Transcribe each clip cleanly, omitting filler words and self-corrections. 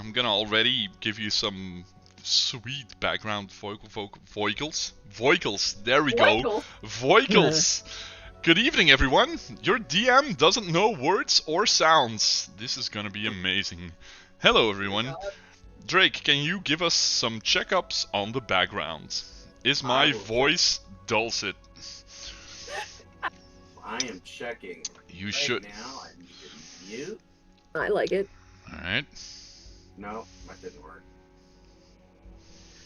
I'm gonna already give you some sweet background vocals. There we go. Vocals. Good evening, everyone. Your DM doesn't know words or sounds. This is gonna be amazing. Hello, everyone. Drake, can you give us some checkups on the background? Is my voice dulcet? I am checking. You should. Now I need to mute. I like it. Alright. No, that didn't work.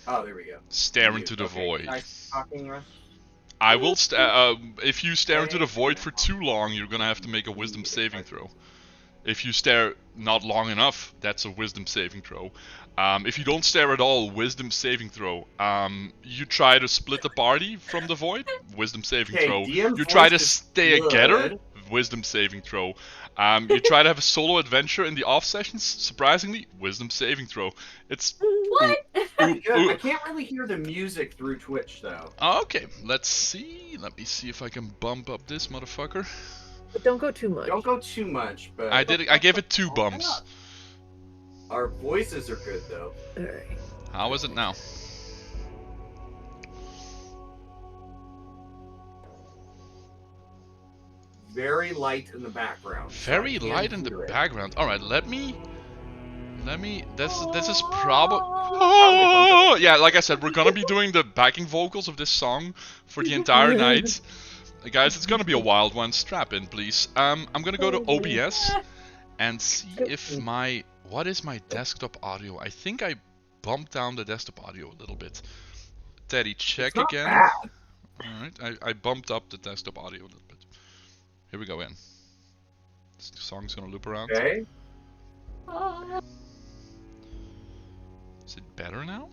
Oh, there we go. Stare into the void. Nice talking, Russ. I will. If you stare into the void for too long, you're gonna have to make a wisdom saving throw. If you stare not long enough, that's a wisdom saving throw. If you don't stare at all, wisdom saving throw. You try to split the party from the void, wisdom saving throw. You try to stay together, wisdom saving throw. You try to have a solo adventure in the off sessions, surprisingly, wisdom saving throw. It's what? I can't really hear the music through Twitch though. Okay, let's see. Let me see if I can bump up this motherfucker. But don't go too much. Don't go too much, but I gave it 2 bumps. Our voices are good though. Alright. How is it now? Very light in the background. Very light in the background. All right, let me. This is probably. Oh, yeah, like I said, we're gonna be doing the backing vocals of this song for the entire night. Guys, it's gonna be a wild one. Strap in, please. I'm gonna go to OBS and see if my. What is my desktop audio? I think I bumped down the desktop audio a little bit. Teddy, check again. Alright, I bumped up the desktop audio a little bit. Here we go in. This song's gonna loop around. Okay. Is it better now?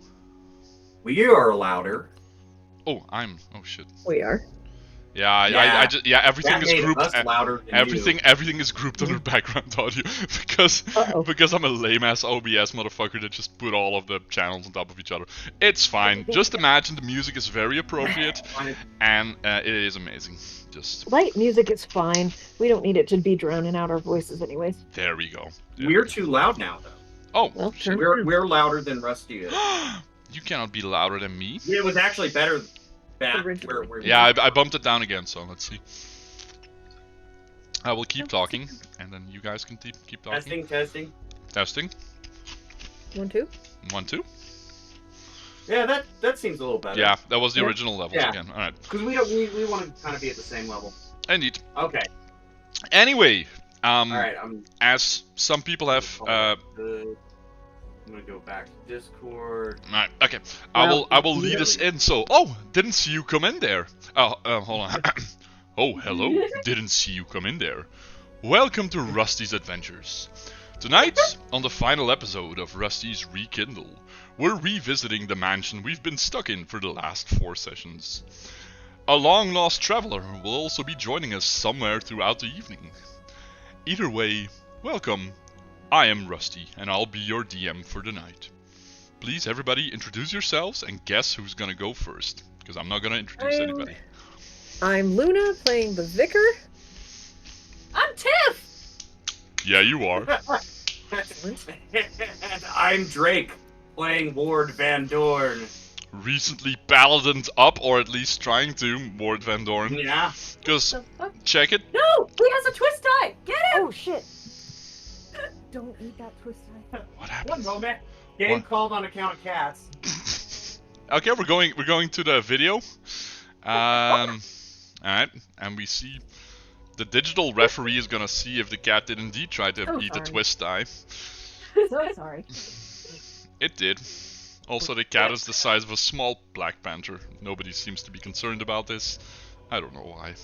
We are louder. Oh shit. We are. Yeah, everything is grouped. Everything is grouped under background audio because I'm a lame ass OBS motherfucker that just put all of the channels on top of each other. It's fine. Just imagine the music is very appropriate, and it is amazing. Just light music is fine. We don't need it to be drowning out our voices, anyways. There we go. We're too loud now, though. Oh, well, we're louder than Rusty is. You cannot be louder than me. Yeah, it was actually better. Yeah, I bumped it down again, so let's see. I will keep talking, and then you guys can keep talking. Testing. 1, 2. 1, 2. Yeah, that seems a little better. Yeah, that was the original levels again. All right. Because we want to kind of be at the same level. Indeed. Okay. Anyway, all right, as some people have. I'm gonna go back to Discord. Alright, okay. I will lead us in. So, didn't see you come in there. Hold on. Oh, hello. Didn't see you come in there. Welcome to Rusty's Adventures. Tonight, on the final episode of Rusty's Rekindle, we're revisiting the mansion we've been stuck in for the last 4 sessions. A long-lost traveler will also be joining us somewhere throughout the evening. Either way, welcome. I am Rusty, and I'll be your DM for the night. Please, everybody, introduce yourselves and guess who's gonna go first, because I'm not gonna introduce anybody. I'm Luna, playing the Vicar. I'm Tiff! Yeah, you are. And I'm Drake, playing Ward Van Dorn. Recently paladined up, or at least trying to, Ward Van Dorn. Yeah. Because, check it. No! He has a twist tie! Get him! Oh, shit. Don't eat that twist tie. What happened? One moment. Game called on account of cats. Okay, we're going to the video. Alright, and we see the digital referee is gonna see if the cat did indeed try to eat the twist tie. So sorry. It did. Also, the cat is the size of a small black panther. Nobody seems to be concerned about this. I don't know why.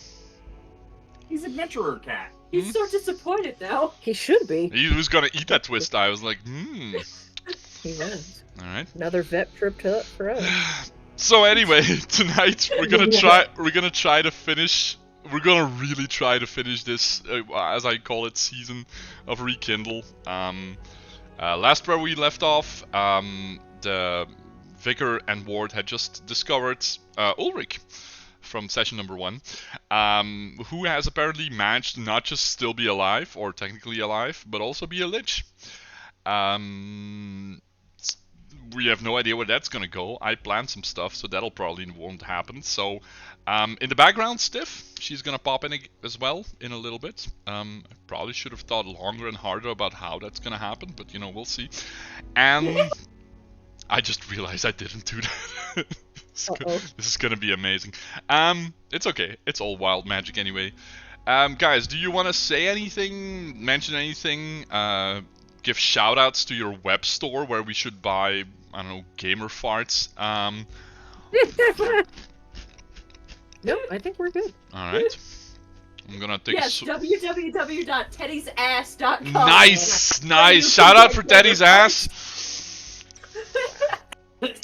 He's an adventurer cat. He's so disappointed now. He should be. He was gonna eat that twist tie. I was like, He was. Alright. Another vet trip for us. So anyway, tonight we're gonna try to finish. We're gonna really try to finish this, as I call it, season of Rekindle. Last where we left off, the Vicar and Ward had just discovered Ulrich from session number 1, who has apparently managed to not just still be alive, or technically alive, but also be a lich. We have no idea where that's gonna go. I planned some stuff, so that'll probably won't happen. So, in the background, Stiff, she's gonna pop in as well in a little bit. I probably should have thought longer and harder about how that's gonna happen, but we'll see. And I just realized I didn't do that. This is gonna be amazing. It's okay. It's all wild magic anyway. Guys, do you want to say anything? Mention anything? Give shout-outs to your web store where we should buy, I don't know, gamer farts. Nope, I think we're good. Alright. I'm gonna take Yes, www.teddiesass.com. Nice! Shout out for Teddy's ass! If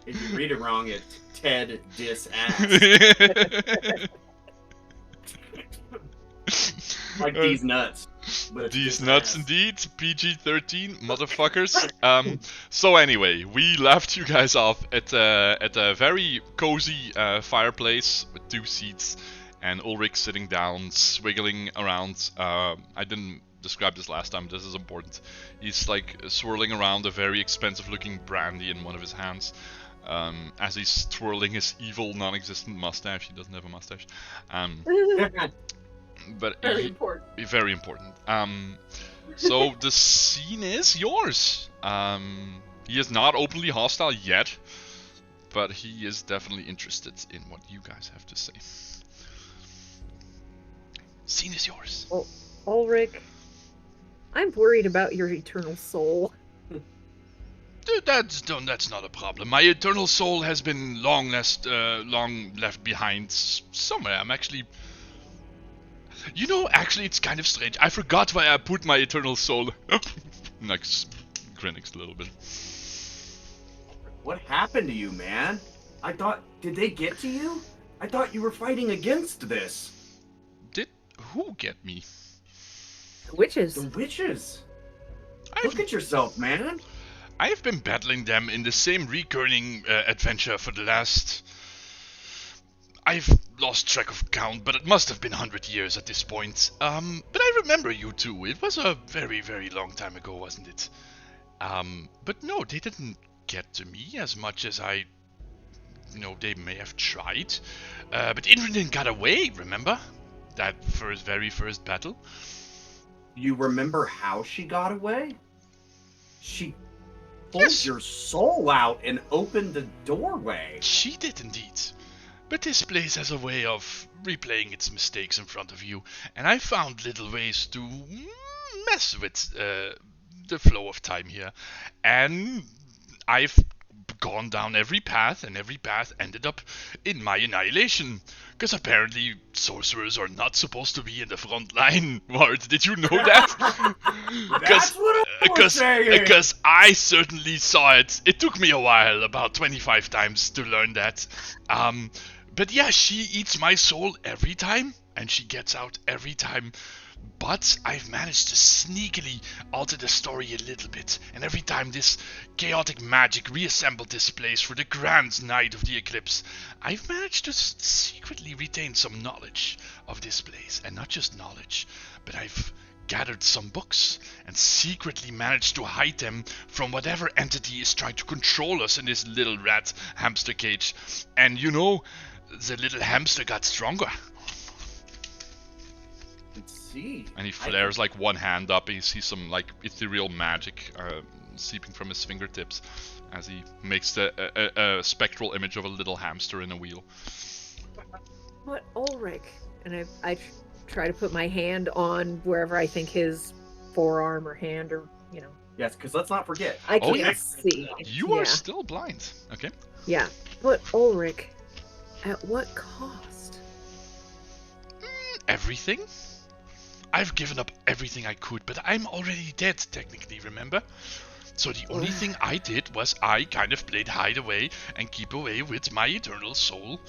you read it wrong, it's Ted Dis Ass. Like these nuts. But These nuts indeed, PG-13, motherfuckers. So anyway, we left you guys off at a very cozy fireplace with 2 seats, and Ulrich sitting down, swiggling around. I didn't describe this last time, this is important. He's like swirling around a very expensive looking brandy in one of his hands. As he's twirling his evil, non-existent mustache. He doesn't have a mustache. But Very important. Very important. So the scene is yours. He is not openly hostile yet, but he is definitely interested in what you guys have to say. Scene is yours. Oh, Ulrich, I'm worried about your eternal soul. That's not a problem. My eternal soul has been long left behind somewhere. I'm actually... actually, it's kind of strange. I forgot where I put my eternal soul. Next, grinning a little bit. What happened to you, man? Did they get to you? I thought you were fighting against this. Did who get me? Witches. The witches. Look at yourself, man. I've been battling them in the same recurring adventure for the last... I've lost track of count, but it must have been 100 years at this point. But I remember you too. It was a very, very long time ago, wasn't it? But no, they didn't get to me as much as they may have tried. But Invernin got away, remember? That very first battle. You remember how she got away? She pulled your soul out and opened the doorway. She did indeed. But this place has a way of replaying its mistakes in front of you, and I found little ways to mess with the flow of time here. And I've gone down every path, and every path ended up in my annihilation. Because apparently sorcerers are not supposed to be in the front line. Ward, did you know that? That's what I was saying! Because I certainly saw it. It took me a while, about 25 times, to learn that. But yeah, she eats my soul every time, and she gets out every time. But I've managed to sneakily alter the story a little bit, and every time this chaotic magic reassembled this place for the grand night of the eclipse, I've managed to secretly retain some knowledge of this place. And not just knowledge, but I've gathered some books and secretly managed to hide them from whatever entity is trying to control us in this little rat hamster cage. And the little hamster got stronger. See. And he flares like one hand up, and you see some like ethereal magic seeping from his fingertips as he makes a spectral image of a little hamster in a wheel. What, Ulrich? And I try to put my hand on wherever I think his forearm or hand or, Yes, because let's not forget. I can't see. You are still blind. Okay. Yeah. But Ulrich, at what cost? Everything? I've given up everything I could, but I'm already dead, technically, remember? So the only thing I did was I kind of played hide away and keep away with my eternal soul.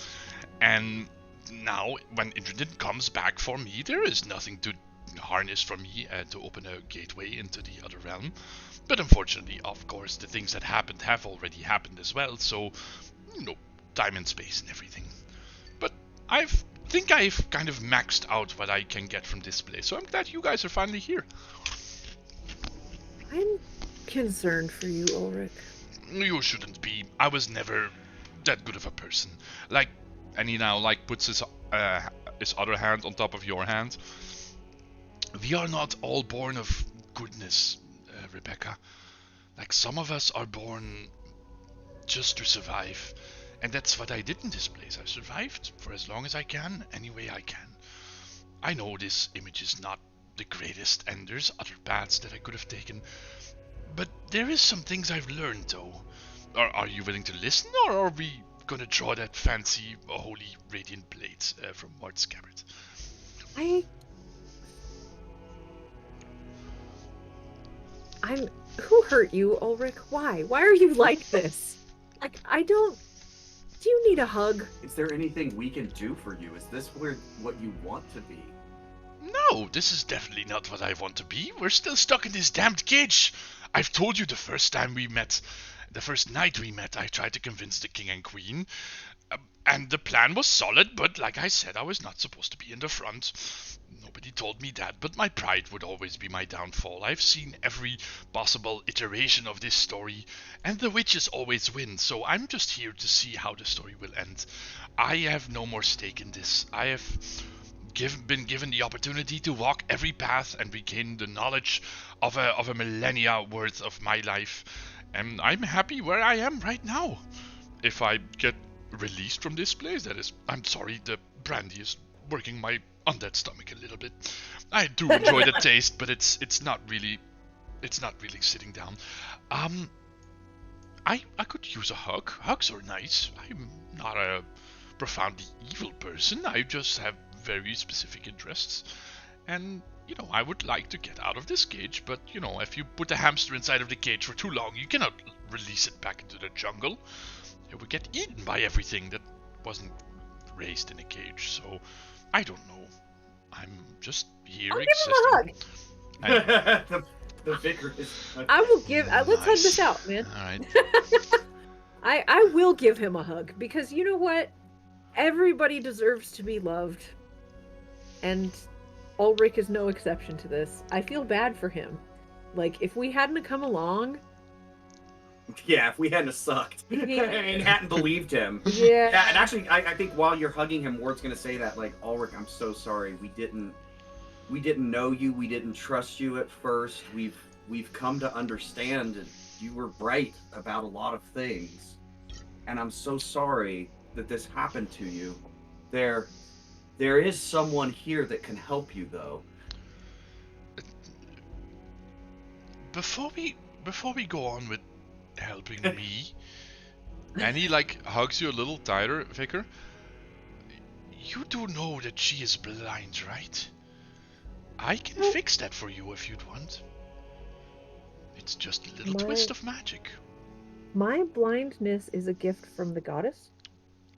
And now, when Invernin comes back for me, there is nothing to harness from me to open a gateway into the other realm. But unfortunately, of course, the things that happened have already happened as well, so, time and space and everything. But I think I've kind of maxed out what I can get from this place, so I'm glad you guys are finally here. concerned for you, Ulrich. You shouldn't be. I was never that good of a person. Like, and he now like puts his other hand on top of your hand. We are not all born of goodness, Rebecca. Like, some of us are born just to survive. And that's what I did in this place. I survived for as long as I can, any way I can. I know this image is not the greatest, and there's other paths that I could have taken. But there is some things I've learned, though. Are you willing to listen, or are we gonna draw that fancy, holy radiant blade from Mart's scabbard? Who hurt you, Ulrich? Why? Why are you like this? Like, do you need a hug? Is there anything we can do for you? Is this what you want to be? No, this is definitely not what I want to be. We're still stuck in this damned cage. I've told you the first night we met, I tried to convince the king and queen. And the plan was solid, but like I said, I was not supposed to be in the front. Nobody told me that, but my pride would always be my downfall. I've seen every possible iteration of this story, and the witches always win, so I'm just here to see how the story will end. I have no more stake in this. I have been given the opportunity to walk every path and regain the knowledge of a millennia worth of my life, and I'm happy where I am right now. If I get released from this place, that is, I'm sorry, the brandy is working my undead stomach a little bit. I do enjoy the taste, but it's not really sitting down. I could use a hug. Hugs are nice. I'm not a profoundly evil person. I just have very specific interests, and I would like to get out of this cage, but if you put a hamster inside of the cage for too long, you cannot release it back into the jungle. It would get eaten by everything that wasn't raised in a cage, so I don't know. I'm just here I'll existing. give him a hug. The vicar is... I will give... let's hug this out, man. Alright. I will give him a hug, because you know what? Everybody deserves to be loved. And Ulrich is no exception to this. I feel bad for him. Like, if we hadn't come along... Yeah, if we hadn't sucked and hadn't believed him. Yeah. And actually, I think while you're hugging him, Ward's gonna say that, like, Ulrich, I'm so sorry. We didn't know you. We didn't trust you at first. We've come to understand that you were bright about a lot of things, and I'm so sorry that this happened to you. There is someone here that can help you, though. Before we go on with helping me, and he hugs you a little tighter, Vicar. You do know that she is blind, right? I can fix that for you if you'd want. It's just a little twist of magic. My blindness is a gift from the goddess.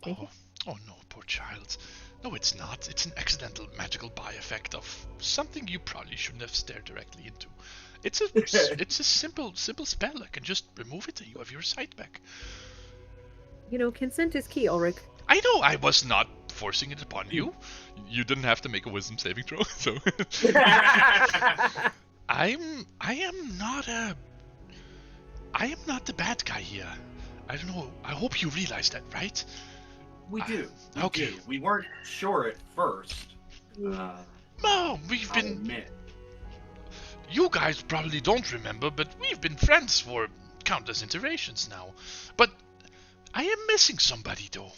Oh no, poor child. No, it's not. It's an accidental magical by-effect of something you probably shouldn't have stared directly into. It's a simple spell. I can just remove it and you have your sight back. Consent is key, Ulrich. I know I was not forcing it upon you. You didn't have to make a wisdom saving throw, so I am not the bad guy here. I don't know. I hope you realize that, right? We do. Okay. Do. We weren't sure at first. No, we've been. Admit. You guys probably don't remember, but we've been friends for countless iterations now. But I am missing somebody, though.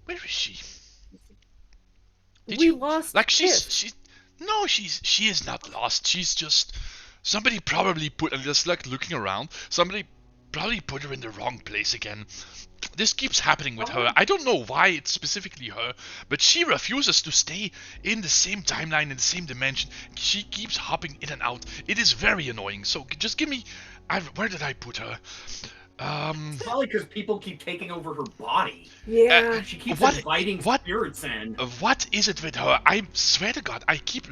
Where is she? We lost. She is not lost. She's just somebody probably put. And just looking around, somebody probably put her in the wrong place again. This keeps happening with her. I don't know why it's specifically her, but she refuses to stay in the same timeline, in the same dimension. She keeps hopping in and out. It is very annoying. So just give me... where did I put her? It's probably because people keep taking over her body. Yeah. She keeps inviting spirits in. What is it with her? I swear to God, I keep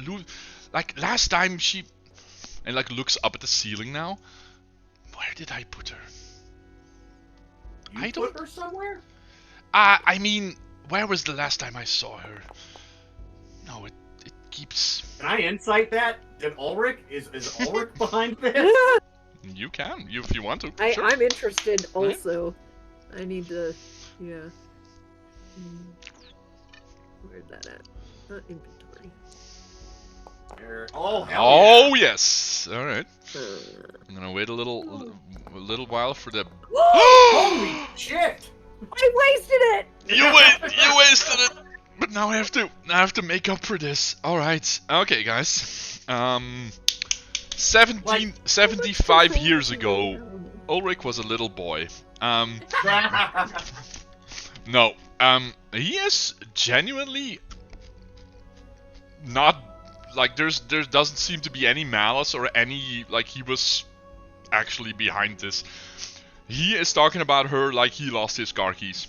last time she... And looks up at the ceiling now. Where did I put her? You put her somewhere? I mean, where was the last time I saw her? No, it keeps... Can I insight that? Did Ulrich? Is Ulrich behind this? You can, if you want to. Sure. I'm interested also. I need to, yeah. Where's that at? Not inventory. Oh, hell Oh yeah. yes. All right. I'm gonna wait a little while for the. Holy shit! I wasted it. You wasted it. But now I have to make up for this. All right. Okay, guys. 75 years ago, Ulrich was a little boy. No. He is genuinely not like there doesn't seem to be any malice or any like he was actually behind this. He is talking about her like he lost his car keys.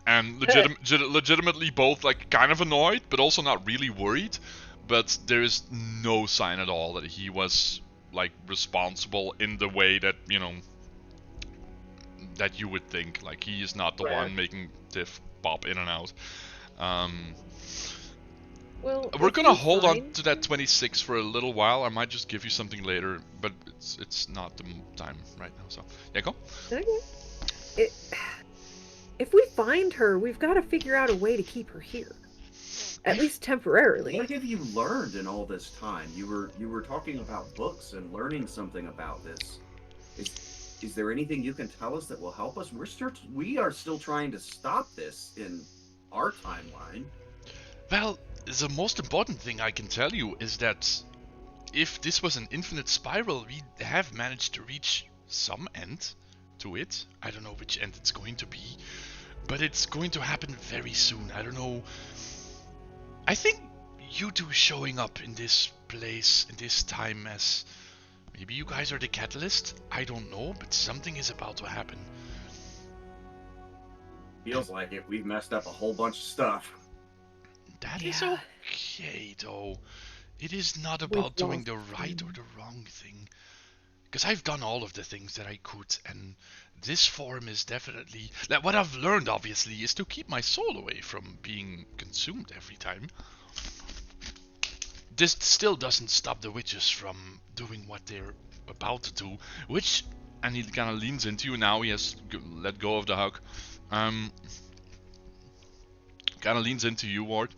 And legitimately both like kind of annoyed, but also not really worried. But there is no sign at all that he was like responsible in the way that, you know, that you would think. Like he is not the one making Tiff pop in and out. Well, we're gonna hold on to that 26 for a little while. I might just give you something later, but it's not the time right now. So yeah, go. Okay. If we find her, we've got to figure out a way to keep her here, at least temporarily. What have you learned in all this time? You were talking about books and learning something about this. Is there anything you can tell us that will help us? We are still trying to stop this in our timeline. Well, the most important thing I can tell you is that if this was an infinite spiral, we have managed to reach some end to it. I don't know which end it's going to be, but it's going to happen very soon. I don't know. I think you two showing up in this place, in this time, as maybe you guys are the catalyst. I don't know, but something is about to happen. Feels like it. We've messed up a whole bunch of stuff. That is okay, though. It is not about doing the right or the wrong thing. Because I've done all of the things that I could, and this form is definitely... Like, what I've learned, obviously, is to keep my soul away from being consumed every time. This still doesn't stop the witches from doing what they're about to do, which... And he kind of leans into you now, he has let go of the hug. Kind of leans into you, Ward.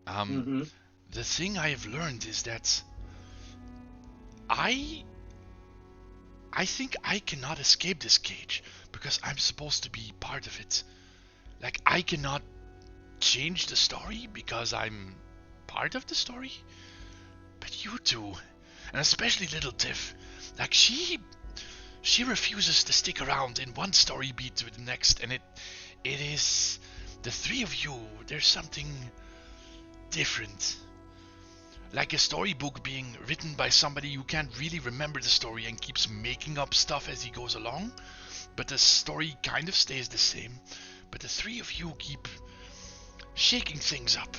The thing I have learned is that I think I cannot escape this cage because I'm supposed to be part of it. Like, I cannot change the story because I'm part of the story. But you do, and especially little Tiff. Like, she refuses to stick around in one story beat to the next, and it is the three of you. There's something different. Like a storybook being written by somebody who can't really remember the story and keeps making up stuff as he goes along, but the story kind of stays the same. But the three of you keep shaking things up.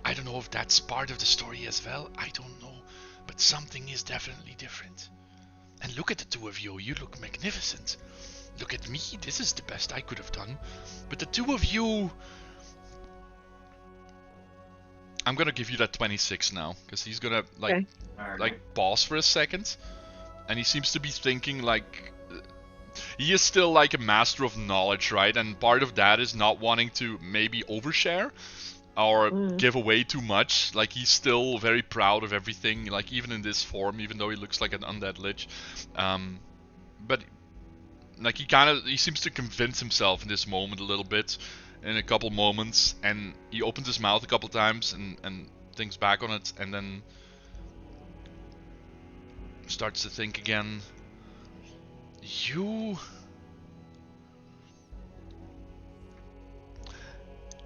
I don't know if that's part of the story as well, I don't know, but something is definitely different. And look at the two of you, you look magnificent. Look at me, this is the best I could have done. But the two of you... I'm gonna give you that 26 now, because he's gonna like pause for a second, and he seems to be thinking like he is still like a master of knowledge, right? And part of that is not wanting to maybe overshare or give away too much. Like, he's still very proud of everything, like even in this form, even though he looks like an undead lich. But like he seems to convince himself in this moment a little bit. In a couple moments, and he opens his mouth a couple times and thinks back on it, and then starts to think again.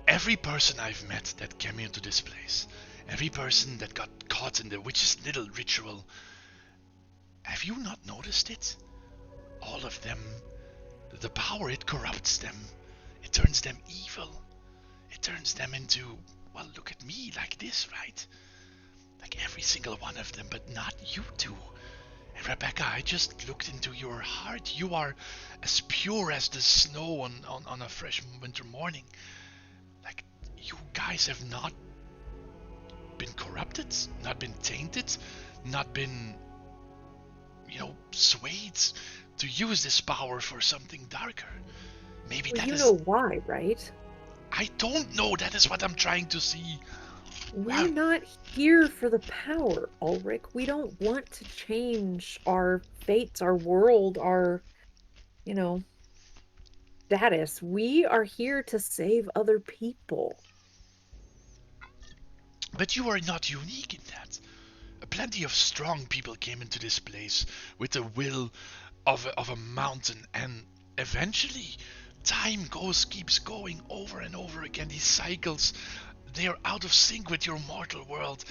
Every person I've met that came into this place, every person that got caught in the witch's little ritual, have you not noticed it? All of them, the power, it corrupts them. It turns them evil. It turns them into, well, look at me, like this, right? Like every single one of them, but not you two. And Rebecca, I just looked into your heart. You are as pure as the snow on a fresh winter morning. Like, you guys have not been corrupted, not been tainted, not been swayed to use this power for something darker. Maybe Well, that you is. know why, right? I don't know. That is what I'm trying to see. We're not here for the power, Ulrich. We don't want to change our fates, our world, our, status. We are here to save other people. But you are not unique in that. Plenty of strong people came into this place with the will of a mountain, and eventually time keeps going over and over again. These cycles, they are out of sync with your mortal world.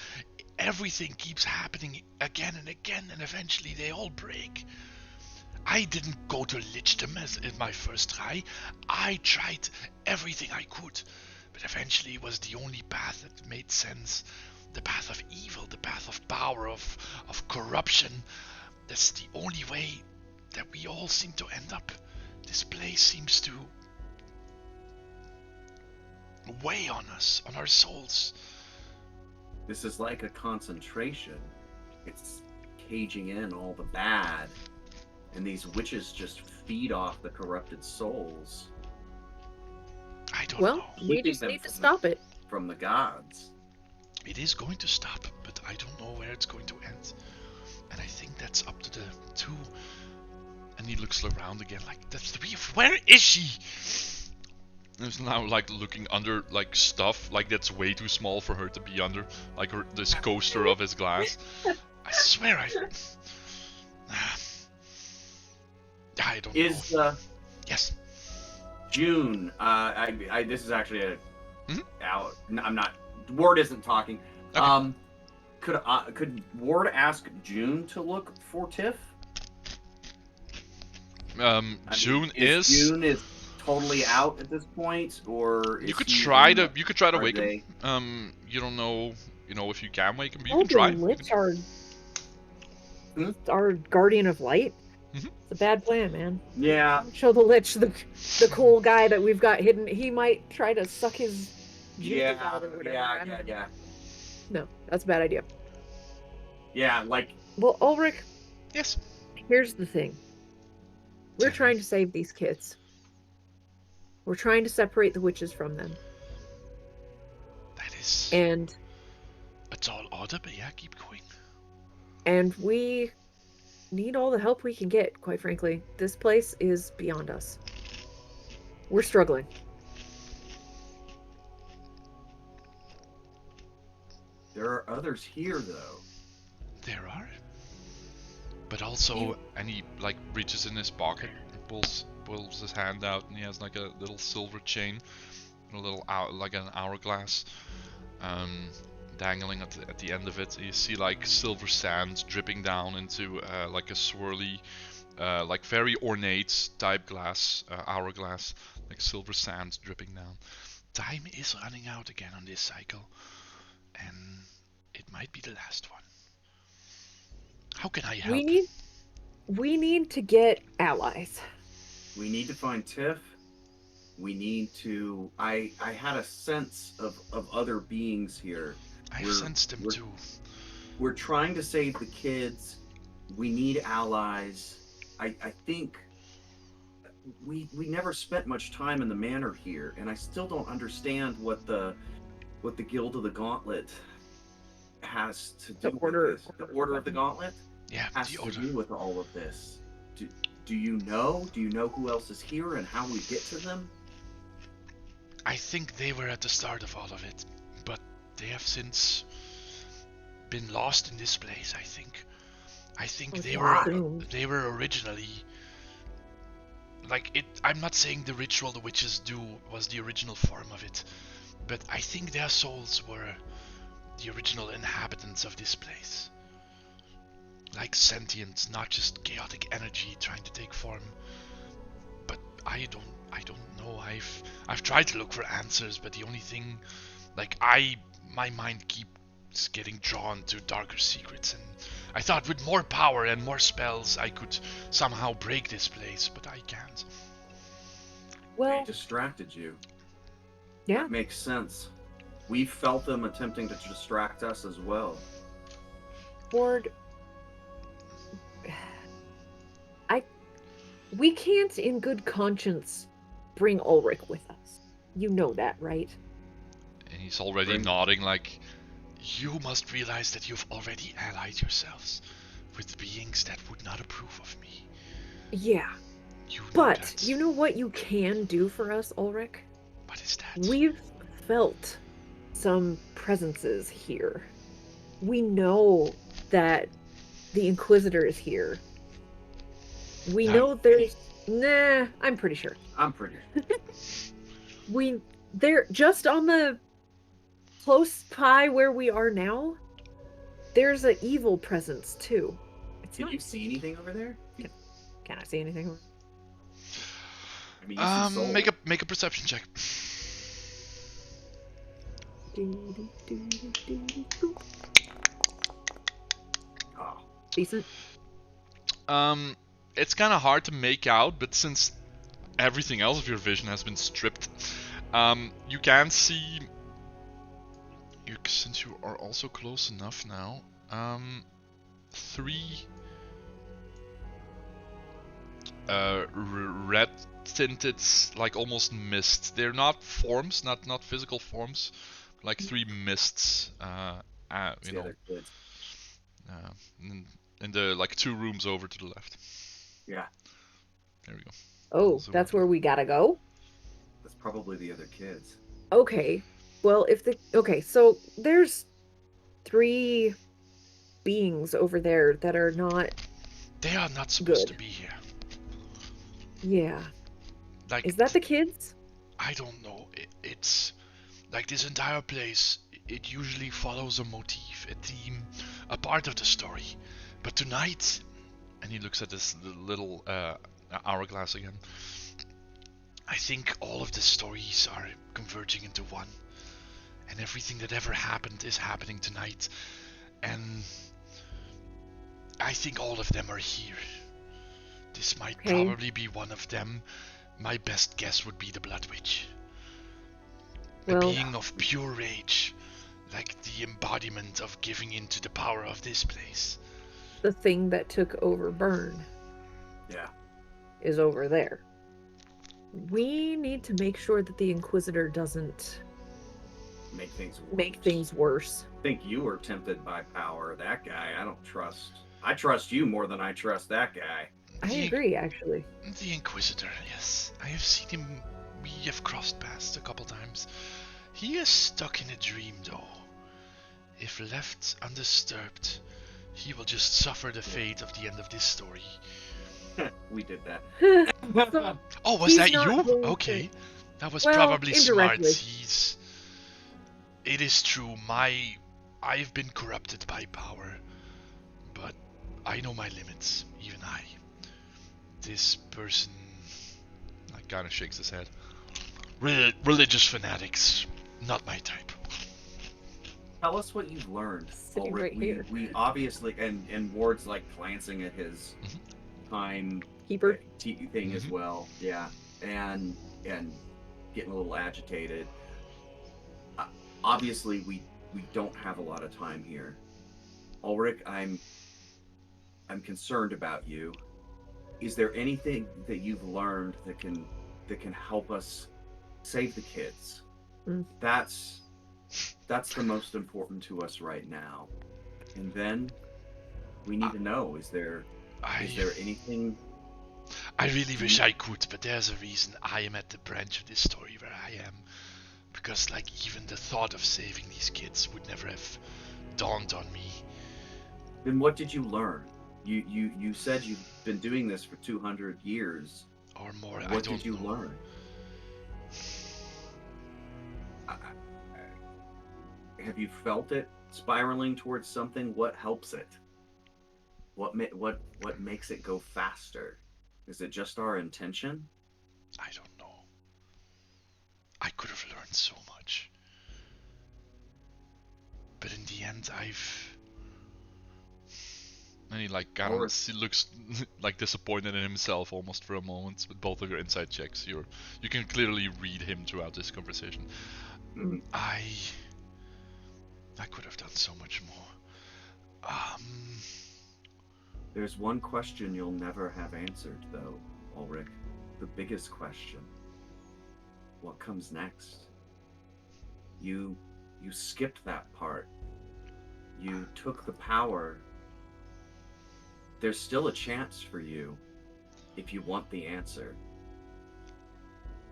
Everything keeps happening again and again, and eventually they all break. I didn't go to lich them as in my first try. I tried everything I could, but eventually it was the only path that made sense. The path of evil, the path of power, of corruption. That's the only way that we all seem to end up. This place seems to weigh on us, on our souls. This is like a concentration. It's caging in all the bad. And these witches just feed off the corrupted souls. I don't Well, know. we just need to stop it. From the gods. It is going to stop, but I don't know where it's going to end. And I think that's up to the two. And he looks around again like, the three of... Where is she? He's now like looking under like stuff like that's way too small for her to be under. Like this coaster of his glass. I swear I don't know. Yes. June, this is actually a... Mm-hmm. I'm not... Ward isn't talking. Okay. Could Ward ask June to look for Tiff? June June is totally out at this point, or you could try to wake they... him. You don't know, if you can wake him, but you Oh, can try. the lich our guardian of light. Mm-hmm. It's a bad plan, man. Yeah. Show the lich the cool guy that we've got hidden. He might try to suck his juices out or whatever. Yeah. No, that's a bad idea. Yeah, like... Well, Ulrich. Yes. Here's the thing. We're trying to save these kids. We're trying to separate the witches from them. That is... And... It's all odd, but yeah, keep going. And we need all the help we can get, quite frankly. This place is beyond us. We're struggling. There are others here, though. There are. But also, and he like reaches in his pocket, and pulls his hand out, and he has like a little silver chain, a little like an hourglass, dangling at the end of it. You see like silver sand dripping down into like a swirly, like very ornate type glass, hourglass, like silver sand dripping down. Time is running out again on this cycle, and it might be the last one. How can I help? We need to get allies. We need to find Tiff. We need to... I had a sense of other beings here. I sensed them too. We're trying to save the kids. We need allies. I think we never spent much time in the manor here, and I still don't understand what the Guild of the Gauntlet has to do with this. The Order of the Gauntlet? Yeah, has to do with all of this. Do you know? Do you know who else is here and how we get to them? I think they were at the start of all of it, but they have since been lost in this place. I think they were originally like it. I'm not saying the ritual the witches do was the original form of it, but I think their souls were the original inhabitants of this place. Like sentient, not just chaotic energy trying to take form. But I don't know. I've tried to look for answers, but the only thing, like my mind keeps getting drawn to darker secrets, and I thought with more power and more spells I could somehow break this place, but I can't. Well, they distracted you. Yeah. That makes sense. We felt them attempting to distract us as well. Ward, We can't, in good conscience, bring Ulrich with us. You know that, right? And he's already Bring- nodding like, you must realize that you've already allied yourselves with beings that would not approve of me. Yeah. You know But that. you know what you can do for us, Ulrich? What is that? We've felt some presences here. We know that the Inquisitor is here. We know there's... Nah, I'm pretty sure. I'm pretty. They're just on the close by where we are now. There's an evil presence too. It's Can not... you see anything over there? Can I see anything? I mean, you see soul. Make a perception check. Oh, Decent. It's kind of hard to make out, but since everything else of your vision has been stripped, you can see. Since you are also close enough now, three red tinted, like almost mists. They're not forms, not physical forms, like three mists. it's You the know, other kids. in the like 2 rooms over to the left. Yeah, There we go. Oh, So- that's where we gotta go? that's probably the other kids. Okay. Well, okay, so there's 3 beings over there that are not... They are not supposed to Good. be here. Yeah. Like, Is that the kids? I don't know. It's like this entire place. It usually follows a motif, a theme, a part of the story. But tonight, and he looks at this little hourglass again. I think all of the stories are converging into one, and everything that ever happened is happening tonight. And I think all of them are here. This might Okay. probably be one of them. My best guess would be the Blood Witch. A Well, being of pure rage, like the embodiment of giving into the power of this place. the thing that took over Burn Yeah. is over there. We need to make sure that the Inquisitor doesn't Make things worse. make things worse. I think you were tempted by power. That guy, I don't trust. I trust you more than I trust that guy. I The- agree, actually. The Inquisitor, yes. I have seen him. We have crossed paths a couple times. He is stuck in a dream, though. If left undisturbed, he will just suffer the fate of the end of this story. We did that. So, Oh, was He's that not you? going to- Okay. That was Well, probably smart. indirectly. It is true. I've been corrupted by power. But I know my limits. Even I. This person... like, kind of shakes his head. Religious fanatics. Not my type. Tell us what you've learned. Sitting Ulrich. right here. We obviously, and Ward's like glancing at his time Keeper. thing as well. Yeah, and getting a little agitated. Obviously, we don't have a lot of time here. Ulrich, I'm concerned about you. Is there anything that you've learned that can help us save the kids? Mm. That's the most important to us right now. And then we need to know, is there anything? I really wish I could, but there's a reason I am at the branch of this story where I am. Because, like, even the thought of saving these kids would never have dawned on me. Then what did you learn? You said you've been doing this for 200 years. Or more, I What don't did you know. learn? Have you felt it spiraling towards something? What helps it? What makes it go faster? Is it just our intention? I don't know. I could have learned so much. But in the end, And he like kind Or- of he looks like disappointed in himself almost for a moment. With both of your inside checks, you can clearly read him throughout this conversation. Mhm. I could have done so much more. There's one question you'll never have answered, though, Ulrich, the biggest question. What comes next? You skipped that part. You took the power. There's still a chance for you if you want the answer.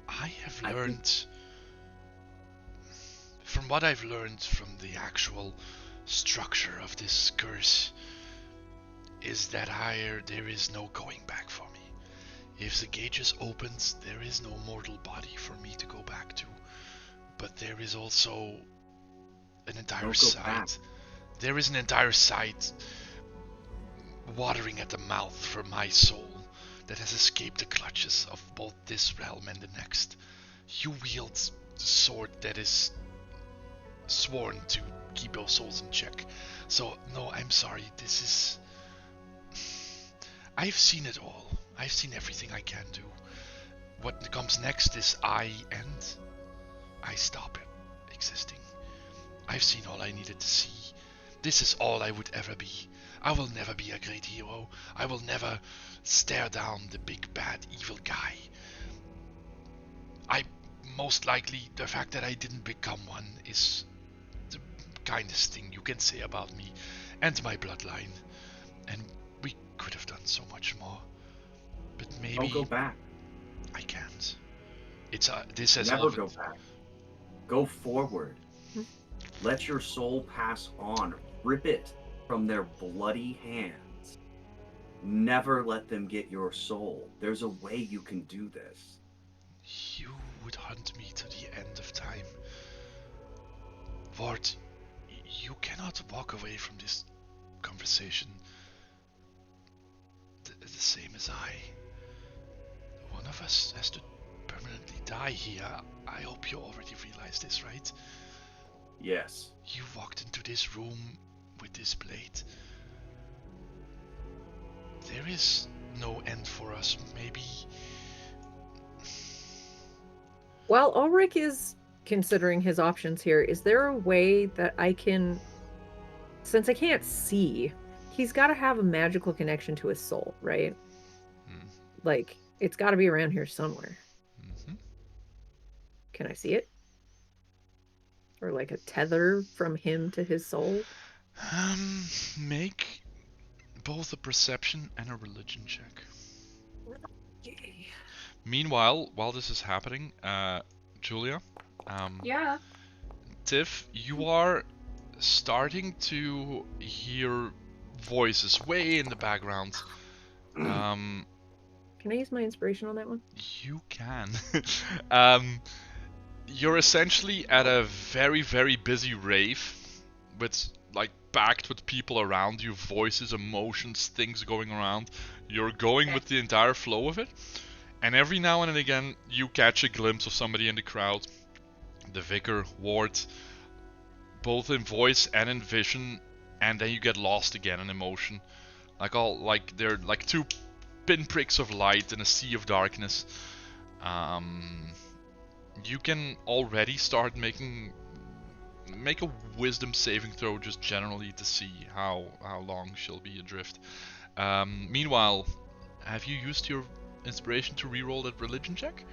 I have I think- learned, from what I've learned from the actual structure of this curse, is that there is no going back for me. If the gate is opened, there is no mortal body for me to go back to. But there is also an entire Don't go back. side. There is an entire side watering at the mouth for my soul that has escaped the clutches of both this realm and the next. You wield the sword that is sworn to keep our souls in check. So, no, I'm sorry, this is... I've seen it all. I've seen everything I can do. What comes next is I stop it existing. I've seen all I needed to see. This is all I would ever be. I will never be a great hero. I will never stare down the big bad evil guy. Most likely, the fact that I didn't become one is the kindest thing you can say about me and my bloodline. And we could have done so much more. But maybe Don't go back. I can't. This has Never all go back. Go forward. Let your soul pass on. Rip it from their bloody hands. Never let them get your soul. There's a way you can do this. You would hunt me to the end of time. Ward, you cannot walk away from this conversation the same as I. One of us has to permanently die here. I hope you already realize this, right? Yes. You walked into this room with this blade. There is no end for us. Maybe... While Ulrich is considering his options here, is there a way that I can... Since I can't see, he's got to have a magical connection to his soul, right? Like, it's got to be around here somewhere. Mm-hmm. Can I see it? Or like a tether from him to his soul? Make both a perception and a religion check. Okay. Meanwhile, while this is happening, Julia, Yeah. Tiff, you are starting to hear voices way in the background. Can I use my inspiration on that one? You can. You're essentially at a very, very busy rave with, like, packed with people around you, voices, emotions, things going around. You're going with the entire flow of it. And every now and again, you catch a glimpse of somebody in the crowd. The vicar, Ward, both in voice and in vision, and then you get lost again in emotion. They're like two pinpricks of light in a sea of darkness. You can already start make a wisdom saving throw just generally to see how long she'll be adrift. Meanwhile, have you used your inspiration to reroll that religion check?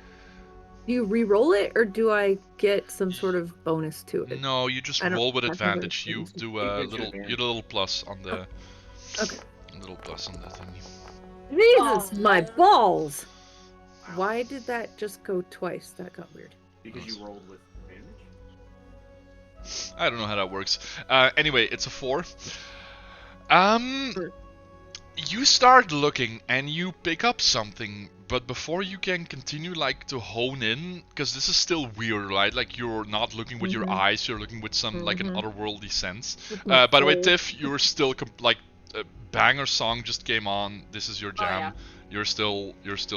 Do you re-roll it, or do I get some sort of bonus to it? No, you just I don't roll with have any advantage. You bonus. do It a gives you little, advantage. you do a little plus on the, Okay. little plus on the thingy. Jesus, Oh, my no. balls! Why did that just go twice? That got weird. Because you rolled with advantage? I don't know how that works. Anyway, it's a 4. Sure. You start looking and you pick up something, but before you can continue, like, to hone in, because this is still weird, right? Like, you're not looking with your eyes, you're looking with some, like, an otherworldly sense. With my By the way, soul. Tiff, you're still, banger song just came on. This is your Oh, jam. yeah. You're still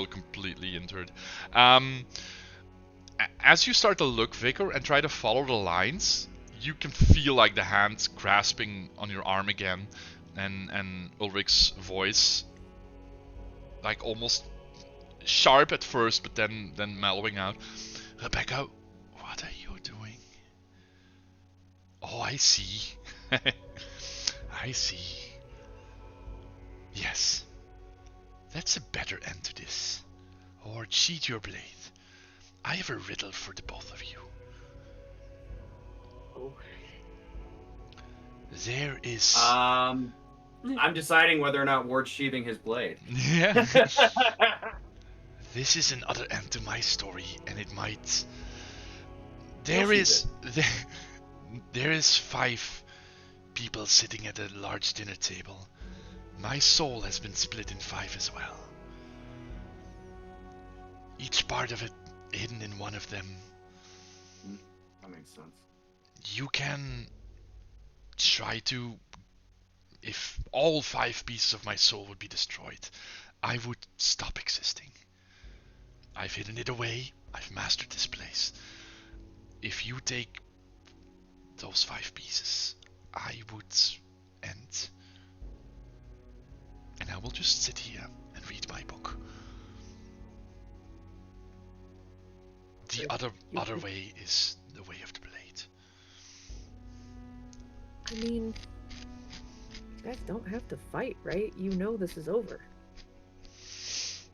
completely entered. As you start to look, Vicar, and try to follow the lines, you can feel, like, the hands grasping on your arm again, and Ulrich's voice, like, almost sharp at first, but then mellowing out. Rebecca, what are you doing? Oh, I see. I see. Yes. That's a better end to this. or cheat your blade. I have a riddle for the both of you. Oh. There is... I'm deciding whether or not Ward's sheathing his blade. Yeah. This is another end to my story, and it might... There is 5 people sitting at a large dinner table. My soul has been split in 5 as well. Each part of it hidden in one of them. That makes sense. You can try to... If all 5 pieces of my soul would be destroyed, I would stop existing. I've hidden it away. I've mastered this place. If you take those 5 pieces, I would end. And I will just sit here and read my book. The other way is the way of the blade. I mean, you guys don't have to fight, right? You know this is over.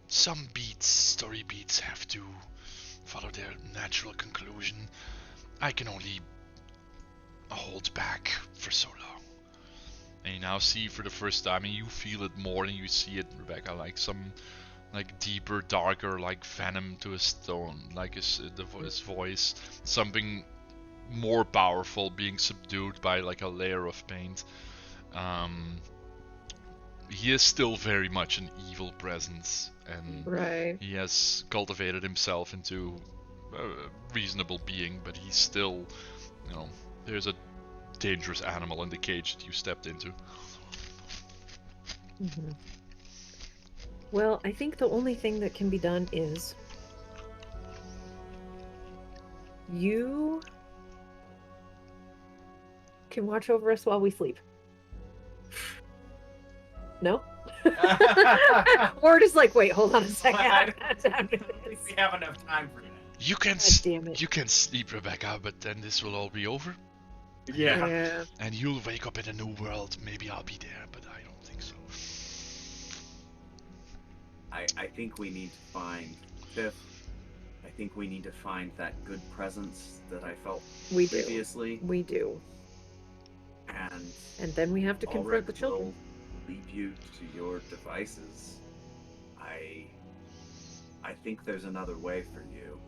Some story beats have to follow their natural conclusion. I can only hold back for so long. And you now see for the first time, and you feel it more than you see it, Rebecca, like some deeper, darker, like venom to his tone, like his voice, something more powerful being subdued by like a layer of paint. He is still very much an evil presence, and Right. he has cultivated himself into a reasonable being, but he's still, there's a dangerous animal in the cage that you stepped into. Mm-hmm. Well, I think the only thing that can be done is you can watch over us while we sleep. No? Ward is like, wait, hold on a second. I don't think we have enough time for that. You can God damn it. you can sleep, Rebecca, but then this will all be over, Yeah. and you'll wake up in a new world. Maybe I'll be there, but I don't think so. I think we need to find Tiff. I think we need to find that good presence that I felt previously. We do. And then we have to confront the children. Will leave you to your devices. I think there's another way for you.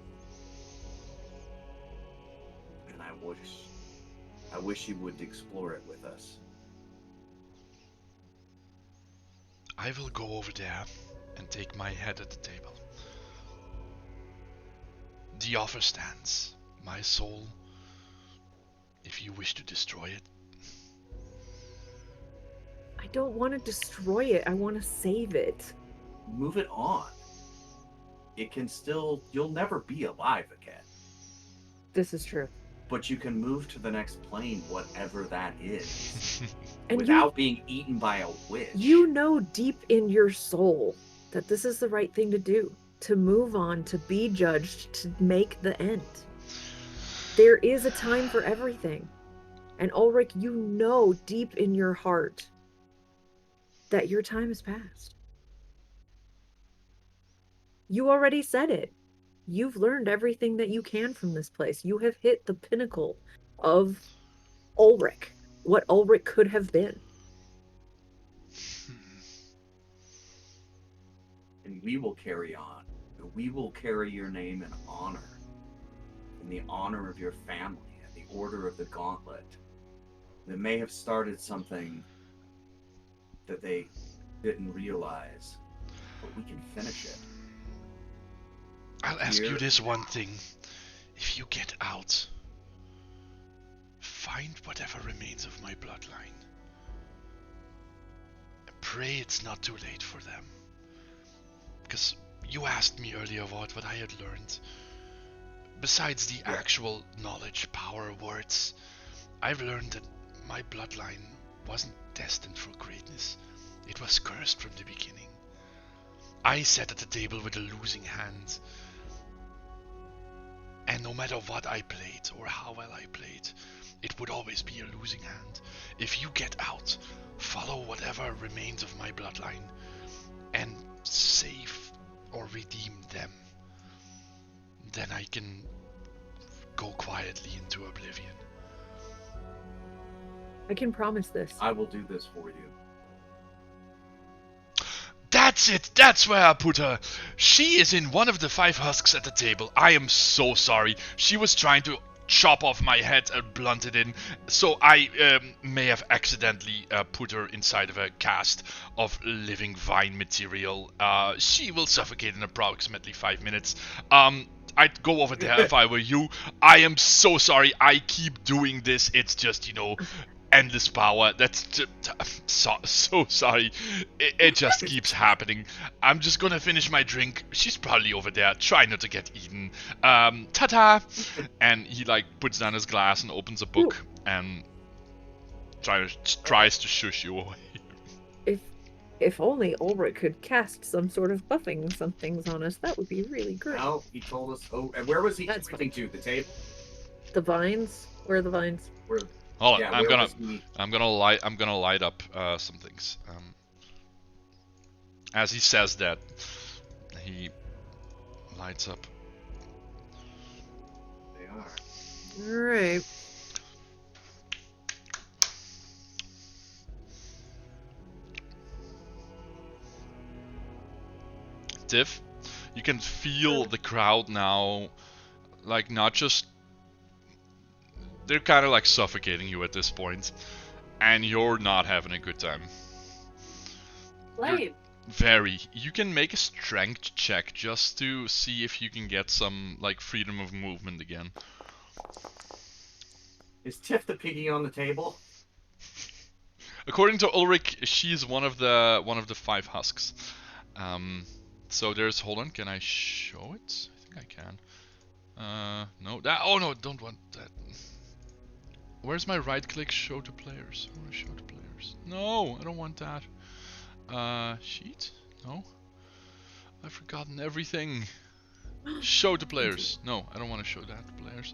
And I wish you would explore it with us. I will go over there and take my head at the table. The offer stands. My soul, if you wish to destroy it. I don't want to destroy it. I want to save it. Move it on. It can still... You'll never be alive again. This is true. But you can move to the next plane, whatever that is. And without being eaten by a witch. You know deep in your soul that this is the right thing to do. To move on, to be judged, to make the end. There is a time for everything. And Ulrich, you know deep in your heart that your time has passed. You already said it. You've learned everything that you can from this place. You have hit the pinnacle of Ulrich, what Ulrich could have been. And we will carry on. We will carry your name in honor. In the honor of your family and the Order of the Gauntlet. That may have started something that they didn't realize, but we can finish it. I'll ask you this one thing. If you get out, find whatever remains of my bloodline. Pray it's not too late for them. Because you asked me earlier what I had learned. Besides the actual knowledge, power, words, I've learned that my bloodline wasn't destined for greatness. It was cursed from the beginning. I sat at the table with a losing hand. And no matter what I played or how well I played, it would always be a losing hand. If you get out, follow whatever remains of my bloodline, and save or redeem them, then I can go quietly into oblivion. I can promise this. I will do this for you. That's it! That's where I put her! She is in one of the 5 husks at the table. I am so sorry. She was trying to chop off my head and blunt it in, so I may have accidentally put her inside of a cast of living vine material. She will suffocate in approximately 5 minutes. I'd go over there if I were you. I am so sorry. I keep doing this. It's just, endless power. That's just, so sorry. It just keeps happening. I'm just gonna finish my drink. She's probably over there. Try not to get eaten. Ta-ta! And he puts down his glass and opens a book and tries to shush you away. If only Ulrich could cast some sort of buffing somethings on us, that would be really great. No, he told us. Oh, and where was he That's pointing to? The table? The vines? Where are the vines? Where? Hold on, Yeah, I'm where was he? gonna light up some things. As he says that, he lights up. They are. Alright. Tiff, you can feel the crowd now, not just... They're kind of suffocating you at this point, and you're not having a good time. Lame. Very. You can make a strength check just to see if you can get some freedom of movement again. Is Tiff the piggy on the table? According to Ulrich, she's one of the 5 husks. So there's... Hold on, can I show it? I think I can. No. Oh no, don't want that. Where's my right-click show to players? I want to show to players. No, I don't want that. Sheet? No. I've forgotten everything. Show to players. No, I don't want to show that to players.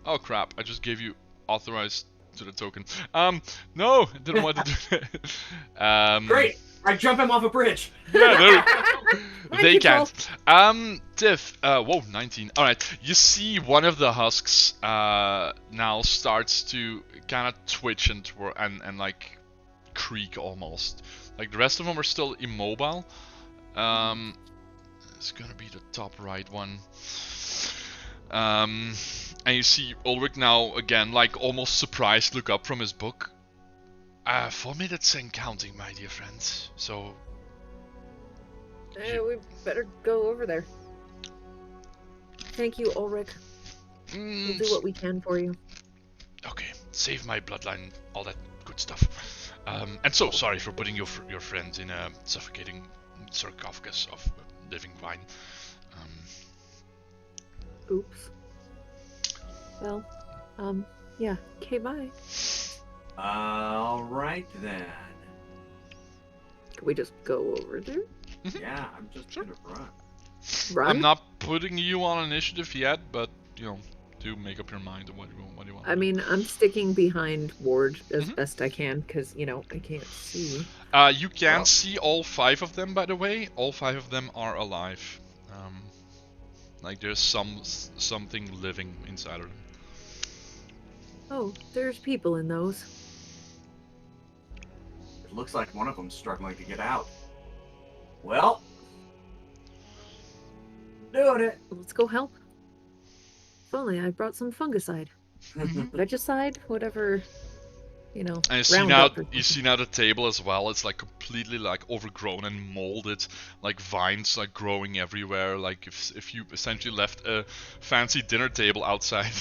Oh crap, I just gave you authorized to the token. No, I didn't want to do that. Great! I jump him off a bridge! Yeah, they Control. can't. Tiff, whoa, 19. Alright, you see one of the husks now starts to kind of twitch and creak almost. The rest of them are still immobile. It's gonna be the top right one. And you see Ulrich now again, almost surprised, look up from his book. 4 minutes and counting, my dear friends. So... We better go over there. Thank you, Ulrich. We'll do what we can for you. Okay, save my bloodline, all that good stuff. And so sorry for putting your friend in a suffocating sarcophagus of living vine. Oops. Well, yeah. Okay, bye. Alright then. Can we just go over there? Yeah, I'm just gonna run. Run? I'm not putting you on initiative yet, but, do make up your mind on what you want. I mean, I'm sticking behind Ward as best I can, because, I can't see. You can see all 5 of them, by the way. All 5 of them are alive. There's something living inside of them. Oh, there's people in those. It looks like one of them's struggling to get out. Well, doing it. Let's go help. If only I brought some fungicide. Regicide, whatever, And you see now the table as well. It's completely overgrown and molded, vines growing everywhere. If you essentially left a fancy dinner table outside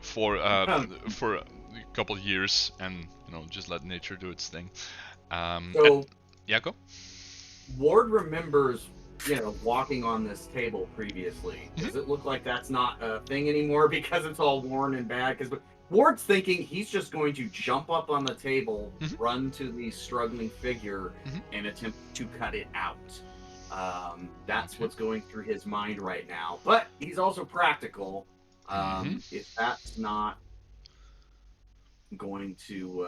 for a couple years and just let nature do its thing. Yeah, go. Ward remembers, walking on this table previously. Does it look like that's not a thing anymore because it's all worn and bad? Because Ward's thinking he's just going to jump up on the table, run to the struggling figure, and attempt to cut it out. That's what's going through his mind right now. But he's also practical. If that's not going to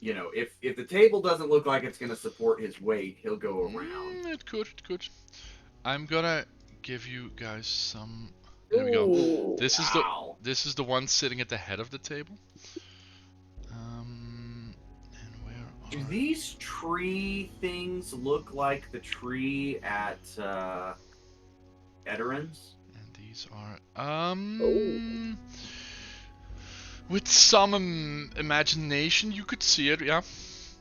you know, if the table doesn't look like it's gonna support his weight, he'll go around. It could. I'm gonna give you guys some. There we go. Ooh. This Wow. is the one sitting at the head of the table. And where Do are these tree things look like the tree at Edoran's? and these are with some imagination you could see it. Yeah,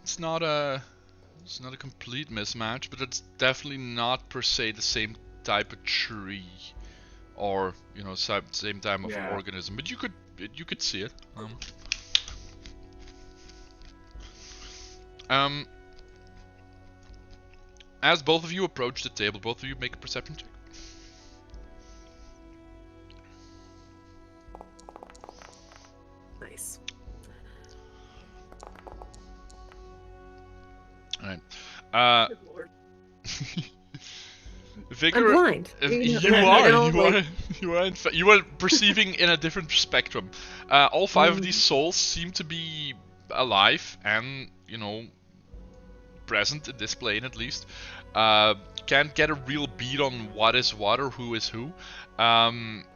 it's not a complete mismatch, but it's definitely not per se the same type of tree, or you know, same type of Yeah. organism. But you could see it. As both of you approach the table, both of you make a perception check. Nice. All right. Good lord. Vigor. I'm blind. You are perceiving in a different spectrum. All five of these souls seem to be alive and, you know, present in this plane at least. Can't get a real beat on what is what or who is who.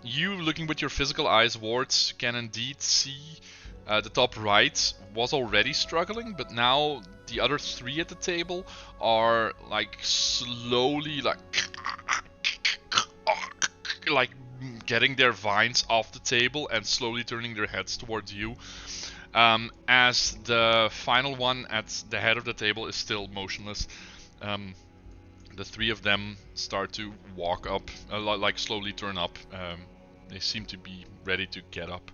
You, looking with your physical eyes, wards, can indeed see the top right was already struggling, but now the other three at the table are like slowly like getting their vines off the table and slowly turning their heads towards you. As the final one at the head of the table is still motionless. The three of them start to walk up, like slowly turn up. They seem to be ready to get up.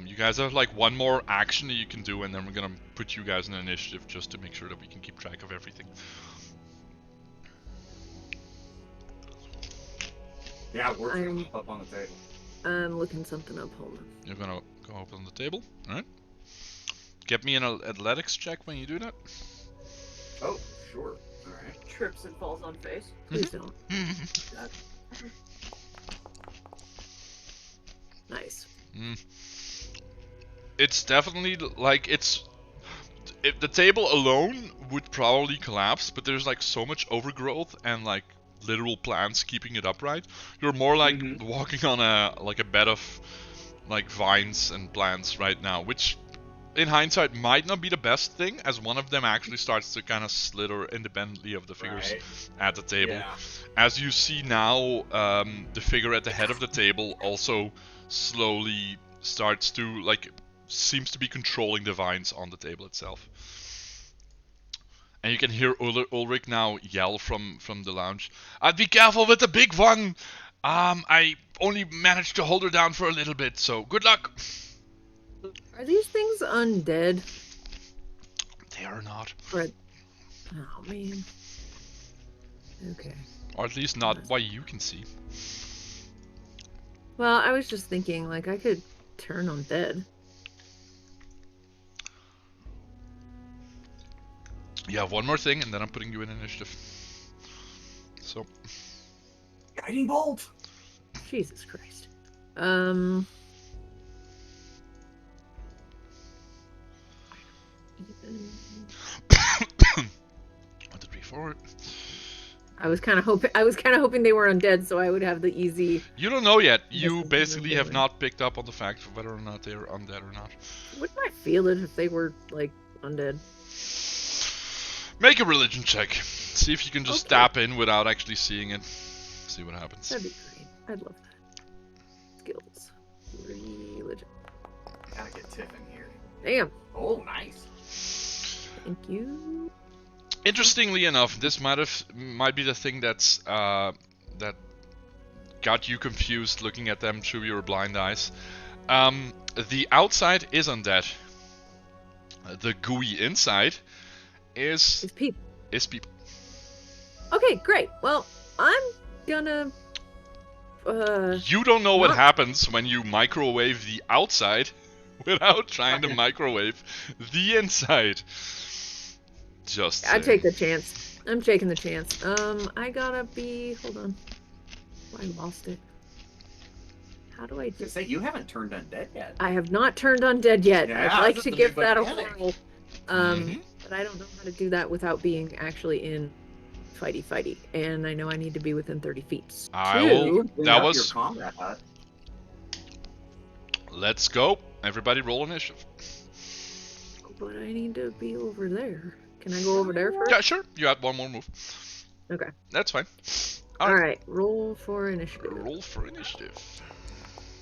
You guys have like one more action that you can do, and then we're gonna put you guys in initiative just to make sure that we can keep track of everything. Yeah, we're gonna up on the table. I'm looking something up. Hold on. You're gonna go up on the table, all right? Get me an athletics check when you do that. Oh, sure. All right. Trips and falls on face. Please don't. Nice. It's definitely like if the table alone would probably collapse, but there's like so much overgrowth and like literal plants keeping it upright. You're more like walking on a bed of like vines and plants right now, which in hindsight might not be the best thing, as one of them actually starts to kind of slither independently of the figures at the table. Yeah. As you see now, the figure at the head of the table also slowly starts to seems to be controlling the vines on the table itself. And you can hear Ulrich now yell from the lounge, "I'd be careful with the big one! I only managed to hold her down for a little bit, so good luck!" Are these things undead? They are not. Or... Oh, man. Okay. Or at least not what you can see. Well, I was just thinking, like, I could turn undead. You have one more thing, and then I'm putting you in initiative. So. Guiding bolt! Jesus Christ. 1, 2, 3, 4. I was kind of hoping they were undead, so I would have the easy. You don't know yet. You basically have not picked up on the fact of whether or not they are undead or not. Wouldn't I feel it if they were like undead? Make a religion check. See if you can just tap in without actually seeing it. See what happens. That'd be great. I'd love that. Skills. Religion. Gotta get Tiff in here. Damn. Oh, nice. Thank you. Interestingly enough, this might be the thing that's that got you confused looking at them through your blind eyes. The outside is undead. The gooey inside is people. Okay, great. Well, I'm gonna. You don't know what happens when you microwave the outside without trying to microwave the inside. Just. I take the chance. I'm taking the chance. I gotta be. Hold on. I lost it. How do I do? Say you haven't turned undead yet. I have not turned undead yet. Yeah, I'd like this to is the give new that a mechanic. whirl. But I don't know how to do that without being actually in fighty, and I know I need to be within 30 feet. I will. Bring That up was. your combat hut. Let's go. Everybody roll initiative. But I need to be over there. Can I go over there first? Yeah, sure. You had one more move. Okay. That's fine. All right. Roll for initiative. Roll for initiative.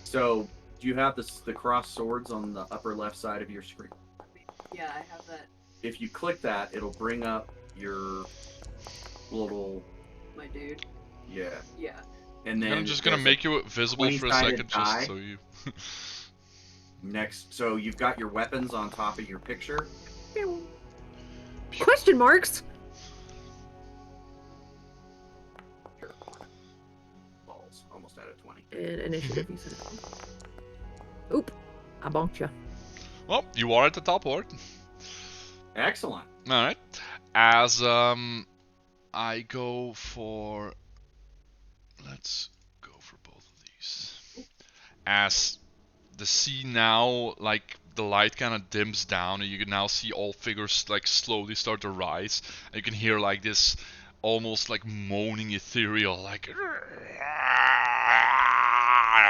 So, do you have the cross swords on the upper left side of your screen? Yeah, I have that. If you click that, it'll bring up your little My dude. yeah. Yeah. And then I'm just gonna make you visible for a 20-sided second, die. just so you. next. So you've got your weapons on top of your picture. Question marks. Sure. Balls, almost out of 20. And initiative, you said. Oop! I bonked you. Well, you are at the top board. Excellent. All right. As I go for. Let's go for both of these. As the scene now, like the light kind of dims down, and you can now see all figures like slowly start to rise. And you can hear like this almost like moaning ethereal, like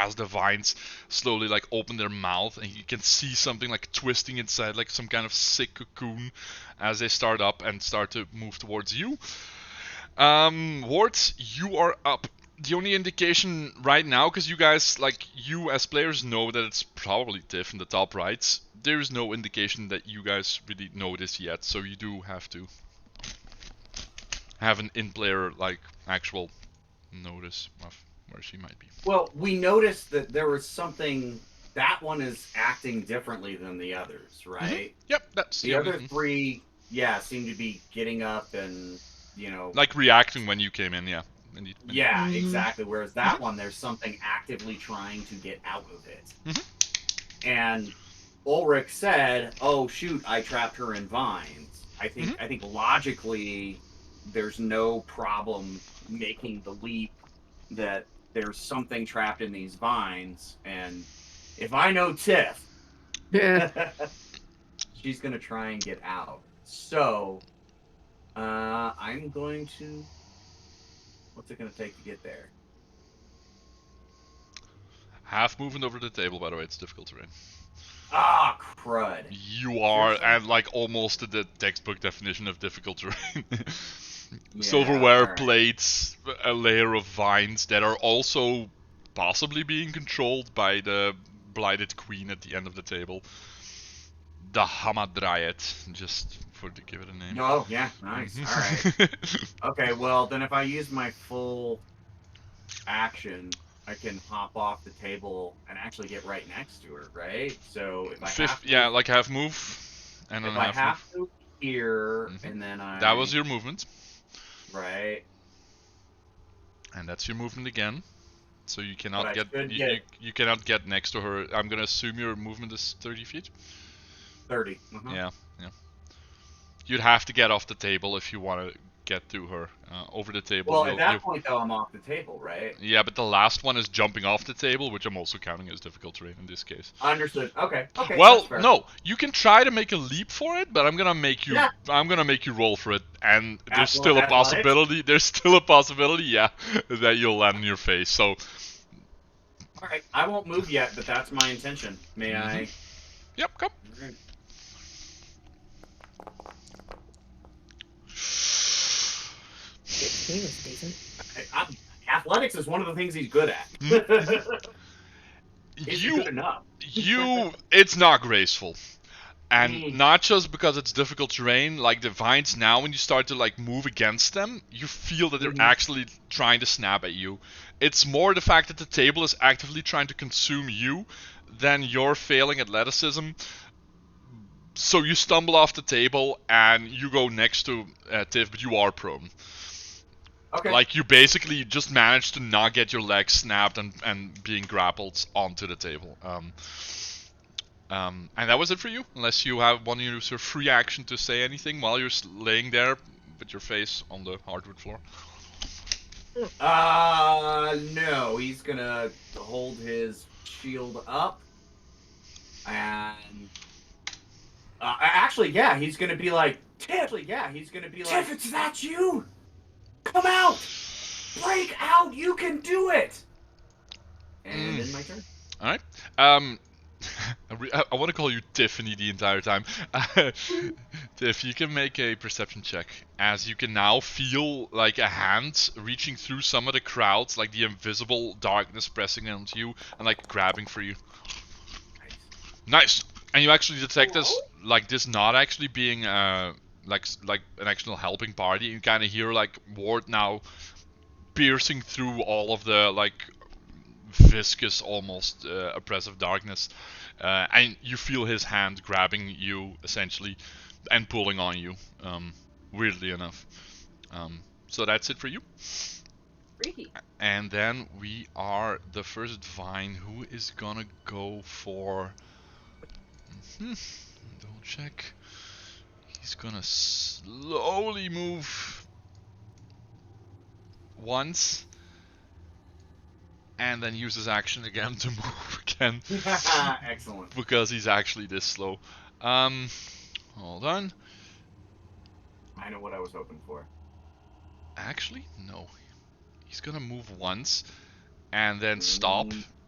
as the vines slowly like open their mouth, and you can see something like twisting inside, like some kind of sick cocoon, as they start up and start to move towards you. Wards, you are up. The only indication right now, because you guys, like, you as players know that it's probably Tiff in the top right, there is no indication that you guys really know this yet, so you do have to have an in-player, like, actual notice of where she might be. Well, we noticed that there was something. That one is acting differently than the others, right? Yep, that's The other three, yeah, seem to be getting up and, like reacting when you came in, yeah. Indeed. Yeah, exactly. Whereas that one, there's something actively trying to get out of it. And Ulrich said, "Oh shoot, I trapped her in vines." I think logically, there's no problem making the leap that there's something trapped in these vines, and if I know Tiff, she's gonna try and get out. So, I'm going to. What's it going to take to get there? Half movement over the table, by the way, it's difficult terrain. Ah, crud. You are at like almost the textbook definition of difficult terrain. Silverware, right. plates, a layer of vines that are also possibly being controlled by the blighted queen at the end of the table. The Hamadryad, just to give it a name. Oh, yeah, nice. All right. Okay, well, then if I use my full action, I can hop off the table and actually get right next to her, right? So if I have to, yeah, like half move, and then if I half have move. to here, and then That was your movement. Right. And that's your movement again. So you cannot get you cannot get next to her. I'm gonna assume your movement is 30 feet. 30. Yeah. You'd have to get off the table if you want to get to her. Over the table. Well, at that point, though, I'm off the table, right? Yeah, but the last one is jumping off the table, which I'm also counting as difficult terrain in this case. Understood. Okay. Well, no, you can try to make a leap for it, but I'm gonna make you. Yeah. I'm gonna make you roll for it, and there's still a possibility. There's still a possibility, yeah, that you'll land in your face. So. All right, I won't move yet, but that's my intention. May I? Yep, come. Right. 15 is decent. Athletics is one of the things he's good at. Is good enough? It's not graceful. And not just because it's difficult terrain, like the vines now, when you start to like move against them, you feel that they're actually trying to snap at you. It's more the fact that the table is actively trying to consume you than your failing athleticism. So you stumble off the table and you go next to Tiff, but you are prone. Okay. Like you basically just managed to not get your legs snapped and being grappled onto the table. And that was it for you, unless you want to use your free action to say anything while you're laying there with your face on the hardwood floor. No, he's gonna hold his shield up and Actually, yeah, he's gonna be like, Tiff, it's that you! Come out! Break out! You can do it! And then my turn. Alright. I want to call you Tiffany the entire time. Tiff, you can make a perception check, as you can now feel like a hand reaching through some of the crowds, like the invisible darkness pressing onto you and like grabbing for you. Nice. And you actually detect this, like this not actually being like an actual helping party. You kind of hear like Ward now piercing through all of the like viscous, almost oppressive darkness, and you feel his hand grabbing you essentially and pulling on you. Weirdly enough. So that's it for you. Freaky. And then we are the first Vine. Who is gonna go for? Double check. He's gonna slowly move once, and then use his action again to move again. Excellent. Because he's actually this slow. Hold on. I know what I was hoping for. Actually, no. He's gonna move once, and then stop,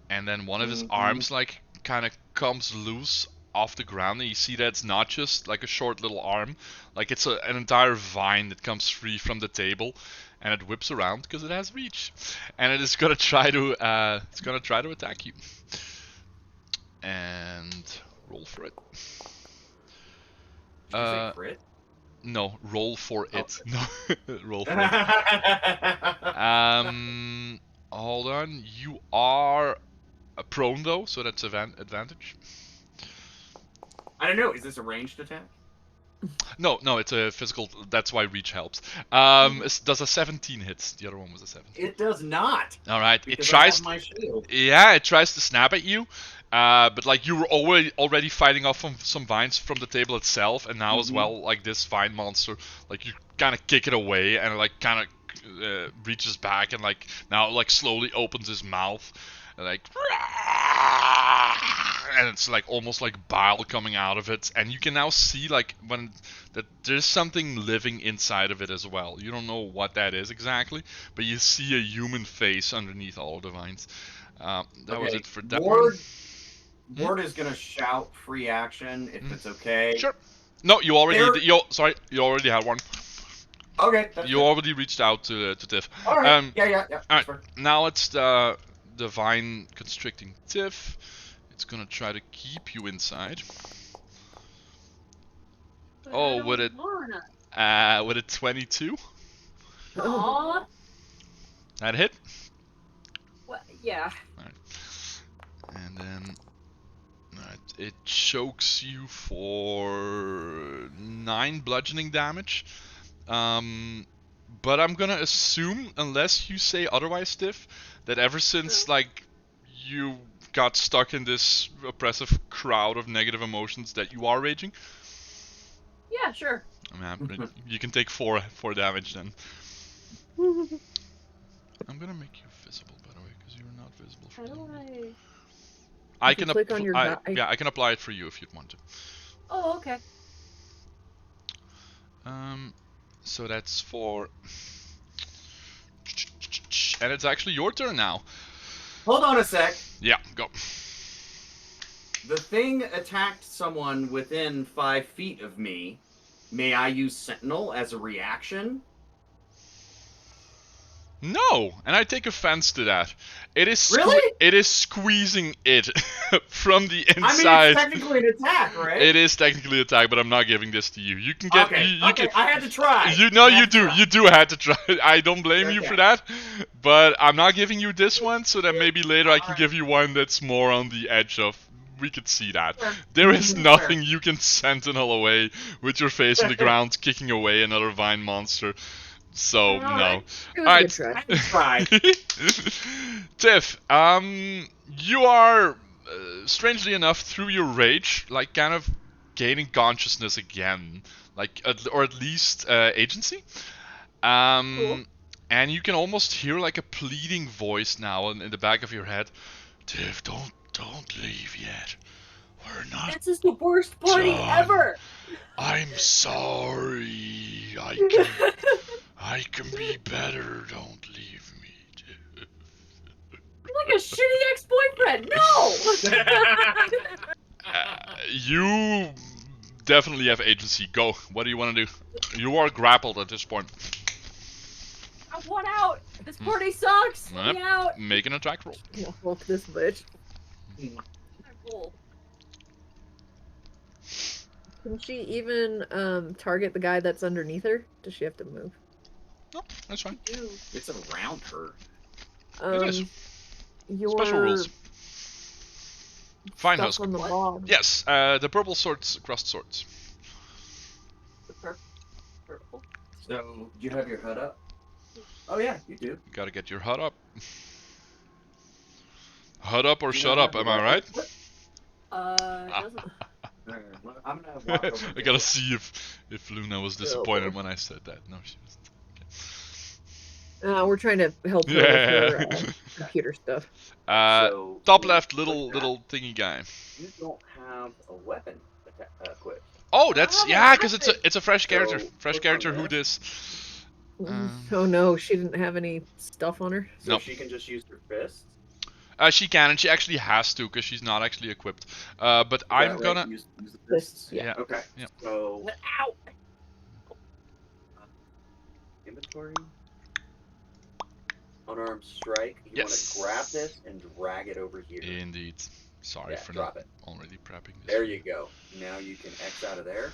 and then one of his arms like kind of comes loose off the ground, and you see that it's not just like a short little arm, like it's an entire vine that comes free from the table, and it whips around because it has reach, and it is gonna try to attack you. And roll for it. Did you say crit? No, roll for it. No, roll for it. Hold on. You are prone though, so that's advantage. I don't know. Is this a ranged attack? No, it's a physical. That's why reach helps. Does a 17 hit? The other one was a 17. It does not. All right. Because It tries. I have my shield. Yeah, it tries to snap at you. But like you were already fighting off some vines from the table itself, and now as well, like this vine monster, like you kind of kick it away, and it like kind of reaches back, and like now like slowly opens his mouth, and like, and it's like almost like bile coming out of it, and you can now see like that there's something living inside of it as well. You don't know what that is exactly, but you see a human face underneath all of the vines. That was it for that one. Ward is gonna shout free action if it's okay. Sure. No, you already. You already had one. Okay. You already reached out to Tiff. All right. Yeah. All right. Now it's the vine constricting Tiff. It's gonna try to keep you inside. But with a 22. Aww. That hit. Well, yeah. All right. And then. It chokes you for 9 bludgeoning damage. But I'm gonna assume, unless you say otherwise, Stiff, that ever since like you got stuck in this oppressive crowd of negative emotions, that you are raging. Yeah, sure. You can take 4 damage then. I'm gonna make you visible, by the way, because you're not visible for me. I can click on your I can apply it for you if you'd want to. Oh, okay. So that's for, and it's actually your turn now. Hold on a sec. Yeah, go. The thing attacked someone within 5 feet of me. May I use Sentinel as a reaction? No, and I take offense to that. It is really? It is squeezing it from the inside. I mean, it's technically an attack, right? It is technically an attack, but I'm not giving this to you. You can get. Okay. You can, I had to try. You do. You do have to try. I don't blame you for that, but I'm not giving you this one. So that maybe later I can give you one that's more on the edge of. We could see that. There is nothing you can sentinel away with your face on the ground, kicking away another vine monster. So no. Alright. Try. Tiff, you are strangely enough through your rage, like kind of gaining consciousness again, like or at least agency. Cool. And you can almost hear like a pleading voice now in the back of your head. Tiff, don't leave yet. We're not This is the worst party done. ever. I'm sorry. I can be better. Don't leave me. You're like a shitty ex-boyfriend. No. You definitely have agency. Go. What do you want to do? You are grappled at this point. I want out. This party sucks. Let me out. Make an attack roll. Yeah, fuck this bitch. Cool. Can she even target the guy that's underneath her? Does she have to move? No, that's fine. It's around her. It is. Your Special rules. Fine stuff husk. on the bottom. Yes, the purple swords, crossed swords. The purple. So, do you have your HUD up? Oh yeah, you do. You gotta get your HUD up. HUD up or Do you shut know up, how am to I right? What? Doesn't. Alright, well, I'm gonna walk over. I gotta see if Luna was disappointed when I said that. No, she wasn't. We're trying to help her Yeah. with her computer stuff. So, Top you left, click little that. thingy guy. You don't have a weapon equipped. Oh, that's Oh, yeah, because that's it's a fresh character. So, Fresh click character. on Who this. this? Oh no, she didn't have any stuff on her. So Nope. she can just use her fists. She can, and she actually has to, because she's not actually equipped. But Is I'm that right? gonna. use the Fists, fists. yeah. Okay. Yeah. So Ow. inventory. Unarmed strike. You Yes. want to grab this and drag it over here. Indeed. Sorry Yeah, for drop not it. already prepping this. There you go. Now you can X out of there,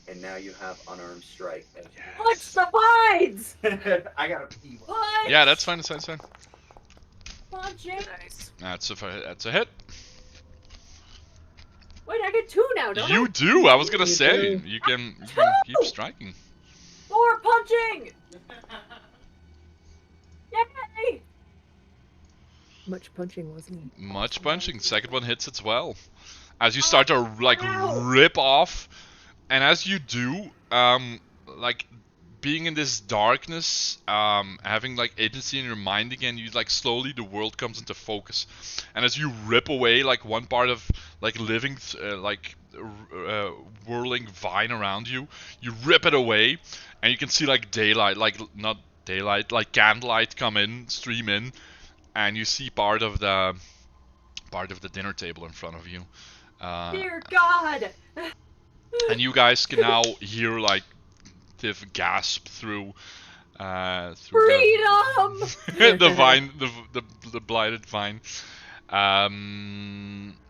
and now you have unarmed strike. Punch the vines. I gotta pee. Punch. Yeah, that's fine. That's fine. Punching. That's a hit. Wait, I get 2 now, don't You do. I was gonna You say do. you can keep striking. I? More punching. Yay! Much punching wasn't it? Much punching. Second one hits as well. As you start to like Ow. rip off, and as you do, like being in this darkness, having like agency in your mind again, you like slowly the world comes into focus, and as you rip away like one part of like living whirling vine around you, you rip it away, and you can see like daylight, like not daylight, like candlelight stream in, and you see part of the dinner table in front of you. Dear God. And you guys can now hear like Tiff gasp through Freedom. the vine, the blighted vine.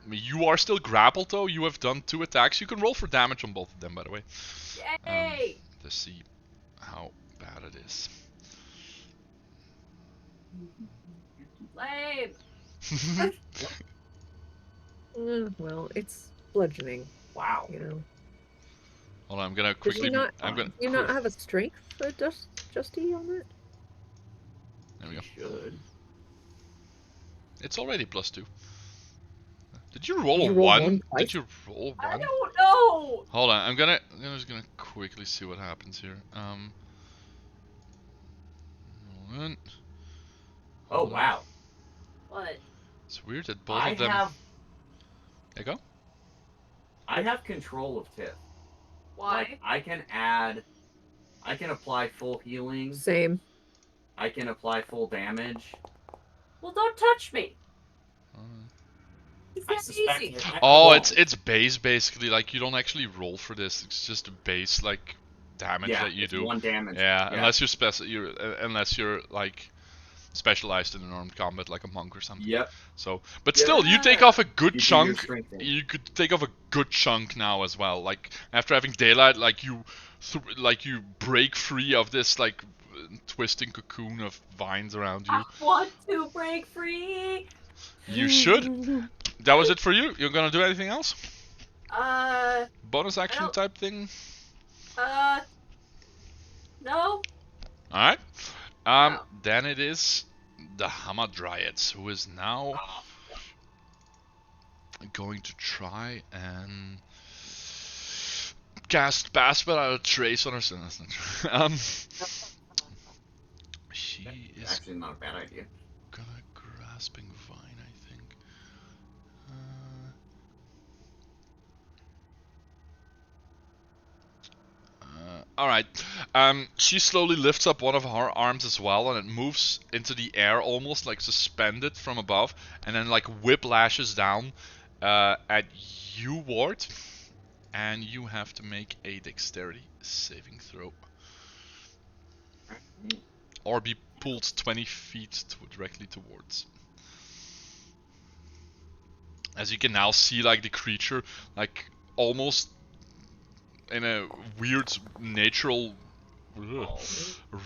You are still grappled though. You have done 2 attacks. You can roll for damage on both of them, by the way, Yay. to see how bad it is. Lame. Well, it's bludgeoning, Wow. you know. Hold on, I'm gonna Does quickly. she not? I'm gonna. Do you not have a strength for Justy on it? There we go. Should. It's already +2. Did you roll Did a you roll 1? one twice? Did you roll a I 1? don't know. Hold on, I'm just gonna quickly see what happens here. Moment. Oh Hold on. wow. What? It's weird that both I of them. have There you go. I have control of Tiff. Why? Like, I can apply full healing. Same. I can apply full damage. Well, don't touch me. Uh, It's I that suspect easy. Oh, Well, it's base basically. Like you don't actually roll for this. It's just a base like damage yeah, that you it's do. 1 damage. Yeah, unless you're like specialized in armed combat, like a monk or something. Yep. So, but Yeah. still, you take off a good You do your chunk. strength thing. You could take off a good chunk now as well. Like after having daylight, like you break free of this like twisting cocoon of vines around you. I want to break free. You should. That was it for you. You're gonna do anything else? Bonus action don't- type thing. No. All right. No. Then it is the Hamadryads, who is now going to try and cast Basket out of Trace on her. So that's not true. She is Actually, not a bad idea. gonna grasping vine, I think. Alright. She slowly lifts up one of her arms as well, and it moves into the air, almost like suspended from above, and then like whiplashes down at you, Ward. And you have to make a dexterity saving throw. Or be pulled 20 feet directly towards. As you can now see, like, the creature, like, almost in a weird, natural,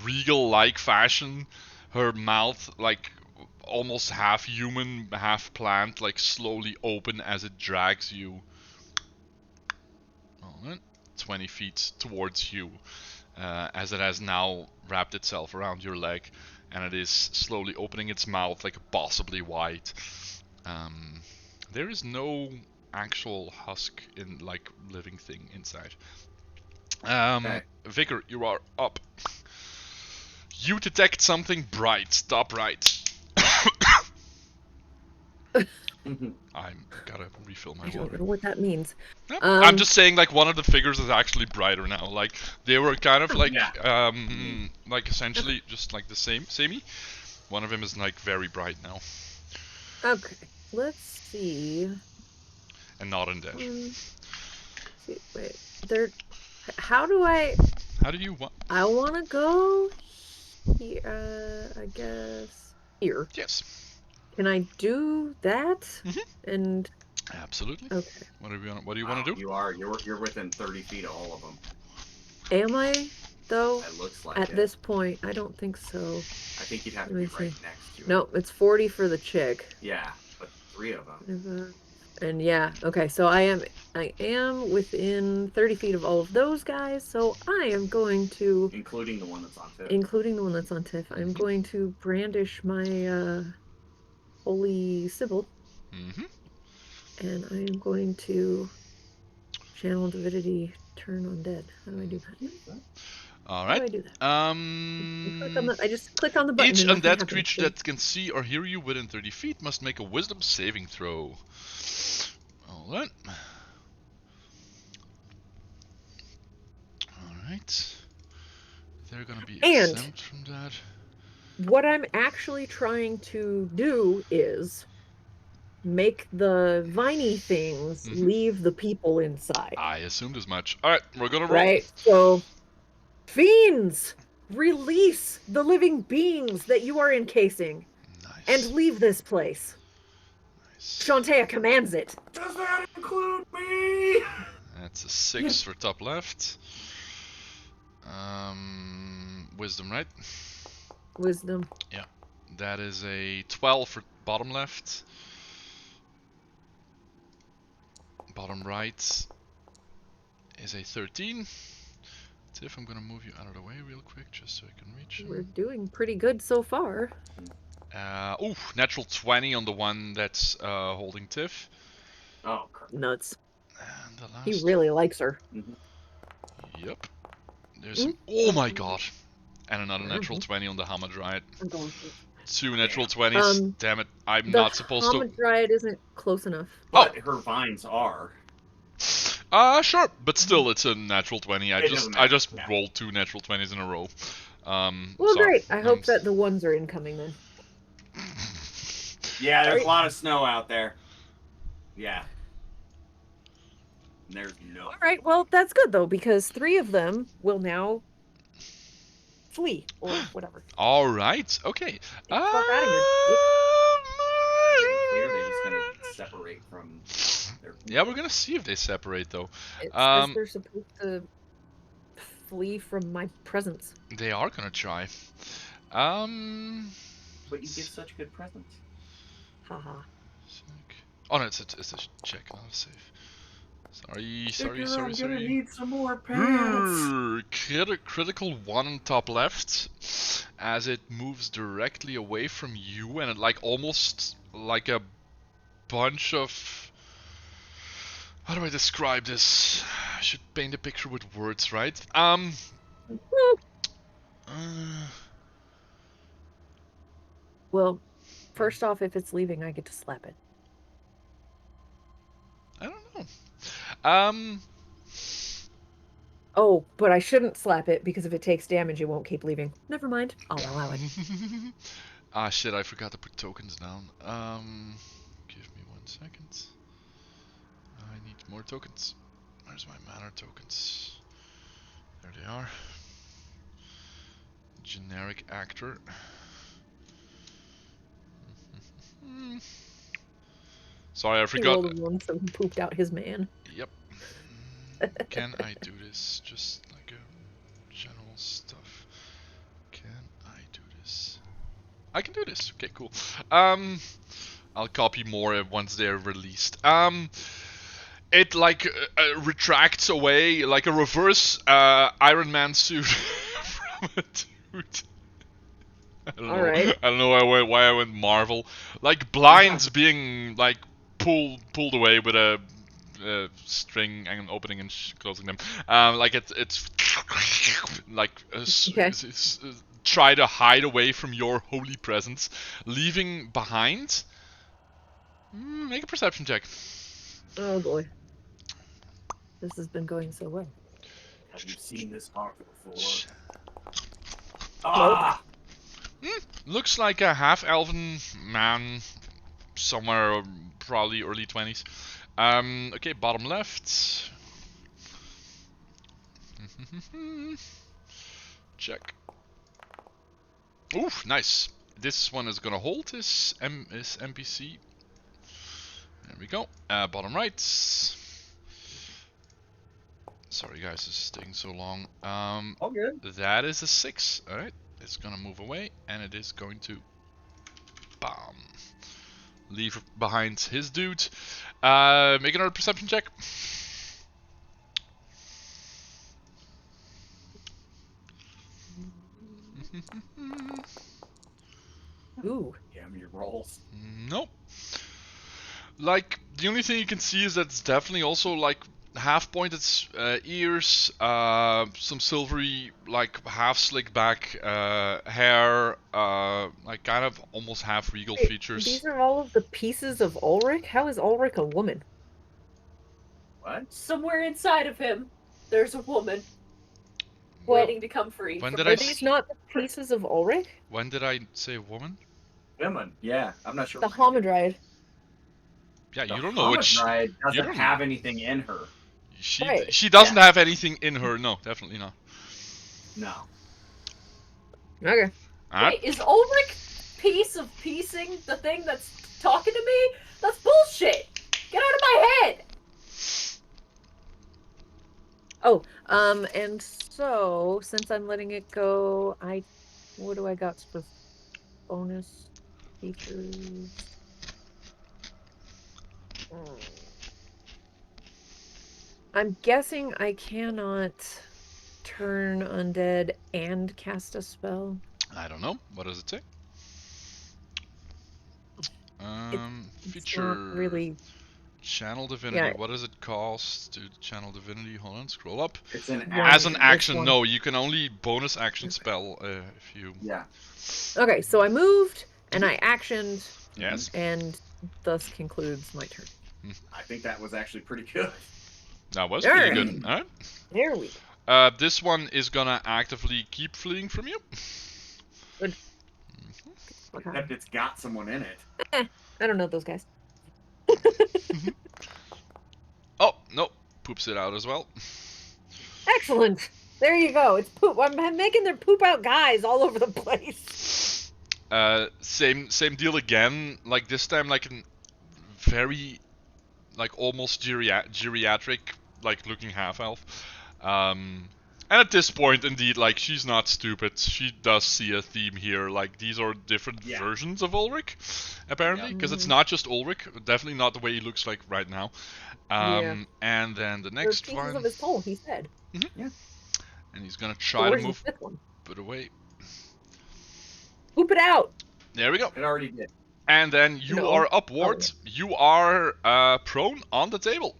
regal-like fashion, her mouth, like, almost half human, half plant, like, slowly open as it drags you 20 feet towards you, as it has now wrapped itself around your leg, and it is slowly opening its mouth, like, possibly wide. There is no actual husk in, like, living thing inside. Okay. Vicar, you are up. You detect something bright, top right. I'm gotta refill my I water. don't know what that means. I'm just saying, like, one of the figures is actually brighter now. Like, they were kind of like, like essentially just like the samey. One of them is like very bright now. Okay, let's see. And not undead. Wait, there. How do I? How do you want? I want to go here. I guess here. Yes. Can I do that? And absolutely. Okay. What do you want to do? You're within 30 feet of all of them. Am I though? It looks like At it. this point, I don't think so. I think you'd have to be right next to it. No, it's 40 for the chick. Yeah, but 3 of them. And yeah, okay, so I am within 30 feet of all of those guys, so I am going to... Including the one that's on Tiff. Including the one that's on Tiff. I'm going to brandish my Holy Sybil. And I am going to channel Divinity, turn undead. How do I do that? Alright. How do I do that? I just click on the button. Each and undead creature that can see or hear you within 30 feet must make a wisdom saving throw. Alright. Alright. They're gonna be exempt from that. What I'm actually trying to do is make the viney things leave the people inside. I assumed as much. Alright, we're gonna roll. Right, so... Fiends! Release the living beings that you are encasing. Nice. And leave this place. Nice. Shantea commands it. Does that include me? That's a 6 for top left. Wisdom, right? Wisdom. Yeah. That is a 12 for bottom left. Bottom right is a 13. Tiff, I'm gonna move you out of the way real quick just so I can reach you. We're doing pretty good so far. Ooh, natural 20 on the one that's holding Tiff. Oh, crap. Nuts. And the last He really likes her. Yep. There's oh my god. And another natural 20 on the Hamadryad. I'm going for it. 2 natural 20s. Damn it, I'm not supposed to. The Hamadryad isn't close enough. But her vines are. Sure, but still, it's a natural 20. I just rolled 2 natural 20s in a row. Well, great. I hope that the ones are incoming then. Yeah, there's a lot of snow out there. Yeah. There's no. All right, well, that's good though, because 3 of them will now flee or whatever. All right. Okay. Fuck out of here. They're just gonna separate from. Yeah, we're gonna see if they separate though. It says they're supposed to flee from my presence. They are gonna try. But you give such good presents. Haha. Oh no, it's a check, not a save. Sorry. I'm gonna need some more pants. Critical 1 on top left, as it moves directly away from you, and it like almost like a bunch of. How do I describe this? I should paint a picture with words, right? Well, first off, if it's leaving, I get to slap it. I don't know. Oh, but I shouldn't slap it because if it takes damage, it won't keep leaving. Never mind. I'll allow it. Ah, shit, I forgot to put tokens down. Give me 1 second. I need more tokens. Where's my mana tokens? There they are. Generic actor. Sorry, I He forgot. rolled a 1, so he pooped out his man. Yep. Can I do this? Just like a general stuff. Can I do this? I can do this. Okay, cool. I'll copy more once they're released. It like retracts away like a reverse Iron Man suit from a dude. I don't know. Alright. I don't know why I went Marvel. Like blinds being like pulled away with a string and opening and closing them. Like it's like Okay. try to hide away from your holy presence, leaving behind. Make a perception check. Oh boy. This has been going so well. Have you seen this arc before? Ah! Looks like a half-elven man, somewhere probably early 20s. Okay, bottom left. Check. Oof, nice. This one is gonna hold his NPC. There we go. Bottom right. Sorry guys, this is taking so long. All good. That is a 6. Alright, it's gonna move away and it is going to bomb. Leave behind his dude. Make another perception check. Ooh. Damn your rolls. Nope. Like, the only thing you can see is that it's definitely also like half-pointed ears, some silvery, like half slick back hair, like kind of almost half regal Wait, features. These are all of the pieces of Ulrich? How is Ulrich a woman? What? Somewhere inside of him, there's a woman waiting to come free. When from did Are I the- these not the pieces of Ulrich? When did I say woman? Women. Yeah, I'm not sure. The Homidride. Yeah, The you don't know which. Homidride you doesn't don't have anything in her. Right. She doesn't have anything in her. No, definitely not. No. Okay. Wait, is Ulrich piece of piecing the thing that's talking to me? That's bullshit! Get out of my head! Oh, and so since I'm letting it go, what do I got for bonus features? I'm guessing I cannot turn undead and cast a spell. I don't know. What does it say? It's Feature. not really. Channel Divinity. Yeah. What does it cost to channel Divinity? Hold on, scroll up. It's an As an This action, one. no. You can only bonus action spell if you. Yeah. Okay, so I moved and I actioned, Yes. and thus concludes my turn. I think that was actually pretty good. That was pretty Alright. good. Alright. There we This one is gonna actively keep fleeing from you. go. Except it's got someone in it. I don't know those guys. Oh, no. Poops it out as well. Excellent. There you go. It's poop. I'm making their poop out guys all over the place. Same deal again. Like this time, like an very, like almost geriatric, like looking half elf. And at this point, indeed, like she's not stupid. She does see a theme here. Like these are different versions of Ulrich, apparently, because it's not just Ulrich. Definitely not the way he looks like right now. And then the next There's one. pieces of his soul, he said. Yeah. And he's gonna So try to where's the move fifth one? it away. Poop it out. There we go. It already did. And then you No. are upward. You are prone on the table.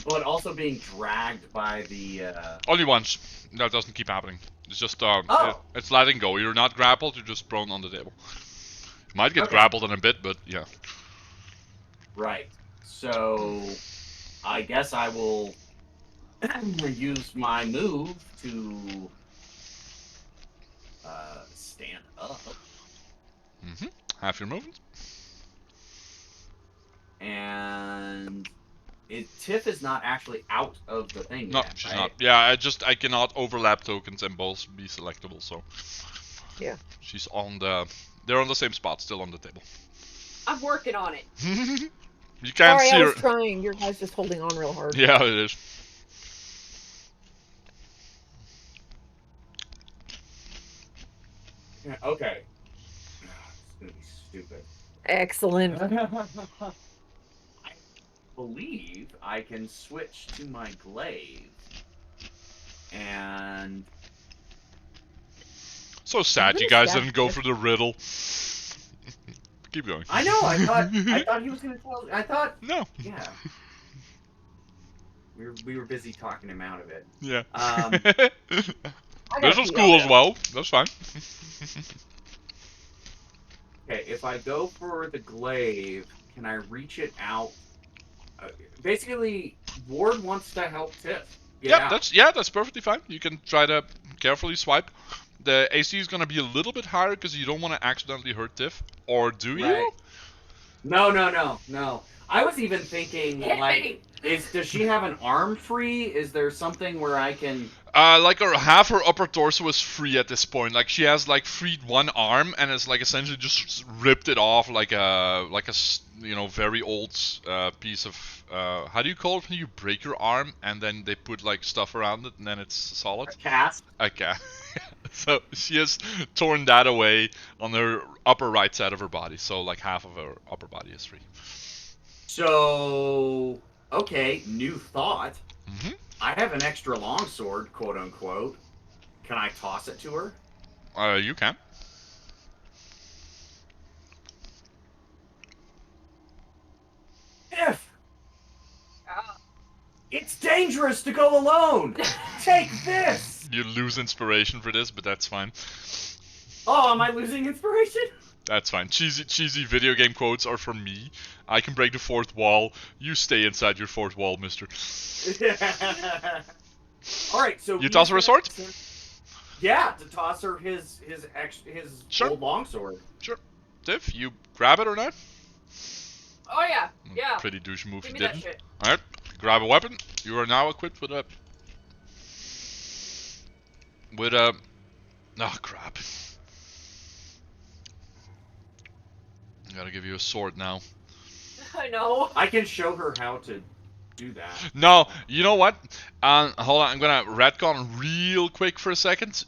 But also being dragged by the. Only once. That doesn't keep happening. It's just it's letting go. You're not grappled. You're just prone on the table. You might get grappled in a bit, but yeah. Right. So, I guess I will use my move to stand up. Mm-hmm. Half your movement. And Tiff is not actually out of the thing No, yet, she's right? not. Yeah, I cannot overlap tokens and both be selectable, so. Yeah. She's on the. They're on the same spot, still on the table. I'm working on it. You can't Sorry, see I her. was trying. Your guy's just holding on real hard. Yeah, it is. Yeah, okay. It's gonna be stupid. Excellent. I believe I can switch to my glaive. And So sad you guys didn't go for the riddle. Keep going. I know, I thought he was gonna tell. I thought, No. yeah. We were busy talking him out of it. Yeah. I This gotta was pee, cool I'll as go. well. That's fine. Okay, if I go for the glaive, can I reach it out? Basically, Ward wants to help Tiff. That's perfectly fine. You can try to carefully swipe. The AC is gonna be a little bit higher because you don't want to accidentally hurt Tiff, or do you? Right. No. I was even thinking, like, does she have an arm free? Is there something where I can? Like half her upper torso is free at this point. Like she has like freed one arm and it's like essentially just ripped it off like a very old piece of how do you call it when you break your arm and then they put like stuff around it and then it's solid? A cast? Okay. So she has torn that away on her upper right side of her body. So like half of her upper body is free. So, okay, new thought. Mm-hmm. I have an extra longsword, quote unquote. Can I toss it to her? You can. If it's dangerous to go alone, take this. You lose inspiration for this, but that's fine. Oh, am I losing inspiration? That's fine. Cheesy video game quotes are from me. I can break the fourth wall. You stay inside your fourth wall, mister. All right, so You toss her a sword? Yeah, to toss her his Sure. old longsword. Sure. Tiff, you grab it or not? Oh yeah, yeah. Pretty douche move Give you me that didn't. shit. Alright, grab a weapon. You are now equipped with a... Oh, crap. I gotta give you a sword now. I know. I can show her how to do that. No, you know what? Hold on, I'm gonna retcon real quick for a second.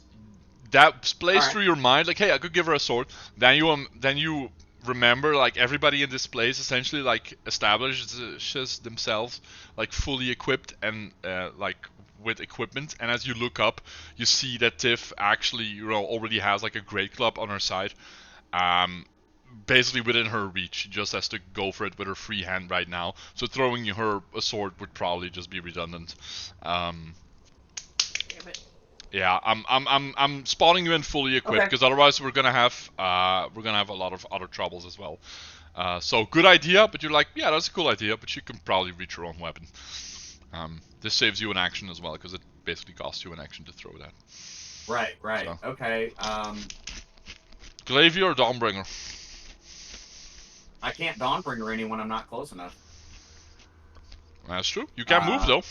That plays through your mind, like, hey, I could give her a sword. Then you remember, like, everybody in this place essentially like establishes themselves like fully equipped and like with equipment. And as you look up, you see that Tiff actually, already has like a great club on her side. Basically within her reach. She just has to go for it with her free hand right now. So throwing her a sword would probably just be redundant. Damn it. Yeah, I'm spawning you in fully equipped because otherwise we're gonna have a lot of other troubles as well. So good idea, but you're like, yeah, that's a cool idea, but you can probably reach your own weapon. This saves you an action as well because it basically costs you an action to throw that. Right. So. Okay. Glaive or Dawnbringer? I can't Dawnbringer anyone I'm not close enough. That's true. You can move though.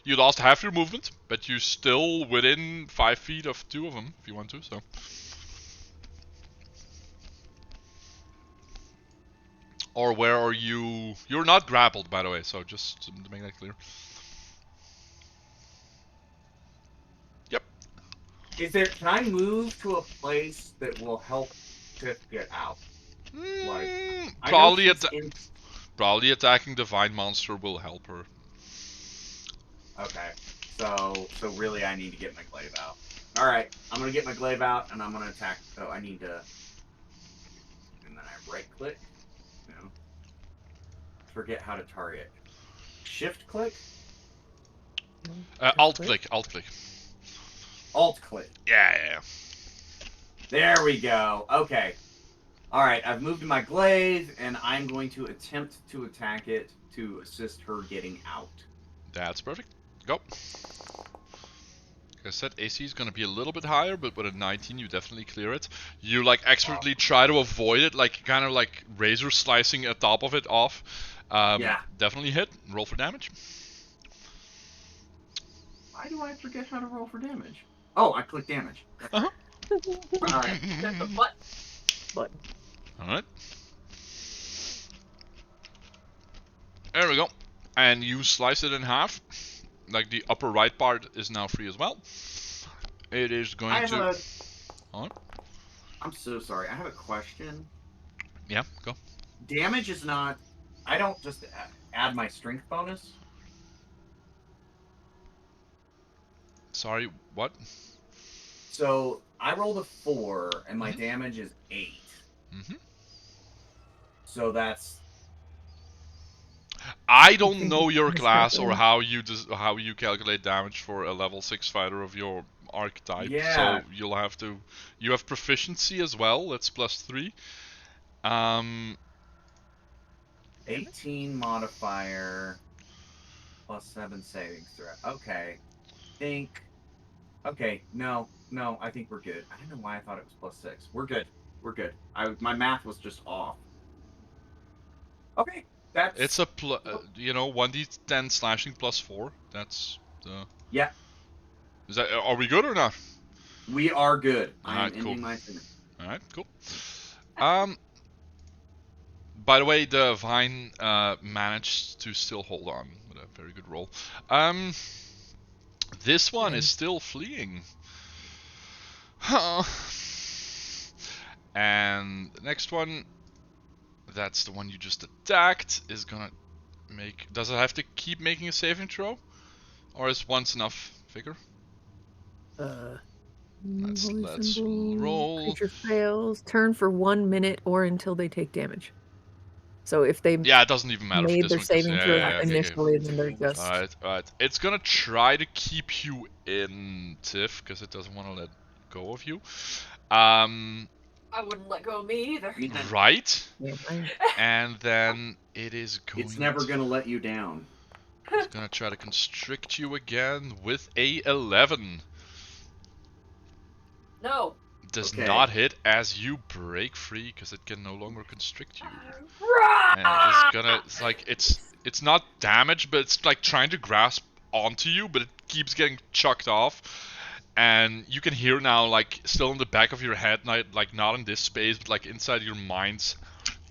You lost half your movement, but you're still within 5 feet of two of them if you want to. So. Or where are you? You're not grappled, by the way. So just to make that clear. Yep. Can I move to a place that will help Tiff get out? Probably attacking Divine Monster will help her. Okay. So really I need to get my glaive out. Alright, I'm gonna get my glaive out and I'm gonna attack. Oh, I need to. And then I right click. No. Forget how to target. Shift click? Alt click. Alt click. Yeah. There we go. Okay. Alright, I've moved to my glaive and I'm going to attempt to attack it to assist her getting out. That's perfect. Go. Like I said, AC is gonna be a little bit higher, but with a 19 you definitely clear it. You like expertly try to avoid it, like kind of like razor slicing a top of it off. Yeah. Definitely hit. Roll for damage. Why do I forget how to roll for damage? Oh, I click damage. Uh-huh. Alright. What? But Alright. There we go. And you slice it in half. Like the upper right part is now free as well. It is going to... Alright. I'm so sorry. I have a question. Yeah, go. Damage is not... I don't just add my strength bonus. Sorry, what? So, I rolled a 4, and my damage is 8. Mm-hmm. So that's... I don't know your class or how you calculate damage for a level 6 fighter of your archetype. Yeah. So you'll have to... You have proficiency as well. That's +3. 18 modifier plus 7 savings throw. Okay. Okay, no, I think we're good. I don't know why I thought it was +6. We're good. My math was just off. Okay, that's... It's a 1d10 slashing +4. That's the... Yeah. Is that... Are we good or not? We are good. I am Alright, ending cool. my turn. Alright, cool. By the way, the vine managed to still hold on with a very good roll. This one is still fleeing. And the next one, that's the one you just attacked, is gonna make... Does it have to keep making a saving throw? Or is once enough, Figure? Let's roll. Creature fails. Turn for 1 minute or until they take damage. So if they Yeah, it doesn't even matter made for their this one. saving throw initially, then they're just... Alright. It's gonna try to keep you in, Tiff, because it doesn't want to let go of you. I wouldn't let go of me either. Right? Yeah, And then it is going... It's never gonna let you down. It's gonna try to constrict you again with a 11. No. Does Okay. not hit as you break free, because it can no longer constrict you. Rah! And it is gonna... It's like, it's not damage, but it's like trying to grasp onto you, but it keeps getting chucked off. And you can hear now, like, still in the back of your head, not in this space, but like inside your mind's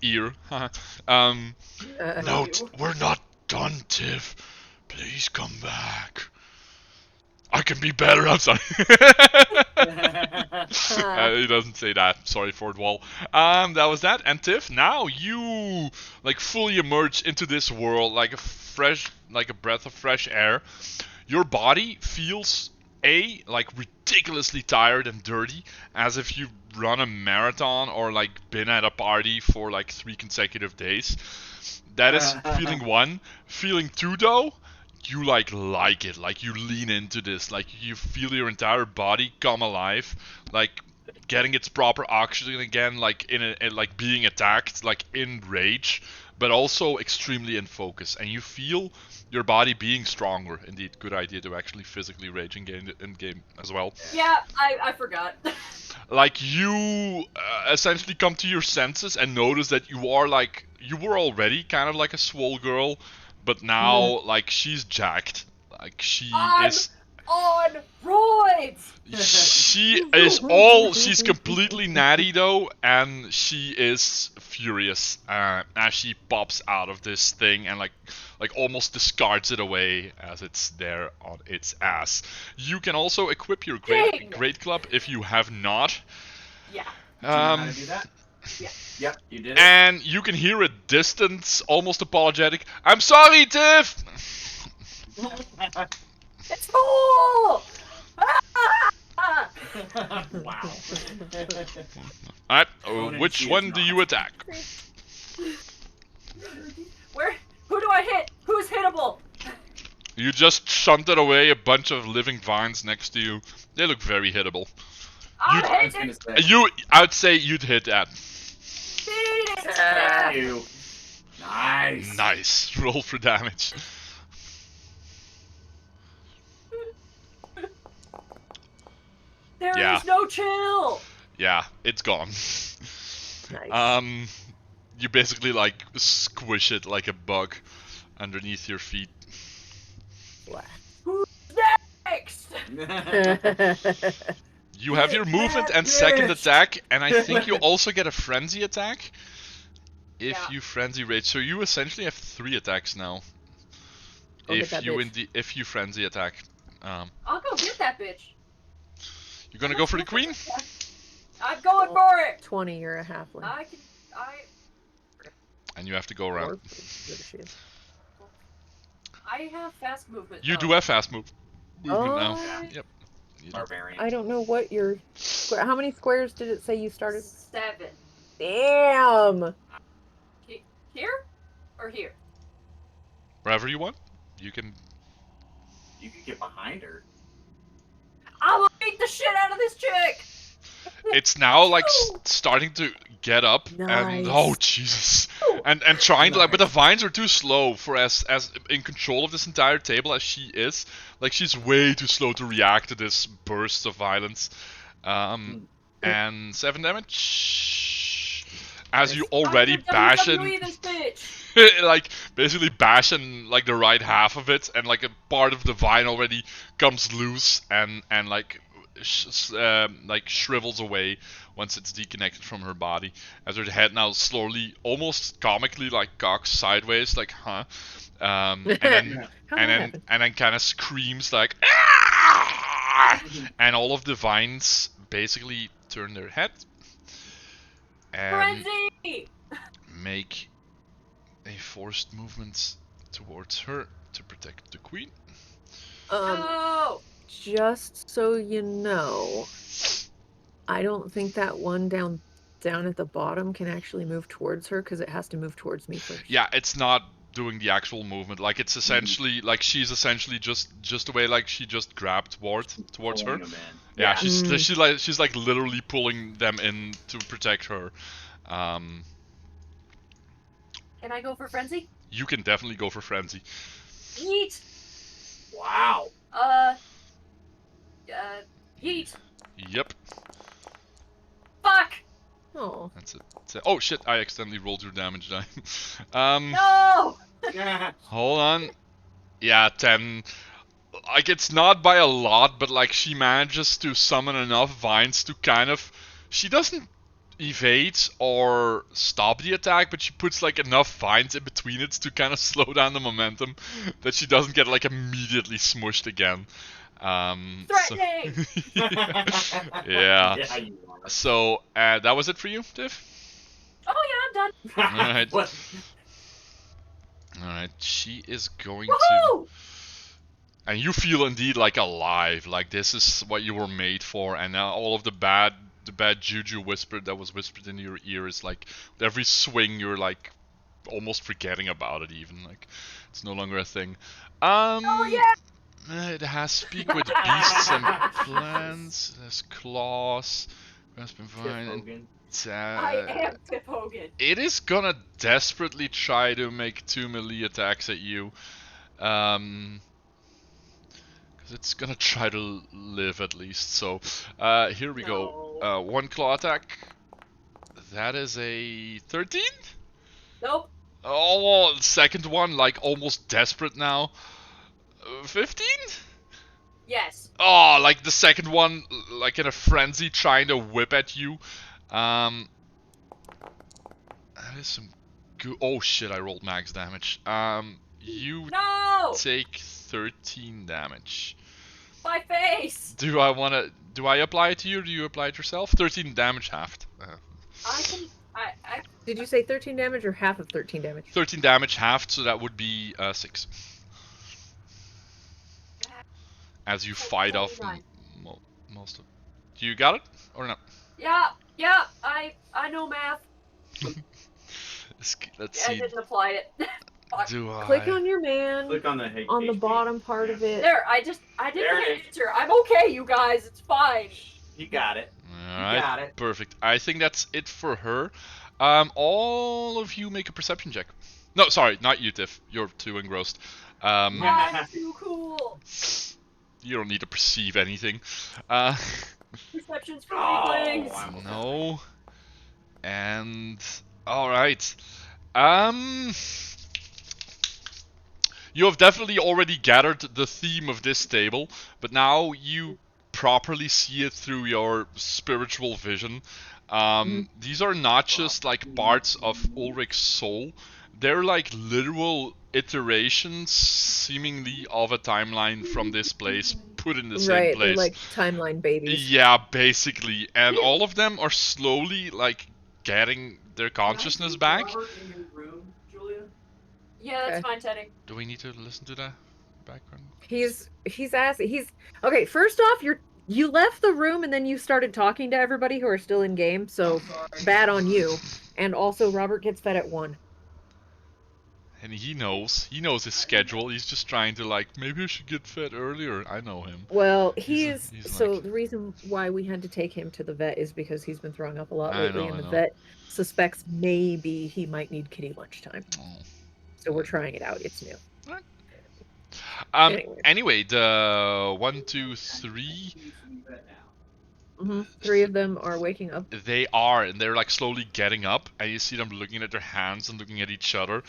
ear. No, we're not done, Tiff. Please come back. I can be better, I'm sorry. He doesn't say that. Sorry, Ford Wall. That was that. And Tiff, now you like fully emerge into this world like a breath of fresh air. Your body feels like ridiculously tired and dirty, as if you've run a marathon or like been at a party for like 3 consecutive days. That is feeling 1. Feeling 2 though, you like it, like you lean into this, like you feel your entire body come alive, like getting its proper oxygen again, like like being attacked, like in rage, but also extremely in focus, and you feel your body being stronger. Indeed, good idea to actually physically rage in game as well. Yeah, I forgot. Like you essentially come to your senses and notice that you are like, you were already kind of like a swole girl, but now like she's jacked. Like she is on roids. She's completely natty though, and she is furious as she pops out of this thing and like almost discards it away as it's there on its ass. You can also equip your great club if you have not. Yeah. Do you know how to do that? Yeah. Yep, you did it. And you can hear a distant, almost apologetic, "I'm sorry, Tiff!" It's cool! Wow. Alright, which one do you attack? Who do I hit? Who's hittable? You just shunted away a bunch of living vines next to you. They look very hittable. I'm I was hitting. gonna say. I'd say you'd hit that. You. Nice. Nice. Roll for damage. Yeah. is no chill. Yeah, it's gone. Nice. You basically like squish it like a bug underneath your feet. Who's next? You have your movement and second attack, and I think you also get a frenzy attack if Yeah. you frenzy rage. So you essentially have 3 attacks now. Go get that If you frenzy attack. I'll go get that bitch. You're gonna go for the queen? I'm going for it. 20, you're a halfling. I And you have to go around. Or whatever she is. have fast movement. You though. do have fast movement now. Oh. Yep. You do. Barbarian. I don't know what your how many squares did it say you started? 7. Damn. Here or here? Wherever you want. You can. You could get behind her. I'm gonna beat the shit out of this chick. It's now like starting to get up and Nice. oh Jesus, and trying to like, but the vines are too slow for as in control of this entire table as she is. Like she's way too slow to react to this burst of violence. And 7 damage. As you already I'm bash in, WWE this bitch. like basically bashing like the right half of it, and like a part of the vine already comes loose and like shrivels away once it's deconnected from her body. As her head now slowly, almost comically, like cocks sideways, like huh, and then and then kind of screams like ah! And all of the vines basically turn their head and Frenzy. make a forced movement towards her to protect the queen. No. Just so you know, I don't think that one down at the bottom can actually move towards her because it has to move towards me first. Yeah, it's not doing the actual movement. Like it's essentially like she's essentially just the way like she just grabbed towards her. Pulling them in. Yeah, she's like literally pulling them in to protect her. Can I go for frenzy? You can definitely go for frenzy. Yeet. Wow. Yeet. Yep, Fuck. Oh. that's it. Oh shit! I accidentally rolled your damage die. No. Hold on. Yeah, 10. Like it's not by a lot, but like she manages to summon enough vines to kind of. She doesn't evade or stop the attack, but she puts like enough vines in between it to kind of slow down the momentum that she doesn't get like immediately smushed again. Threatening. Yeah. Yeah, you are. So that was it for you, Tiff? Oh yeah, I'm done. Alright. What? Alright, she is going Woohoo! to. And you feel indeed like alive, like this is what you were made for, and now all of the bad juju that was whispered in your ear is like, with every swing you're like almost forgetting about it even, like it's no longer a thing. Oh yeah. It has speak with beasts and plants, it has claws, grasp and vine, and I am Tip Hogan. it is gonna desperately try to make 2 melee attacks at you. Because it's gonna try to live at least. So here we go. 1 claw attack. That is a 13? Nope. Oh, second one, like almost desperate now. 15? Yes. Oh, like the second one, like in a frenzy, trying to whip at you. That is some good. Oh shit! I rolled max damage. You No. take 13 damage. My face. Do I apply it to you, or do you apply it yourself? 13 damage halved. I can. I. Did you say 13 damage or half of 13 damage? 13 damage halved, so that would be 6. As you fight off 29. most of. You got it or not? Yeah. I know math. Let's I see. didn't apply it. Do I? Click on your man Click on the on the bottom part of it. There. I didn't There it hit is. enter. I'm okay, you guys. It's fine. You got it. Alright, got it. perfect. I think that's it for her. All of you make a perception check. No, sorry, not you, Tiff. You're too engrossed. I'm too cool. You don't need to perceive anything. Perceptions for Oh, weaklings. I'm- No. And all right. Um. You have definitely already gathered the theme of this table, but now you properly see it through your spiritual vision. These are not just like parts of Ulrich's soul, they're like literal iterations, seemingly, of a timeline from this place put in the same Right, place. they're like timeline babies. Yeah, basically. And all of them are slowly like getting their consciousness back. Robert in your room, Julia? Yeah, that's Okay. fine, Teddy. Do we need to listen to the background? He's okay. First off, you left the room and then you started talking to everybody who are still in game. So bad on you. And also, Robert gets fed at 1. And he knows his schedule. He's just trying to like, maybe I should get fed earlier. I know him. Well, He's so like- the reason why we had to take him to the vet is because he's been throwing up a lot I lately, know, and I the know. vet suspects maybe he might need kitty lunchtime. Oh. So we're trying it out. It's new. Anyway, the 1, 2, 3. 3 of them are waking up. They are, and they're like slowly getting up, and you see them looking at their hands and looking at each other.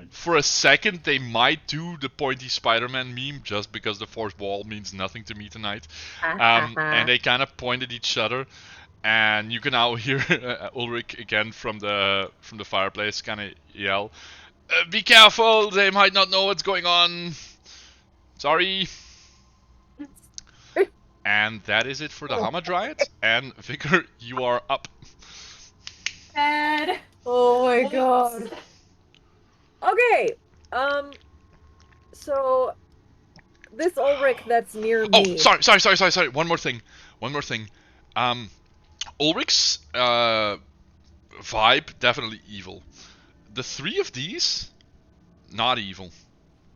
For a second, they might do the pointy Spider-Man meme just because the fourth wall means nothing to me tonight. And they kind of point at each other, and you can now hear Ulrich again from the fireplace kind of yell, "Be careful! They might not know what's going on. Sorry." And that is it for the Hamadryad. And Vicar, you are up. Ed. Oh my god. Okay. So this Ulrich that's near me. Oh, sorry. One more thing. Ulrich's vibe, definitely evil. The 3 of these, not evil.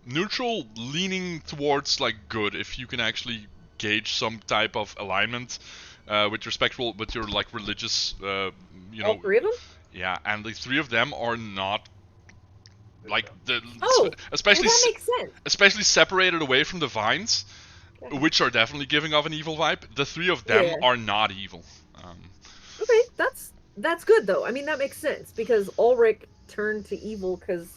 Neutral, leaning towards like good, if you can actually gauge some type of alignment with your like religious, All 3 of them? Yeah, and the 3 of them are not like especially well, that makes sense. Especially separated away from the vines, which are definitely giving off an evil vibe. The 3 of them are not evil. Okay, that's good though. I mean, that makes sense because Ulrich turned to evil because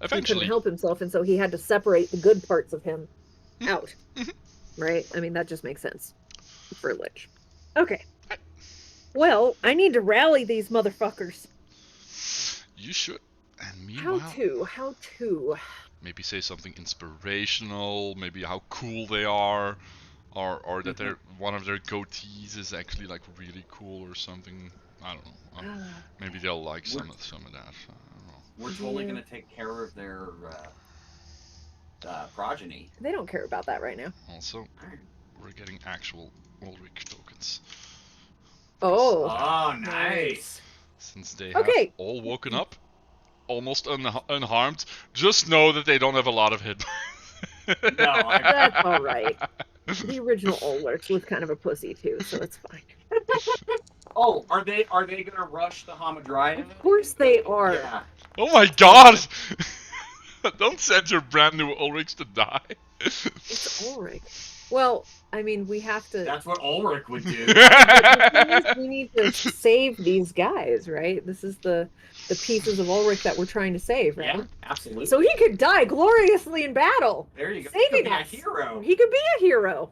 he couldn't help himself, and so he had to separate the good parts of him out. Right? I mean, that just makes sense for Lich. Okay. Well, I need to rally these motherfuckers. You should. And meanwhile... How to? Maybe say something inspirational, maybe how cool they are, or that one of their goatees is actually like really cool or something. I don't know. Maybe they'll like some of that. I don't know. We're totally going to take care of their... progeny. They don't care about that right now. Also, we're getting actual Ulrich tokens. Oh, nice. Since they have all woken up, almost unharmed, just know that they don't have a lot of hit. That's all right. The original Ulrich was kind of a pussy too, so it's fine. Oh, are they gonna rush the Hamadryad? Of course they are. Yeah. Oh my god! Don't send your brand new Ulrichs to die. It's Ulrich. Well, I mean, we have to... That's what Ulrich would do. The thing is, we need to save these guys, right? This is the pieces of Ulrich that we're trying to save, right? Yeah, absolutely. So he could die gloriously in battle. There you go. Saving He could us. be a hero. He could be a hero.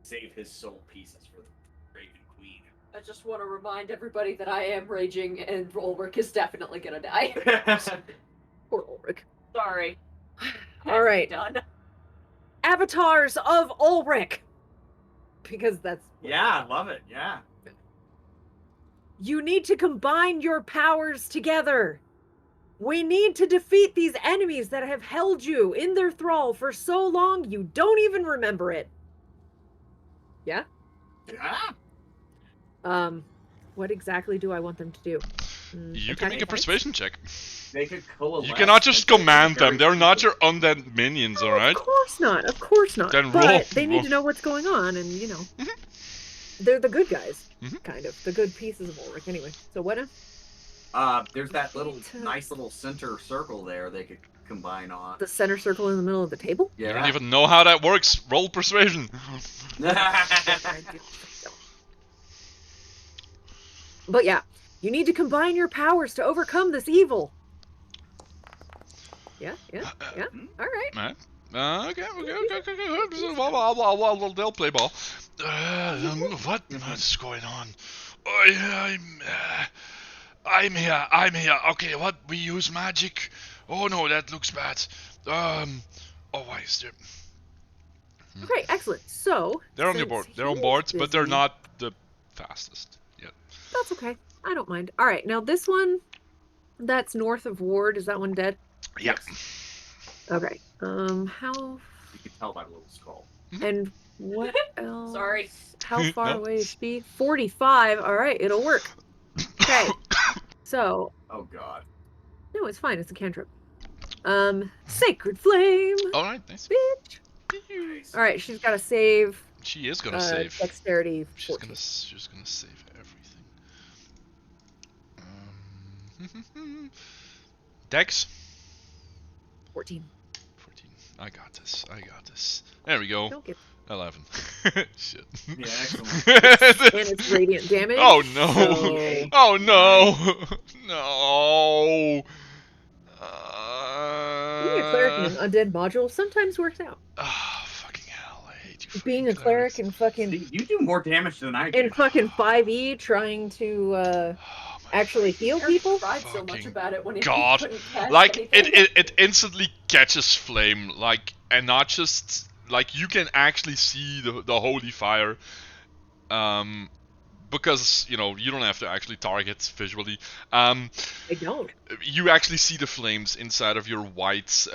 Save his soul pieces for the Raven Queen. I just want to remind everybody that I am raging and Ulrich is definitely gonna die. Poor Ulrich. Sorry. All right. Done. Avatars of Ulrich. Because that's... Yeah, I love it. Yeah. You need to combine your powers together. We need to defeat these enemies that have held you in their thrall for so long you don't even remember it. Yeah? Yeah. What exactly do I want them to do? You can make a persuasion check. They could coalesce. You cannot just command them. They're not your undead minions, Oh, alright? Of course not. Of course not. Then but they need to know what's going on, and you know, they're the good guys, kind of the good pieces of Ulrich. Anyway, so what? There's that nice little center circle there. They could combine on. The center circle in the middle of the table. Yeah. You don't even know how that works. Roll persuasion. I But yeah, you need to combine your powers to overcome this evil. Yeah. All right. Right. Okay. They'll play ball. What's going on? I'm here. Okay, what? We use magic? Oh no, that looks bad. Why is there? Okay, excellent. So They're on the since board. They're on he's board, but they're busy- not the fastest yet. That's okay. I don't mind. All right, now this one that's north of Ward, is that one dead? Yeah. Okay. How You can tell by the little skull. and what else? Sorry. How far No. away is she? 45. All right, it'll work. Okay. So, Oh God. no, it's fine. It's a cantrip. Sacred flame, All right, nice. bitch. Nice. All right, she's got to save She is gonna save. dexterity. She's 14. gonna save everything. Dex. 14. 14. I got this. There we go. Don't get 11. Shit. Yeah, excellent. and it's radiant damage. Oh no! So- Oh no! No! Being a cleric in an undead module sometimes works out. Ah, fucking hell! I hate you. Being a fucking cleric clerics. and fucking See, you do more damage than I do. in fucking 5e trying to Oh, my actually heal Eric people. cried so much Fucking about it when he God. couldn't cast Like anything. it instantly catches flame, like, and not just like you can actually see the holy fire, because you know you don't have to actually target visually. I don't. You actually see the flames inside of your white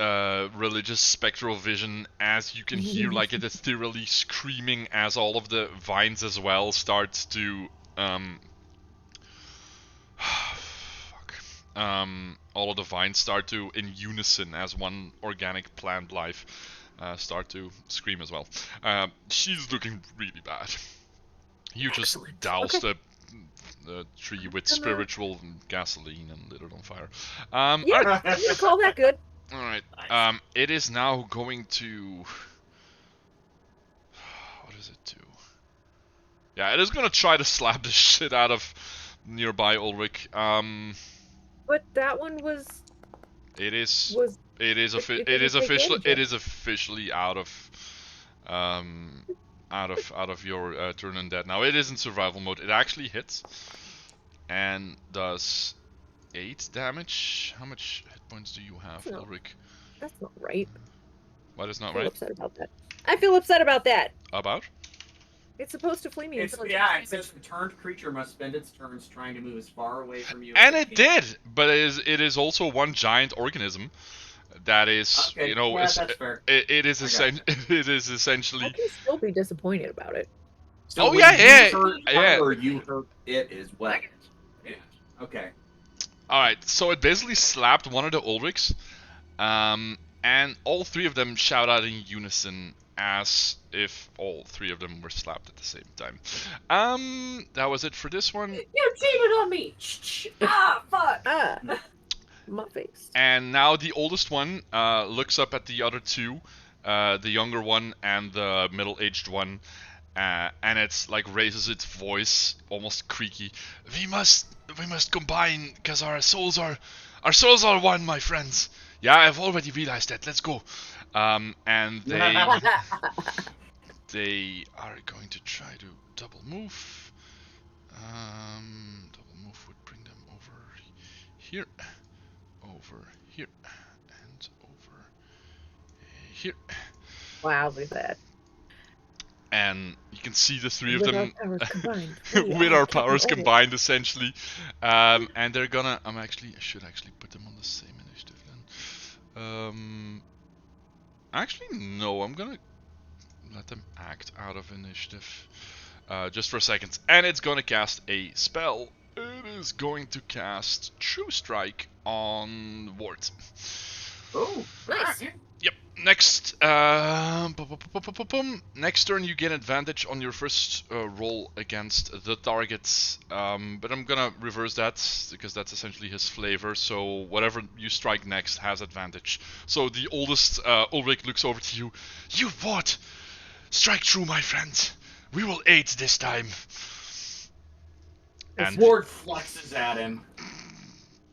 religious spectral vision, as you can hear like it is literally screaming as all of the vines as well start to all of the vines start to, in unison as one organic plant life, start to scream as well. She's looking really bad. You just Excellent. doused Okay. the tree with Hello. spiritual gasoline and lit it on fire. Yeah, Alright. I'm gonna call that good. Alright. Nice. It is now going to... What does it do? Yeah, it is gonna try to slap the shit out of nearby Ulrich. But that one was It is it officially didn't take damage yet. officially out of your turn undead. Now it is in survival mode. It actually hits and does 8 damage. How much hit points do you have, No. Ulrich? That's not right. What is I not feel right? upset about that. I feel upset about that. About? It's supposed to flame me It's, until it yeah, takes it says the turned creature must spend its turns trying to move as far away from you. And as it can. did, but it is also one giant organism that is, Okay, you know, yeah, that's fair. it is I gotcha. it is I essentially. can still be disappointed about it. So Oh, when yeah, you yeah, hurt yeah. her, you hurt it as well. Yeah. Okay. All right, so it basically slapped one of the Ulrichs, and all 3 of them shout out in unison as if all 3 of them were slapped at the same time. That was it for this one. You cheated on me! Ah, fuck! Ah, my face. And now the oldest one looks up at the other 2, the younger one and the middle-aged one, and it's like raises its voice, almost creaky. We must combine, because our souls are one, my friends. Yeah, I've already realized that. Let's go. And they they are going to try to double move. Double move would bring them over here, and over here. Wow, look at that. And you can see the 3 of With them our powers combined. with our powers Captain combined, essentially. And they're gonna. I should actually put them on the same initiative then. Actually, no. I'm gonna let them act out of initiative, just for a second. And it's gonna cast a spell. It is going to cast True Strike on Ward. Oh, Nice. Yep. Next, next turn you get advantage on your first roll against the target. But I'm gonna reverse that because that's essentially his flavor. So whatever you strike next has advantage. So the oldest Ulrich looks over to you. You what? Strike true, my friend. We will aid this time. And Ward flexes at him.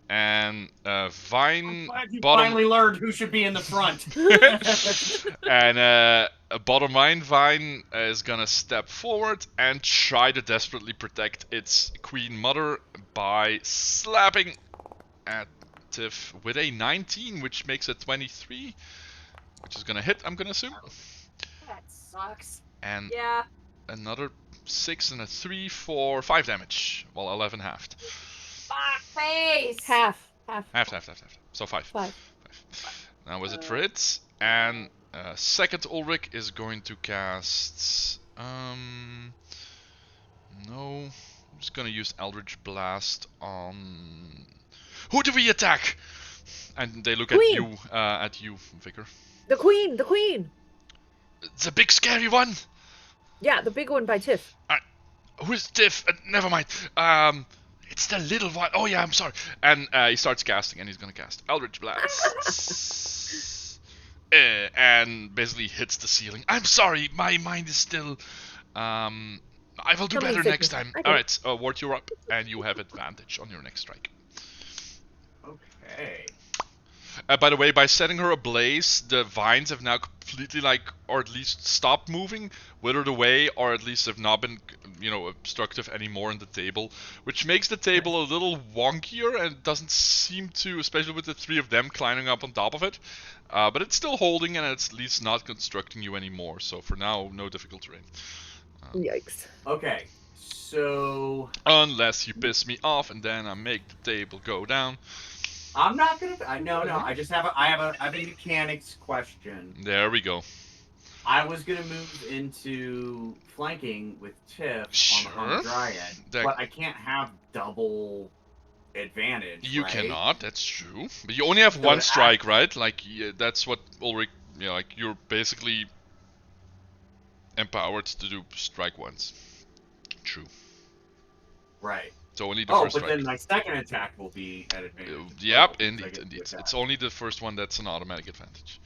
And I'm Vine glad you bottom finally learned who should be in the front. and bottom line, Vine is gonna step forward and try to desperately protect its queen mother by slapping at Tiff with a 19, which makes it 23, which is gonna hit, I'm gonna assume. That sucks. And Yeah. another 6 and a 3 for 5 damage. Well, 11 halved. Fuck face. Half. Half. So 5. 5. That was it for it. And second Ulrich is going to cast... no. I'm just going to use Eldritch Blast on... Who do we attack? And they look Queen. at you, Vicar. The queen. The big scary one. Yeah, the big one by Tiff. Who's Tiff? Never mind. It's the little one. Oh yeah, I'm sorry. And he starts casting, and he's gonna cast Eldritch Blast. And basically hits the ceiling. I'm sorry, my mind is still. I will do better next time. All right, Ward, you're up, and you have advantage on your next strike. Okay. By the way, by setting her ablaze, the vines have now completely, or at least stopped moving, withered away, or at least have not been, obstructive anymore in the table, which makes the table a little wonkier and doesn't seem to, especially with the 3 of them climbing up on top of it. But it's still holding, and it's at least not constructing you anymore. So for now, no difficult terrain. Yikes. Okay. So. Unless you piss me off, and then I make the table go down. I'm not gonna. No. I just have a mechanics question. There we go. I was gonna move into flanking with Tiff on the Dryad, but I can't have double advantage. You right? cannot. That's true. But you only have one strike, right? That's what Ulrich. You're basically empowered to do strike once. True. Right. So only the first strike. Then my second attack will be at advantage. Yep, indeed. It's only the first one that's an automatic advantage.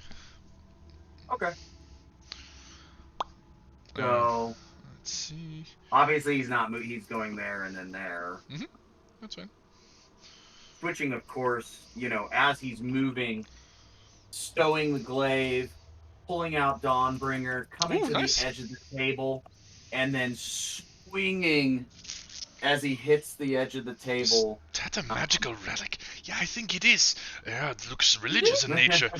Okay. So let's see. Obviously, he's not. He's going there and then there. Mm-hmm. That's fine. Switching, of course. As he's moving, stowing the glaive, pulling out Dawnbringer, coming to the edge of the table, and then swinging. As he hits the edge of the table. Is that a magical relic? Yeah, I think it is. Yeah, it looks religious in nature.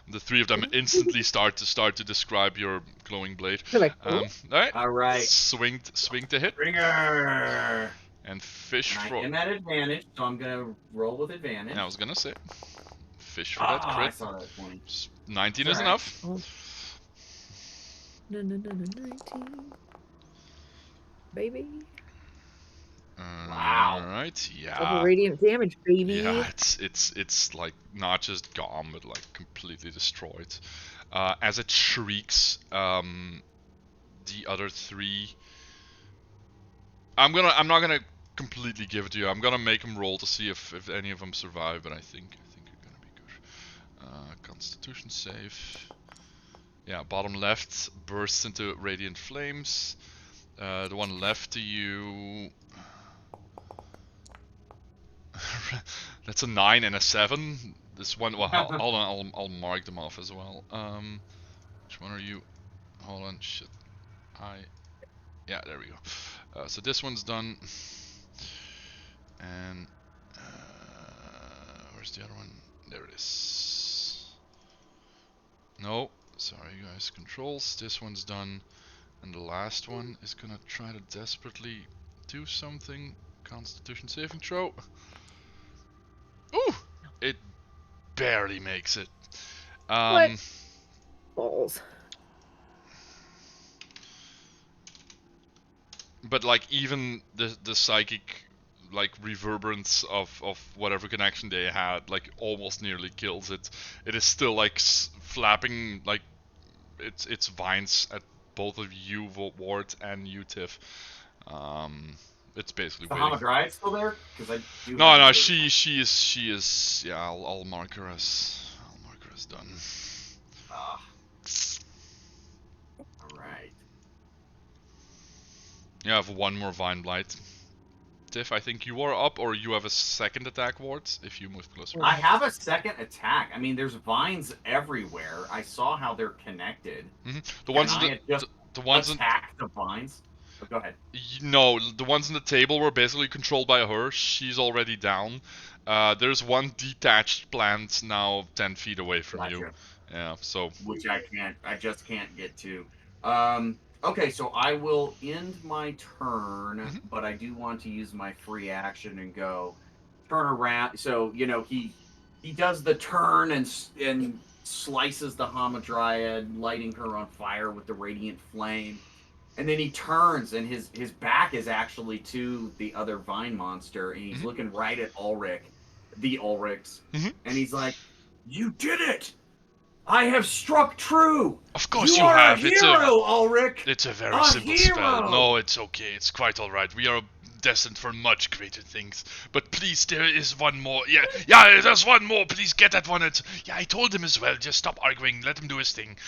The 3 of them instantly start to describe your glowing blade. All right. Swing to hit. Bringer. And fish for. for. I'm at advantage, so I'm gonna roll with advantage. I was gonna say. Fish for that crit. I saw that 20. 19 is enough. No, 19. Baby. Wow. Alright, yeah. Double radiant damage, baby. Yeah, it's like not just gone, but like completely destroyed. As it shrieks, the other 3. I'm not gonna completely give it to you. I'm gonna make them roll to see if any of them survive, but I think you're gonna be good. Constitution save. Yeah, bottom left bursts into radiant flames. The one left to you. That's a 9 and a 7. This one, well, hold on, I'll mark them off as well. Which one are you? Hold on, shit. Yeah, there we go. So this one's done. And where's the other one? There it is. No, sorry guys, controls. This one's done. And the last one is gonna try to desperately do something. Constitution saving throw. Ooh! It barely makes it. What? Balls. But even the psychic reverberance of whatever connection they had almost nearly kills it. It is still flapping its vines at both of you, Ward, and you, Tiff. It's basically waiting. The Hamadryad still there? No, she is. Yeah, I'll mark her as done. All right. You have one more Vine Blight. Tiff, I think you are up, or you have a second attack, Wards, if you move closer. I have a second attack. I mean, there's vines everywhere. I saw how they're connected. The ones in I just the ones in attack the vines. Oh, go ahead. no, the ones in the table were basically controlled by her. She's already down. There's one detached plant now 10 feet away from you. Gotcha. Yeah, so. Which I just can't get to. Okay, so I will end my turn, but I do want to use my free action and go turn around. So, he does the turn and slices the Hamadryad, lighting her on fire with the radiant flame. And then he turns, and his back is actually to the other vine monster, and he's looking right at the Ulrichs, and he's like, "You did it! I have struck true. Of course you you are have. A hero, Ulrich. It's a very simple spell. No, it's okay. It's quite all right. We are destined for much greater things. But please, there is one more. Yeah, there's one more. Please get that one. Yeah, I told him as well. Just stop arguing. Let him do his thing.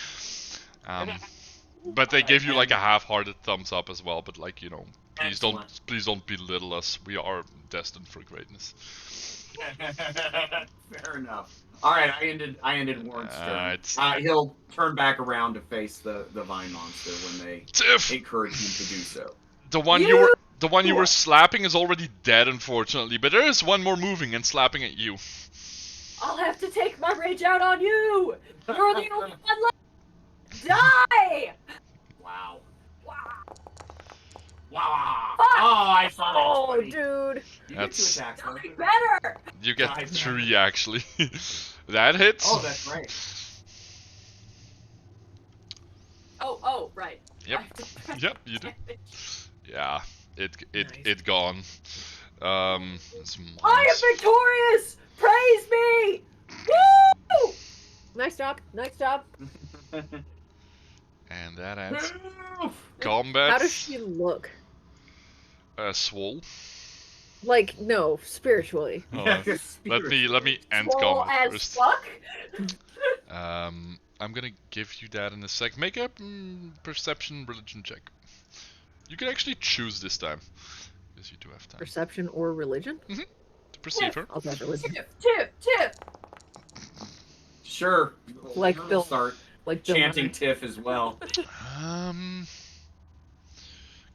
But they gave you like a half-hearted thumbs up as well. But like, please don't belittle us. We are destined for greatness. Fair enough. All right, I ended Warren's turn. He'll turn back around to face the vine monster when they encourage him to do so. The one you were slapping is already dead, unfortunately. But there is one more moving and slapping at you. I'll have to take my rage out on you. You're the only one left. Die! Wow. Fuck. Oh, I saw that. Oh, dude. You get 2 attacks. Something better. You get 3 actually. That hits. Oh, that's right. Oh, right. Yep. Yep, you do. Yeah, it gone. I am victorious. Praise me. Woo! Nice job. And that ends combat. How does she look? Swole. Like, no, spiritually. Oh, let me end Swole combat as first. fuck. I'm gonna give you that in a sec. Make a perception religion check. You can actually choose this time, because you do have time. Perception or religion? To perceive her. I'll take religion. Tiff. Sure. Like We'll Bill. start Like Bill chanting Murray. Tiff as well.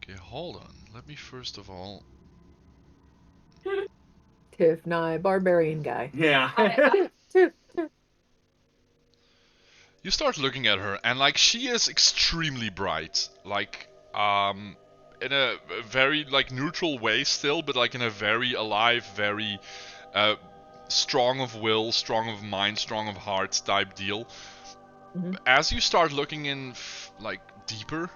Okay, hold on. Let me first of all. Tiff, Nye, barbarian guy. Yeah. Tiff. You start looking at her, and like she is extremely bright, like in a very like neutral way still, but like in a very alive, very strong of will, strong of mind, strong of heart type deal. As you start looking in like deeper,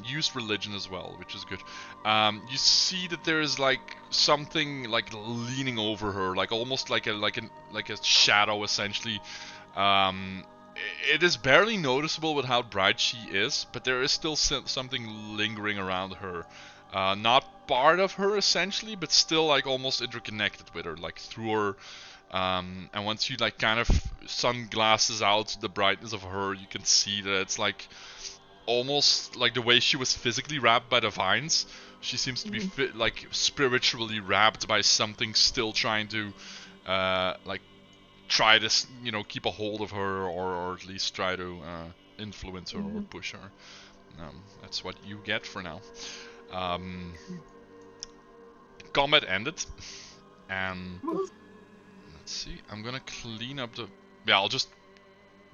use religion as well, which is good. You see that there is like something like leaning over her, like almost like a shadow essentially. It is barely noticeable with how bright she is, but there is still something lingering around her. Not part of her essentially, but still like almost interconnected with her, like through her. And once you like kind of sunglasses out the brightness of her, you can see that it's like almost like the way she was physically wrapped by the vines. She seems to be like spiritually wrapped by something still trying to try to keep a hold of her, or at least try to influence her or push her. That's what you get for now. Combat ended, and let's see. I'm gonna clean up the. Yeah, I'll just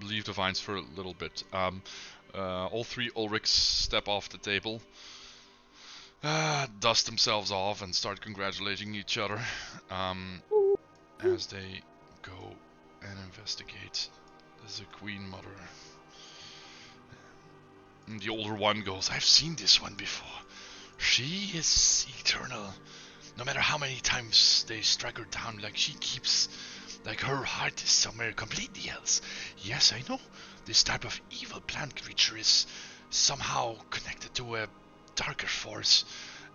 leave the vines for a little bit. All 3 Ulrichs step off the table, dust themselves off, and start congratulating each other as they go and investigate the Queen Mother. And the older one goes, "I've seen this one before. She is eternal. No matter how many times they strike her down, like she keeps, like her heart is somewhere completely else. Yes, I know. This type of evil plant creature is somehow connected to a darker force.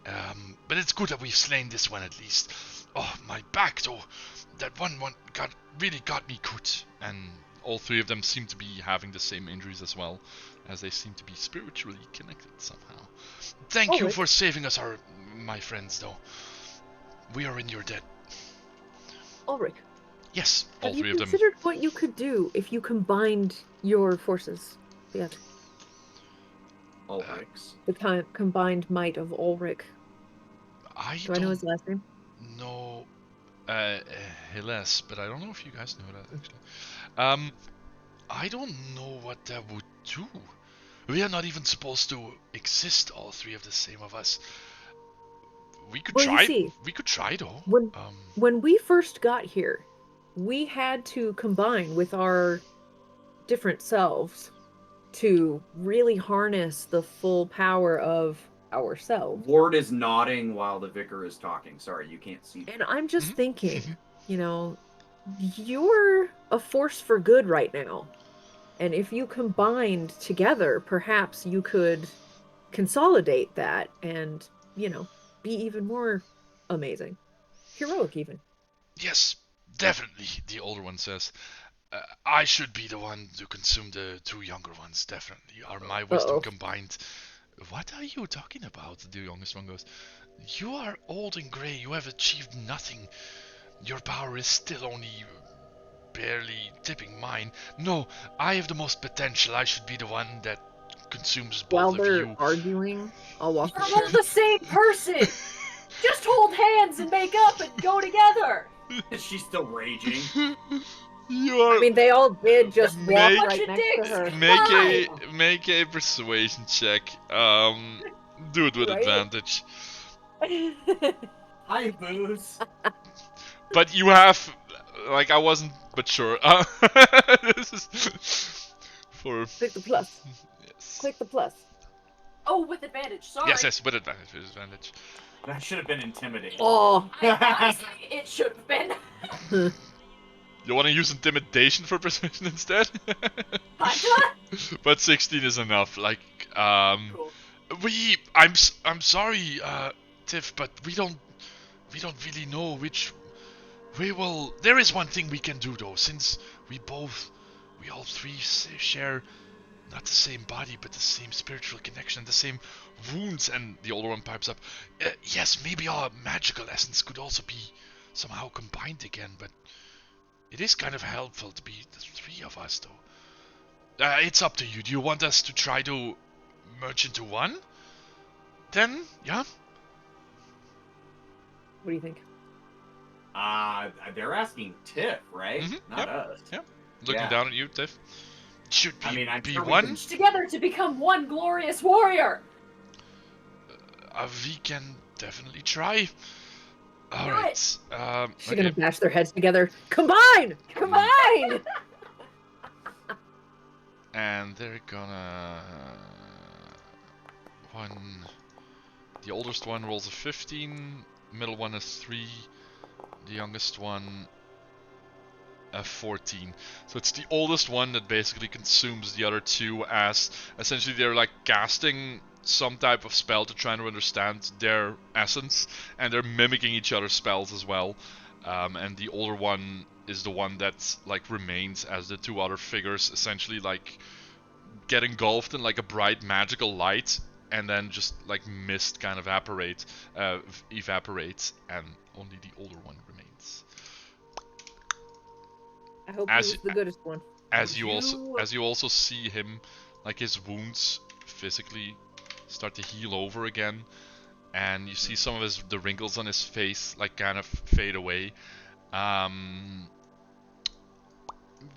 But it's good that we've slain this one at least. Oh, my back though. That one really got me good." And all 3 of them seem to be having the same injuries as well, as they seem to be spiritually connected somehow. Thank you for saving us, my friends, though. We are in your debt. Ulrich, Yes, all have you three of them. considered what you could do if you combined your forces? Yeah, Ulrich's. the combined might of Ulrich. Do I know his last name? know Hiles, but I don't know if you guys know that actually. I don't know what that would do. We are not even supposed to exist, all three of the same of us. We could Well, try. you see, We could try though. when we first got here, we had to combine with our different selves to really harness the full power of ourselves. Ward is nodding while the vicar is talking. Sorry, you can't see. And I'm just Mhm. thinking, you're a force for good right now. And if you combined together, perhaps you could consolidate that and, be even more amazing. Heroic, even. Yes, definitely. The older one says. I should be the one to consume the two younger ones. Definitely. Are my wisdom Uh-oh. combined? What are you talking about? The youngest one goes. You are old and grey. You have achieved nothing. Your power is still only barely tipping mine. No, I have the most potential. I should be the one that consumes both While of they're you. arguing, I'll walk You're the all the same person. Just hold hands and make up and go together. Is she still raging? You are. I mean, they all did just walk Make- right Bunch of next to dicks. her. make a persuasion check. Do it with Right? advantage. Hi, Booze. But you have, like, I wasn't, but sure. This is for. Click the plus. Yes. Click the plus. Oh, with advantage. Sorry. Yes, with advantage, with advantage. That should have been intimidating. Oh. Honestly, it should have been. You want to use intimidation for persuasion instead? Kinda? But 16 is enough. Like, Cool. I'm sorry, Tiff, but we don't really know which we will. There is one thing we can do though, since we all three share not the same body, but the same spiritual connection, the same wounds. And the older one pipes up, yes, maybe our magical essence could also be somehow combined again, but it is kind of helpful to be the three of us, though. It's up to you. Do you want us to try to merge into one? Then, yeah? What do you think? They're asking Tiff, right? Mhm, Not yep. us. Yep. Looking Yeah. down at you, Tiff. Should we I mean, I'm be sure we one? can- Together to become one glorious warrior. We can definitely try. Do Alright. She's Okay. gonna bash their heads together. Combine! Combine! And they're gonna... The oldest one rolls a 15, middle one a 3, the youngest one a 14. So it's the oldest one that basically consumes the other two, as essentially they're like casting some type of spell to try to understand their essence, and they're mimicking each other's spells as well. And the older one is the one that like remains, as the two other figures essentially like get engulfed in like a bright magical light, and then just like mist kind of evaporates, and only the older one remains. I hope As- he was the goodest one. As you also see him, like his wounds physically start to heal over again, and you see some of the wrinkles on his face like kind of fade away.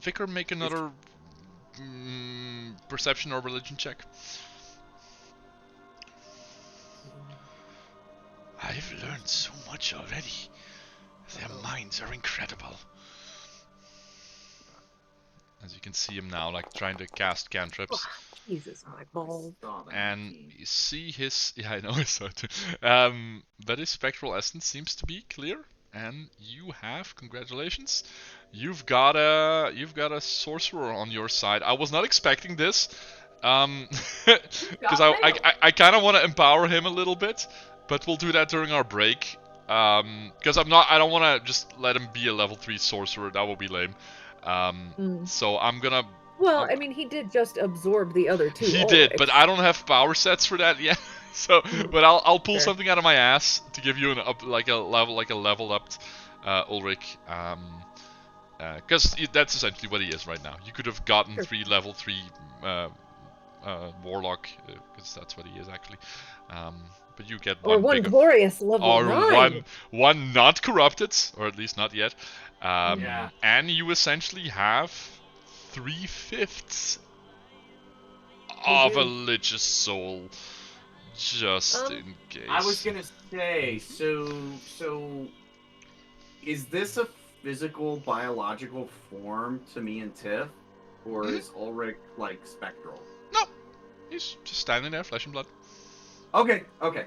Vicar, make another perception or religion check. I've learned so much already. Their minds are incredible. As you can see him now, like trying to cast cantrips. Jesus, my balls. And you see his... Yeah, I know, I saw it too. But his spectral essence seems to be clear. And you have, congratulations, you've got a sorcerer on your side. I was not expecting this. Because I kind of want to empower him a little bit. But we'll do that during our break. Because I don't want to just let him be a level 3 sorcerer. That would be lame. So I'm gonna Well, I mean, he did just absorb the other two. He did, Ulrichs. but I don't have power sets for that yet. So, but I'll pull Fair. something out of my ass to give you an up, like a leveled up Ulrich. Because that's essentially what he is right now. You could have gotten Sure. 3 level 3 warlock, because that's what he is actually. But you get Or one bigger, glorious level or 9. one not corrupted, or at least not yet. Yeah. And you essentially have 3/5 of a Lich's soul, just in case. I was gonna say, so is this a physical, biological form to me and Tiff, or is Ulrich like spectral? No, he's just standing there, flesh and blood. Okay. Okay.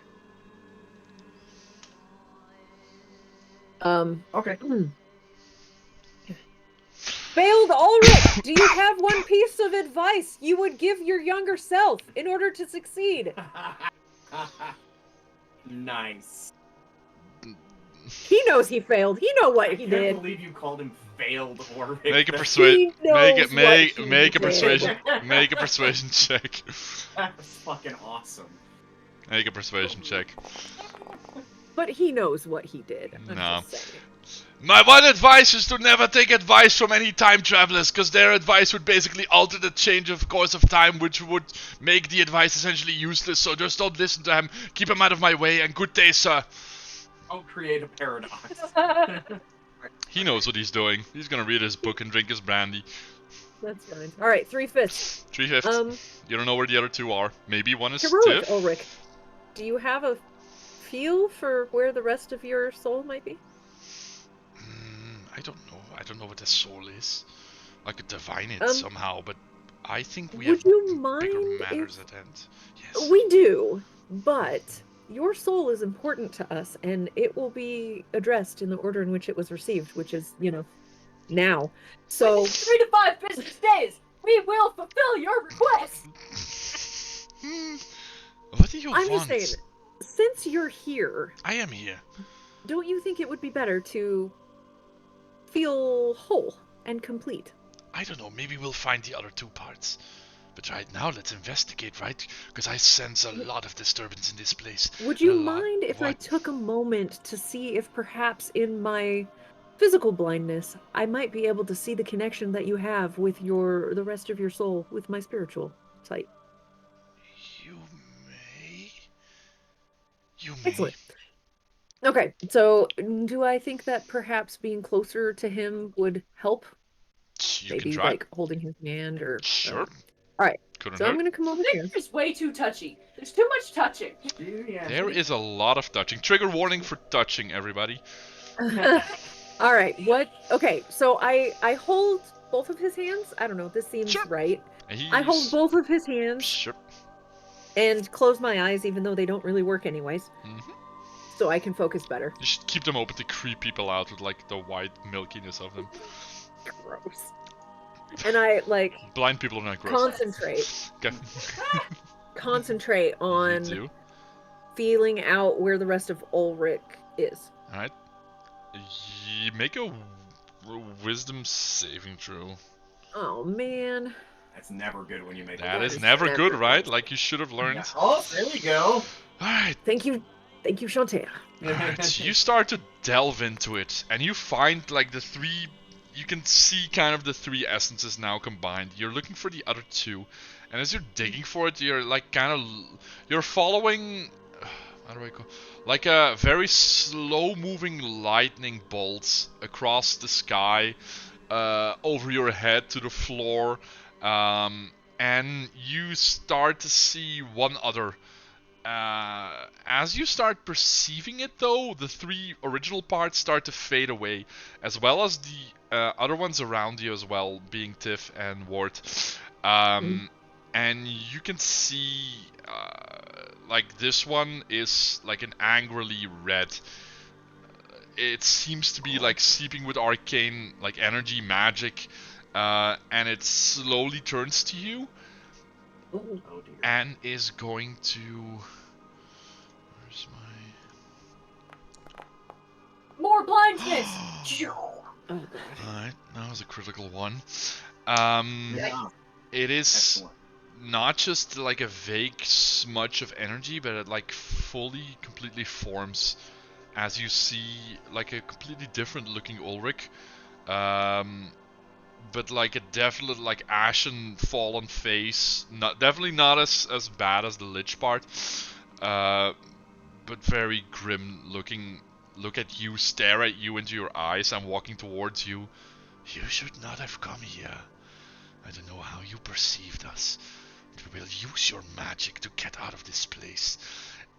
Failed Ulrich! Do you have one piece of advice you would give your younger self in order to succeed? Nice. He knows he failed. He know what he I did. can't believe you called him failed Ulrich. Make a He persuasion. knows Make what a he persuasion. did. Make a persuasion check. That's fucking awesome. Make a persuasion check. But he knows what he did. I'm No. just saying. My one advice is to never take advice from any time travelers, because their advice would basically alter the change of course of time, which would make the advice essentially useless. So just don't listen to him. Keep him out of my way, and good day, sir. Don't create a paradox. He knows what he's doing. He's gonna read his book and drink his brandy. That's fine. All right, 3/5. 3/5. You don't know where the other two are. Maybe one is Heroic Tiff. Ulrich. Do you have a feel for where the rest of your soul might be? I don't know. I don't know what a soul is. I could divine it Um, somehow, but I think we would have you bigger mind matters if- at hand. Yes. We do, but your soul is important to us, and it will be addressed in the order in which it was received, which is, now. So, Within 3 to 5 business days, we will fulfill your request. What do you I'm want? just saying, since you're here, I am here. don't you think it would be better to feel whole and complete? I don't know. Maybe we'll find the other 2 parts. But right now, let's investigate, right? Because I sense a lot of disturbance in this place. Would you A lot. mind if I What? took a moment to see if perhaps in my physical blindness, I might be able to see the connection that you have with the rest of your soul, with my spiritual sight? You may. You may. Excellent. Okay, so do I think that perhaps being closer to him would help? You Maybe can try. like holding his hand or Sure. All right. Couldn't So I'm hurt. gonna come over I here. think it's way too touchy. There's too much touching. There is a lot of touching. Trigger warning for touching, everybody. All right. What? Okay. So I hold both of his hands. I don't know. This seems Sure. right. And I hold both of his hands Sure. and close my eyes, even though they don't really work anyways, so I can focus better. You should keep them open to creep people out with like the white milkiness of them. Gross. And I Blind people are not gross. concentrate Okay. on You do. feeling out where the rest of Ulrich is. All right. You make a wisdom saving throw. Oh man. That's never good when you make That a is is never never good, good. right? Like you should have learned. Yeah. Oh, there we go. Alright, Thank you, Chantea. so you start to delve into it, and you find like the 3. You can see kind of the 3 essences now combined. You're looking for the other 2, and as you're digging for it, you're like you're following. How do I go? Like a very slow-moving lightning bolts across the sky, over your head to the floor, and you start to see one other. As you start perceiving it, though, the 3 original parts start to fade away, as well as the other ones around you as well, being Tiff and Wart. And you can see, like this one is like an angrily red. It seems to be like seeping with arcane like energy, magic, and it slowly turns to you. Oh dear. And is going to. Where's my. More blindness. Oh, God. Alright, that was a critical one. Yeah. It is Excellent. not just like a vague smudge of energy, but it like fully, completely forms as you see like a completely different looking Ulrich. But like a definite like ashen fallen face, definitely not as bad as the lich part, but very grim looking. Look at you, stare at you into your eyes, and walking towards you. You should not have come here. I don't know how you perceived us. We will use your magic to get out of this place.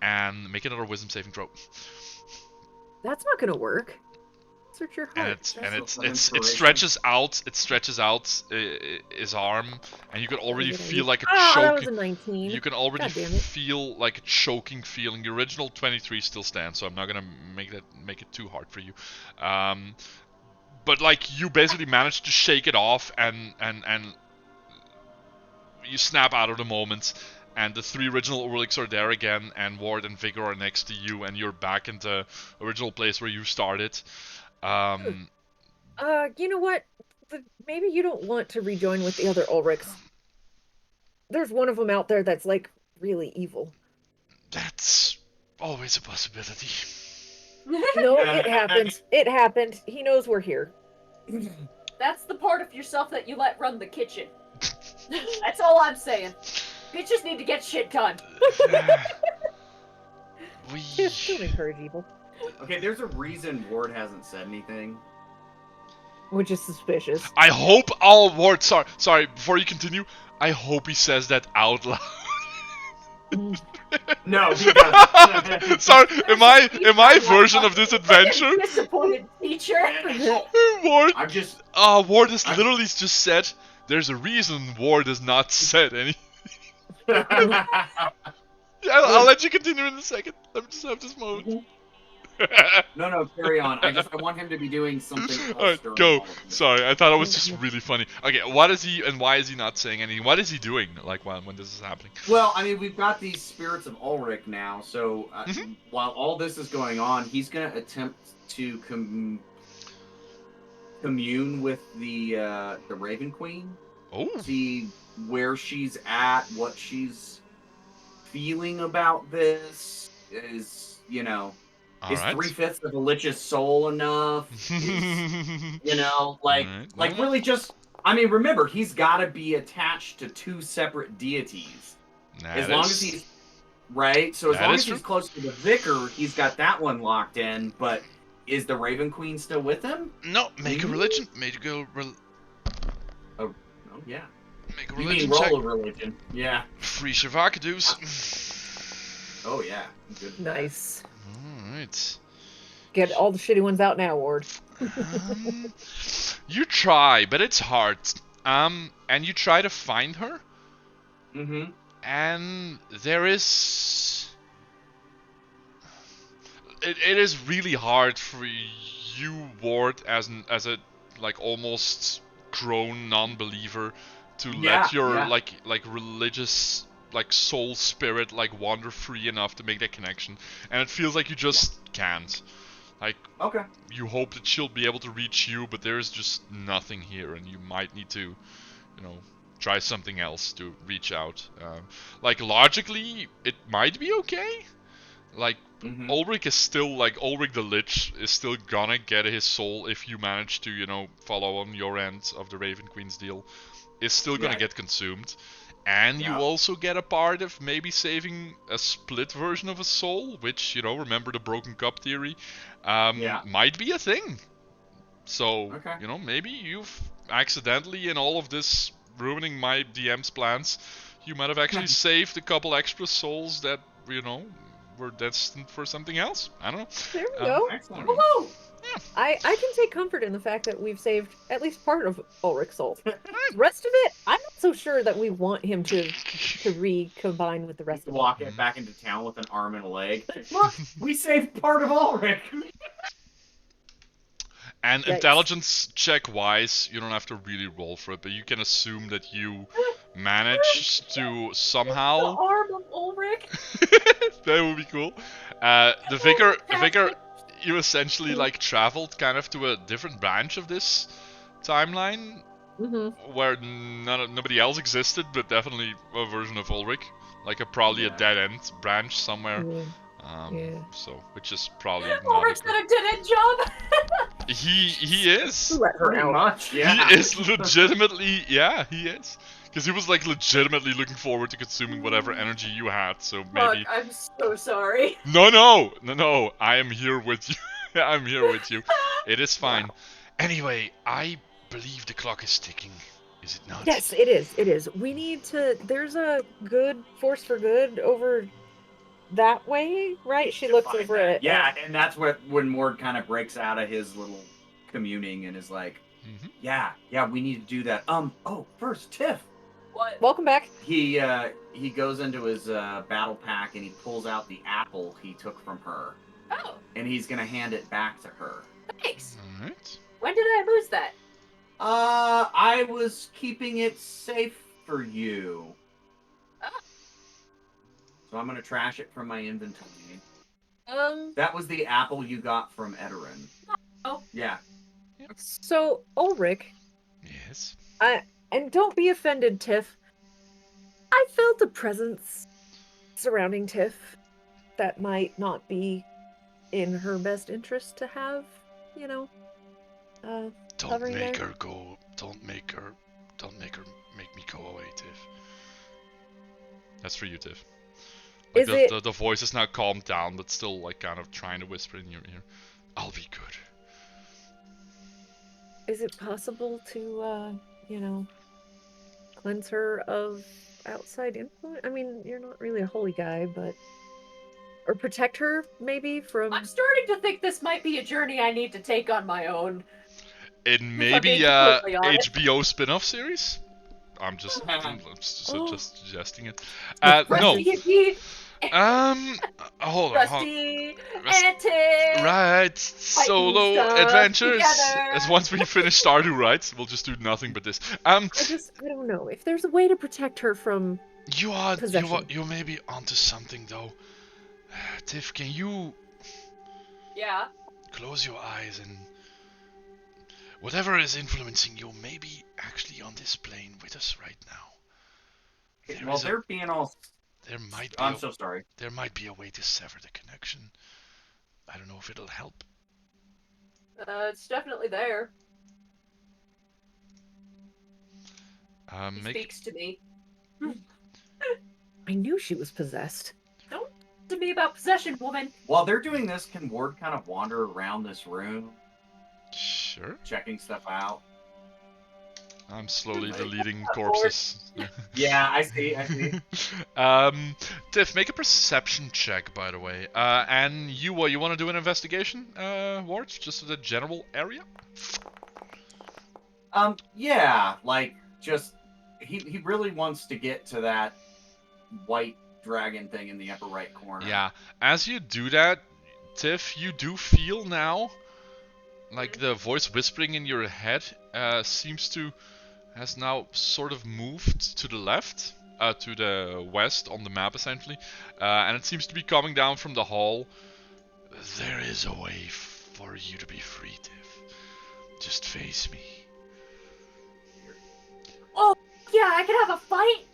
And make another wisdom saving throw. That's not gonna work. Search your And heart. it stretches out. It stretches out his arm, and you can already feel like a that was choking. a 19. You can already God damn it. feel like a choking feeling. The original 23 still stands, so I'm not gonna make it too hard for you. But like you basically managed to shake it off, and you snap out of the moment, and the three original Urliks are there again, and Ward and Vigor are next to you, and you're back in the original place where you started. You know what? Maybe you don't want to rejoin with the other Ulrichs. There's one of them out there that's like really evil. That's always a possibility. No, it happened. It happened. He knows we're here. That's the part of yourself that you let run the kitchen. That's all I'm saying. Bitches need to get shit done. Don't encourage evil. Okay, there's a reason Ward hasn't said anything. Which is suspicious. I hope. Oh, Ward, sorry. Before you continue, I hope he says that out loud. No, he doesn't. Sorry, in my version of this adventure, Disappointed teacher. Ward. I'm just. Ward has literally just said. There's a reason Ward has not said any. I'll let you continue in a second. Let me just have this moment. No, carry on. I want him to be doing something else. Alright, during go. all of this. Sorry, I thought it was just really funny. Okay, what is he and why is he not saying anything? What is he doing? Like when this is happening? Well, I mean, we've got these spirits of Ulrich now, so while all this is going on, he's gonna attempt to commune with the Raven Queen. Oh. See where she's at, what she's feeling about this. Is All is right. 3/5 of a lich's soul enough? Like really just. I mean, remember, he's got to be attached to two separate deities. As long as he's right. So as long as he's close to the vicar, he's got that one locked in. But is the Raven Queen still with him? No, make a religion. Oh yeah. Make a You religion mean check. roll a religion? Yeah. Free Shavakadoos. Oh yeah. Good. Nice. Alright. Get all the shitty ones out now, Ward. You try, but it's hard. And you try to find her, Mm-hmm. and there is. It is really hard for you, Ward, as a like almost grown non-believer, to let your like religious like soul spirit like wander free enough to make that connection, and it feels like you just can't. Like, Okay. you hope that she'll be able to reach you, but there's just nothing here, and you might need to, try something else to reach out. Like, logically, it might be okay. Like, Ulrich is still, Ulrich the Lich is still gonna get his soul if you manage to, follow on your end of the Raven Queen's deal. Is still gonna get consumed. And you also get a part of maybe saving a split version of a soul, which, remember the broken cup theory, might be a thing. So, maybe you've accidentally, in all of this ruining my DM's plans, you might have actually saved a couple extra souls that, were destined for something else. I don't know. There we go. Excellent. Woohoo! Yeah. I can take comfort in the fact that we've saved at least part of Ulrich's soul. The rest of it, I'm not so sure that we want him to recombine with the rest of it. Walk it back into town with an arm and a leg. Look, we saved part of Ulrich. And Yikes. intelligence check wise, you don't have to really roll for it, but you can assume that you managed to The somehow. arm of Ulrich. That would be cool. The vicar, you essentially traveled kind of to a different branch of this timeline, where nobody else existed, but definitely a version of Ulrich, like probably a dead end branch somewhere. Yeah. So, which is probably not. Ulrich's done a dead-end job. He is. Let her Pretty out. much, yeah. He is legitimately. Yeah, he is. Because he was like legitimately looking forward to consuming whatever energy you had. So maybe. Fuck, I'm so sorry. No. I am here with you. I'm here with you. It is fine. Wow. Anyway, I believe the clock is ticking. Is it not? Yes, it is. It is. We need to. There's a good force for good over that way, right? She looks Find over that. at. Yeah, and that's when Mord kind of breaks out of his little communing and is like, yeah, we need to do that. Oh, first, Tiff. What? Welcome back. He goes into his battle pack and he pulls out the apple he took from her, Oh, and he's gonna hand it back to her. thanks. Alright. When did I lose that? I was keeping it safe for you. Ah. So I'm gonna trash it from my inventory. Um. That was the apple you got from Edorin. Oh. Yeah. So Ulrich, Yes. and don't be offended, Tiff. I felt a presence surrounding Tiff that might not be in her best interest to have, you know. Don't Hovering make there. her go. Don't make her make me go away, Tiff. That's for you, Tiff. Like Is the voice is now calmed down, but still like kind of trying to whisper in your ear. I'll be good. Is it possible to, cleanse her of outside influence? I mean, you're not really a holy guy, but or protect her maybe from. I'm starting to think this might be a journey I need to take on my own. It I'm may be being a completely honest. HBO spin-off series. I'm just Oh. suggesting it. With No. Rusty and D, Hold on. Rusty and Tiff. Right, solo stuff adventures. together. As once we finish Stardew, right? We'll just do nothing but this. I don't know if there's a way to protect her from. Possession. You may be onto something though. Tiff, can you Yeah. close your eyes and whatever is influencing you may be actually on this plane with us right now. They're being all. There might be. I'm so sorry. There might be a way to sever the connection. I don't know if it'll help. It's definitely there. He Make speaks to me. I knew she was possessed. Don't to me about possession, woman. While they're doing this, can Ward kind of wander around this room, sure. checking stuff out? I'm slowly deleting corpses. Yeah, I see. Tiff, make a perception check, by the way. And you want to do an investigation, Ward? Just the general area? Yeah, like, just, he really wants to get to that white dragon thing in the upper right corner. Yeah. As you do that, Tiff, you do feel now, like the voice whispering in your head has now sort of moved to the left, to the west on the map essentially, and it seems to be coming down from the hall. There is a way for you to be free, Tiff. Just face me. Oh, yeah, I can have a fight.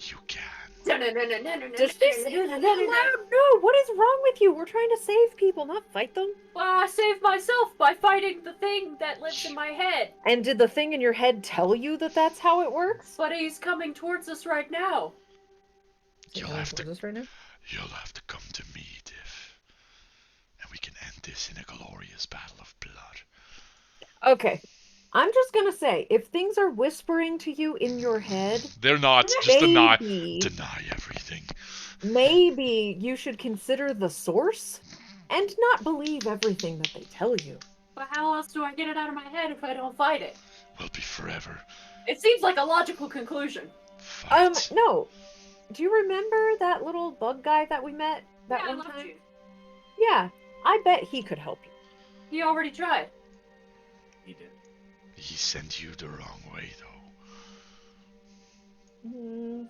You can. Does she say that out loud? No, what is wrong with you? We're trying to save people, not fight them. Well, I saved myself by fighting the thing that lives in my head. And did the thing in your head tell you that that's how it works? But he's coming towards us right now. You'll have to right now? You'll have to come to me, Tiff. And we can end this in a glorious battle of blood. Okay. I'm just gonna say, if things are whispering to you in your head, They're not. Just deny maybe everything. maybe you should consider the source and not believe everything that they tell you. But how else do I get it out of my head if I don't fight it? We'll be forever. It seems like a logical conclusion. Fight. No. Do you remember that little bug guy that we met that Yeah, I one loved time? you. Yeah, I bet he could help you. He already tried. He did. He sent you the wrong way, though. Hmm.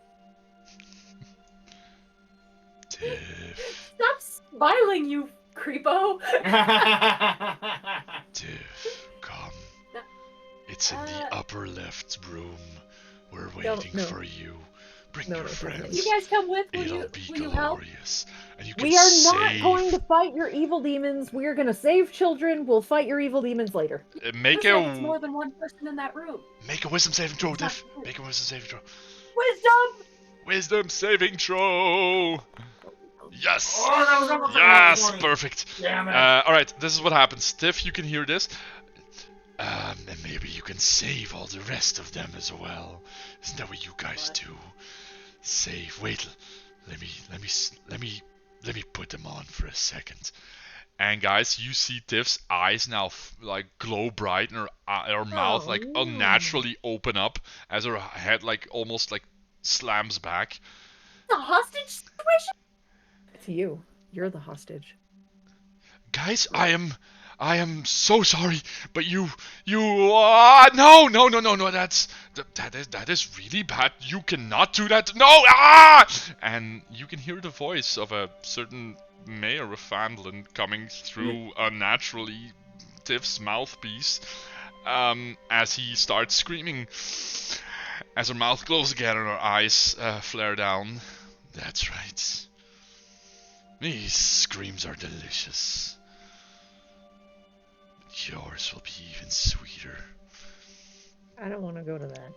Tiff. Stop smiling, you creepo. Tiff, come. It's It's in the upper left room. We're waiting no. for you. Bring No, your no, definitely. friends. You guys come with? It'll be Will you help? glorious. And you can We are save. not going to fight your evil demons. We are going to save children. We'll fight your evil demons later. Make Listen, it's a more than one person in that room. wisdom saving throw, It's not Diff. true. Make a wisdom saving throw. Wisdom! Wisdom saving throw. Yes. Oh, that was almost Yes, 20. perfect. Damn it. All right, this is what happens. Tiff, you can hear this. And maybe you can save all the rest of them as well. Isn't that what you guys do? Save. Wait. Let me put them on for a second. And guys, you see Tiff's eyes now like glow bright, and her mouth like no. unnaturally open up as her head like almost like slams back. The hostage situation? It's you. You're the hostage. Guys, I am so sorry, but no, that is really bad. You cannot do that. No, and you can hear the voice of a certain mayor of Fandlin coming through unnaturally Tiff's mouthpiece, as he starts screaming, as her mouth glows again and her eyes flare down. That's right. These screams are delicious. Yours will be even sweeter. I don't want to go to that.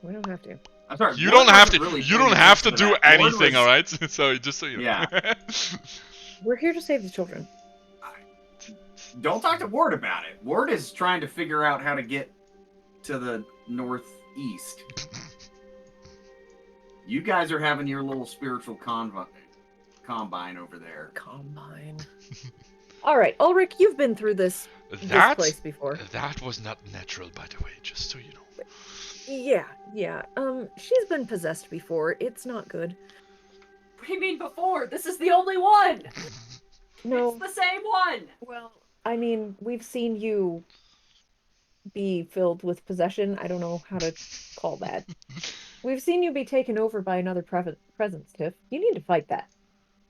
We don't have to. I'm sorry. You Ward don't have wasn't to. really You don't paying have to attention do that. Ward anything, was- all right? So just so you know. Yeah. We're here to save the children. Don't talk to Ward about it. Ward is trying to figure out how to get to the northeast. You guys are having your little spiritual combine over there. Combine. All right, Ulrich, you've been through this that place before. that was not natural, by the way. Just so you know. Yeah. She's been possessed before. It's not good. What do you mean before? This is the only one! No. It's the same one! Well, I mean, we've seen you be filled with possession. I don't know how to call that. We've seen you be taken over by another presence, Tiff. You need to fight that.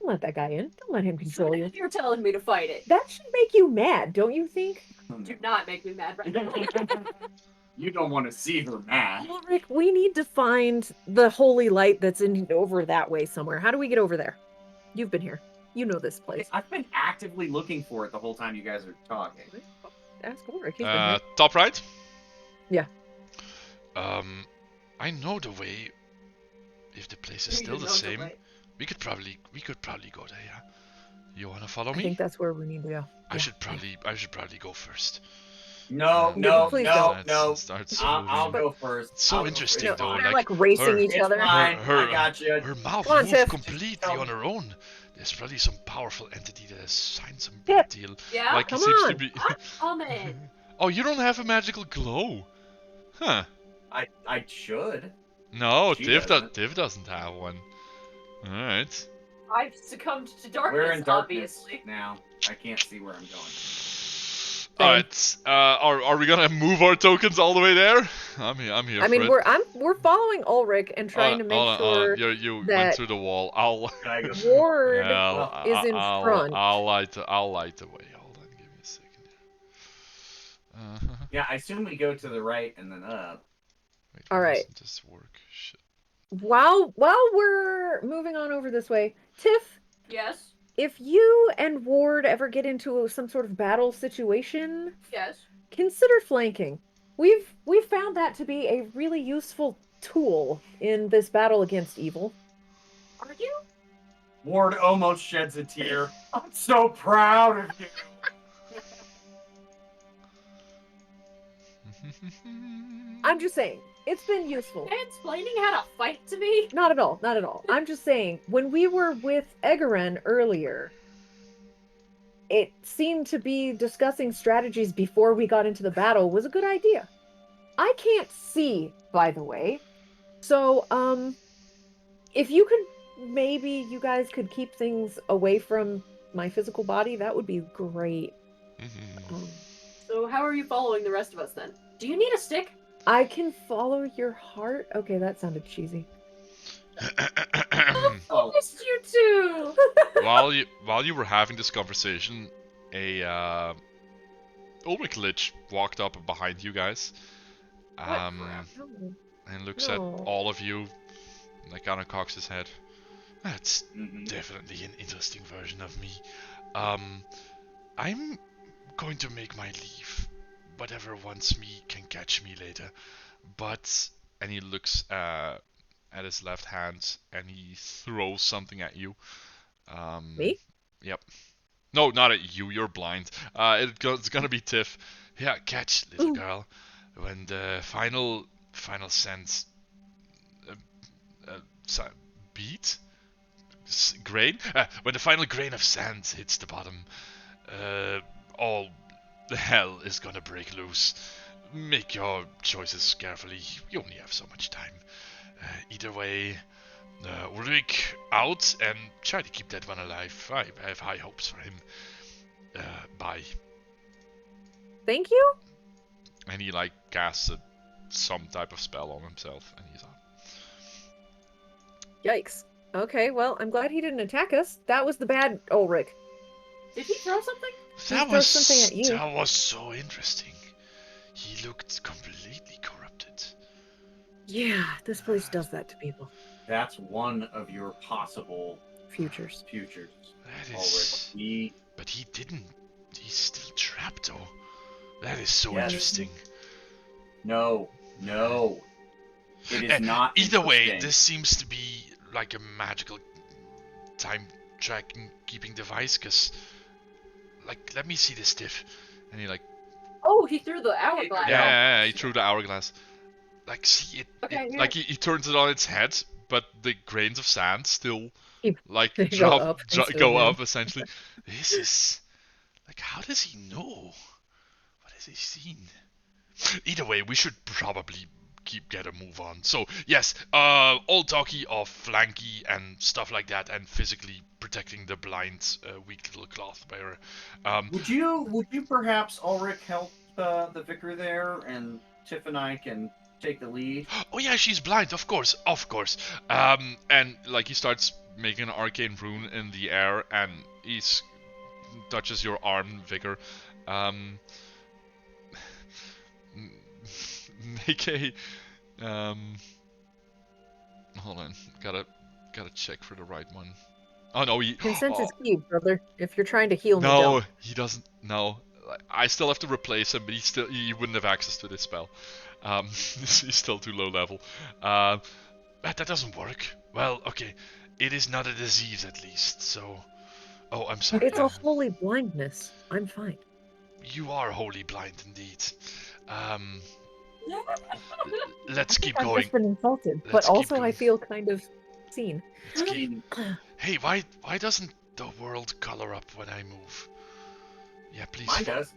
Don't let that guy in. Don't let him control you. You're telling me to fight it. That should make you mad, don't you think? Do not make me mad right now. You don't want to see her mad. Ulrich, we need to find the holy light that's in over that way somewhere. How do we get over there? You've been here. You know this place. I've been actively looking for it the whole time you guys are talking. Ask Ulrich. He's been here. Top right. Yeah. I know the way. If the place is still the same, we could probably go there. Yeah. You wanna follow I me? think that's where we need to go. I should probably go first. No, please no. Starts I'll moving. go first. It's so I'll go interesting first. though. They're Like like racing her- each It's other. fine. Her- I got you. her mouth Come on, moves Tiff. completely Tell on me. her own. There's probably some powerful entity that has signed some Tiff. big deal. Yeah? Like come he seems to on. be. I'm coming. Oh, you don't have a magical glow, huh? I should. No, She Div doesn't. doesn't have one. All right. I've succumbed to darkness, We're in darkness obviously. now. I can't see where I'm going. All right. Are we gonna move our tokens all the way there? I'm here. I mean, for it. we're following Ulrich and trying to make Hold on. sure You went that through the wall. I'll. Can I go? Ward Yeah, is in front. I'll light the way. Hold on, give me a second here. Yeah, I assume we go to the right and then up. Wait, All why right. doesn't this work? Shit. While we're moving on over this way, Tiff, Yes? if you and Ward ever get into some sort of battle situation, Yes. consider flanking. We've found that to be a really useful tool in this battle against evil. Are you? Ward almost sheds a tear. I'm so proud of you. I'm just saying, it's been useful. Explaining how to fight to me? Not at all, not at all. I'm just saying, when we were with Egeran earlier, it seemed to be discussing strategies before we got into the battle was a good idea. I can't see, by the way. So, if you could, maybe you guys could keep things away from my physical body, that would be great. So how are you following the rest of us then? Do you need a stick? I can follow your heart? Okay, that sounded cheesy. Oh, Missed you too! while you were having this conversation, a Ulrich Lich walked up behind you guys. What crap? No. And looks No. at all of you, like kind of cocks his head. That's Mhm. definitely an interesting version of me. I'm going to make my leave. Whatever wants me can catch me later. But, and he looks at his left hand and he throws something at you. Me? Yep. No, not at you. You're blind. It's gonna be Tiff. Yeah, catch, little Ooh. girl. When the final sense beat grain. When the final grain of sand hits the bottom, all the hell is gonna break loose. Make your choices carefully. You only have so much time. Either way, Ulrich out and try to keep that one alive. I have high hopes for him. Bye. Thank you? And he like casts some type of spell on himself, and he's out. Yikes. Okay, well, I'm glad he didn't attack us. That was the bad Ulrich. Did he throw something? That throws something at you. That was so interesting. He looked completely corrupted. Yeah, this place does that to people. That's one of your possible Futures. futures. That Ulrich. is. He, But he didn't. He's still trapped, though. That is so Yes. interesting. no. It is not. Either way, interesting. this seems to be like a magical time tracking keeping device. Cause, like, let me see this stiff. And he like, Oh, he threw the hourglass. yeah, he threw the hourglass. Like, see it. Okay, yeah. Like he turns it on its head, but the grains of sand still Keep- like go drop, up go instead of up down. essentially. This is like, how does he know? What has he seen? Either way, we should probably get a move on. So yes, all talky of flanky and stuff like that, and physically protecting the blind, weak little cloth bearer. Would you perhaps Ulrich help the vicar there, and Tiff and I can take the lead? Oh yeah, she's blind, of course. And like he starts making an arcane rune in the air, and he's touches your arm, Vicar. Make a hold on, gotta check for the right one. Oh no, Consent is key, brother. If you're trying to heal me, no, don't. he doesn't. No, I still have to replace him, but he wouldn't have access to this spell. He's still too low level. But that doesn't work. Well, okay, it is not a disease at least. So, oh, I'm sorry. It's a holy blindness. I'm fine. You are wholly blind indeed. Let's keep I've going. just been insulted, Let's but keep also I going. feel kind of seen. Let's keep... Hey, why doesn't the world color up when I move? Yeah, please. Mine does.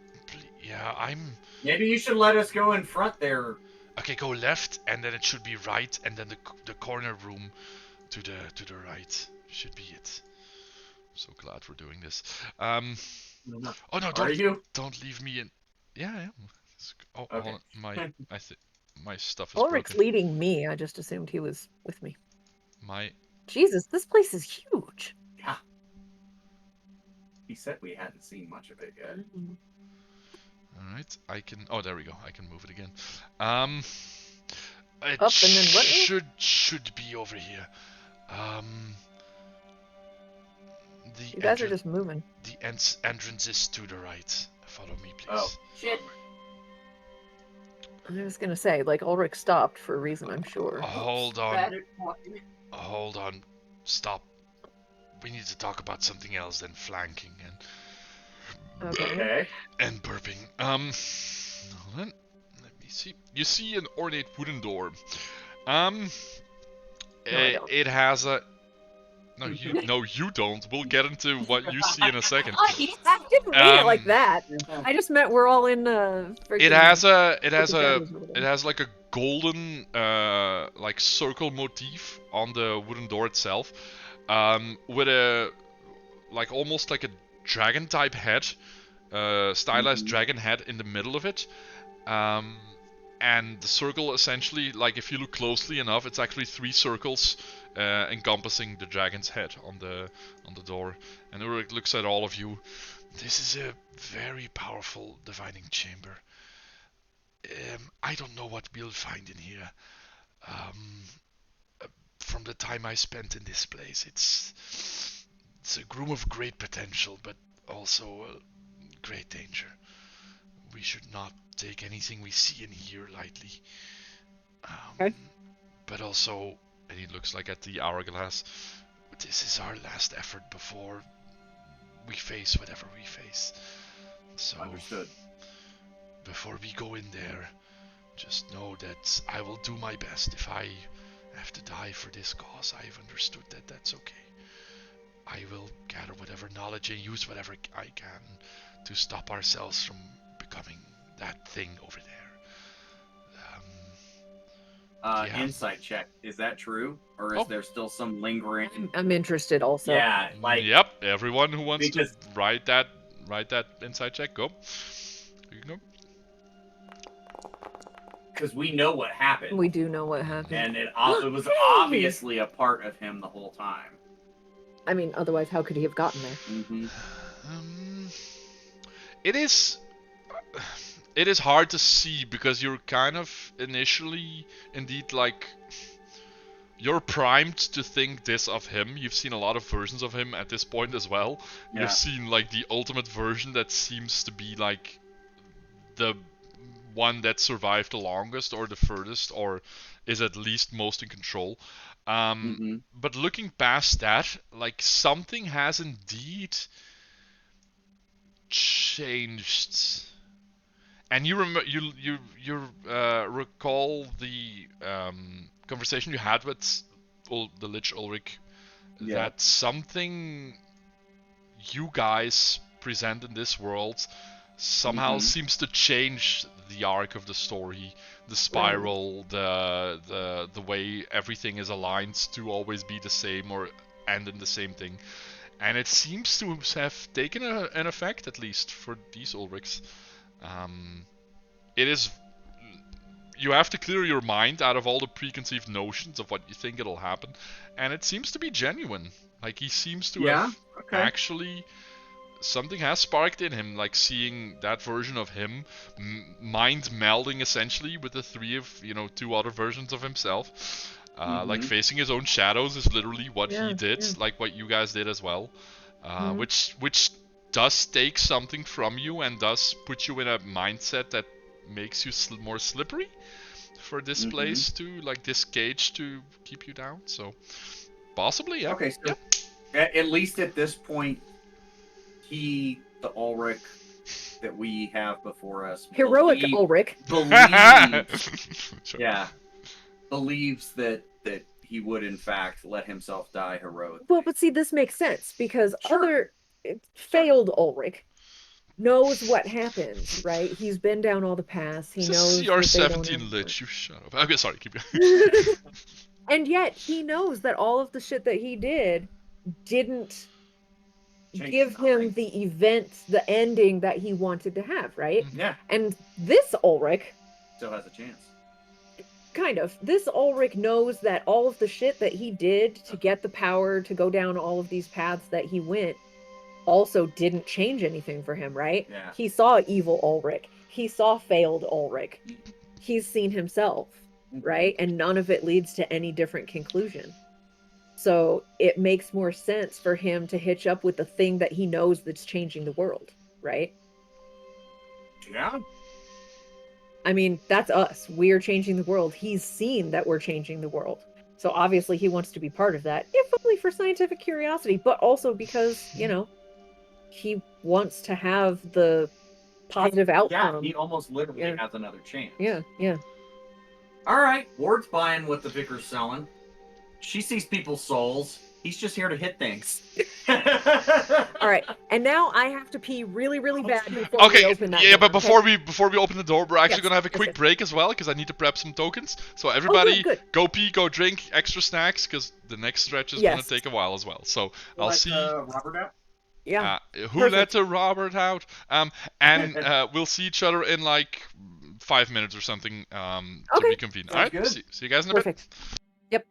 Yeah, I'm. Maybe you should let us go in front there. Okay, go left, and then it should be right, and then the corner room to the right should be it. I'm so glad we're doing this. Oh no! Don't leave me in. Yeah, I am. Oh, Okay. hold on. My stuff is Ulrich's broken. leading me. I just assumed he was with me. My Jesus, this place is huge. Yeah. He said we hadn't seen much of it yet. all right. I can. Oh, there we go. I can move it again. It Up and then what? should be over here. You guys are just moving. The entrance is to the right. Follow me, please. Oh. Shit. I was gonna say, like, Ulrich stopped for a reason, I'm sure. Hold on. Bad at walking. Hold on. Stop. We need to talk about something else than flanking Okay. and burping. Hold on. Let me see. You see an ornate wooden door. I don't. It has a. No, you don't. We'll get into what you see in a second. I didn't mean it like that. I just meant we're all in It has like a golden like circle motif on the wooden door itself, with a like almost like a dragon type head, stylized dragon head in the middle of it, and the circle essentially, like if you look closely enough, it's actually 3 circles encompassing the dragon's head on the door. And Ulrich looks at all of you. This is a very powerful divining chamber. I don't know what we'll find in here. Um, from the time I spent in this place, it's a room of great potential, but also great danger. We should not take anything we see and hear lightly. Okay. But also, and he looks like at the hourglass, this is our last effort before we face whatever we face. So, Understood. before we go in there, just know that I will do my best. If I have to die for this cause, I've understood that that's okay. I will gather whatever knowledge and use whatever I can to stop ourselves from becoming that thing over there. Yeah. Insight check. Is that true, or is there still some lingering? I'm interested also. Yeah, like Yep. Everyone who wants because- to write that insight check, go. You can go. because we know what happened, We do know what happened. and it was obviously a part of him the whole time. I mean, otherwise, how could he have gotten there? Mm-hmm. It is hard to see because you're kind of initially indeed like you're primed to think this of him. You've seen a lot of versions of him at this point as well. Yeah. You've seen like the ultimate version that seems to be like the one that survived the longest or the furthest or is at least most in control. But looking past that, like something has indeed changed. And you recall the conversation you had with the Lich Ulrich, that something you guys present in this world somehow seems to change the arc of the story, the spiral, the way everything is aligned to always be the same or end in the same thing. And it seems to have taken an effect, at least for these Ulrichs. It is. You have to clear your mind out of all the preconceived notions of what you think it'll happen, and it seems to be genuine. Like he seems to have actually something has sparked in him, like seeing that version of him, mind melding essentially with the three of two other versions of himself. Like facing his own shadows is literally what he did, like what you guys did as well, which does take something from you and does put you in a mindset that makes you more slippery for this place to, like this cage to keep you down. So possibly, yeah. Okay, so at least at this point, the Ulrich that we have before us, Heroic Ulrich, believes, Sure. believes that he would in fact let himself die heroically. Well, but see, this makes sense because other failed Ulrich knows what happens, right? He's been down all the paths. He knows. CR17 Lich, you shut up. Okay, sorry, keep going. And yet he knows that all of the shit that he did didn't give him the event, the ending that he wanted to have, right? Yeah. And this Ulrich still has a chance. Kind of. This Ulrich knows that all of the shit that he did to get the power to go down all of these paths that he went also didn't change anything for him, right? Yeah. He saw evil Ulrich. He saw failed Ulrich. He's seen himself, right? And none of it leads to any different conclusion. So it makes more sense for him to hitch up with the thing that he knows that's changing the world, right? Yeah. I mean, that's us. We're changing the world. He's seen that we're changing the world. So obviously he wants to be part of that, if only for scientific curiosity, but also because, he wants to have the positive outcome. Yeah, he almost literally has another chance. Yeah. All right, Ward's buying what the vicar's selling. She sees people's souls. He's just here to hit things. All right, and now I have to pee really, really bad before we open that door, but before okay? we open the door, we're actually gonna have a quick break as well because I need to prep some tokens. So everybody, good. go pee, go drink, extra snacks because the next stretch is gonna take a while as well. So I'll see. Robert out? Yeah. Who let Robert out? And we'll see each other in like 5 minutes or something. To reconvene. All right. Good. See you guys in a bit. Perfect. Yep.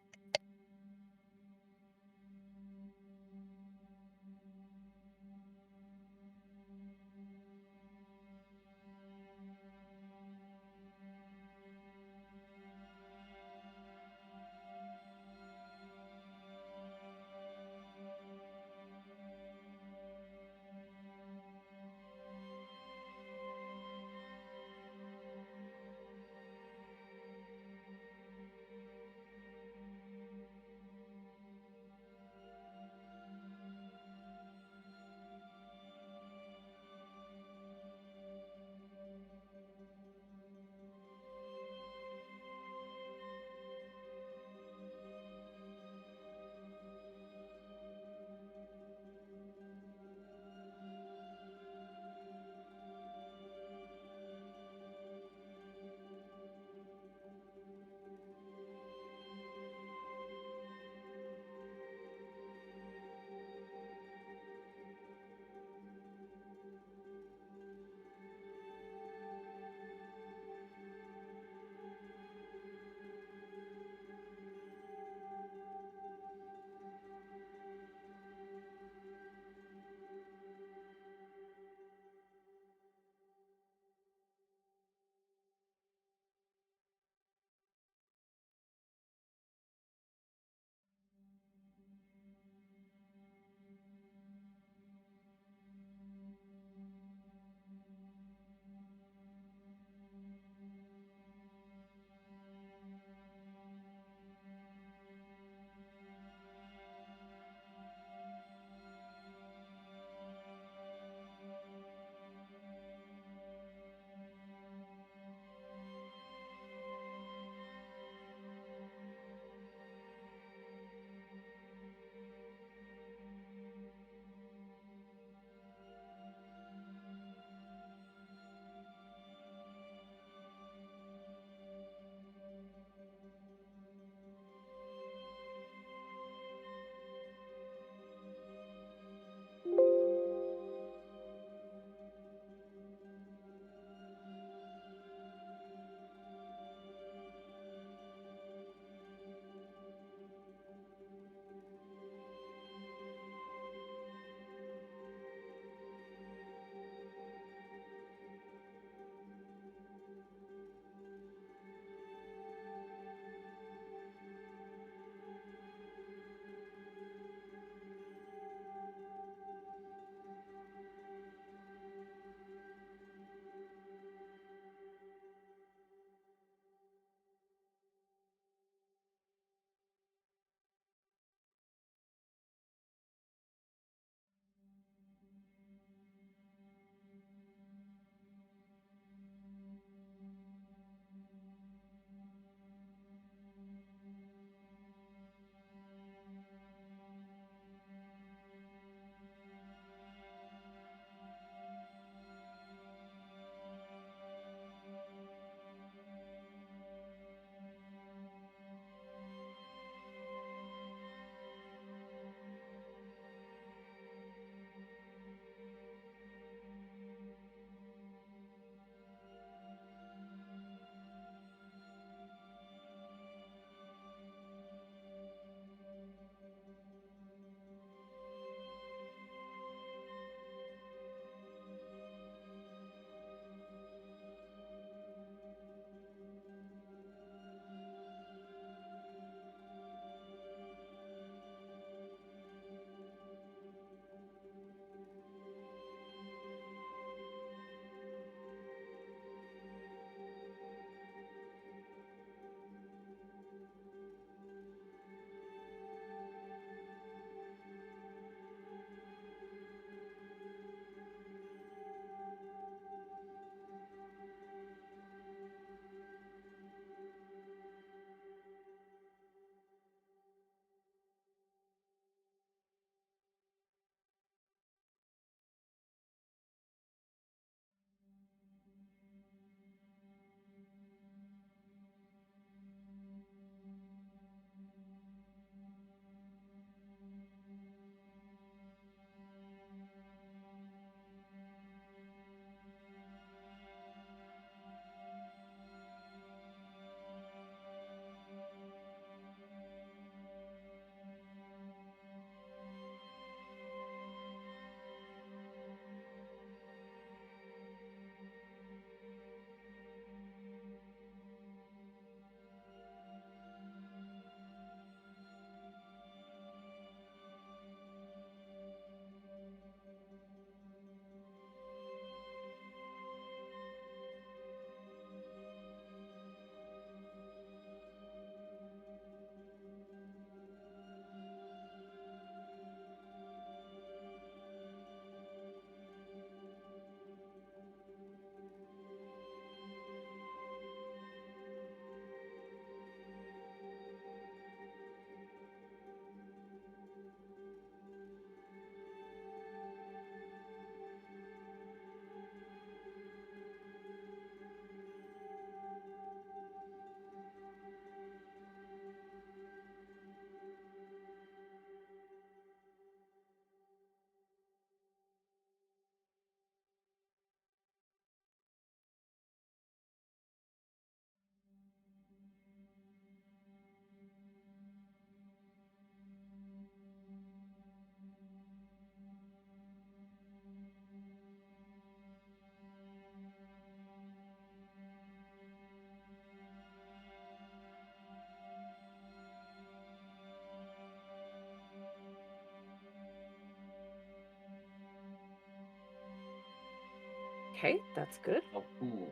Okay, that's good. Oh, cool.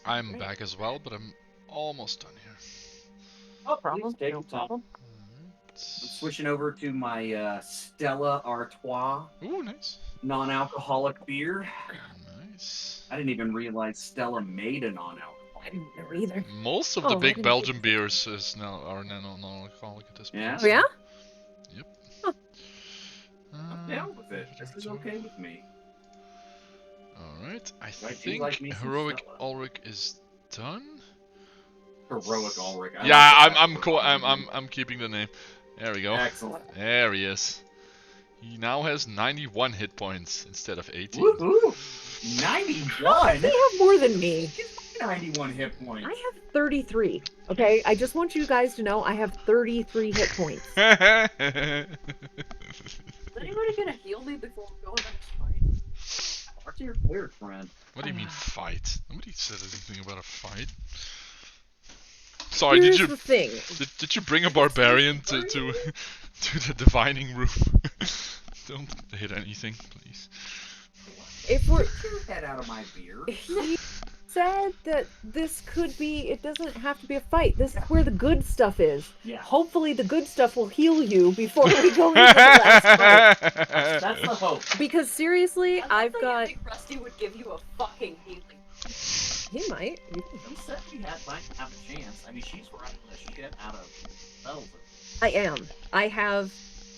I'm Right. back as well, but I'm almost done here. Oh, Problem, please take no your time. problem. I'm switching over to my Stella Artois Ooh, nice. non-alcoholic beer. Nice. I didn't even realize Stella made a I non-alcoholic didn't know beer. either. Most of Oh, the I big didn't Belgian think- beers are non-alcoholic at this point. Yeah? Oh, yeah? Yep. Huh. I'm down with it. This is okay with me. Alright, I I do think like me some Heroic Stella. Ulrich is done. Heroic Ulrich. I Yeah, like the I'm fact cool. that we're calling him. I'm keeping the name. There we go. Excellent. There he is. He now has 91 hit points instead of 18. Woohoo! 91? You have more than me. 91 hit points. I have 33. Okay, I just want you guys to know I have 33 hit points. Is anybody gonna heal me before we go into this fight? Talk to your weird friend. What do you mean fight? Nobody said anything about a fight. Sorry, Here's the thing. did you bring a barbarian to the divining room? Don't hit anything, please. If we're Get your head out of my beer. he said that this could be, it doesn't have to be a fight. This is where the good stuff is. Yeah. Hopefully the good stuff will heal you before we go into the last fight. That's the hope. Because seriously, I I've don't got think Rusty would give you a fucking healing. he might. He said we might have a chance. I mean, she's running the shit out of spells. I am. I have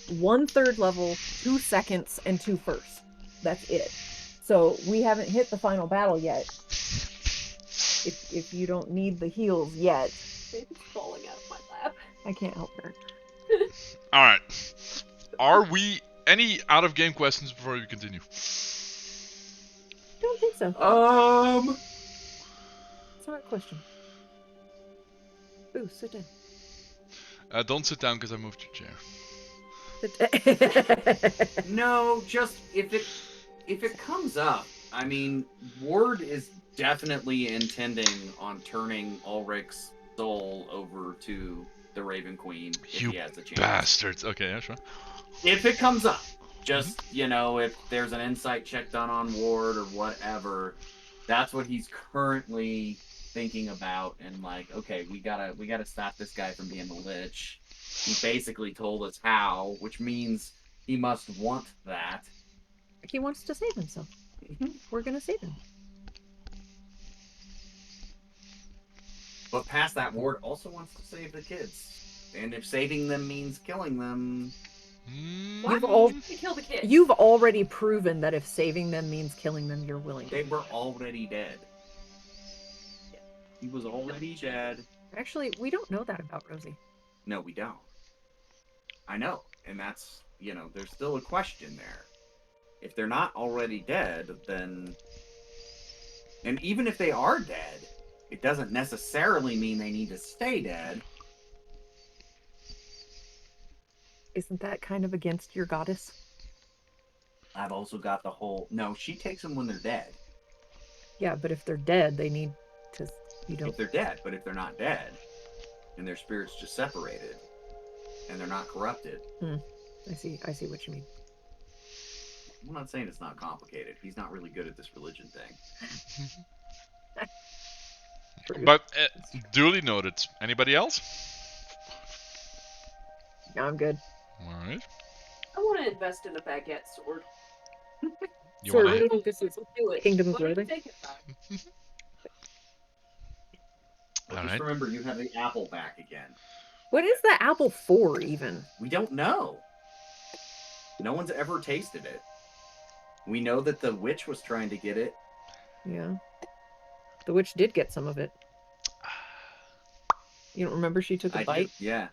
1/3 level, 2 seconds, and 2 firsts. That's it. So we haven't hit the final battle yet. If you don't need the heals yet, Baby's falling out of my lap. I can't help her. Alright. Are we any out of game questions before we continue? Don't think so. Smart question. Ooh, sit down. Don't sit down because I moved your chair. No, just if it comes up, I mean, Ward is definitely intending on turning Ulrich's soul over to the Raven Queen if You he has a chance. bastards. Okay, yeah, sure. If it comes up, just if there's an insight check done on Ward or whatever, that's what he's currently thinking about. And like, okay, we gotta stop this guy from being the Lich. He basically told us how, which means he must want that. He wants to save himself. We're gonna save him. But past that, Ward also wants to save the kids. And if saving them means killing them, Why You've do all- you need to kill the kids? You've already proven that if saving them means killing them, you're willing. they were already dead. He was already dead. Actually, we don't know that about Rosie. No, we don't. I know. And that's, there's still a question there. If they're not already dead, then... And even if they are dead, it doesn't necessarily mean they need to stay dead. Isn't that kind of against your goddess? I've also got the whole... No, she takes them when they're dead. Yeah, but if they're dead, they need to. You don't. If they're dead, but if they're not dead, and their spirit's just separated, and they're not corrupted, I see what you mean. I'm not saying it's not complicated. He's not really good at this religion thing. But duly noted. Anybody else? No, I'm good. Alright. I want to invest in a baguette sword. You So wanna we hit? think this is Do it. Kingdom of What do you Loathing? think about it? But Alright. just remember, you have the apple back again. What is the apple for, even? We don't know. No one's ever tasted it. We know that the witch was trying to get it. Yeah. The witch did get some of it. You don't remember she took a bite? Yeah.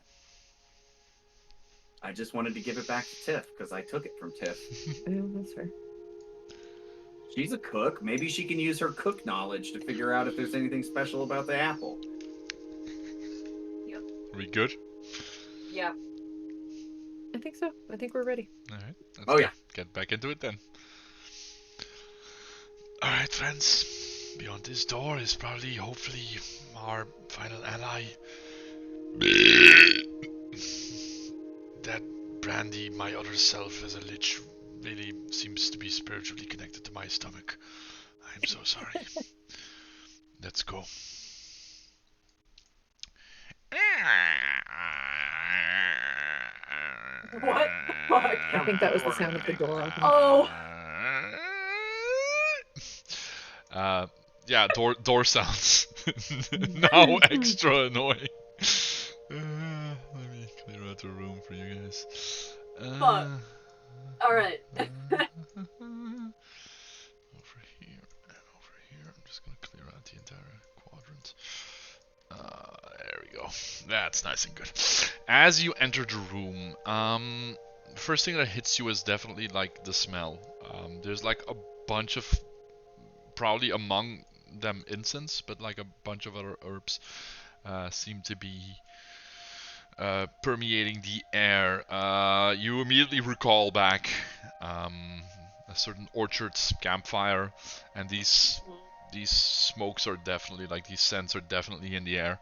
I just wanted to give it back to Tiff because I took it from Tiff. Yeah, that's fair. She's a cook. Maybe she can use her cook knowledge to figure out if there's anything special about the apple. Are we good? Yeah. I think so. I think we're ready. Alright. Let's Oh, yeah. Get back into it then. Alright, friends. Beyond this door is probably, hopefully, our final ally. That Brandy, my other self as a lich, really seems to be spiritually connected to my stomach. I'm so sorry. Let's go. What the fuck? I think that was the sound of the door opening. Oh. Yeah, door sounds. Now extra annoying. Let me clear out the room for you guys. Fuck. Alright. Over here and over here. I'm just gonna clear out the entire quadrant. There we go. That's nice and good. As you enter the room, the first thing that hits you is definitely like the smell. There's like a bunch of, probably among them incense, but like a bunch of other herbs seem to be permeating the air. You immediately recall back a certain orchard campfire, and these smokes are definitely, like, these scents are definitely in the air.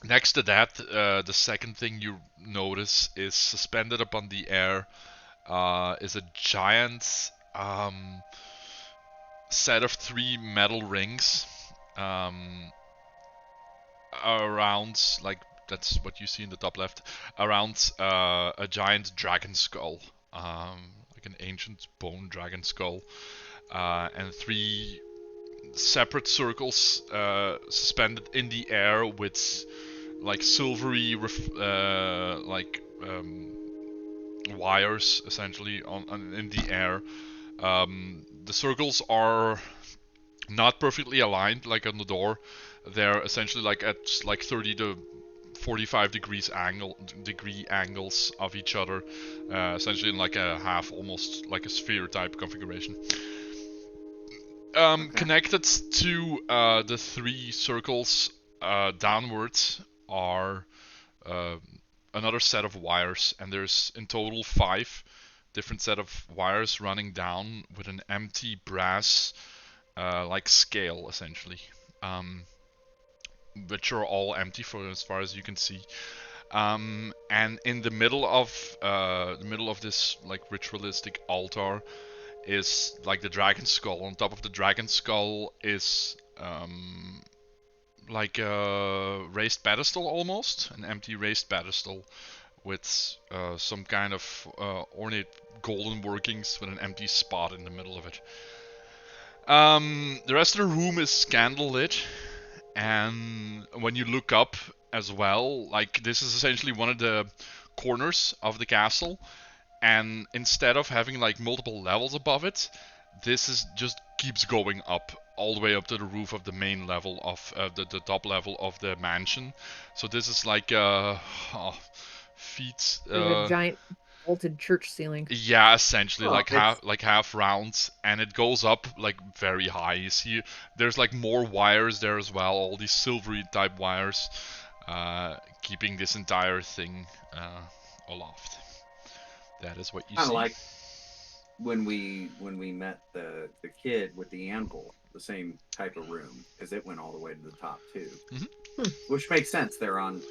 Next to that, the second thing you notice is suspended up on the air is a giant set of 3 metal rings around, like, that's what you see in the top left, around a giant dragon skull, like an ancient bone dragon skull, and 3 separate circles suspended in the air with like silvery wires essentially in the air. The circles are not perfectly aligned like on the door. They're essentially like at like 30 to 45 degree angles of each other, essentially in like a half, almost like a sphere type configuration. Okay. Connected to the 3 circles downwards are another set of wires, and there's in total 5 different set of wires running down with an empty brass like scale essentially, which are all empty for as far as you can see. And in the middle of this like ritualistic altar is like the dragon skull. On top of the dragon skull is like a raised pedestal, almost an empty raised pedestal with some kind of ornate golden workings with an empty spot in the middle of it. The rest of the room is candlelit, and when you look up as well, like, this is essentially one of the corners of the castle, and instead of having like multiple levels above it, this is just keeps going up all the way up to the roof of the main level of the top level of the mansion. So this is like feet a giant vaulted church ceiling. Yeah, essentially like half round, and it goes up like very high. You see there's like more wires there as well, all these silvery type wires keeping this entire thing aloft. That is what you see. Like when we met the kid with the anvil, the same type of room, because it went all the way to the top too. Mm-hmm. Which makes sense. They're on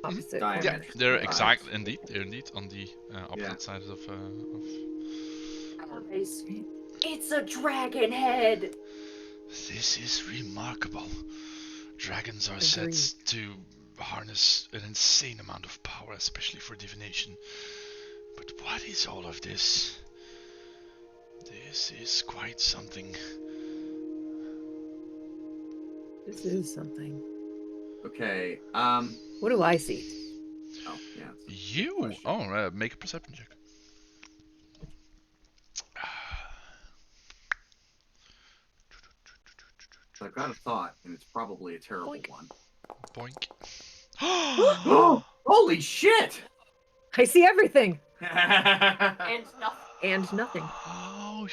opposite. Yeah, they're exactly indeed on the opposite sides of. It's a dragon head. This is remarkable. Dragons are said to harness an insane amount of power, especially for divination. But what is all of this? This is quite something. This is something. Okay. What do I see? Oh, yeah. You? Oh, make a perception check. So I've got a thought, and it's probably a terrible one. Boink. Oh, holy shit! I see everything. And nothing. And nothing. Oh,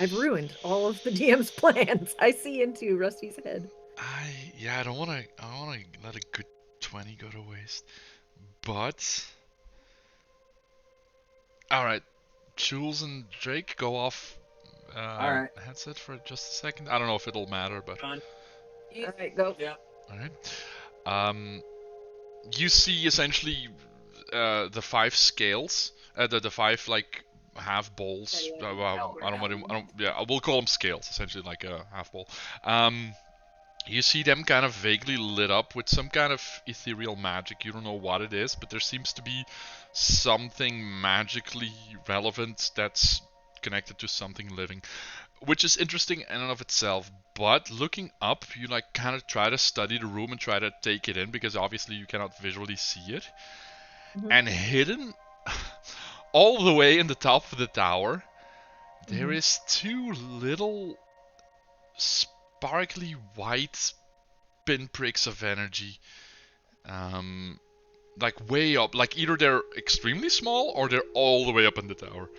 I've ruined all of the DM's plans. I see into Rusty's head. I don't want to let a good 20 go to waste. But all right, Jules and Drake go off all right. headset for just a second. I don't know if it'll matter, but All right, go. Yeah. all right. You see essentially the 5 scales, the 5 like half balls. Yeah, I don't. Yeah, I will call them scales, essentially like a half ball. You see them kind of vaguely lit up with some kind of ethereal magic. You don't know what it is, but there seems to be something magically relevant that's connected to something living, which is interesting in and of itself. But looking up, you like kind of try to study the room and try to take it in, because obviously you cannot visually see it. And hidden all the way in the top of the tower, there is 2 little sparkly white pinpricks of energy, like way up. Like either they're extremely small or they're all the way up in the tower.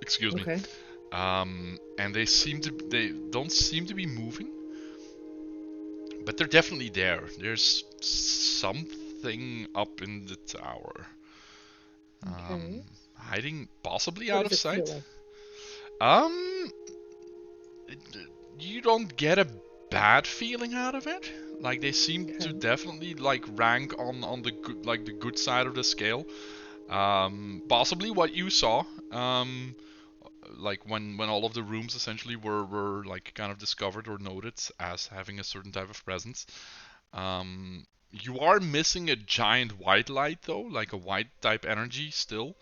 Excuse me. Okay. And they don't seem to be moving, but they're definitely there. There's something up in the tower, Okay. hiding possibly What out of does it feel sight. like? You don't get a bad feeling out of it. Like they seem to Okay. definitely like rank on the good, like the good side of the scale. Possibly what you saw. Like when all of the rooms essentially were like kind of discovered or noted as having a certain type of presence. You are missing a giant white light though, like a white type energy still.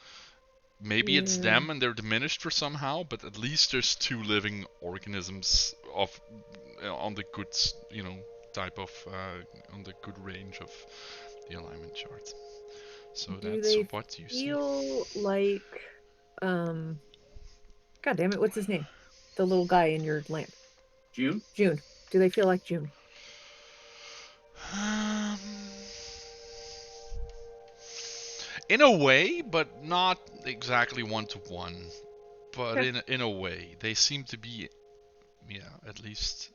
Maybe it's Yeah. them and they're diminished for somehow, but at least there's 2 living organisms of on the good, type of on the good range of the alignment chart. So Do that's they what you see. feel like God damn it, what's his name? The little guy in your lamp. June? June. Do they feel like June? In a way, but not exactly 1-to-1. But Okay. in a way, they seem to be, at least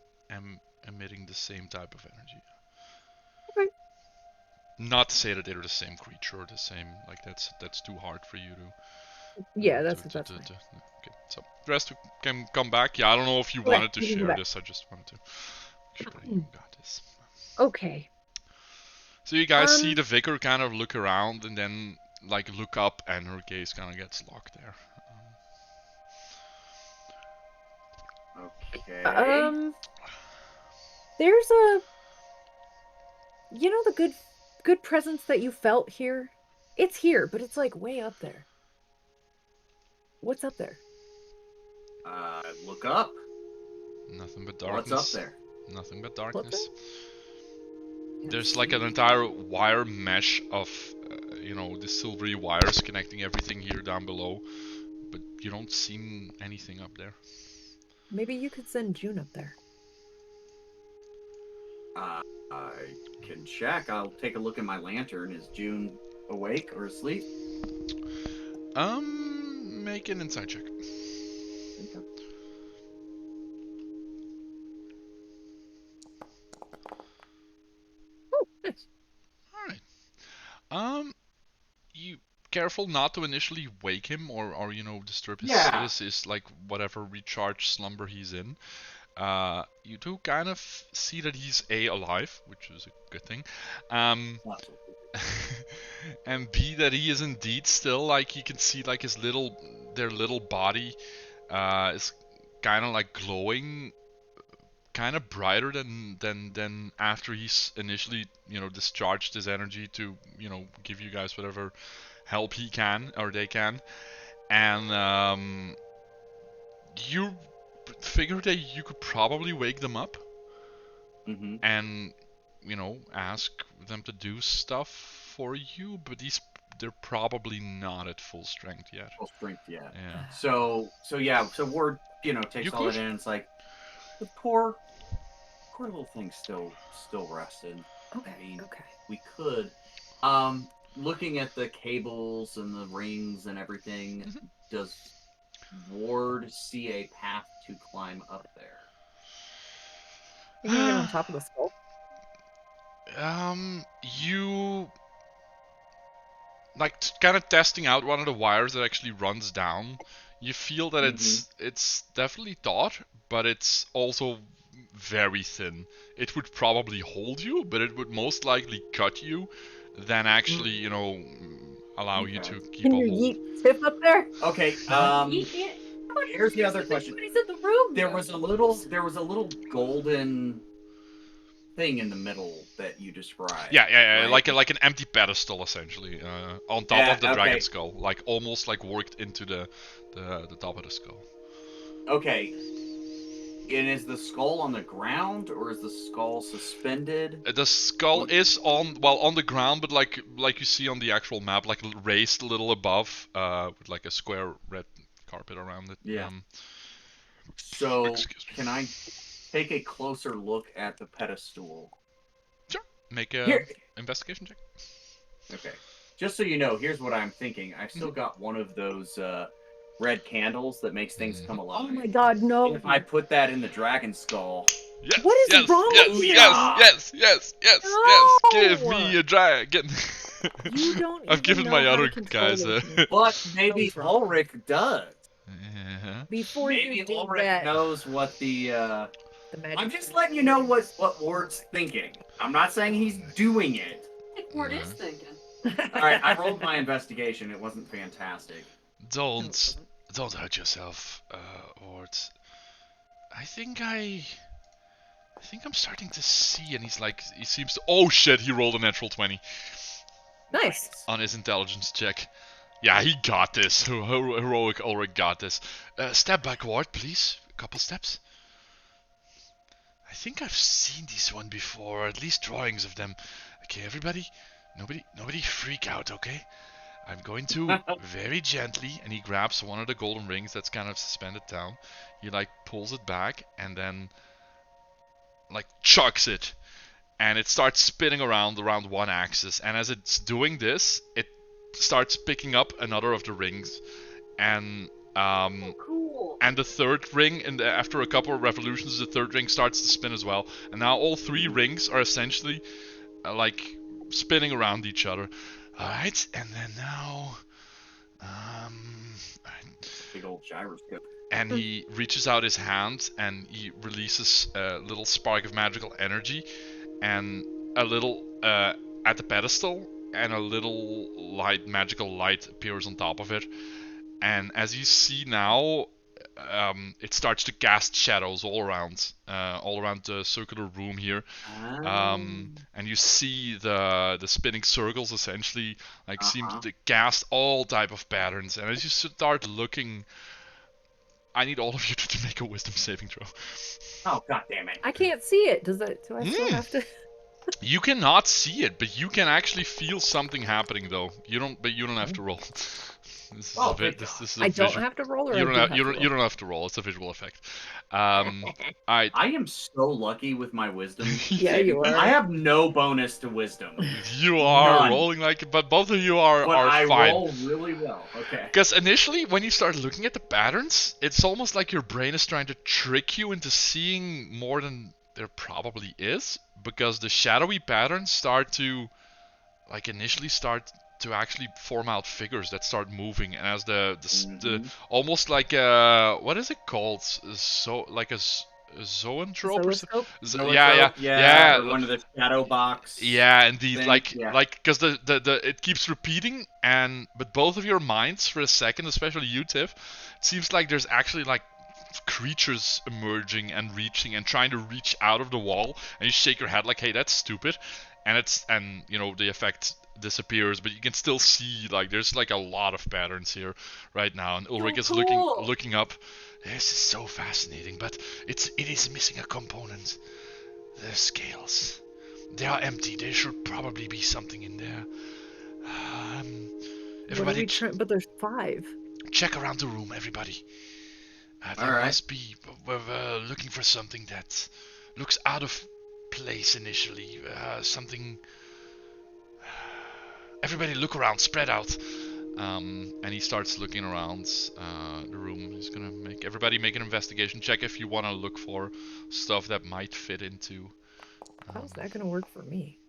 emitting the same type of energy. Okay. Not to say that they're the same creature or the same, like that's too hard for you to. Yeah, that's fine. Okay, so the rest can come back. Yeah, I don't know if you Okay, wanted to you can go share back. this. I just wanted to show that you got this. Okay. So you guys see the vicar kind of look around and then like look up, and her gaze kind of gets locked there. Okay. There's the good presence that you felt here? It's here, but it's like way up there. What's up there? Look up. Nothing but darkness. What's up there? Nothing but darkness. Can't There's like an see. entire wire mesh of, the silvery wires connecting everything here down below, but you don't see anything up there. Maybe you could send June up there. I can check. I'll take a look at my lantern. Is June awake or asleep? Make an insight check. Okay. Oh, nice. Alright. You careful not to initially wake him or disturb his like whatever recharged slumber he's in. You do kind of see that he's alive, which is a good thing. And B, that he is indeed still, like, you can see like their little body is kind of like glowing, kind of brighter than after he's initially discharged his energy to give you guys whatever help he can or they can. And you figure that you could probably wake them up and ask them to do stuff for you, but they're probably not at full strength yet. Yeah. So Ward, takes all that in. And it's like the poor little thing's still rested. Okay. I mean, Okay. we could. Looking at the cables and the rings and everything, does Ward see a path to climb up there? You can get on top of the skull. You like kind of testing out one of the wires that actually runs down. You feel that it's definitely taut, but it's also very thin. It would probably hold you, but it would most likely cut you than actually, allow you Okay. to keep Can a you hold. yeet Tiff up there? Okay. Here's the other question. He's in the room. There was a little golden thing in the middle that you described. Yeah, right? like an empty pedestal essentially, on top of the okay. dragon skull, like almost like worked into the top of the skull. Okay. And is the skull on the ground or is the skull suspended? The skull is on the ground, but like you see on the actual map, like raised a little above, with like a square red carpet around it. Yeah. So Excuse me. can I take a closer look at the pedestal? Sure. Make a Here. investigation check. Okay. Just so you know, here's what I'm thinking. I've still got one of those red candles that makes things come alive. Oh my god, no. If I put that in the dragon skull. Yes, What is yes, wrong yes, with you? yes. No! Give me a dragon. You don't I've even given know my how to other control guys this a. thing. But maybe Wrong. Ulrich does. Yeah. Before Maybe you do Ulrich that, knows what the magic. I'm just letting you know what Ward's thinking. I'm not saying he's doing it. I think Ward is thinking. Alright, I rolled my investigation. It wasn't fantastic. Don't hurt yourself, Ord. I think I'm starting to see, and he seems to. Oh shit! He rolled a natural 20 Nice. on his intelligence check. Yeah, he got this. Heroic Ulrich got this. Step backward, please. A couple steps. I think I've seen this one before, or at least drawings of them. Okay, everybody, nobody freak out, okay? I'm going to very gently, and he grabs one of the golden rings that's kind of suspended down. He like pulls it back and then like chucks it, and it starts spinning around one axis. And as it's doing this, it starts picking up another of the rings, and Cool. and the third ring, and after a couple of revolutions, the third ring starts to spin as well. And now all three rings are essentially like spinning around each other. All right, and then now, Big old gyroscope. and he reaches out his hand and he releases a little spark of magical energy, and a little at the pedestal, and a little magical light appears on top of it. And as you see now, it starts to cast shadows all around the circular room here. And you see the spinning circles essentially seem to cast all type of patterns. And as you start looking, I need all of you to make a wisdom saving throw. Oh, god damn it. I can't see it. Do I still have to? You cannot see it, but you can actually feel something happening though. You don't have to roll. This is this is I don't have to roll, or you don't you don't have to roll. It's a visual effect. I am so lucky with my wisdom. Yeah, you are. I have no bonus to wisdom. You are None. rolling but both of you are I fine. roll really well. Okay. Because initially, when you start looking at the patterns, it's almost like your brain is trying to trick you into seeing more than there probably is. Because the shadowy patterns start to, initially start to actually form out figures that start moving, and as the almost like what is it called? So like a zoanthrope or Zooscope? yeah, or one of the shadow box. Yeah, indeed. thing. Because the it keeps repeating, but both of your minds for a second, especially you, Tiff, it seems like there's actually creatures emerging and reaching and trying to reach out of the wall, and you shake your head like, hey, that's stupid, and the effect disappears, but you can still see there's a lot of patterns here right now, and Ulrich is looking up. This is so fascinating, but it is missing a component. The scales, they are empty. There should probably be something in there. Everybody, but there's 5. check around the room, everybody. There must be. We're looking for something that looks out of place initially. Something. Everybody, look around, spread out. And he starts looking around the room. He's gonna make everybody make an investigation check if you want to look for stuff that might fit into. How's that gonna work for me?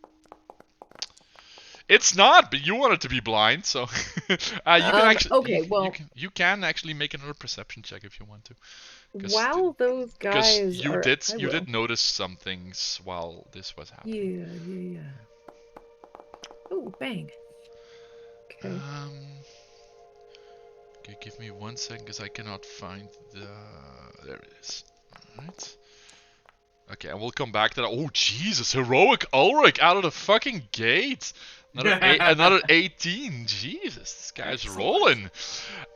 It's not, but you want it to be blind, so you can actually. Okay, well, you can actually make another perception check if you want to. While those guys because you did notice some things while this was happening. Yeah. Oh, bang. Okay. Okay, give me 1 second because I cannot find the. There it is. Alright. Okay, and we'll come back to that. Oh, Jesus, heroic Ulrich out of the fucking gate. Another 18. Jesus, this guy's Excellent. rolling.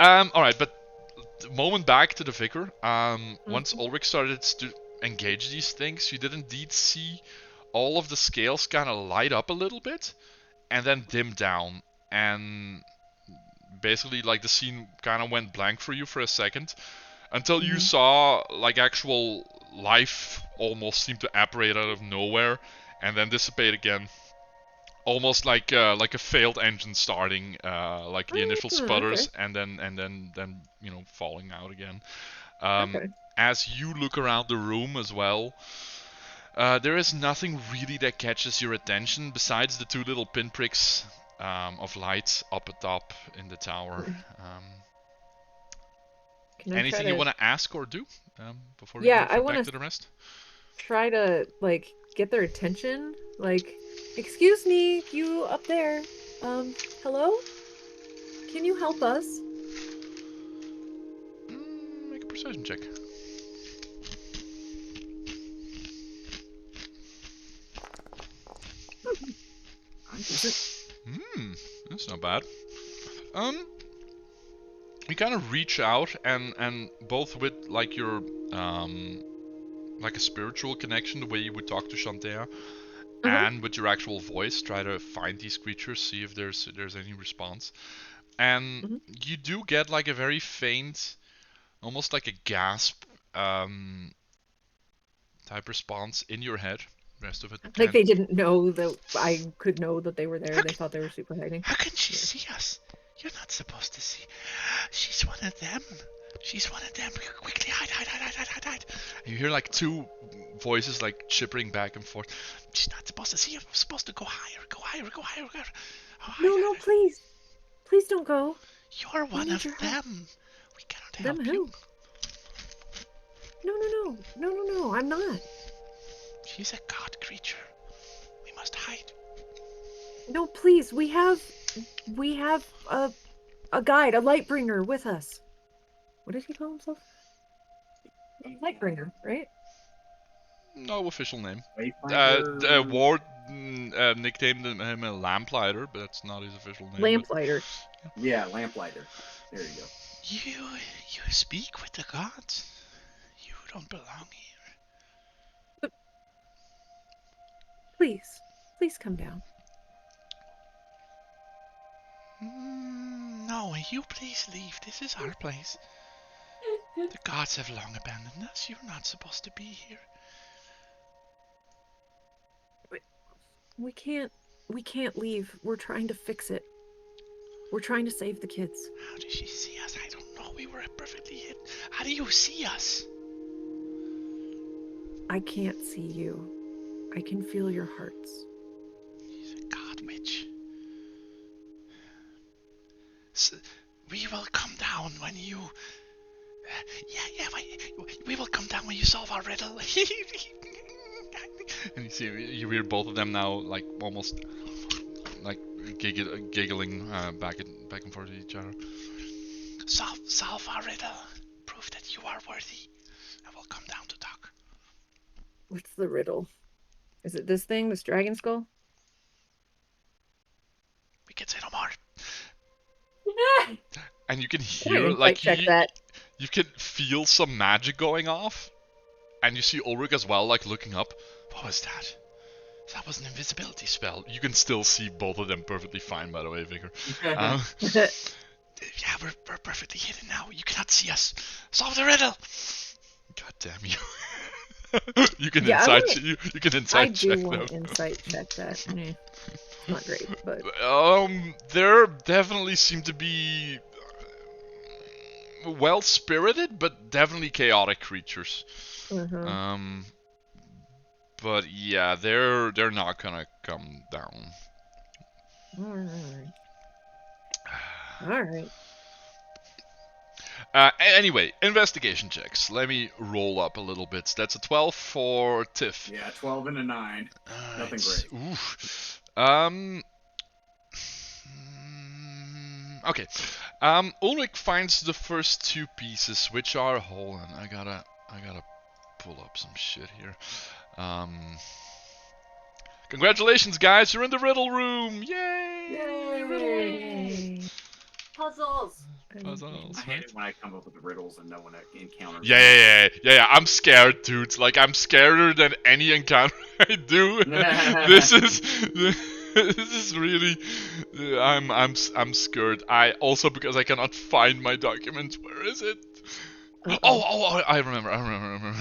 Alright, but moment back to the vicar. Once Mhm. Ulrich started to engage these things, you did indeed see all of the scales kind of light up a little bit and then dim down. And basically, like, the scene kind of went blank for you for a second until you Mhm. saw, like, actual life almost seem to apparate out of nowhere and then dissipate again. Almost like a failed engine starting, like the initial sputters, Okay. and then falling out again. Okay. As you look around the room as well, there is nothing really that catches your attention besides the two little pinpricks of light up atop in the tower. Can I try Anything you to? want to ask or do before we Yeah, move I back want to to the rest? try to like get their attention. Like, excuse me, you up there? Hello? Can you help us? Make a persuasion check. I'm decent. That's not bad. You kind of reach out and both with like your like a spiritual connection, the way you would talk to Shantea, Uh-huh. and with your actual voice, try to find these creatures, see if there's any response. And Mhm. you do get like a very faint, almost like a gasp type response in your head. The rest of it Like can't. they didn't know that I could know that they were there. How They can, thought they were super hiding. how can she Yeah. see us? You're not supposed to see. She's one of them. She's one of them. Quickly hide, hide, hide, hide, hide, hide, hide. And you hear like two voices like chippering back and forth. She's not supposed to see us. We're supposed to go higher, go higher, go higher, go higher. Oh, hide, No, hide, no, hide. please. Please don't go. You're We one need of your help. them. We cannot Them help you. who? No, no, no. No, no, no. I'm not. She's a god creature. We must hide. No, please. We have a guide, a light bringer with us. What did he call himself? Light bringer, right? No official name. Wayfinder. Ward nicknamed him a lamplighter, but that's not his official name. Lamplighter. Yeah, lamplighter. There you go. You speak with the gods. You don't belong here. Please. Please come down. No, you please leave. This is our place. The gods have long abandoned us. You're not supposed to be here. We can't leave. We're trying to fix it. We're trying to save the kids. How did she see us? I don't know. We were perfectly hidden. How do you see us? I can't see you. I can feel your hearts. She's a god witch. So, we will come down when you... we will come down when you solve our riddle. And you hear both of them now, like, almost, like, giggling back and forth to each other. Solve our riddle. Prove that you are worthy. And we'll come down to talk. What's the riddle? Is it this thing, this dragon skull? We can say no more. And you can hear, Wait, like, check that. You can feel some magic going off. And you see Ulrich as well, like, looking up. What was that? That was an invisibility spell. You can still see both of them perfectly fine, by the way, Vicar. Yeah, we're perfectly hidden now. You cannot see us. Solve the riddle. God damn you. You can you can insight check them. I do want to insight check that. Not great, but there definitely seem to be well-spirited, but definitely chaotic creatures. But yeah, they're not gonna come down. All right. Anyway, investigation checks. Let me roll up a little bit. That's a 12 for Tiff. Yeah, 12 and a 9. Nothing great. Oof. Okay. Ulrich finds the first two pieces, which are. Hold on, I gotta pull up some shit here. Congratulations, guys! You're in the riddle room! Yay! Riddle room! Yay. Puzzles. Puzzles, I hate right? it when I come up with riddles and no one encounters them. Yeah. I'm scared, dudes. Like I'm scarier than any encounter I do. This is really. I'm scared. I also because I cannot find my document. Where is it? Oh! I remember.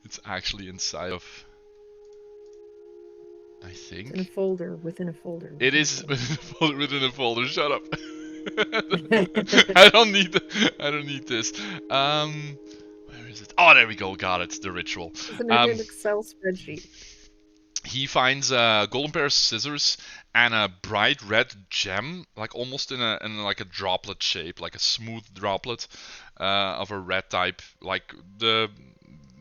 It's actually inside of. I think. It's in a folder within a folder. It is within a folder. Shut up. I don't need this. Where is it? Oh, there we go. Got it. The ritual. It's in an Excel spreadsheet. He finds a golden pair of scissors and a bright red gem, like almost in like a droplet shape, like a smooth droplet of a red type. Like the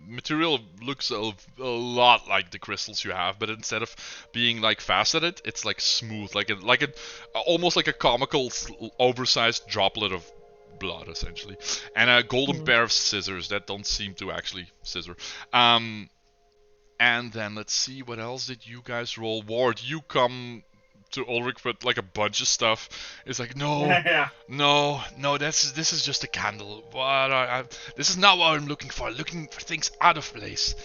material looks a lot like the crystals you have, but instead of being like faceted, it's like smooth, like a almost like a comical oversized droplet of blood, essentially, and a golden pair of scissors that don't seem to actually scissor. And then let's see, what else did you guys roll? Ward, you come to Ulrich with like a bunch of stuff. It's like, no, this is just a candle. This is not what I'm looking for. Looking for things out of place.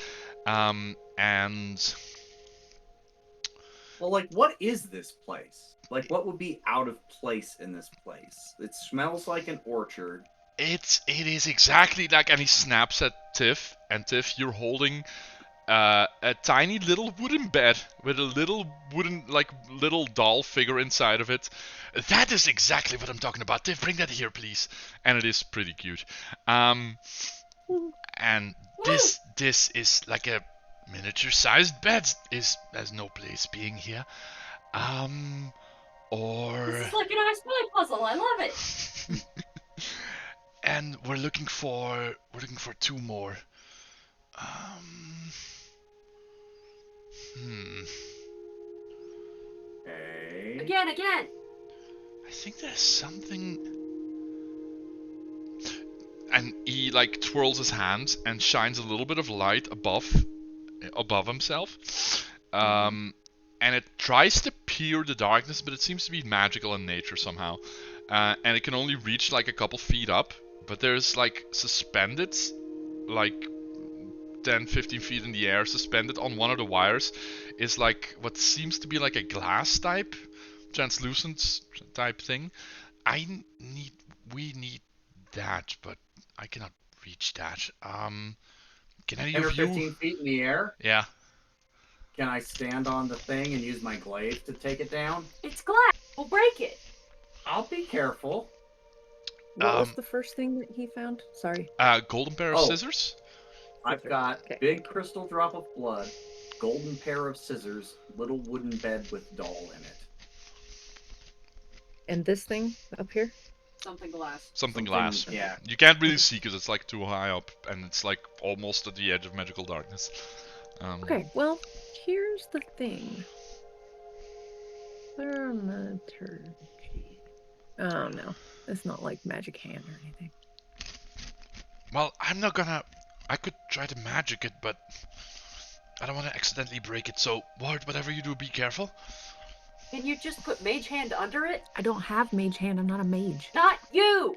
And well, like, what is this place? Like, what would be out of place in this place? It smells like an orchard. it is exactly like, and he snaps at Tiff, and Tiff, you're holding a tiny little wooden bed with a little wooden, like, little doll figure inside of it. That is exactly what I'm talking about. Tiff, bring that here, please. And it is pretty cute. And this is like a miniature-sized bed. Has no place being here. Or This is like an I Spy puzzle. I love it. and we're looking for two more. Okay. Again. I think there's something. And he like twirls his hands and shines a little bit of light above himself. And it tries to peer the darkness, but it seems to be magical in nature somehow. And it can only reach like a couple feet up, but there's like suspended, like 10-15 feet in the air, suspended on one of the wires, is like what seems to be like a glass type, translucent type thing. We need that, but I cannot reach that. Can any 10 or of you? 15 feet in the air? Yeah. Can I stand on the thing and use my glaive to take it down? It's glass. We'll break it. I'll be careful. What was the first thing that he found? Sorry. Golden pair of scissors. I've got big crystal drop of blood, golden pair of scissors, little wooden bed with doll in it. And this thing up here? Something glass. Something glass. Yeah. You can't really see because it's like too high up, and it's like almost at the edge of magical darkness. Okay, well, here's the thing. Thaumaturgy. Oh no, it's not like magic hand or anything. Well, I'm not gonna. I could try to magic it, but I don't want to accidentally break it. So, Ward, whatever you do, be careful. Can you just put mage hand under it? I don't have mage hand. I'm not a mage. Not you.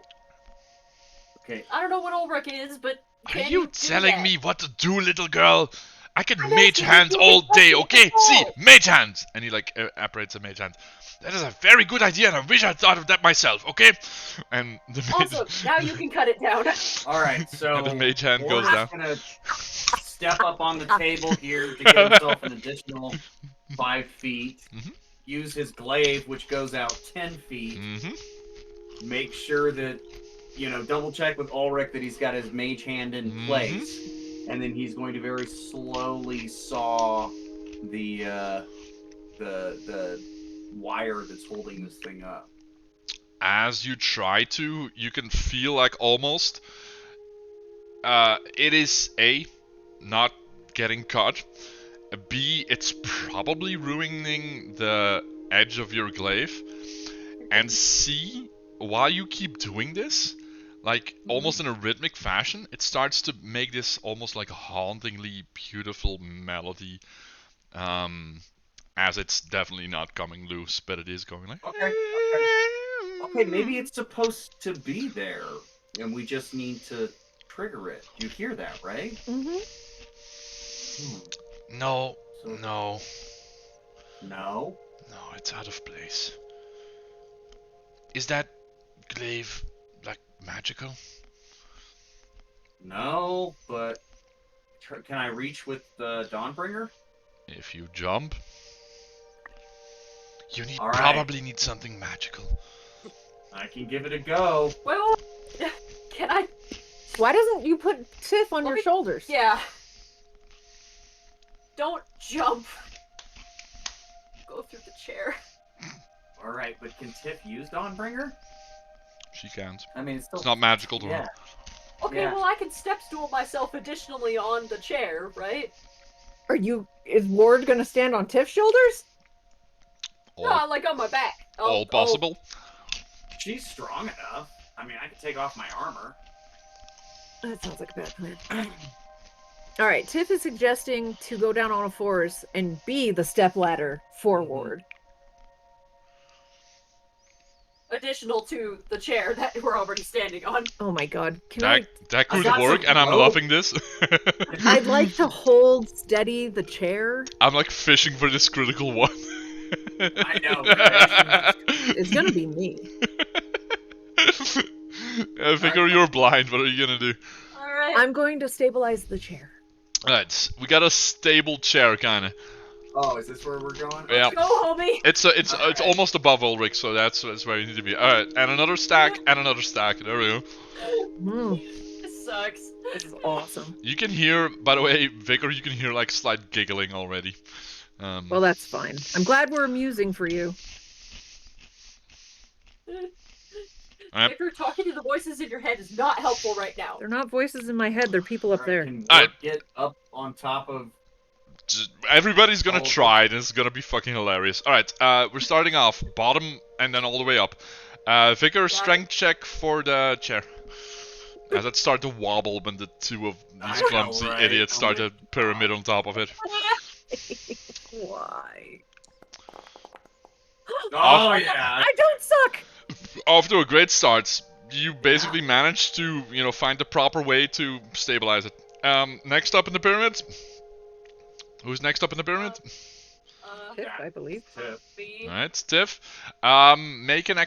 Okay. I don't know what Ulrich is, but Are you telling me what to do, little girl? I can I'm mage asking hands you all what day, you okay? know. See, mage hands! And he like operates a mage hand. That is a very good idea, and I wish I'd thought of that myself, okay? And the mage... Also, now you can cut it down. All right, so and the mage hand goes Ward's down. gonna step up on the table here to give himself an additional 5 feet. Mhm. Use his glaive, which goes out 10 feet. Make sure that, double check with Ulrich that he's got his mage hand in place. And then he's going to very slowly saw the wire that's holding this thing up. As you try to, you can feel like almost it is A, not getting caught. B, it's probably ruining the edge of your glaive. And C, while you keep doing this, like almost in a rhythmic fashion, it starts to make this almost like a hauntingly beautiful melody. As it's definitely not coming loose, but it is going like. Okay, maybe it's supposed to be there, and we just need to trigger it. You hear that, right? Mm-hmm. No, So- no, No. no, it's out of place. Is that glaive like magical? No, but can I reach with the Dawnbringer? If you jump, you need All right. probably need something magical. I can give it a go. Well, can I? Why doesn't you put Tiff on Let your me- shoulders? Yeah. Don't jump. Go through the chair. All right, but can Tiff use Dawnbringer? She can't. I mean, it's still. It's not magical to Yeah. her. Okay, Yeah. well I can step stool myself additionally on the chair, right? Is Ward gonna stand on Tiff's shoulders? All, No, like on my back. all possible. She's strong enough. I mean, I can take off my armor. That sounds like a bad plan. Alright, Tiff is suggesting to go down on all fours and be the stepladder for Ward. Additional to the chair that we're already standing on. Oh my god. Can That I could got work, some and I'm rope. loving this. I'd like to hold steady the chair. I'm like fishing for this critical one. I know, right? It's gonna be me. I figure you're blind. What are you gonna do? Alright. I'm going to stabilize the chair. Alright, we got a stable chair, kinda. Oh, is this where we're going? Yeah. Go, homie! It's Alright. almost above Ulrich, so that's where you need to be. Alright, and another stack, and another stack. There we go. This sucks. This is awesome. You can hear, by the way, Vicar, you can hear like slight giggling already. Well, that's fine. I'm glad we're amusing for you. Alright. If you're talking to the voices in your head is not helpful right now. They're not voices in my head, they're people up there. Can Alright. Ward get up on top of? Everybody's gonna Oh. try, and it's gonna be fucking hilarious. Alright, we're starting off bottom and then all the way up. Vicar, strength check for the chair. As it start to wobble when the two of these I know, clumsy right? idiots start a pyramid on top of it. Why? Oh yeah. I don't suck! Off to a great start. You basically managed to, find the proper way to stabilize it. Next up in the pyramid. Who's next up in the pyramid? Tiff, I believe. Tiff. Me. Alright, Tiff. Make an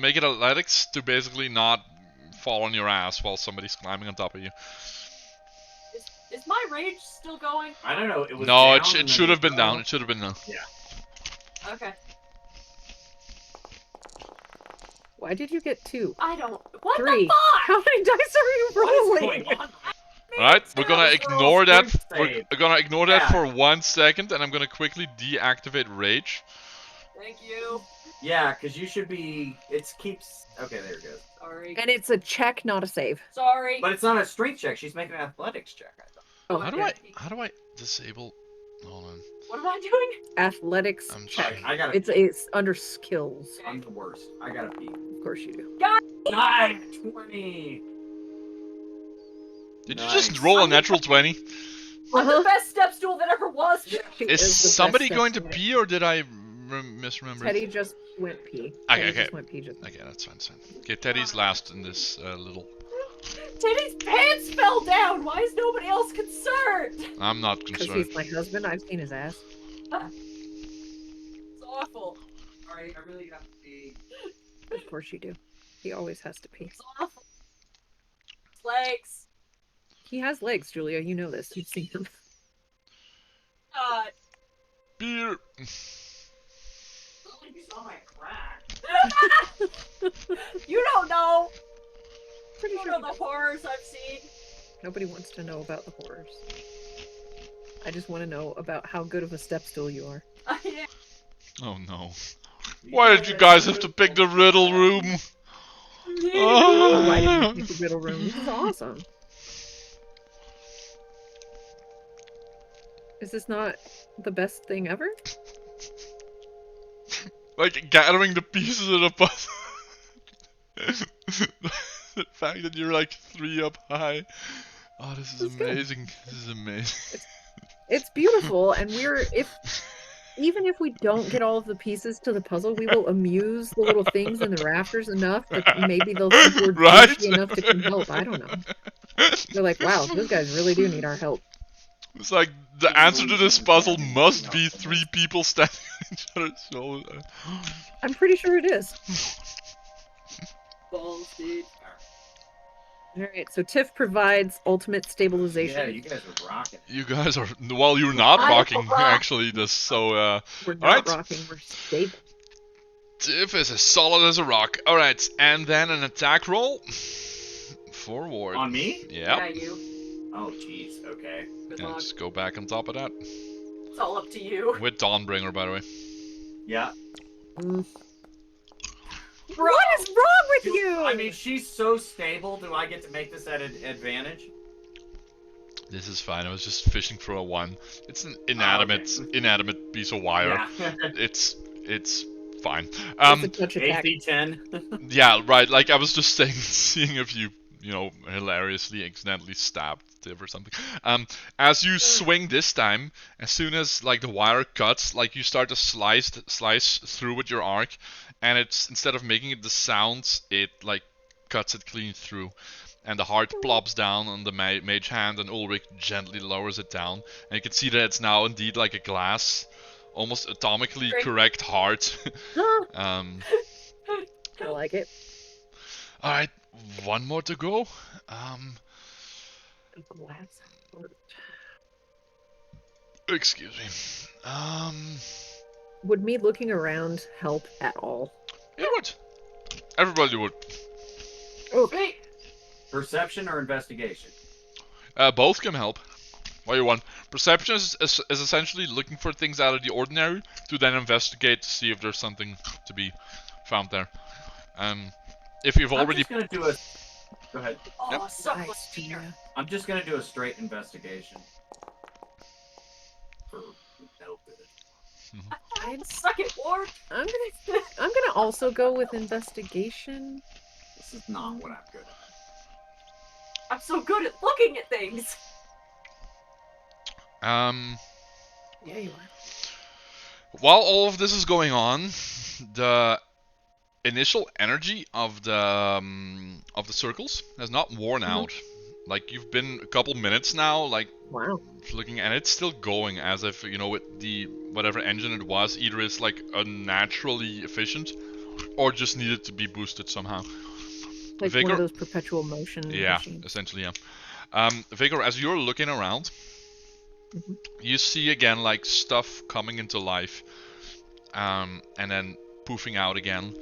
make it athletics to basically not fall on your ass while somebody's climbing on top of you. Is my rage still going? I don't know. It was No, down it and should then have been up. down. It should have been down. Okay. Why did you get 2? I don't. What 3. the fuck? How many dice are you What is rolling? going on? Alright, we're gonna ignore that. Save. We're gonna ignore that Yeah. for 1 second, and I'm gonna quickly deactivate rage. Thank you. Yeah, because you should be. It keeps. Okay, there it goes. Sorry. And it's a check, not a save. Sorry. But it's not a strength check. She's making an athletics check. I thought. Oh, How do I disable? Hold on. What am I doing? athletics I'm check. checking. I got. It's under skills. I'm the worst. I gotta pee. Of course you do. 20. Did you Nice. just roll a natural 20? I'm Uh-huh. the best step stool that ever was. She Is the best somebody going to stepson. pee, or did I misremember? Teddy just went pee. Okay, Teddy okay. just went pee just Okay, that's fine, that's fine. Okay, Teddy's last in this little. Teddy's pants fell down. Why is nobody else concerned? I'm not because concerned. he's my husband. I've seen his ass. It's awful. Alright, I really have to pee. Of course you do. He always has to pee. It's awful. Legs. He has legs, Julia. You know this. You've seen him. God. Beer. You saw my crack. You don't know. Pretty You sure don't know the horrors I've seen. nobody wants to know about the horrors. I just want to know about how good of a step stool you are. Yeah. Oh no. Why did you guys have to pick the riddle room? Oh, why did you pick the riddle room? This is awesome. Is this not the best thing ever? Like gathering the pieces of the puzzle. The fact that you're like 3 up high. Oh, this is It's good. amazing. This is amazing. It's beautiful, and even if we don't get all of the pieces to the puzzle, we will amuse the little things in the rafters enough that maybe they'll think we're Right? douchey enough to come help. I don't know. They're like, wow, those guys really do need our help. It's like the answer to this puzzle must be 3 people standing on each other's shoulders. I'm pretty sure it is. Balls, dude. All right, so Tiff provides ultimate stabilization. Yeah, you guys are rocking. You guys are, well, you're not I rocking rock. actually. This so We're not alright. rocking, we're stable. Tiff is as solid as a rock. All right, and then an attack roll for Ward. On me? Yeah, Yep. you. Oh, jeez. Okay. Good Yeah, luck. just go back on top of that It's all up to you. with Dawnbringer, by the way. Yeah. Mm. Bro, What is wrong with you? I mean, she's so stable. Do I get to make this at an advantage? This is fine. I was just fishing for a 1. It's an inanimate piece of wire. Yeah. It's fine. It's a touch attack. AC 10. Yeah, right. Like I was just saying, seeing if you hilariously accidentally stabbed Tiff or something. As you swing this time, as soon as like the wire cuts, like you start to slice through with your arc, and it's instead of making it the sounds, it like cuts it clean through. And the heart plops down on the mage hand, and Ulrich gently lowers it down. And you can see that it's now indeed like a glass, almost atomically Great. correct heart. I like it. Alright, 1 more to go. Glass. Excuse me. Would me looking around help at all? It would. Everybody would. Great. Perception or investigation? Both can help. What do you want? Perception is essentially looking for things out of the ordinary to then investigate to see if there's something to be found there. If you've already... I'm just gonna do a... Go ahead. Oh, Yep. suckless Peter. I'm just gonna do a straight investigation. For no good. Suck it, Ward. I'm gonna also go with investigation. This is not what I'm good at. I'm so good at looking at things. Yeah, you are. While all of this is going on, the initial energy of the circles has not worn out. Like you've been a couple minutes now, like Wow. looking, and it's still going as if with the whatever engine it was, either is like unnaturally efficient, or just needed to be boosted somehow. Like Vigor? one of those perpetual motion Yeah, machines. essentially, yeah. Vigor, as you're looking around, you see again like stuff coming into life, and then poofing out again.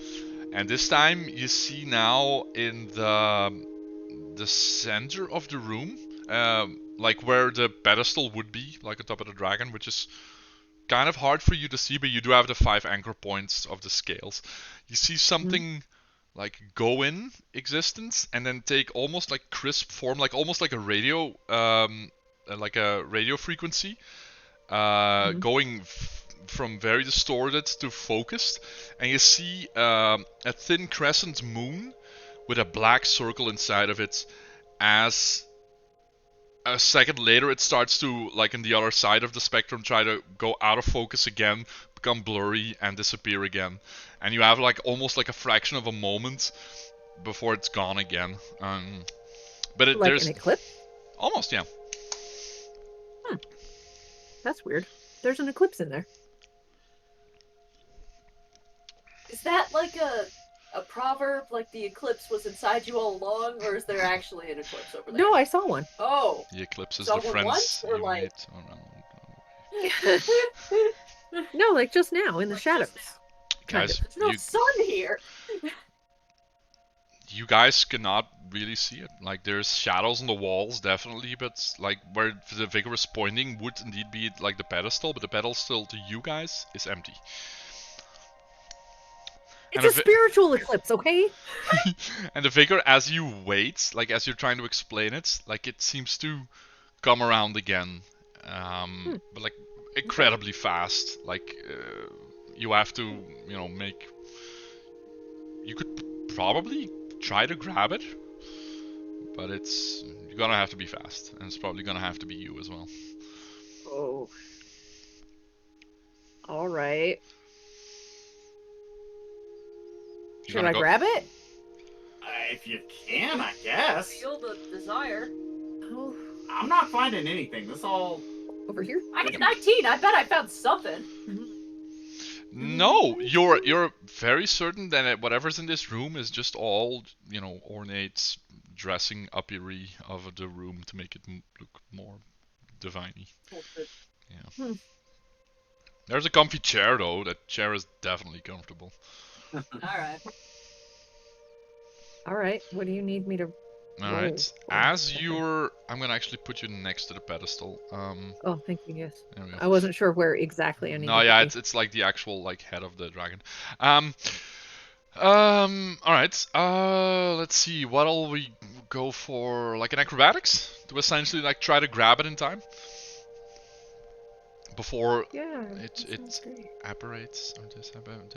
And this time you see now in the center of the room, like where the pedestal would be, like on top of the dragon, which is kind of hard for you to see, but you do have the 5 anchor points of the scales. You see something like go in existence and then take almost like crisp form, like almost like a radio, frequency, going from very distorted to focused, and you see a thin crescent moon with a black circle inside of it. As a second later, it starts to, like in the other side of the spectrum, try to go out of focus again, become blurry, and disappear again. And you have like almost like a fraction of a moment before it's gone again. But Like there's an eclipse? almost, yeah. That's weird. There's an eclipse in there. Is that like a proverb, like the eclipse was inside you all along, or is there actually an eclipse over there? No, I saw one. Oh. The eclipse is So the one friends once, or you like- meet around. No, like just now in the Like shadows. just now. Kind Guys, of. There's no sun here. you guys cannot really see it. Like there's shadows on the walls, definitely, but like where the Vigor is pointing would indeed be like the pedestal, but the pedestal to you guys is empty. It's And a if it- spiritual eclipse, okay? And the Vigor, as you wait, like as you're trying to explain it, like it seems to come around again, but like incredibly fast. Like you have to, make. You could probably try to grab it, but you're gonna have to be fast, and it's probably gonna have to be you as well. Oh. All right. Should I grab it? If you can, I guess. Feel the desire. Oh, I'm not finding anything. This all. over here. I get 19. I bet I found something. No, you're very certain that whatever's in this room is just all, ornate dressing uppery of the room to make it look more divine-y. Yeah. There's a comfy chair though. That chair is definitely comfortable. Alright. All right. What do you need me to? Alright. I'm gonna actually put you next to the pedestal. Oh, thank you. Yes. There we go. I wasn't sure where exactly I needed. No, yeah, to be. it's like the actual head of the dragon. Alright. Let's see. What'll we go for? Like an acrobatics to essentially try to grab it in time before Yeah. it apparates or disapparates.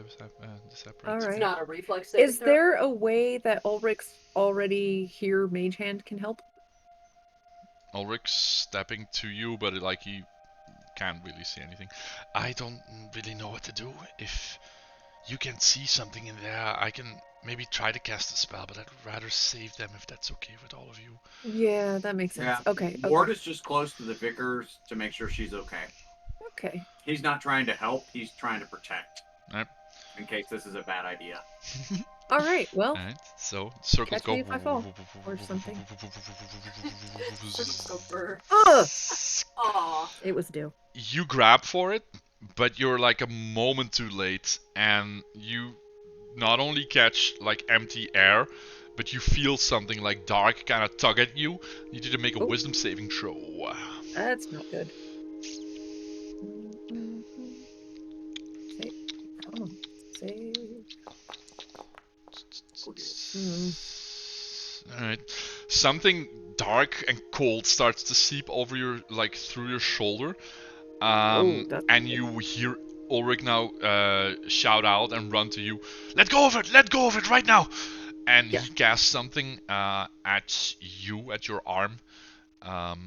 All It's right. not a reflex saving Is throw. there a way that Ulrich's already here Mage Hand can help? Ulrich's stepping to you, but he can't really see anything. I don't really know what to do. If you can see something in there, I can maybe try to cast a spell, but I'd rather save them if that's okay with all of you. Yeah, that makes sense. Yeah. Okay. Ward is just close to the vicars to make sure she's okay. Okay. He's not trying to help. He's trying to protect. Alright. In case this is a bad idea. All right. Well, Alright, so circles catch go. me if I fall, or something. Circles go burr. ugh, Aw. it was due. You grab for it, but you're a moment too late, and you not only catch empty air, but you feel something dark kind of tug at you. You need you to make a wisdom saving throw. That's not good. Save. Come on. Save. Alright. Something dark and cold starts to seep over your through your shoulder. That's And good. you hear Ulrich now shout out and run to you. Let go of it! Let go of it right now! And Yeah. he casts something at you, at your arm, to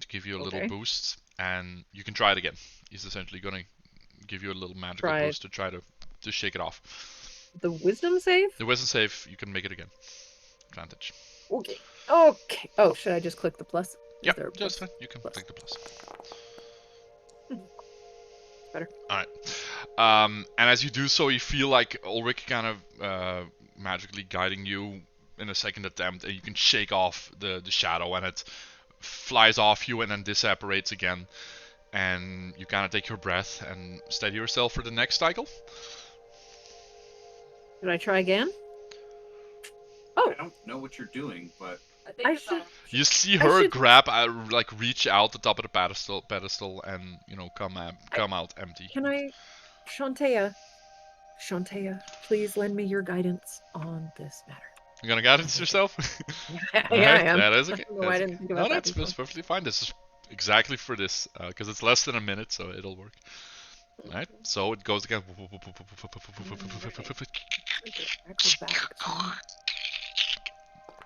give you a little Okay. boost. And you can try it again. He's essentially gonna give you a little magical Try it. boost to try to shake it off. The wisdom save? The wisdom save, you can make it again. Advantage. Okay. Okay. Oh, should I just click the plus? Is Yeah, there a just plus? fine. You can Plus. click the plus. Better. Alright. And as you do so, you feel Ulrich kind of magically guiding you in a second attempt, and you can shake off the shadow, and it flies off you and then disapparates again. And you kind of take your breath and steady yourself for the next cycle. Should I try again? I don't know what you're doing, but I think I it's should- on. You see I her should- grab, reach out the top of the pedestal, and come out empty. Can I, Shantea, please lend me your guidance on this matter. You're gonna guidance yourself? Yeah, Alright, I am. that is okay. I don't know why I didn't think about that That's before. perfectly fine. This is exactly for this, because it's less than a minute, so it'll work. Alright, so it goes again.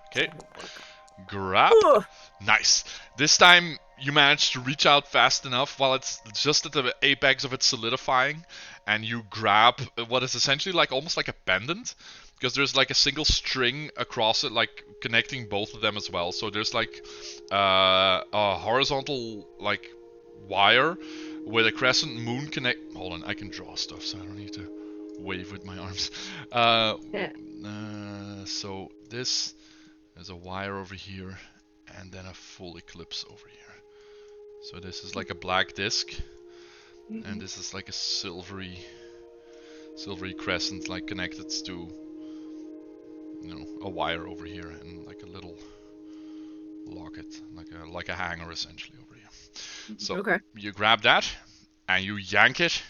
Okay, grab. Ugh. Nice. This time you manage to reach out fast enough while it's just at the apex of it solidifying, and you grab what is essentially almost like a pendant, because there's a single string across it, connecting both of them as well. So there's a horizontal wire with a crescent moon connect. Hold on, I can draw stuff, so I don't need to wave with my arms. So this is a wire over here, and then a full eclipse over here. So this is a black disc, and this is a silvery crescent, connected to a wire over here, and a little locket, like a hanger essentially over here. So Okay. you grab that, and you yank it,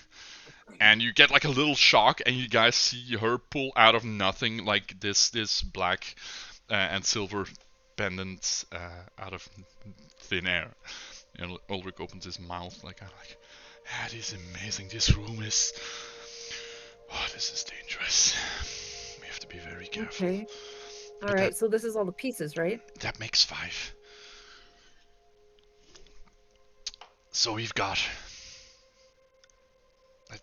and you get a little shock, and you guys see her pull out of nothing this black and silver pendant out of thin air. And Ulrich opens his mouth that is amazing. This room is... Oh, this is dangerous. We have to be very careful. Okay. But All right. So this is all the pieces, right? that makes 5. So we've got...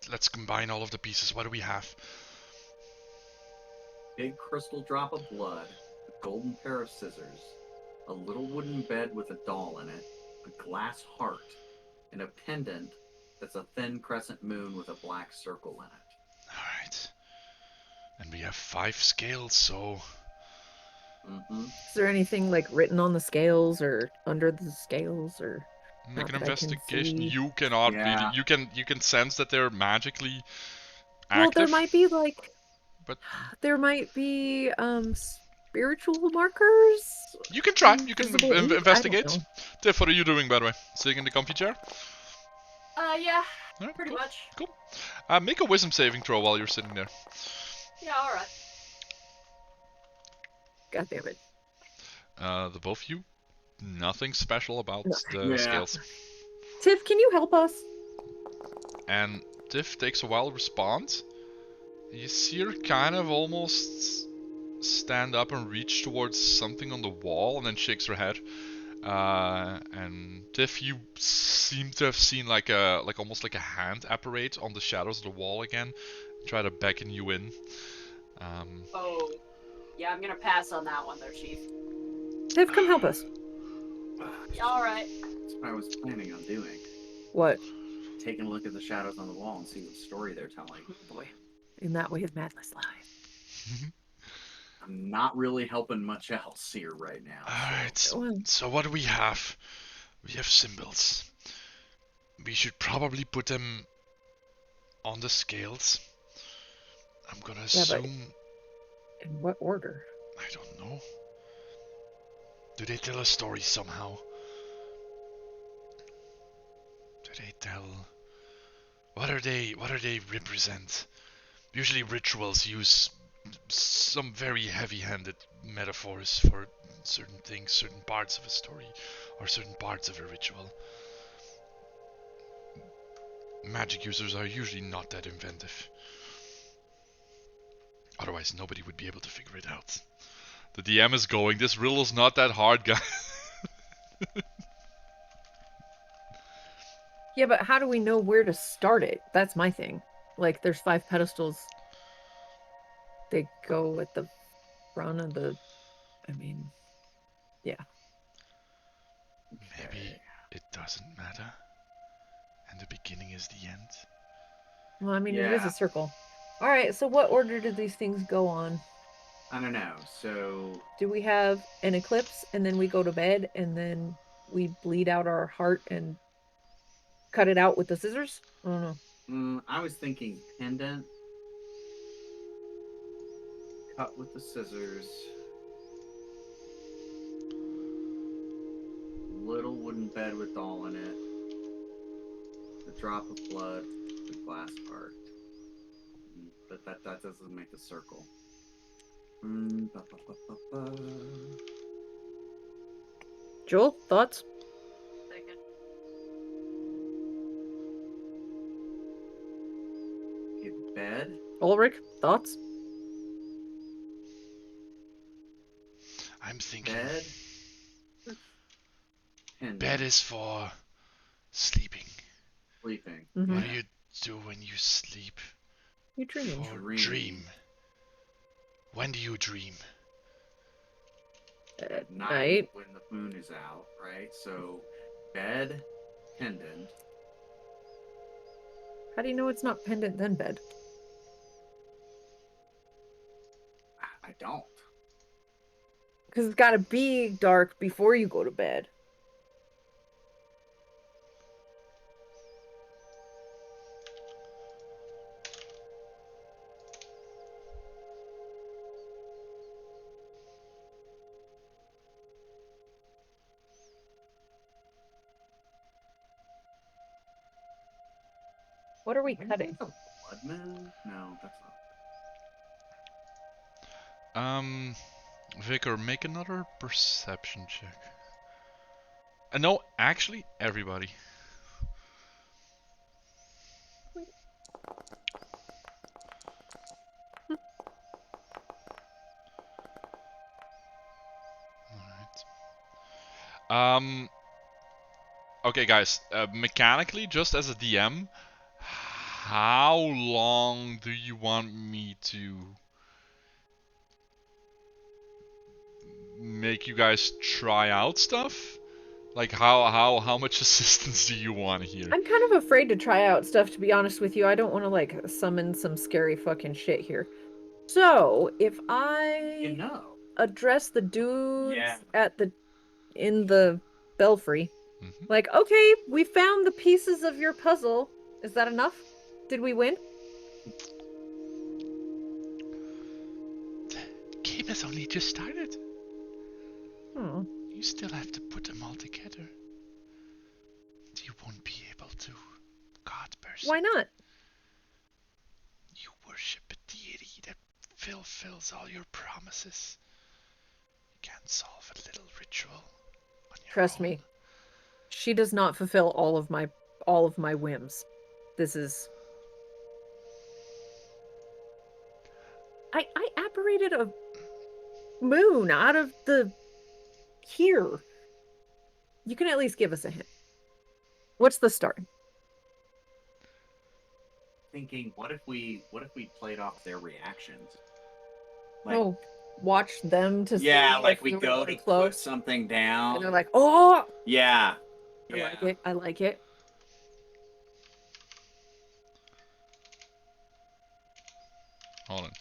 Let's combine all of the pieces. What do we have? Big crystal drop of blood, a golden pair of scissors, a little wooden bed with a doll in it, a glass heart, and a pendant that's a thin crescent moon with a black circle in it. Alright. And we have 5 scales, so... Mm-hmm. Is there anything like written on the scales or under the scales or? Make Not an that I can investigation. see. You cannot Yeah. really... You can sense that they're magically Well, active. there might be like, But there might be spiritual markers. you can try. You can Visible ink? I don't investigate. know. Tiff, what are you doing, by the way? Sitting in the comfy chair? Yeah, Alright, pretty cool. much. Cool. Make a wisdom saving throw while you're sitting there. Yeah, alright. God damn it. The both of you, nothing special about Nothing. the Yeah. scales. Tiff, can you help us? And Tiff takes a while to respond. You see her kind of almost stand up and reach towards something on the wall, and then shakes her head. And Tiff, you seem to have seen like almost like a hand apparate on the shadows of the wall again, try to beckon you in. Oh. Yeah, I'm gonna pass on that one there, Chief. Tiff, come help us. Yeah, alright. That's what I was planning on doing. What? Taking a look at the shadows on the wall and see what story they're telling. Oh boy. In that way is madness lies. I'm not really helping much else here right now. Alright, Well, so what do we have? We have symbols. We should probably put them on the scales. I'm gonna Yeah, but- assume... in what order? I don't know. Do they tell a story somehow? Do they tell... What are they represent? Usually rituals use some very heavy-handed metaphors for certain things, certain parts of a story, or certain parts of a ritual. Magic users are usually not that inventive. Otherwise, nobody would be able to figure it out. The DM is going, this riddle's not that hard, guys. Yeah, but how do we know where to start it? That's my thing. Like, there's 5 pedestals. They go at the front of the... I mean... Yeah. Maybe it doesn't matter. And the beginning is the end. Well, I mean, it is Yeah. a circle. Alright, so what order do these things go on? I don't know. So Do we have an eclipse, and then we go to bed, and then we bleed out our heart and cut it out with the scissors? I don't know. I was thinking pendant, cut with the scissors, little wooden bed with doll in it, a drop of blood, the glass heart. But that doesn't make the circle. Ba, ba, ba, ba, ba. Joel, thoughts? Second. Okay, bed. Ulrich, thoughts? I'm thinking Bed. Pendant. bed is for sleeping. Sleeping. Mhm. What do you do when you sleep? You're dreaming. For Dream. dream. When do you dream? At Night night. when the moon is out, right? So bed, pendant. How do you know it's not pendant then bed? I don't. Because it's got to be dark before you go to bed. What are we cutting? A blood moon? No, that's not. Vicar, make another perception check. No, actually, everybody. Okay, guys. Mechanically, just as a DM, how long do you want me to make you guys try out stuff? Like how much assistance do you want here? I'm kind of afraid to try out stuff, to be honest with you. I don't want to like summon some scary fucking shit here. So if I address the dudes in the belfry, like, okay, we found the pieces of your puzzle. Is that enough? Did we win? The game has only just started. Hmm. You still have to put them all together. You won't be able to, God person. Why not? You worship a deity that fulfills all your promises. You can't solve a little ritual on your Trust own. me. She does not fulfill all of my whims. This is... I apparated a moon out of the... here. You can at least give us a hint. What's the start? Thinking, what if we played off their reactions? Like, watch them to see like if we were go really to close. put something down. And they're like, oh! Yeah. I like it. I like it. Hold on. A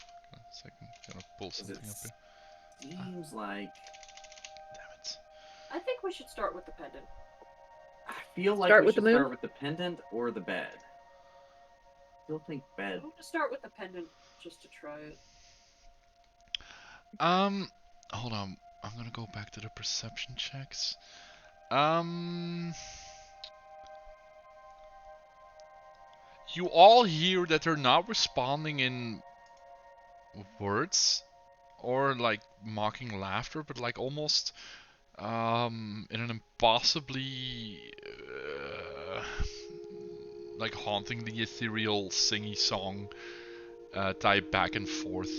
second. Gotta pull something up here. Seems like... Damn it. I think we should start with the pendant. I feel like Start we with should the moon? start with the pendant or the bed. Still think bed. I'm gonna start with the pendant just to try it. Hold on. I'm gonna go back to the perception checks. You all hear that they're not responding in words or like mocking laughter, but like almost in an impossibly like hauntingly ethereal singy song type back and forth.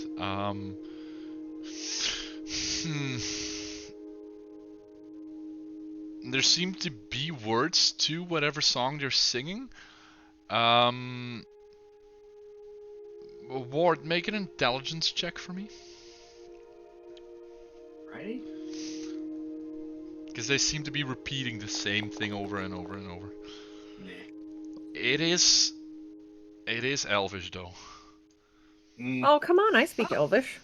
There seem to be words to whatever song they're singing. Ward, make an intelligence check for me. Right? Because they seem to be repeating the same thing over and over and over. Nah. It is Elvish though. Oh, come on, I speak Elvish.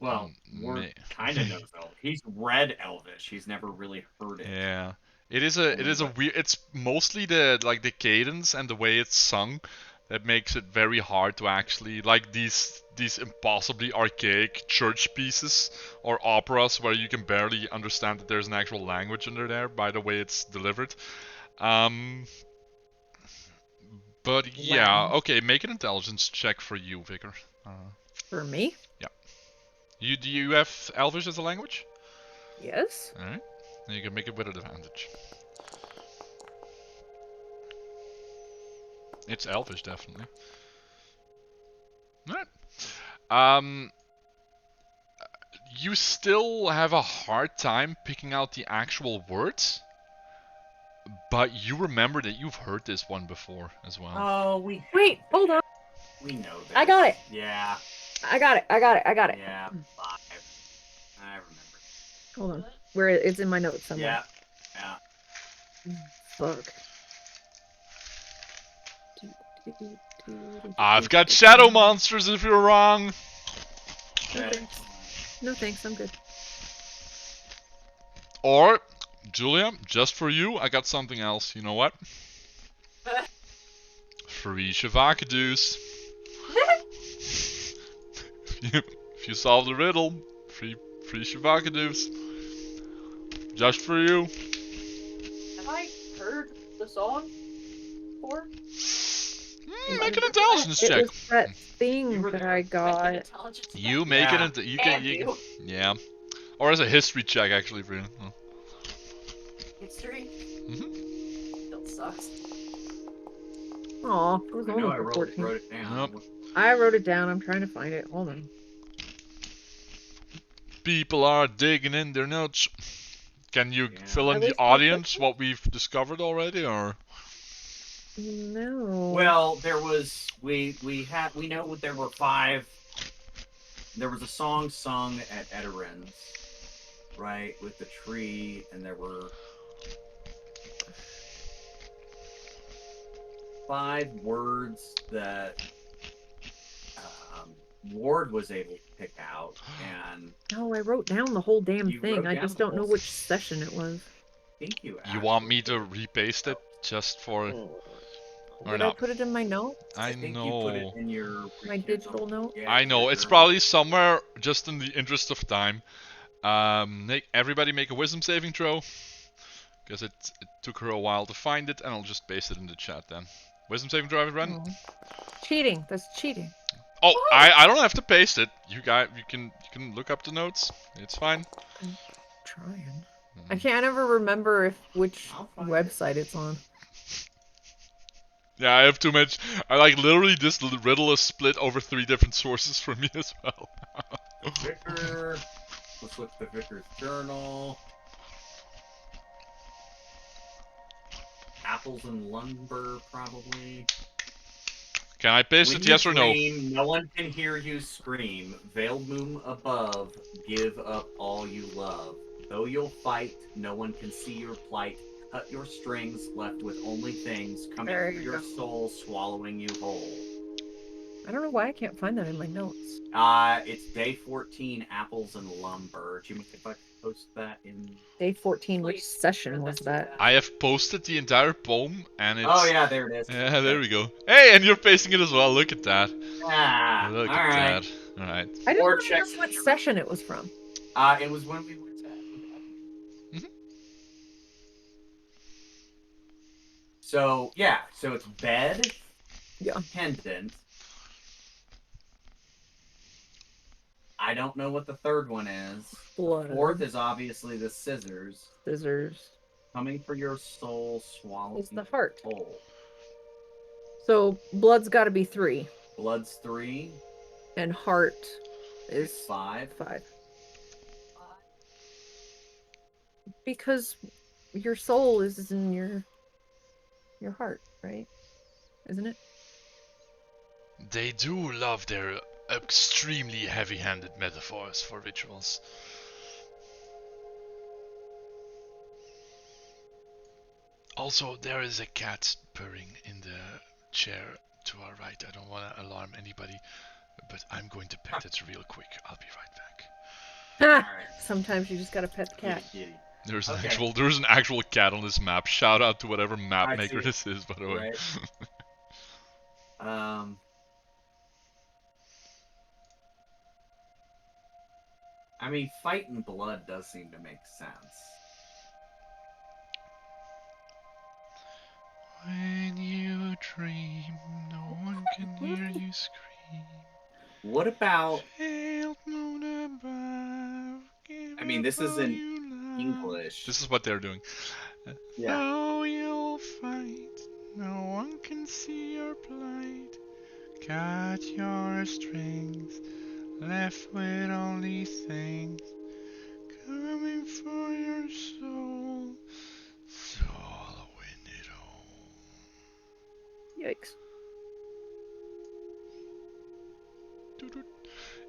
Well, Ward kind of knows Elvish. He's read Elvish. He's never really heard it. Yeah. It is a weird. It's mostly the cadence and the way it's sung that makes it very hard to actually like these impossibly archaic church pieces or operas where you can barely understand that there's an actual language under there by the way it's delivered. But yeah, okay, make an intelligence check for you, Vicar. For me? Yeah. Do you have Elvish as a language? Yes. All right. Then you can make it with advantage. It's Elvish, definitely. All right. You still have a hard time picking out the actual words, but you remember that you've heard this one before as well. Oh, wait, hold on. We know this. I got it. Yeah. I got it. Yeah, 5. I remember. Hold on. Where it's in my notes somewhere. Yeah. Fuck. I've got shadow monsters if you're wrong. No thanks. No thanks, I'm good. Or, Julia, just for you, I got something else. You know what? Free Shavakadoos. If you solve the riddle, free Shavakadoos. Just for you. Have I heard the song before? Make an intelligence check. It was that thing that I got. You make it. You can. Yeah. Or as a history check, actually, for you. History? That sucks. Aw, it was I only know I for wrote 14. it down. Nope. I wrote it down. I'm trying to find it. Hold on. People are digging in their notes. Can you Yeah. fill in Are the they still audience cooking? what we've discovered already, or? No. Well, there was we know there were 5. There was a song sung at Edoran's, right, with the tree, and there were 5 words that Ward was able to pick out, and No, I wrote down the whole damn You thing. wrote I down just the don't know whole which session it was. I think you You want me actually to repaste it just for, or Did I not? put it in my notes? I think you put it know. in your My Rekindle. digital note? Yeah, I your know. It's journal. probably somewhere. Just in the interest of time, everybody make a wisdom saving throw, because it took her a while to find it, and I'll just paste it in the chat then. Wisdom saving throw, everyone. Oh. Cheating. That's cheating. Oh, I don't have to paste it. You can look up the notes. It's fine. I'm trying. I can't ever remember which I'll find website it's on. Yeah, I have too much. I like literally this riddle is split over 3 different sources for me as well. Vicar. Let's look at the Vicar's journal. Apples and lumber, probably. Can I paste When it? you Yes or no? dream, no one can hear you scream. Veiled moon above, give up all you love. Though you'll fight, no one can see your plight. Cut your strings, left with only things coming There through you your go. soul, swallowing you whole. I don't know why I can't find that in my notes. It's day 14, apples and lumber. Do you mind if I post that in? Day 14, which Please, session was that? I have posted the entire poem, and it's. Oh yeah, there it is. Yeah, there we go. Hey, and you're pasting it as well. Look at that. Ah, Look all at right. that. All right. I just Or want to know checks what in your- session it was from. It was when we went to. So yeah, so it's bed, Yeah. pendant. I don't know what the third one is. Blood. The 4th is obviously the scissors. Scissors. Coming for your soul, swallowing It's the heart. whole. So blood's got to be 3, Blood's 3. and heart Is is 5. 5. Because your soul is in your heart, right? Isn't it? They do love their extremely heavy-handed metaphors for rituals. Also, there is a cat purring in the chair to our right. I don't want to alarm anybody, but I'm going to pet it real quick. I'll be right back. Alright. Sometimes you just gotta pet the cat. Giddy. There's an Okay. actual cat on this map. Shout out to whatever map I maker see. this is, by the way. Right. I mean, fighting blood does seem to make sense. When you dream, no one can hear you scream. What about? Veiled moon above, give I mean, up this is all in you love. English. This is what they're doing. Yeah. Though you'll fight, no one can see your plight. Cut your strings, left with only things coming for your soul, swallowing it all. Yikes.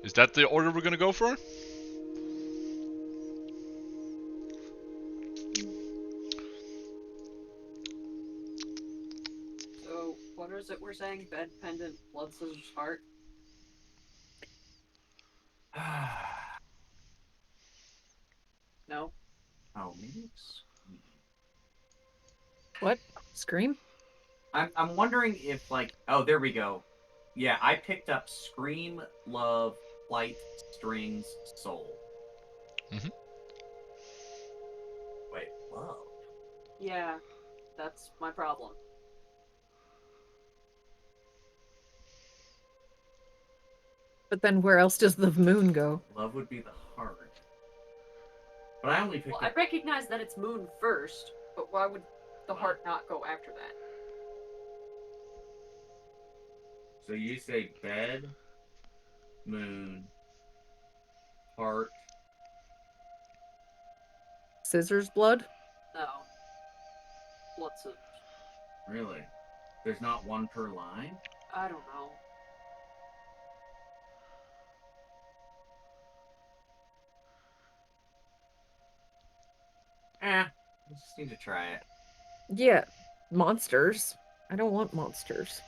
Is that the order we're gonna go for? So, what is it we're saying? Bed, pendant, blood, scissors, heart? No? Oh, maybe it's. What? Scream? I'm wondering if like. Oh, there we go. Yeah, I picked up scream, love, flight, strings, soul. Mhm. Wait, love. Yeah, that's my problem. But then where else does the moon go? Love would be the heart. But I only picked Well, up. I recognize that it's moon first, but why would the heart not go after that? So you say bed, moon, heart, Scissors blood? No. Blood scissors. Really? There's not one per line? I don't know. I just need to try it. Yeah, monsters. I don't want monsters.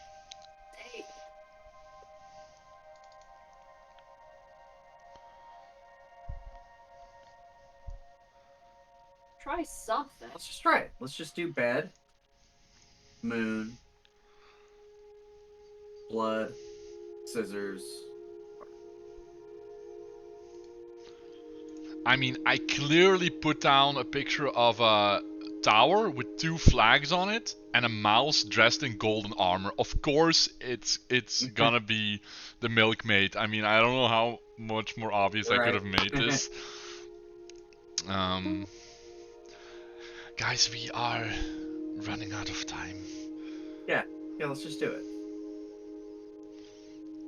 Dang. Try something. Let's just try it. Let's just do bed, moon, blood, scissors. I mean, I clearly put down a picture of a tower with 2 flags on it and a mouse dressed in golden armor. Of course, it's gonna be the milkmaid. I mean, I don't know how much more obvious I could have made this. Guys, we are running out of time. Yeah, let's just do it.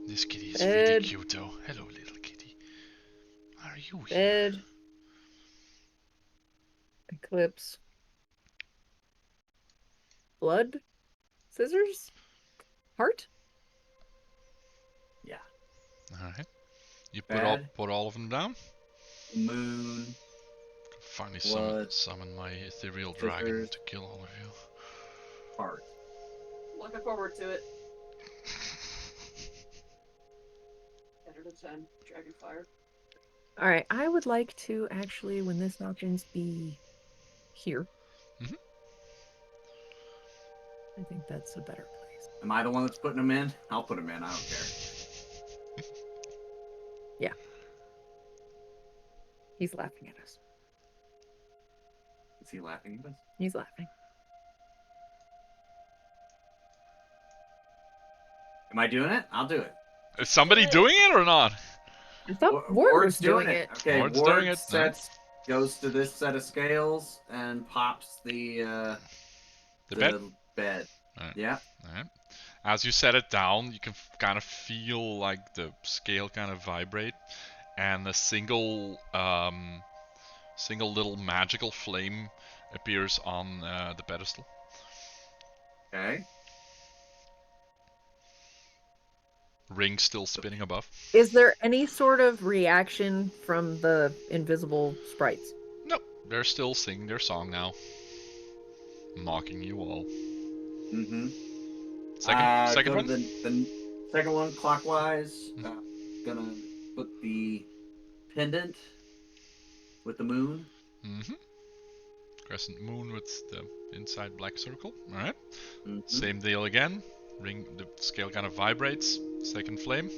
This kitty is really cute, though. Hello, little kitty. Are you here? Bed. Eclipse. Blood. Scissors. Heart. Yeah. All right. You Bed. put all of them down. Moon. Finally Blood. summon my ethereal dragon Scissors. to kill all of you. Heart. Looking forward to it. 10 out of 10. Dragonfire. All right. I would like to actually, when this happens, be here. Mhm. I think that's a better place. Am I the one that's putting them in? I'll put them in. I don't care. Yeah. He's laughing at us. Is he laughing at us? He's laughing. Am I doing it? I'll do it. Is somebody doing it or not? I thought Ward Ward was doing it. Okay, Ward's Ward doing it, goes to this set of scales and pops the bed? Alright. Yeah. Alright. As you set it down, you can kind of feel like the scale kind of vibrate, and a single little magical flame appears on the pedestal. Okay. Ring still spinning above. Is there any sort of reaction from the invisible sprites? No, they're still singing their song now, mocking you all. Mm-hmm. Second go one. To the second one clockwise. Gonna put the pendant with the moon. Mm-hmm. Crescent moon with the inside black circle. All right. Mm-hmm. Same deal again. Ring. The scale kind of vibrates. Second flame.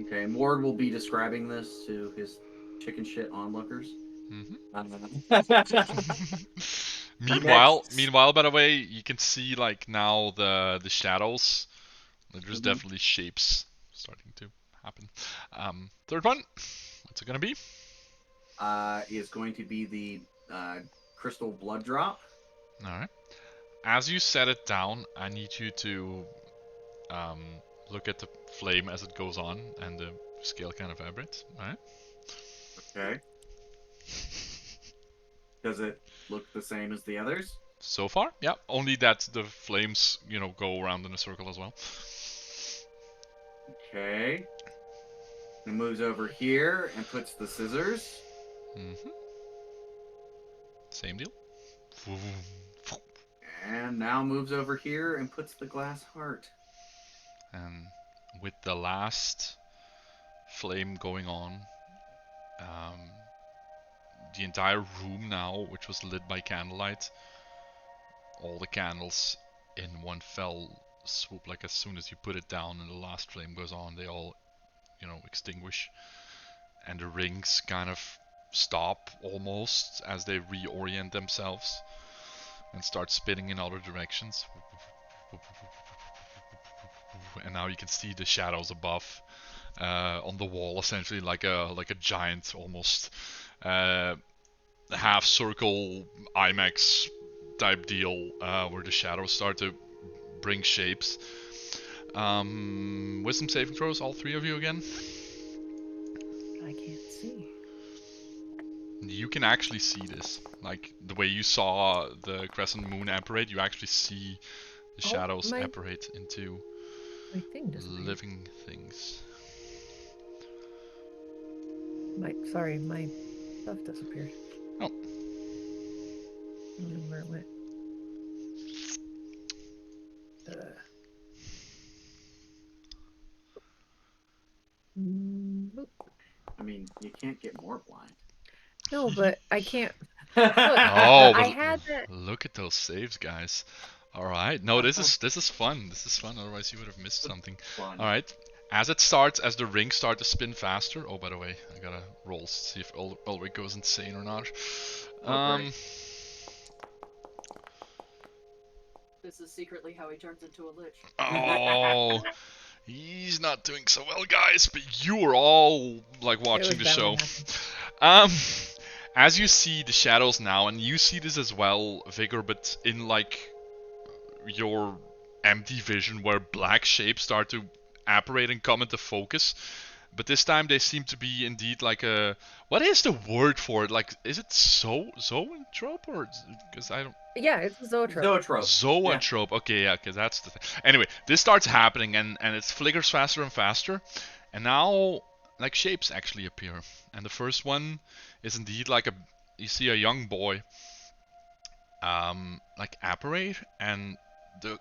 Okay, Mord will be describing this to his chicken shit onlookers. Meanwhile, by the way, you can see like now the shadows. There's definitely shapes starting to happen. Third one. What's it gonna be? Is going to be the crystal blood drop. All right. As you set it down, I need you to look at the flame as it goes on, and the scale kind of vibrates. All right. Okay. Does it look the same as the others? So far, yeah. Only that the flames, go around in a circle as well. Okay. It moves over here and puts the scissors. Mm-hmm. Same deal. And now moves over here and puts the glass heart. And with the last flame going on, the entire room now, which was lit by candlelight, all the candles in one fell swoop, like as soon as you put it down and the last flame goes on, they all, extinguish. And the rings kind of stop almost as they reorient themselves and start spinning in other directions. And now you can see the shadows above on the wall, essentially like a giant, almost half circle IMAX type deal, where the shadows start to bring shapes. Wisdom saving throws, all three of you again. I can't see. you can actually see this. Like the way you saw the crescent moon apparate, you actually see the shadows my- apparate into My thing disappeared. living things. My stuff disappeared. Oh. I don't know where it went. Nope. I mean, you can't get more blind. No, but I can't. Oh, I but had that. look at those saves, guys. All right. No, this is fun. This is fun. Otherwise, you would have missed something. Fun. All right. As it starts, as the rings start to spin faster. Oh, by the way, I gotta roll to see if Ulrich goes insane or not. Great. This is secretly how he turns into a lich. Oh, he's not doing so well, guys. But you were all like watching the show. As you see the shadows now, and you see this as well, Vigor, but in like your empty vision where black shapes start to apparate and come into focus. But this time they seem to be indeed like a... What is the word for it? Like, is it zoanthrope or... Because I don't... Yeah, it's a zoetrope. Zoanthrope. Yeah. Okay, yeah, because that's the thing. Anyway, this starts happening and it flickers faster and faster. And now, like, shapes actually appear. And the first one is indeed like a... You see a young boy, like, apparate, and the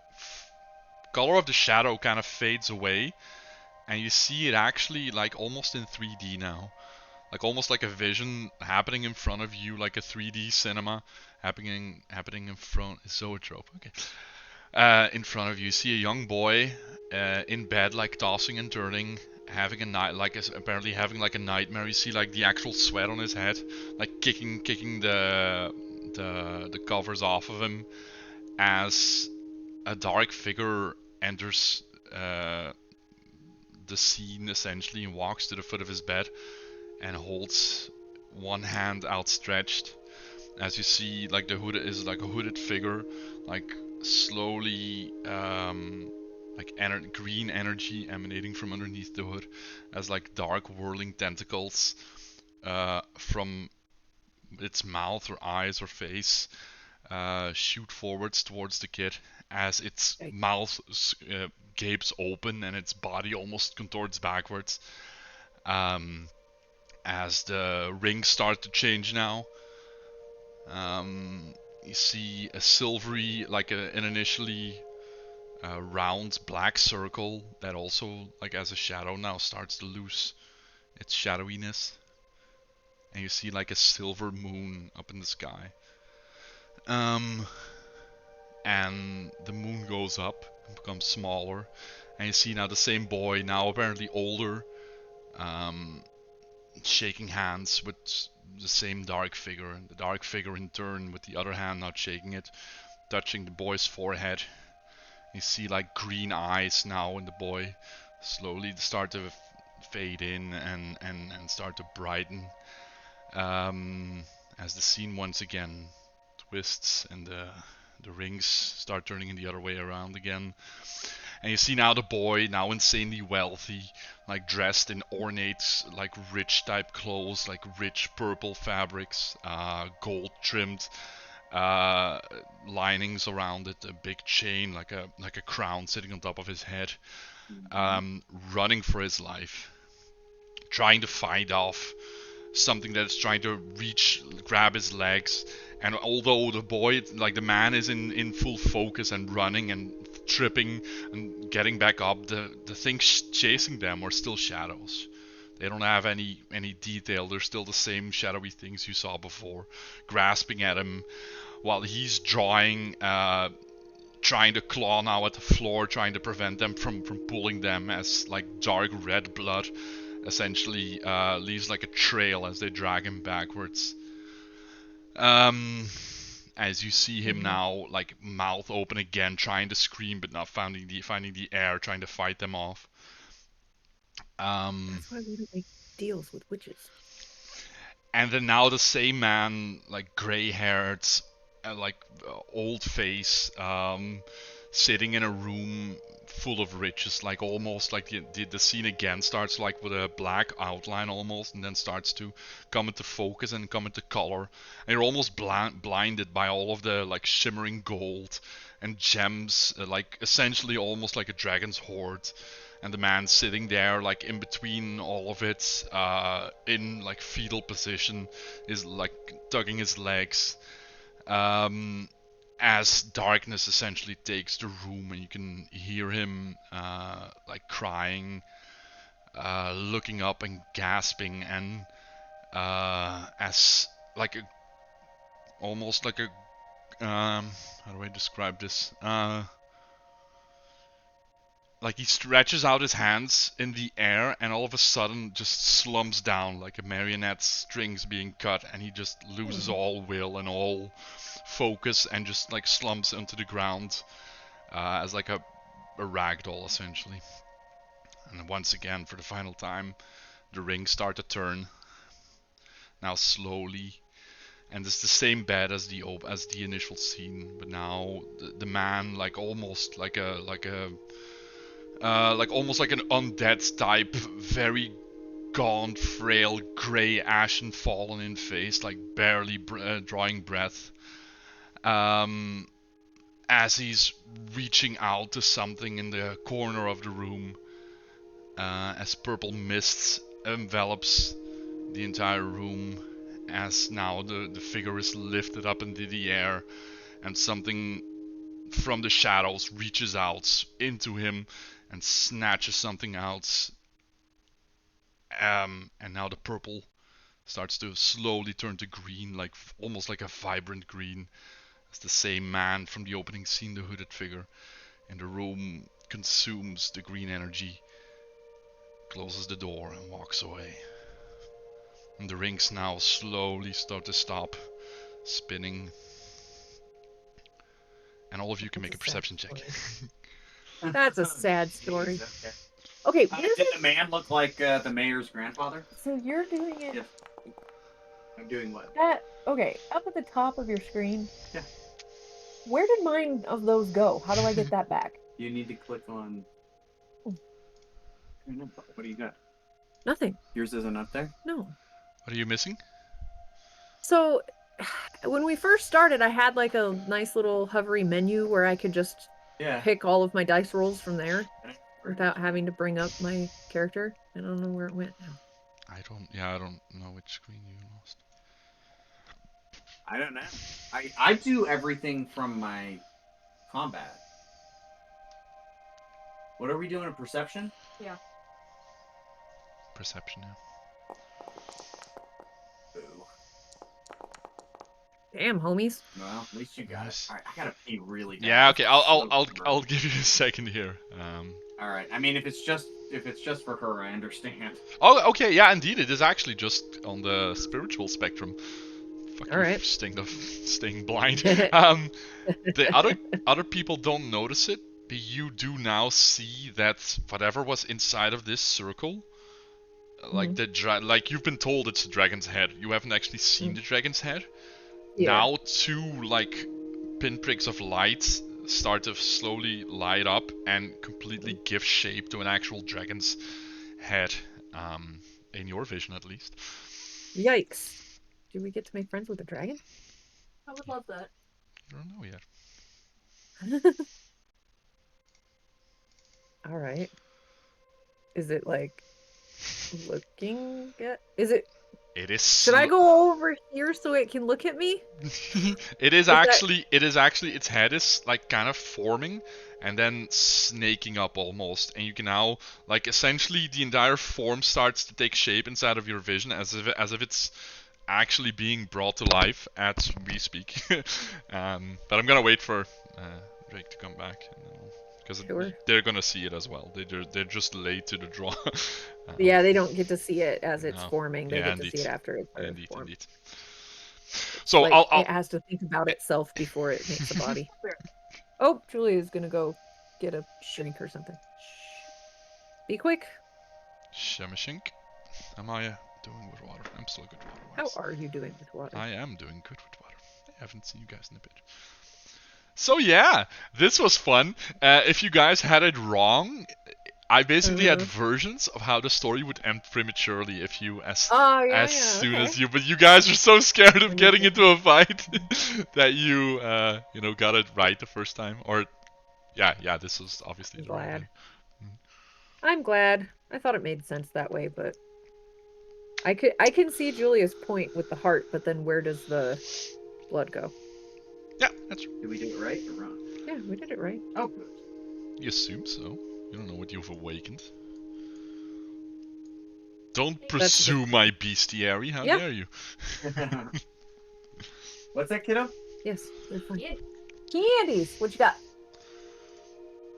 color of the shadow kind of fades away. And you see it actually like almost in 3D now. Like almost like a vision happening in front of you, like a 3D cinema happening in front. Zoetrope, okay. In front of you, see a young boy in bed, like tossing and turning, having a night, like apparently having like a nightmare. You see like the actual sweat on his head, like kicking the covers off of him, as a dark figure enters the scene essentially and walks to the foot of his bed and holds one hand outstretched. As you see, like the hood is like a hooded figure, like slowly like green energy emanating from underneath the hood, as like dark whirling tentacles from its mouth or eyes or face shoot forwards towards the kid, as its mouth gapes open and its body almost contorts backwards. As the rings start to change now, you see a silvery, like an initially round black circle that also, like as a shadow now, starts to lose its shadowiness. And you see like a silver moon up in the sky. And the moon goes up and becomes smaller, and you see now the same boy, now apparently older, shaking hands with the same dark figure, and the dark figure in turn with the other hand not shaking it, touching the boy's forehead. You see like green eyes now in the boy slowly start to fade in and start to brighten, as the scene once again twists and the rings start turning in the other way around again. And you see now the boy, now insanely wealthy, like dressed in ornate, like rich type clothes, like rich purple fabrics, gold trimmed linings around it, a big chain, like a crown sitting on top of his head, running for his life, trying to fight off something that's trying to grab his legs. And although the boy, like the man, is in full focus and running and tripping and getting back up, the things chasing them are still shadows. They don't have any detail. They're still the same shadowy things you saw before, grasping at him while he's drawing, trying to claw now at the floor, trying to prevent them from pulling them, as like dark red blood essentially leaves like a trail as they drag him backwards. As you see him now, like mouth open again, trying to scream but not finding the air, trying to fight them off. That's why we don't make deals with witches. And then now the same man, like gray-haired, like old face, sitting in a room full of riches, like almost like the scene again starts like with a black outline almost, and then starts to come into focus and come into color, and you're almost blinded by all of the like shimmering gold and gems, like essentially almost like a dragon's hoard. And the man sitting there like in between all of it, in like fetal position, is like tugging his legs, as darkness essentially takes the room, and you can hear him like crying, looking up and gasping, and as like a almost like a how do I describe this? Like he stretches out his hands in the air and all of a sudden just slumps down like a marionette strings being cut, and he just loses all will and all focus and just like slumps into the ground as like a ragdoll essentially. And once again, for the final time, the rings start to turn, now slowly, and it's the same bed as the initial scene, but now the man like almost like almost like an undead type, very gaunt, frail, grey, ashen, fallen in face, like barely drawing breath, as he's reaching out to something in the corner of the room, as purple mist envelops the entire room, as now the figure is lifted up into the air, and something from the shadows reaches out into him and snatches something out, and now the purple starts to slowly turn to green, like almost like a vibrant green, as the same man from the opening scene, the hooded figure in the room, consumes the green energy, closes the door and walks away. And the rings now slowly start to stop spinning, and all of you can make a perception check. That's a sad story. Okay, Did the man look like the mayor's grandfather? so you're doing it. Yes. I'm doing what? Okay, up at the top of your screen. Yeah. Where did mine of those go? How do I get that back? You need to click on. What do you got? Nothing. Yours isn't up there? No. What are you missing? So, when we first started, I had like a nice little hovery menu where I could just pick all of my dice rolls from there without having to bring up my character. I don't know where it went now. I don't know which screen you lost. I don't know. I do everything from my combat. What are we doing? A perception? Yeah. Perception, yeah. Boo. Damn, homies. Well, at least you got Nice. it. All right, I gotta pee really bad. Yeah, okay. I'll give you a second here. All right. I mean, if it's just for her, I understand. Oh, okay. Yeah, indeed, it is actually just on the spiritual spectrum. Fuck All you, right. staying blind. The other people don't notice it, but you do now see that whatever was inside of this circle, like like you've been told it's the dragon's head. You haven't actually seen the dragon's head. Yeah. Now 2 like pinpricks of light start to slowly light up and completely give shape to an actual dragon's head, in your vision at least. Yikes. Do we get to make friends with a dragon? I would love that. I don't know yet. All right. Is it like looking at? Is it? It is. Should I go over here so it can look at me? It is actually. Its head is like kind of forming and then snaking up almost, and you can now like essentially the entire form starts to take shape inside of your vision as if it's actually being brought to life as we speak. But I'm gonna wait for Drake to come back, because they're gonna see it as well. They're just late to the draw. Yeah, they don't get to see it as it's No. forming. They Yeah, get to see it after it's Indeed, formed. indeed. So Like, I'll it has to think about itself before it makes a body. Oh, Julia's gonna go get a shrink or something. Be quick. Shamashink. Am I doing with water? I'm still good with water. How are you doing with water? I am doing good with water. I haven't seen you guys in a bit. So yeah, this was fun. If you guys had it wrong, I basically had versions of how the story would end prematurely if you Oh, yeah, as yeah, soon okay. as you, but you guys were so scared of getting into a fight that you got it right the first time. Or yeah, this was obviously I'm the right glad. time. I'm glad. I thought it made sense that way, but I can see Julia's point with the heart, but then where does the blood go? Yeah, that's. Did we do it right or wrong? Yeah, we did it right. Oh, good. You assume so. You don't know what you've awakened. Don't pursue my bestiary. How Yeah. dare you? What's that, kiddo? Yes, they're fine. Yeah. Candies. What you got?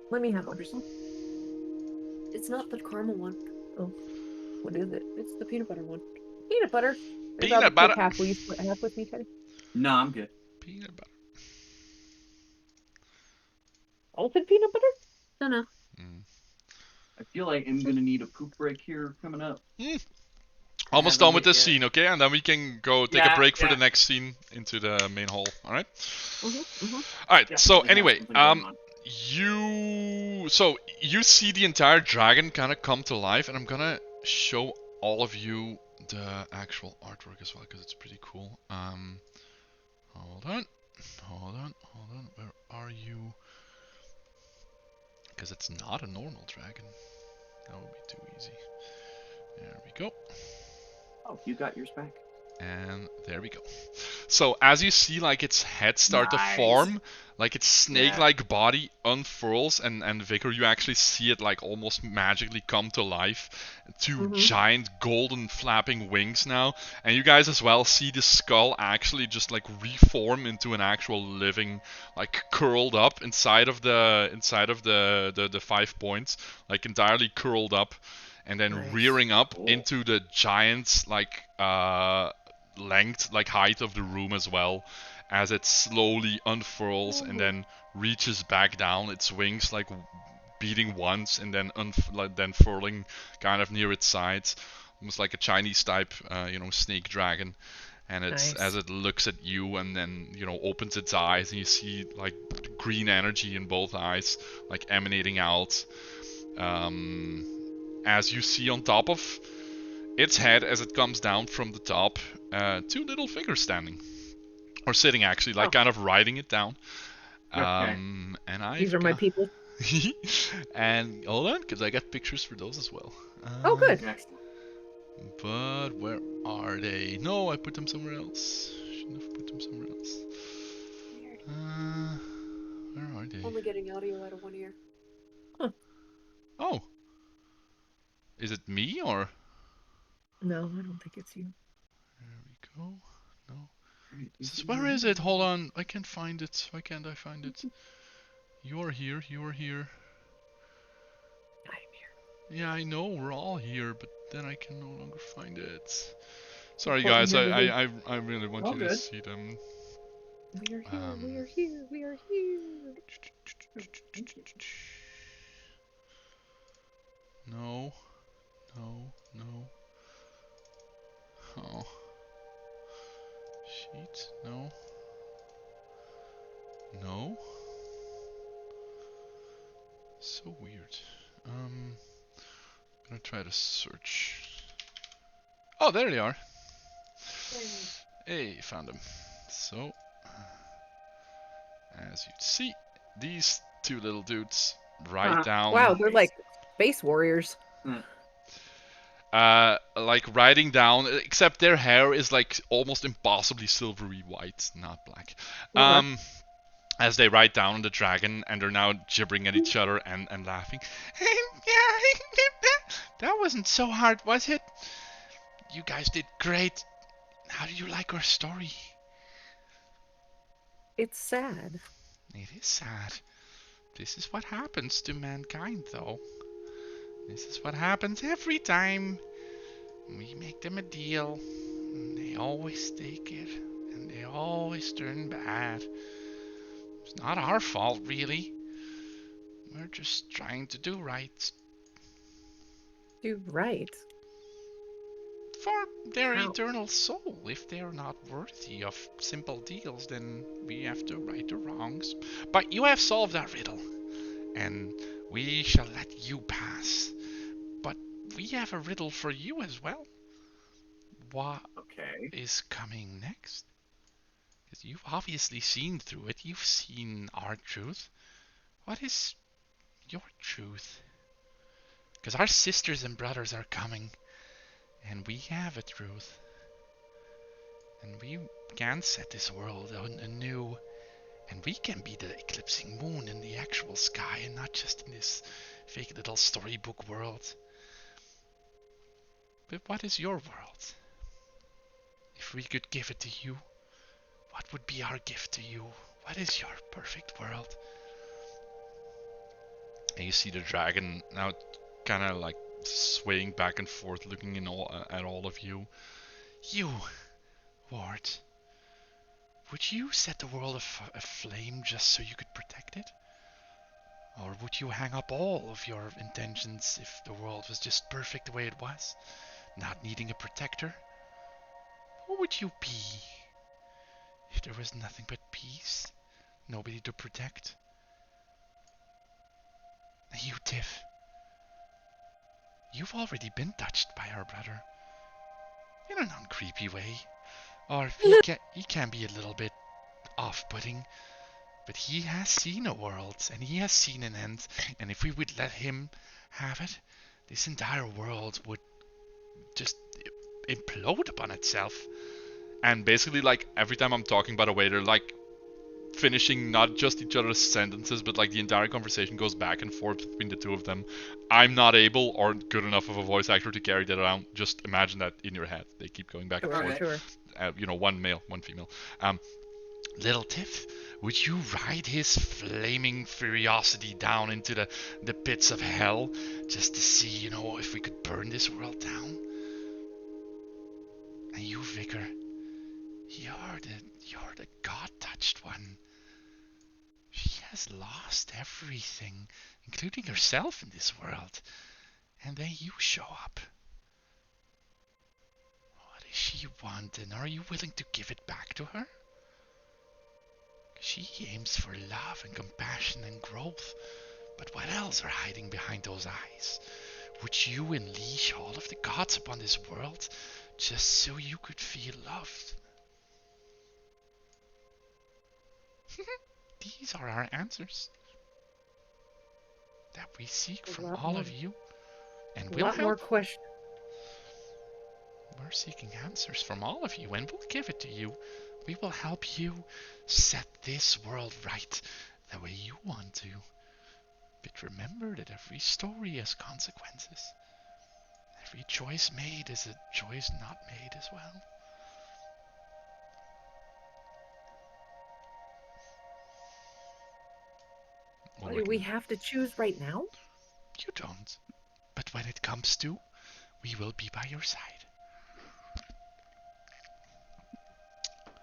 Let me have one. It's not the caramel one. Oh, what is it? It's the peanut butter one. Peanut butter. There's Peanut a big butter. half. Will you split half with me, Teddy? No, I'm good. Peanut butter. Salted peanut butter? No. I feel like I'm gonna need a poop break here coming up. Almost Haven't done with hit this yet. scene, okay? And then we can go take a Yeah, break for yeah. the next scene into the main hall. All right. Mm-hmm. All right. So Definitely have anyway, something going on. you see the entire dragon kind of come to life, and I'm gonna show all of you the actual artwork as well because it's pretty cool. Hold on. Where are you? Because it's not a normal dragon. That would be too easy. There we go. Oh, you got yours back. And there we go. So as you see, like its head start to Nice. form, like its snake-like body unfurls, and Vicar, you actually see it like almost magically come to life. Two giant golden flapping wings now, and you guys as well see the skull actually just like reform into an actual living, like curled up inside of the 5 points, like entirely curled up. And then Nice. rearing up Cool. into the giant's like length, like height of the room as well, as it slowly unfurls and then reaches back down. Its wings like beating once and then then furling kind of near its sides, almost like a Chinese type, snake dragon. And it's Nice. as it looks at you and then opens its eyes, and you see like green energy in both eyes, like emanating out. As you see on top of its head as it comes down from the top, two little figures standing. Or sitting actually, like kind of riding it down. And These are my people. And hold on, because I got pictures for those as well. Oh, good. Excellent. But where are they? No, I put them somewhere else. Shouldn't have put them somewhere else. Weird. Where are they? Only getting audio out of one ear. Oh. Is it me or? No, I don't think it's you. There we go. No. Where is it? Hold on. I can't find it. Why can't I find it? You are here. You are here. I'm here. Yeah, I know. We're all here, but then I can no longer find it. Sorry, Important guys. here to I really want All you to good. see them. We are here. We are here. We are here. No. No. Oh. Sheet? No. No. So weird. I'm gonna try to search. Oh, there they are. Hey, found them. So, as you see, these two little dudes right down. Wow, they're like space warriors. Like riding down, except their hair is like almost impossibly silvery white, not black. As they ride down on the dragon, and they're now gibbering at each other and laughing. That wasn't so hard, was it? You guys did great. How do you like our story? It's sad. It is sad. This is what happens to mankind, though. This is what happens every time we make them a deal. And they always take it, and they always turn bad. It's not our fault, really. We're just trying to do right. Do right. For their How? eternal soul. If they're not worthy of simple deals, then we have to right the wrongs. But you have solved our riddle, and we shall let you pass. But we have a riddle for you as well. What Okay. is coming next? Because you've obviously seen through it. You've seen our truth. What is your truth? Because our sisters and brothers are coming, and we have a truth. And we can set this world anew, and we can be the eclipsing moon in the actual sky, and not just in this fake little storybook world. But what is your world? If we could give it to you, what would be our gift to you? What is your perfect world? And you see the dragon now kind of like swaying back and forth, looking at all of you. You, Ward, would you set the world aflame just so you could protect it? Or would you hang up all of your intentions if the world was just perfect the way it was, not needing a protector? Who would you be if there was nothing but peace, nobody to protect? And you, Tiff, you've already been touched by our brother in a non-creepy way. Or he can be a little bit off-putting, but he has seen a world, and he has seen an end, and if we would let him have it, this entire world would just implode upon itself. And basically, like, every time I'm talking, by the way, they're like finishing not just each other's sentences, but like the entire conversation goes back and forth between the two of them. I'm not able or good enough of a voice actor to carry that around. Just imagine that in your head. They keep going back and forth. Sure. One male, one female. Little Tiff, would you ride his flaming curiosity down into the pits of hell just to see, if we could burn this world down? And you, Vicar, you're the God-touched one. She has lost everything, including herself in this world. And then you show up. What does she want, and are you willing to give it back to her? She aims for love and compassion and growth. But what else are hiding behind those eyes? Would you unleash all of the gods upon this world just so you could feel loved? These are our answers that we seek from all of you, and we'll help. More questions. We're seeking answers from all of you, and we'll give it to you. We will help you set this world right the way you want to. But remember that every story has consequences. Every choice made is a choice not made as well. Do we have to choose right now? You don't. But when it comes to, we will be by your side.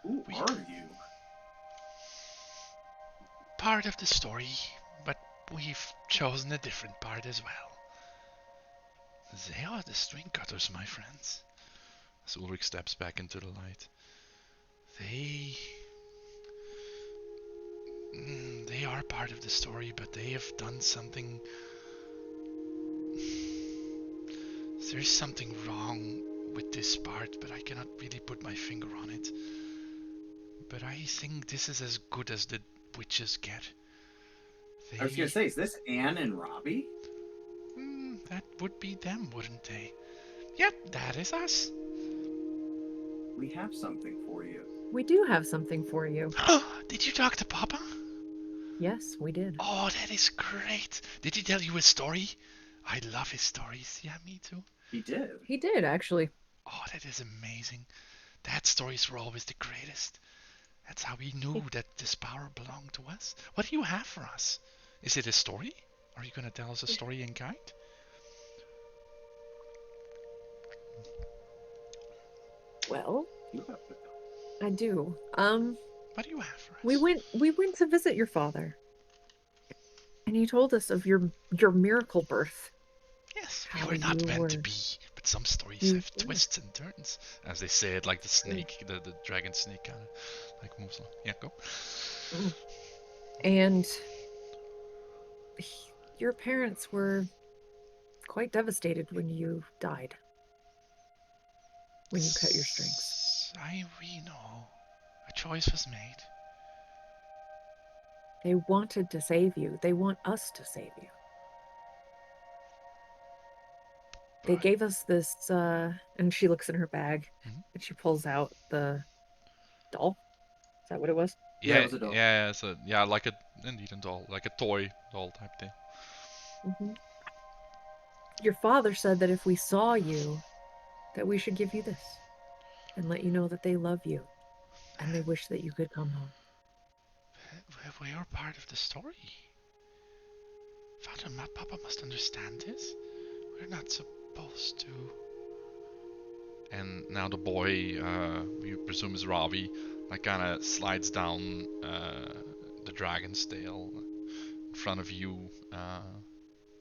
Who are you? Part of the story, but we've chosen a different part as well. They are the string cutters, my friends. As Ulrich steps back into the light. They are part of the story, but they have done something. There's something wrong with this part, but I cannot really put my finger on it. But I think this is as good as the witches get. I was gonna say, is this Anne and Robbie? That would be them, wouldn't they? Yep, that is us. We have something for you. We do have something for you. Did you talk to Papa? Yes, we did. Oh, that is great. Did he tell you a story? I love his stories. Yeah, me too. He did. He did, actually. Oh, that is amazing. Dad's stories were always the greatest. That's how we knew that this power belonged to us. What do you have for us? Is it a story? Are you going to tell us a story in kind? Well, You have to. I do. What do you have for us? We went to visit your father. And he told us of your miracle birth. Yes, we How were not you meant to were- be, but some stories You- have twists and turns, as they say it, like the snake, the dragon snake kind of like moves along. Yeah, go. And your parents were quite devastated when you died. When you cut your strings. We know. A choice was made. They wanted to save you. They want us to save you. They gave us this, and she looks in her bag, and she pulls out the doll. Is that what it was? Yeah, it was a doll. Yeah, like indeed a doll, like a toy doll type thing. Mm-hmm. Your father said that if we saw you, that we should give you this and let you know that they love you and they wish that you could come home. We are part of the story. Father and Papa must understand this. We're not supposed to. And now the boy, we presume is Robbie, like kind of slides down the dragon's tail in front of you,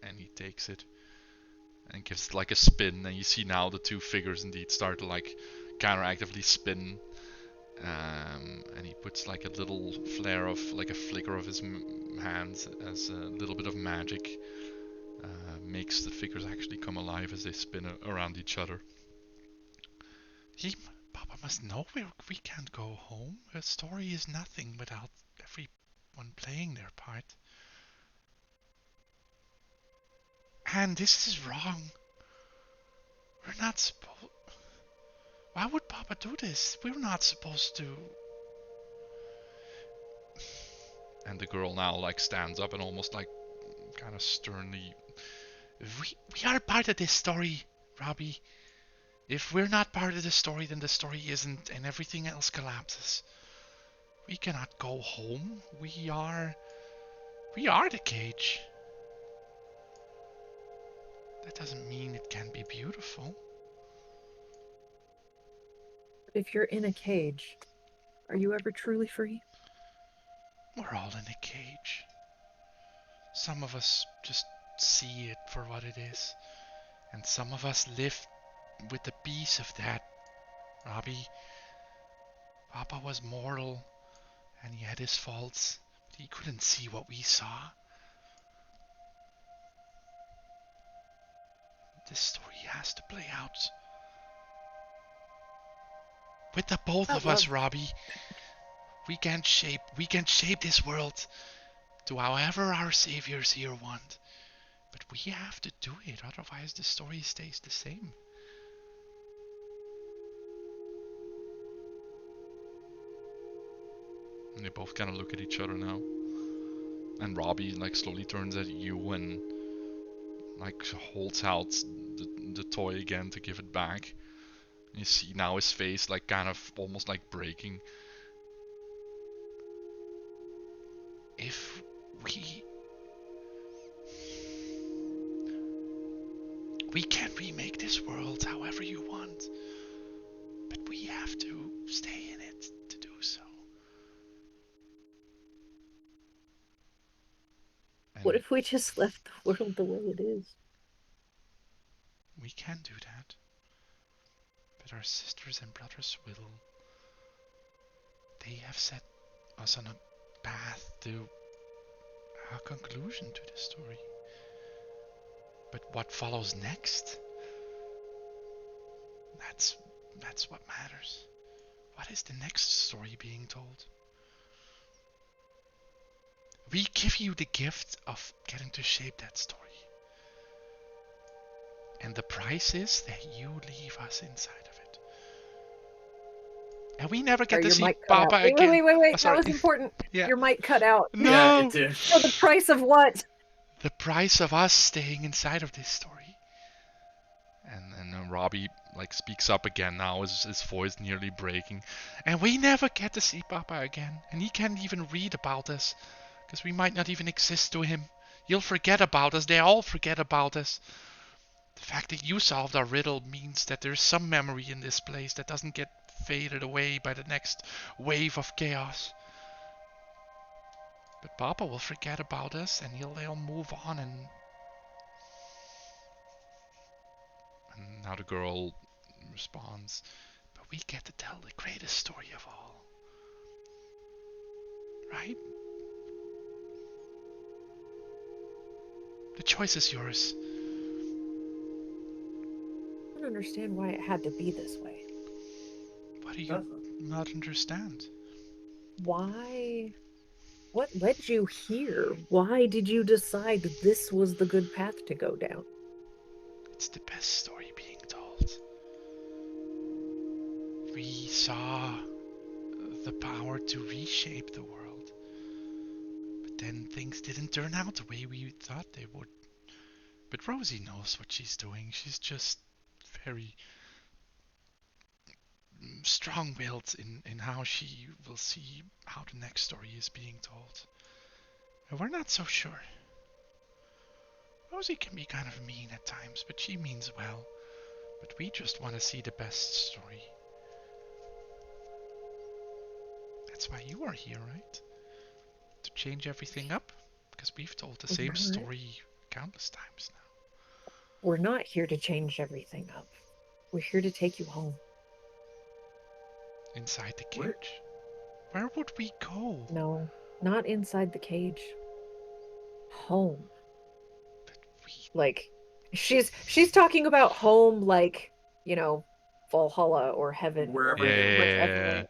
and he takes it and gives it like a spin, and you see now the two figures indeed start to like counteractively spin, and he puts like a little flare of like a flicker of his hands as a little bit of magic makes the figures actually come alive as they spin around each other. Papa must know we can't go home. A story is nothing without everyone playing their part. And this is wrong. We're not supposed... Why would Papa do this? We're not supposed to... And the girl now like stands up and almost like kind of sternly... We are part of this story, Robbie. If we're not part of the story, then the story isn't, and everything else collapses. We cannot go home. We are the cage. That doesn't mean it can be beautiful. If you're in a cage, are you ever truly free? We're all in a cage. Some of us just see it for what it is, and some of us live with the peace of that. Robbie, Papa was mortal, and he had his faults, but he couldn't see what we saw. This story has to play out with the both of us, Robbie. We can shape this world to however our saviors here want. But we have to do it, otherwise the story stays the same. And they both kind of look at each other now. And Robbie like slowly turns at you and like holds out the toy again to give it back. You see now his face like kind of almost like breaking. If we can remake this world however you want, but we have to stay in it to do so. And what if we just left the world the way it is? we can do that, but our sisters and brothers will. They have set us on a path to a conclusion to the story. But what follows next? That's what matters. What is the next story being told? We give you the gift of getting to shape that story. And the price is that you leave us inside of it. And we never get to see Papa again. Wait. Oh, that was important. Yeah. Your mic cut out. No! Yeah, it did. For the price of what? The price of us staying inside of this story. And then Robbie like speaks up again now, his voice nearly breaking. And we never get to see Papa again. And he can't even read about us, because we might not even exist to him. He'll forget about us. They all forget about us. The fact that you solved our riddle means that there's some memory in this place that doesn't get faded away by the next wave of chaos. But Papa will forget about us, and he'll move on, and And now the girl responds, but we get to tell the greatest story of all. Right? The choice is yours. I don't understand why it had to be this way. What do you not understand? Why? What led you here? Why did you decide this was the good path to go down? It's the best story being told. We saw the power to reshape the world. But then things didn't turn out the way we thought they would. But Rosie knows what she's doing. She's just very strong-willed in how she will see how the next story is being told. And we're not so sure. Rosie can be kind of mean at times, but she means well. But we just want to see the best story. That's why you are here, right? To change everything up? Because we've told the same story countless times now. We're not here to change everything up. We're here to take you home. Inside the cage? Where would we go? No, not inside the cage. Home. But we... Like, she's talking about home like, you know, Valhalla or heaven. Wherever Yeah.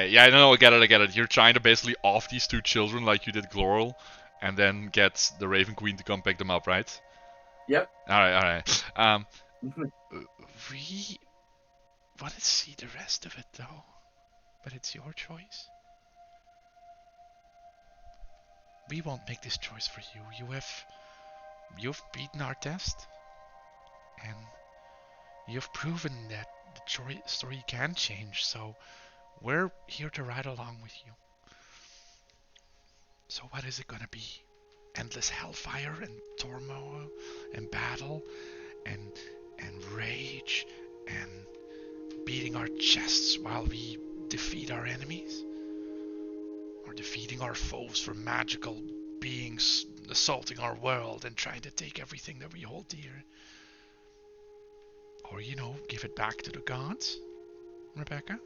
yeah. I know, I get it. You're trying to basically off these two children like you did Glorl, and then get the Raven Queen to come pick them up, right? Yep. Alright. We want to see the rest of it, though. But it's your choice. We won't make this choice for you. You've beaten our test, and you've proven that the story can change, so we're here to ride along with you. So what is it gonna be? Endless hellfire and turmoil and battle and rage and beating our chests while we defeat our enemies? Or defeating our foes from magical beings assaulting our world and trying to take everything that we hold dear? Or, give it back to the gods, Rebecca?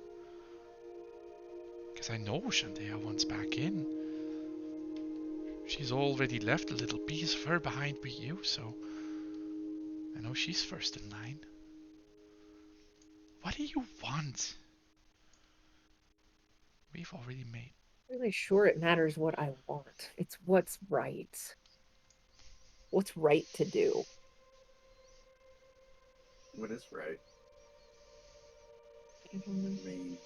Because I know Shantea wants back in. She's already left a little piece of her behind with you, so I know she's first in line. What do you want? We've already made... I'm really sure it matters what I want. It's what's right. What's right to do. What is right? I don't know. I mean,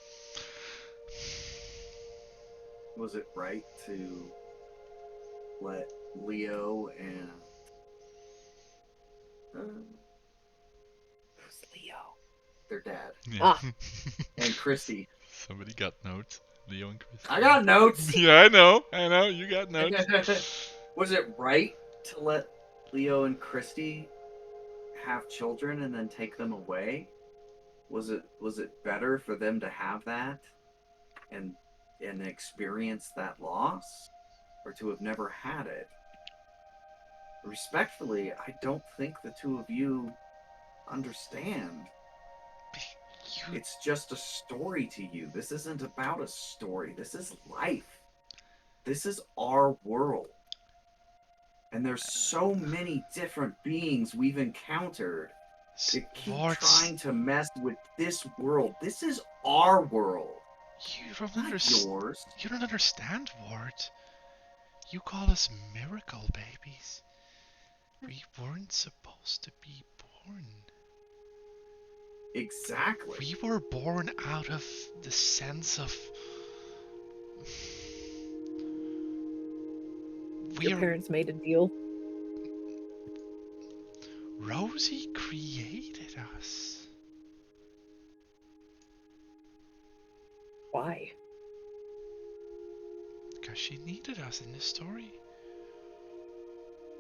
was it right to let Leo and Who's Leo? their dad Yeah. and Christy? Somebody got notes. Leo and Chris. I got notes. Yeah, I know. You got notes. Was it right to let Leo and Christy have children and then take them away? Was it better for them to have that and experience that loss, or to have never had it? Respectfully, I don't think the two of you understand. It's just a story to you. This isn't about a story. This is life. This is our world. And there's so many different beings we've encountered that keep trying to mess with this world. This is our world. You don't Not understand. yours. You don't understand, Ward. You call us miracle babies. We weren't supposed to be born. Exactly. We were born out of the sense of... Your parents made a deal. Rosie created us. Why? Because she needed us in this story.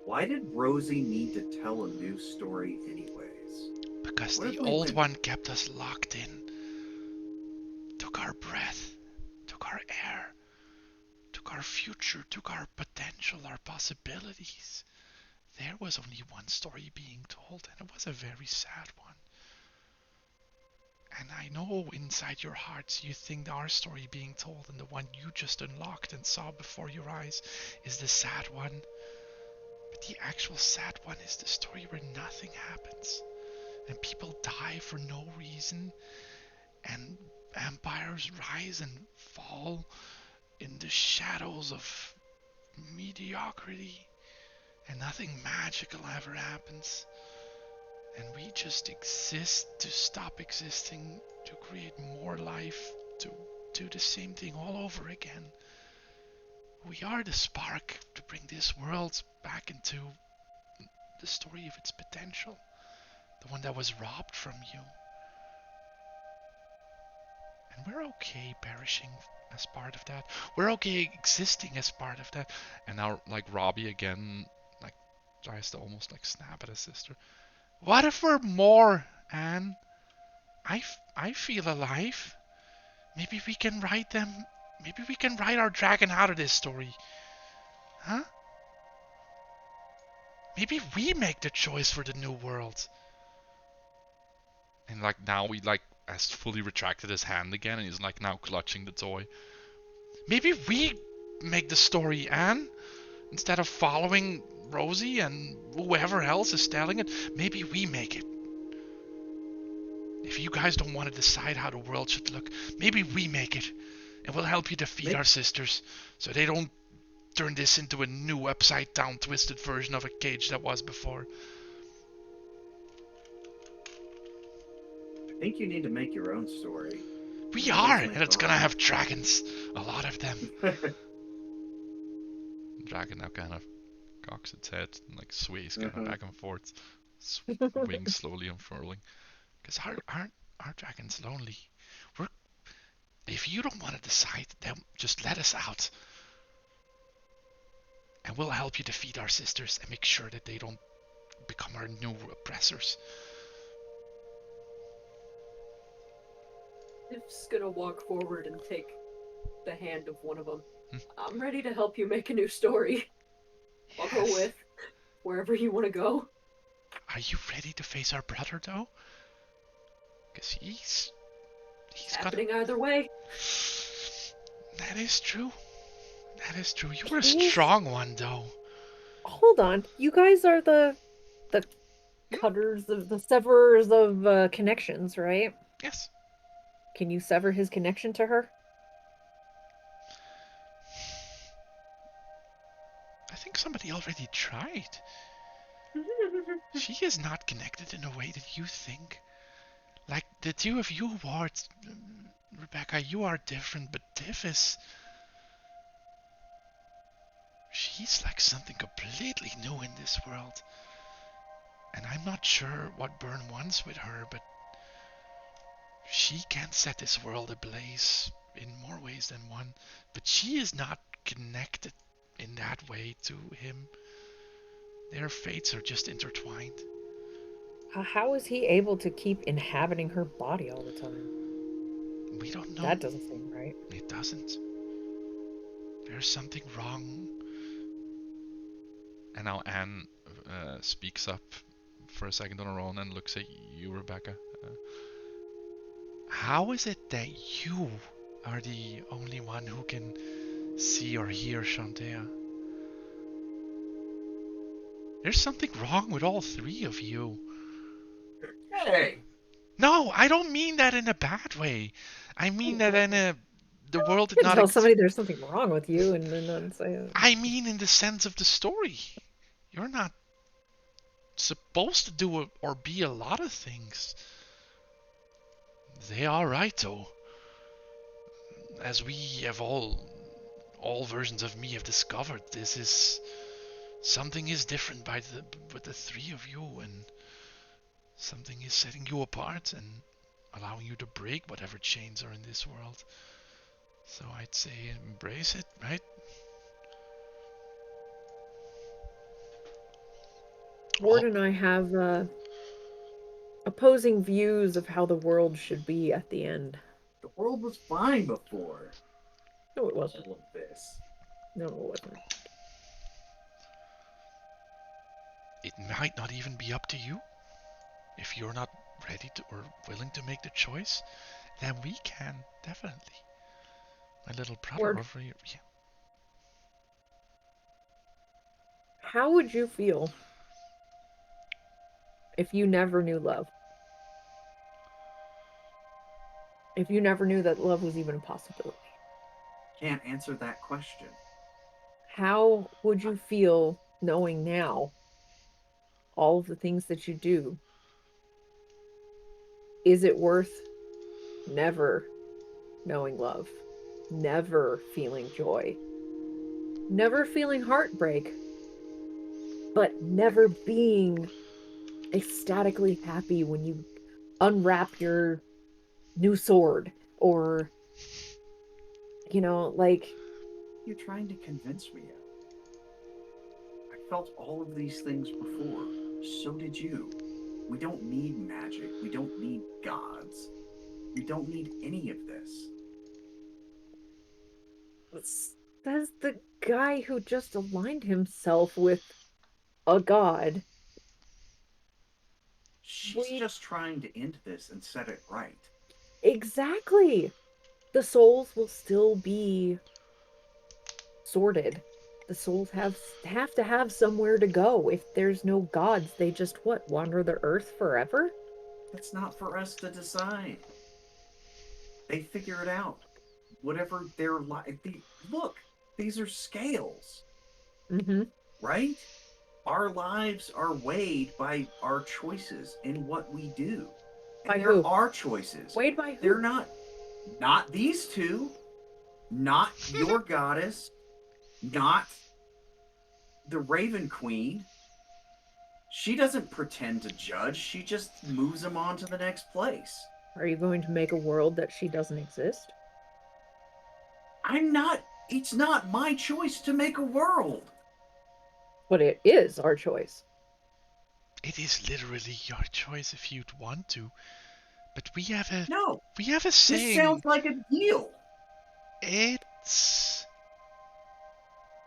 Why did Rosie need to tell a new story anyways? Because the old one kept us locked in. Took our breath. Took our air. Took our future. Took our potential, our possibilities. there was only one story being told, and it was a very sad one. And I know inside your hearts you think our story being told and the one you just unlocked and saw before your eyes is the sad one. But the actual sad one is the story where nothing happens and people die for no reason and empires rise and fall in the shadows of mediocrity and nothing magical ever happens. And we just exist to stop existing, to create more life, to do the same thing all over again. We are the spark to bring this world back into the story of its potential, the one that was robbed from you. And we're okay perishing as part of that. We're okay existing as part of that. And now, like, Robbie again, like, tries to almost like snap at his sister. What if we're more, Anne? I feel alive. Maybe we can write them. Maybe we can write our dragon out of this story. Huh? Maybe we make the choice for the new world. And like now he like has fully retracted his hand again and he's like now clutching the toy. Maybe we make the story, Anne. Instead of following Rosie and whoever else is telling it, maybe we make it. If you guys don't want to decide how the world should look, maybe we make it. And we'll help you defeat our sisters so they don't turn this into a new upside down twisted version of a cage that was before. I think you need to make your own story. We are, and it's gonna have dragons. A lot of them. The dragon now kind of cocks its head and like sways kind of back and forth, wings slowly unfurling. Because our dragon's lonely. If you don't want to decide, then just let us out. And we'll help you defeat our sisters and make sure that they don't become our new oppressors. If's gonna walk forward and take the hand of one of them. I'm ready to help you make a new story. I'll go with wherever you want to go. Are you ready to face our brother, though? Because he's happening either way. That is true. That is true. You were a strong one, though. Hold on. You guys are the cutters of the severers of connections, right? Yes. Can you sever his connection to her? I think somebody already tried. She is not connected in a way that you think. Like the two of you are, Rebecca, you are different, but Tiff is... She's like something completely new in this world. And I'm not sure what Byrne wants with her, but she can set this world ablaze in more ways than one. But she is not connected in that way to him. Their fates are just intertwined. How is he able to keep inhabiting her body all the time? We don't know. That doesn't seem right. It doesn't. There's something wrong. And now Anne speaks up for a second on her own and looks at you, Rebecca. How is it that you are the only one who can see or hear Shantea? There's something wrong with all three of you. Hey! No, I don't mean that in a bad way. I mean that in a... The world did You not... can tell somebody there's something wrong with you and then not say it. I mean in the sense of the story. You're not supposed to do or be a lot of things. They are right, though. As we have all versions of me have discovered, this is... Something is different with the three of you, and something is setting you apart and allowing you to break whatever chains are in this world. So I'd say embrace it, right? Ward and I have opposing views of how the world should be at the end. The world was fine before. No, it wasn't. All of this. No, it wasn't. it might not even be up to you. If you're not ready to or willing to make the choice, then we can, definitely. My little brother Word. over here. Yeah. How would you feel if you never knew love? If you never knew that love was even a possibility? Can't answer that question. How would you feel knowing now all of the things that you do? Is it worth never knowing love, never feeling joy, never feeling heartbreak, but never being ecstatically happy when you unwrap your new sword or, like, You're trying to convince me of. I felt all of these things before. So did you. We don't need magic. We don't need gods. We don't need any of this. says the guy who just aligned himself with a god. She's just trying to end this and set it right. Exactly. The souls will still be sorted. The souls have to have somewhere to go. If there's no gods, they just wander the earth forever? That's not for us to decide. They figure it out. Whatever their life. Look, these are scales. Mm-hmm. Right? Our lives are weighed by our choices in what we do. And By there who? are choices. Weighed by who? They're not these two, not your goddess, not the Raven Queen. She doesn't pretend to judge. She just moves them on to the next place. Are you going to make a world that she doesn't exist? I'm not. It's not my choice to make a world. But it is our choice. It is literally your choice if you'd want to. But we have a No. saying. This sounds like a deal. It's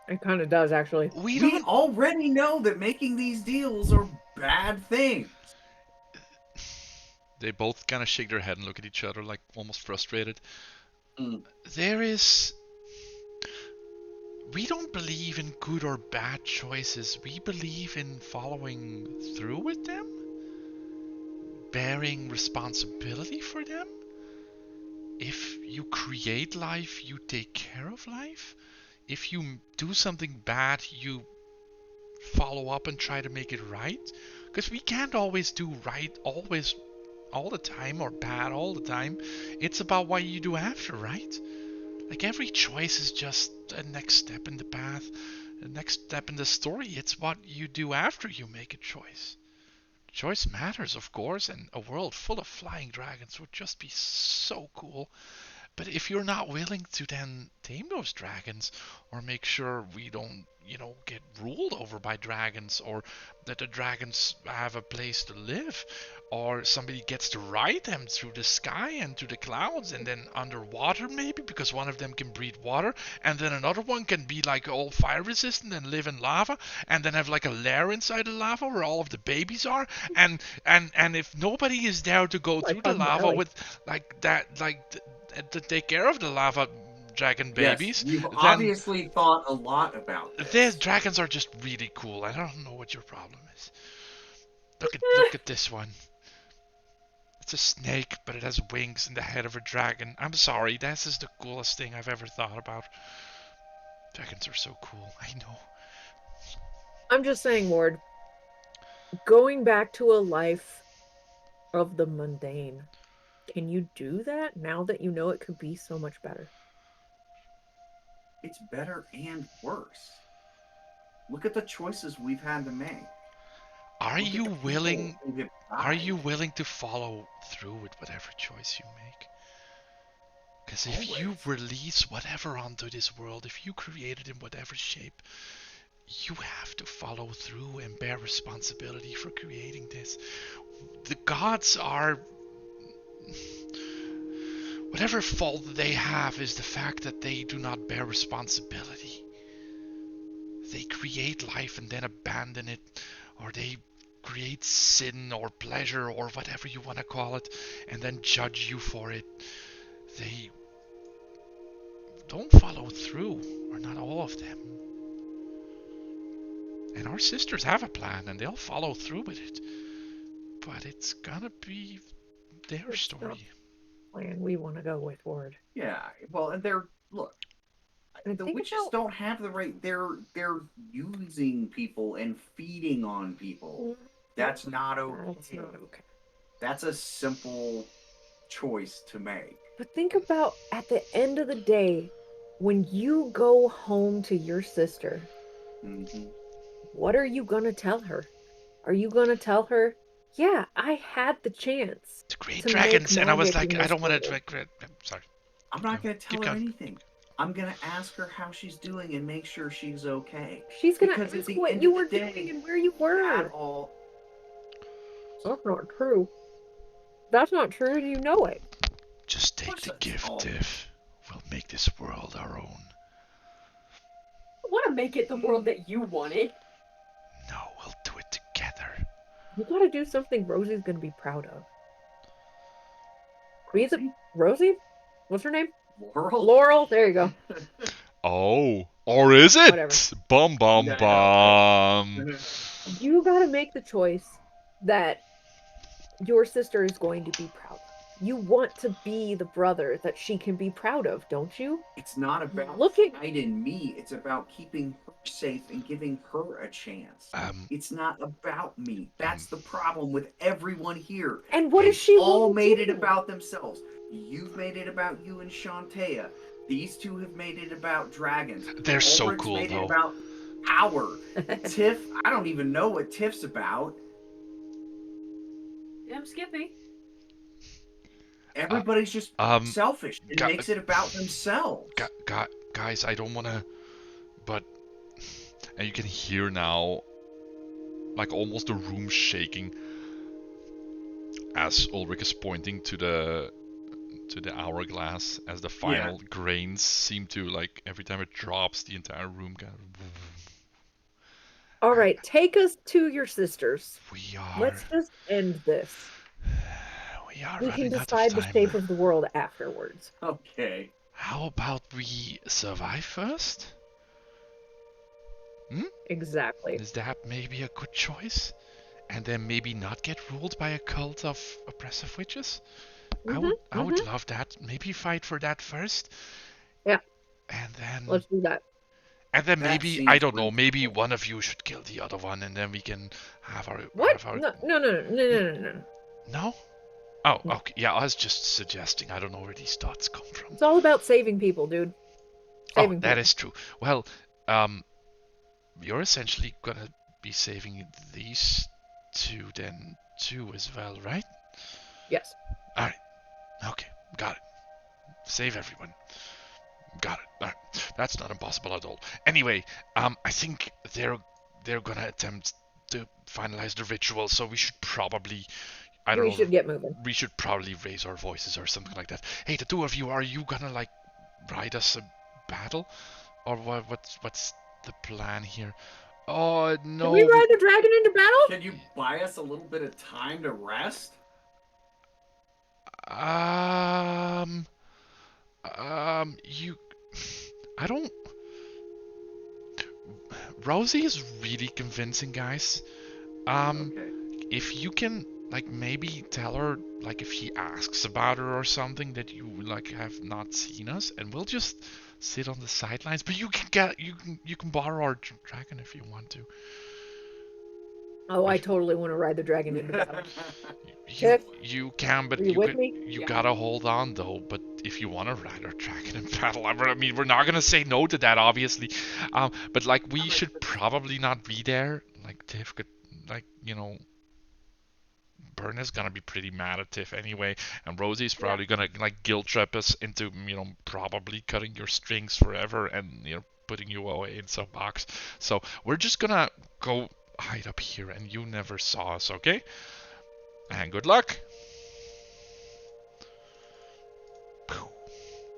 It kind of does, actually. We already know that making these deals are bad things. They both kind of shake their head and look at each other like almost frustrated. Mm. We don't believe in good or bad choices. We believe in following through with them, bearing responsibility for them. If you create life, you take care of life. If you do something bad, you follow up and try to make it right. Because we can't always do right always all the time or bad all the time. It's about what you do after, right? Like every choice is just a next step in the path, the next step in the story. It's what you do after you make a choice. Choice matters, of course, and a world full of flying dragons would just be so cool. But if you're not willing to then tame those dragons or make sure we don't, get ruled over by dragons, or that the dragons have a place to live, or somebody gets to ride them through the sky and through the clouds and then underwater maybe because one of them can breathe water, and then another one can be like all fire resistant and live in lava, and then have like a lair inside the lava where all of the babies are, and if nobody is there to go through the lava with like that, like to take care of the lava dragon babies. Yes, you've obviously thought a lot about this. These dragons are just really cool. I don't know what your problem is. Look at this one. It's a snake, but it has wings and the head of a dragon. I'm sorry, this is the coolest thing I've ever thought about. Dragons are so cool, I know. I'm just saying, Ward, going back to a life of the mundane, can you do that now that you know it could be so much better? It's better and worse. Look at the choices we've had to make. Are you willing to follow through with whatever choice you make? Because if you release whatever onto this world, if you create it in whatever shape, you have to follow through and bear responsibility for creating this. The gods are... Whatever fault they have is the fact that they do not bear responsibility. They create life and then abandon it or they create sin or pleasure or whatever you want to call it, and then judge you for it. They don't follow through, or not all of them. And our sisters have a plan, and they'll follow through with it. But it's gonna be their story. Plan we want to go with, Ward. Yeah, well, and the witches don't have the right. They're using people and feeding on people. That's not okay. That's not okay. That's a simple choice to make. But think about, at the end of the day, when you go home to your sister, what are you gonna tell her? Are you gonna tell her, yeah, I had the chance to create dragons, and I was like, I don't want to. Sorry. I'm not gonna tell her anything. I'm gonna ask her how she's doing and make sure she's okay. She's gonna ask what you were doing and where you were. That's not true. That's not true, and you know it. Just take the gift, Tiff. We'll make this world our own. I want to make it the world that you wanted. No, we'll do it together. You gotta do something Rosie's gonna be proud of. Rosie? What's her name? Laurel. Laurel, there you go. Oh, or is it? Whatever. Bum bum bum. You gotta make the choice that your sister is going to be proud of. You want to be the brother that she can be proud of, don't you? It's not about hiding me. It's about keeping her safe and giving her a chance. It's not about me. That's the problem with everyone here. And what is she? All made it about themselves. You've made it about you and Shantaea. These two have made it about dragons. They're so Ulrich's cool, made though. It about power. Tiff, I don't even know what Tiff's about. I'm Skippy. Everybody's just selfish. It makes it about themselves. Guys, I don't want to, but, and you can hear now, like almost the room shaking as Ulrich is pointing to the hourglass, as the final grains seem to, like, every time it drops, the entire room kind of... All right, take us to your sisters. We are... Let's just end this. We can decide the shape of the world afterwards. Okay. How about we survive first? Exactly. Is that maybe a good choice? And then maybe not get ruled by a cult of oppressive witches? I would love that. Maybe fight for that first. Yeah. And then... Let's do that. And then maybe, I don't know, maybe one of you should kill the other one, and then we can have our... What? Have our... No. No? Oh, okay. Yeah, I was just suggesting. I don't know where these thoughts come from. It's all about saving people, dude. Saving that is true. Well, you're essentially gonna be saving these two then too as well, right? Yes. Alright. Okay. Got it. Save everyone. Got it. Alright. That's not impossible at all. Anyway, I think they're gonna attempt to finalize the ritual, so we should probably... We should get moving. We should probably raise our voices or something like that. Hey, the two of you, are you gonna like ride us a battle, or what's the plan here? Oh no! Can we ride the dragon into battle? Can you buy us a little bit of time to rest? I don't. Rosie is really convincing, guys. Okay. If you can, like, maybe tell her, like, if she asks about her or something, that you like have not seen us, and we'll just sit on the sidelines. But you can borrow our dragon if you want to. Oh, I totally want to ride the dragon into battle. You can, but you gotta hold on though. But if you want to ride our dragon in battle, I mean, we're not gonna say no to that, obviously. But like, we should probably not be there. Like, Tiff could, like, you know, Berna's gonna be pretty mad at Tiff anyway, and Rosie's probably gonna like guilt trip us into, you know, probably cutting your strings forever and, you know, putting you away in some box. So we're just gonna go hide up here, and you never saw us, okay? And good luck.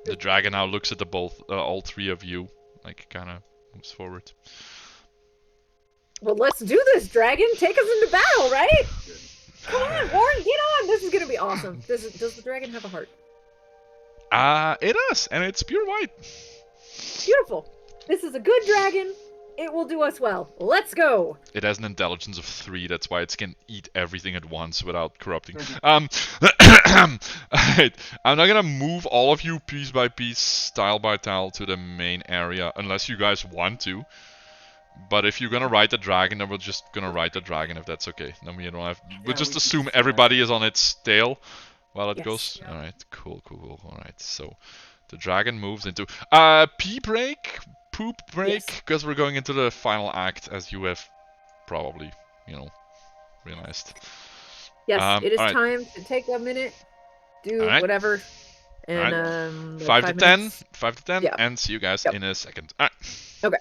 The dragon now looks at all three of you, like, kind of moves forward. Well, let's do this, dragon. Take us into battle, right? Come on, Warren, get on. This is gonna be awesome. Does the dragon have a heart? It does, and it's pure white. Beautiful. This is a good dragon. It will do us well. Let's go. It has an intelligence of 3, that's why it can eat everything at once without corrupting. Alright, I'm not gonna move all of you piece by piece, tile by tile to the main area, unless you guys want to. But if you're gonna ride the dragon, then we're just gonna ride the dragon, if that's okay. Then we don't have. We'll just assume everybody is on its tail while it goes. Yeah. Alright, cool. Alright, so the dragon moves into pee break, poop break, because we're going into the final act, as you have probably, realized. Yes, it is alright. time to take a minute, do whatever, and 5 to 10, 5 to 10, yeah. and see you guys in a second. Alright. Okay.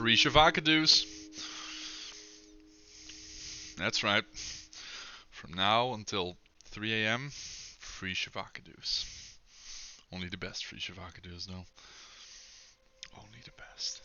Free Shavakadoos. That's right. From now until 3 a.m., free Shavakadoos. Only the best free Shavakadoos, though. Only the best.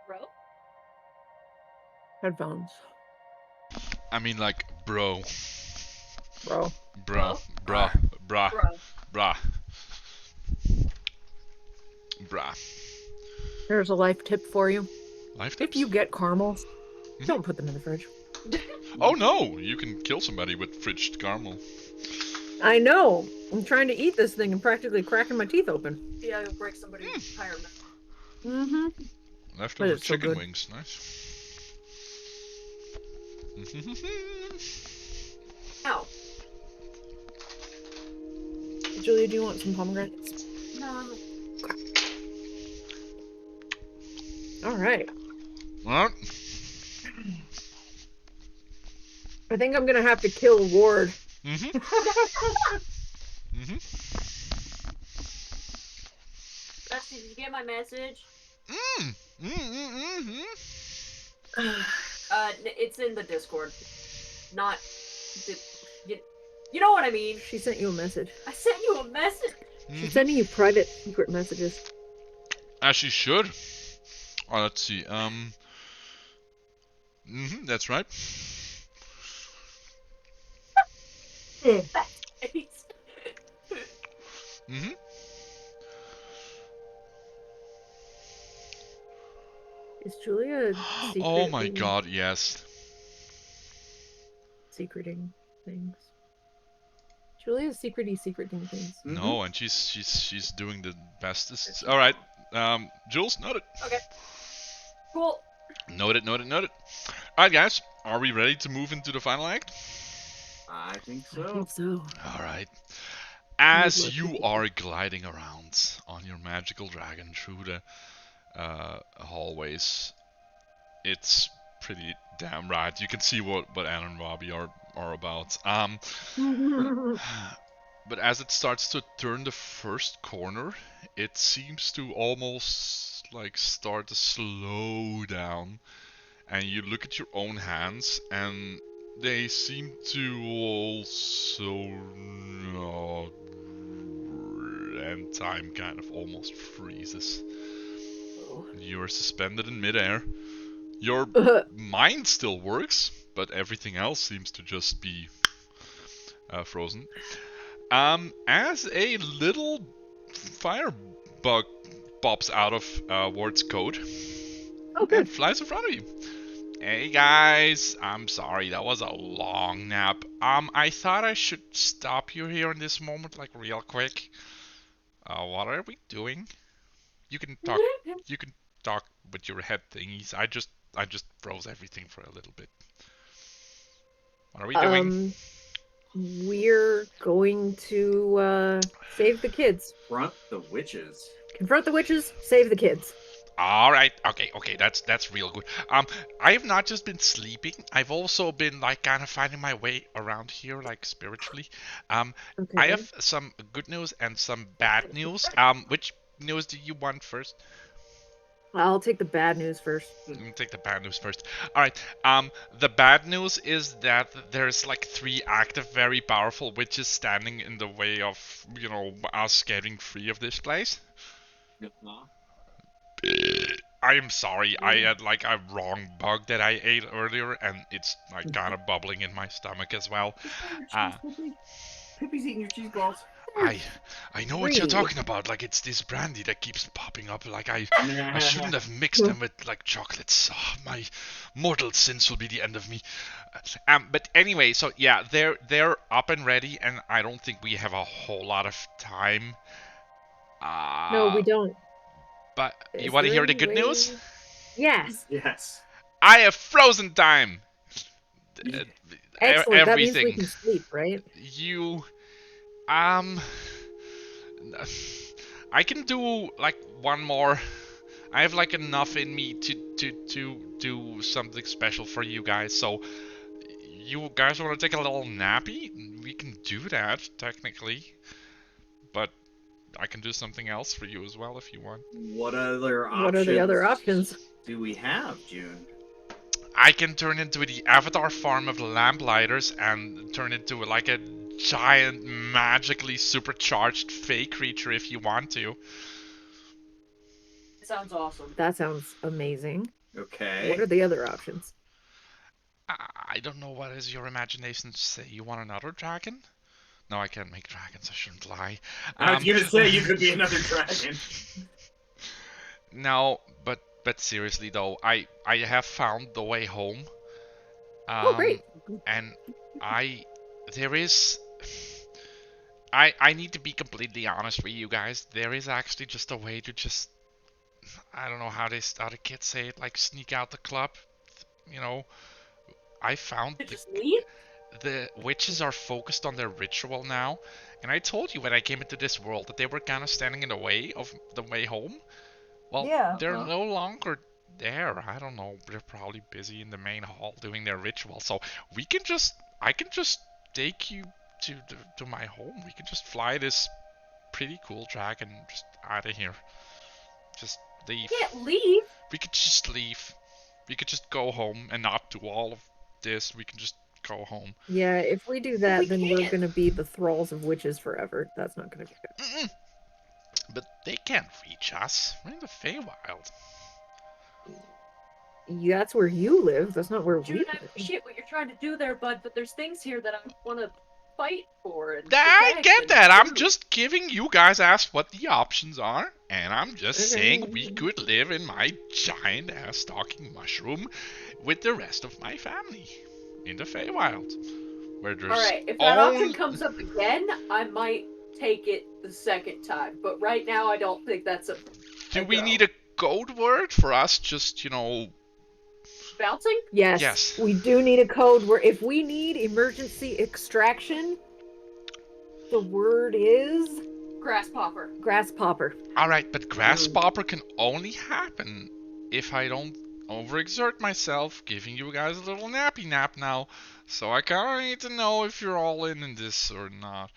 Bro? Headphones. I mean, like, bro. Bro. Bro. Bruh. Bruh. Bro. Bruh. Bruh. Here's a life tip for you. Life If tips? you get caramels, don't put them in the fridge. Oh no! You can kill somebody with fridged caramel. I know. I'm trying to eat this thing and practically cracking my teeth open. Yeah, you'll break somebody's tire. Mm-hmm. Leftover it's so chicken good. wings. Nice. Ow. Julia, do you want some pomegranates? No. All right. What? I think I'm gonna have to kill Ward. Mm-hmm. Mm-hmm. Rusty, did you get my message? It's in the Discord. Not... You know what I mean? She sent you a message. I sent you a message! She's sending you private, secret messages. As she should. Oh, let's see. That's right. Mm-hmm. Is Julia secretly Oh my god, yes. secreting things? Julia's secreting things. No, and she's doing the bestest. All right, Jules, noted. Okay. Cool. Noted. All right, guys, are we ready to move into the final act? I think I so. think so. All right. As you are gliding around on your magical dragon through the hallways, it's pretty damn right. You can see what Anne and Robbie are about. But as it starts to turn the first corner, it seems to almost like start to slow down. And you look at your own hands, and they seem to also not. And time kind of almost freezes. You're suspended in midair. Your mind still works, but everything else seems to just be frozen. As a little firebug pops out of Ward's coat and flies in front of you. Hey guys, I'm sorry, that was a long nap. I thought I should stop you here in this moment, like real quick. What are we doing? You can talk with your head thingies. I just froze everything for a little bit. What are we doing? We're going to save the kids. Front the witches. Confront the witches, save the kids. All right, okay, that's real good. I have not just been sleeping. I've also been like kind of finding my way around here, like spiritually. I have some good news and some bad news. Which news do you want first? I'll take the bad news first. Let me take the bad news first. All right. The bad news is that there's like 3 active, very powerful witches standing in the way of, us getting free of this place. I am sorry. I had like a wrong bug that I ate earlier, and it's like kind of bubbling in my stomach as well. Pippi's eating your cheese balls. I know what you're talking about. Like, it's this brandy that keeps popping up. Like, I shouldn't have mixed them with like chocolates. Oh, my mortal sins will be the end of me. But anyway, so yeah, they're up and ready, and I don't think we have a whole lot of time. No, we don't. But you Is want to there hear the any good way- news? Yes. Yes. I have frozen time. Excellent. That means we Everything. can sleep, right? You, I can do like one more. I have like enough in me to do something special for you guys. So you guys want to take a little nappy? We can do that technically, but I can do something else for you as well if you want. What other options? What are the other options? Do we have, June? I can turn into the avatar farm of the lamplighters and turn into like a giant, magically supercharged fey creature if you want to. It sounds awesome. That sounds amazing. Okay. What are the other options? I don't know, what is your imagination say? You want another dragon? No, I can't make dragons, I shouldn't lie. I was gonna say you could be another dragon. No, but seriously though, I have found the way home. Oh, great. And I need to be completely honest with you guys. There is actually just a way to just, I don't know how the kids say it, like sneak out the club. I found Just leave? the witches are focused on their ritual now, and I told you when I came into this world that they were kind of standing in the way of the way home. Well, Yeah. they're no longer there. I don't know. They're probably busy in the main hall doing their ritual. So I can just take you to my home. We can just fly this pretty cool dragon just out of here. Just leave. You can't leave. We could just leave. We could just go home and not do all of this. We can just go home. Yeah, if we do that, We then we're can't. going to be the thralls of witches forever. That's not going to be good. Mm-mm. But they can't reach us. We're in the Feywild. That's where you live. That's not where we June, I live. appreciate what you're trying to do there, bud, but there's things here that I want to fight for. And I protect get and that. I'm do. just giving you guys asked what the options are, and I'm just saying we could live in my giant ass talking mushroom with the rest of my family in the Feywild, where there's Alright, if that only... option comes up again, I might take it the second time. But right now, I don't think that's a. Do we go. need a code word for us? Just Bouncing? Yes, Yes. we do need a code where if we need emergency extraction, the word is Grasshopper. grasshopper. All right, but grasshopper can only happen if I don't overexert myself, giving you guys a little nappy nap now. So I kind of need to know if you're all in this or not.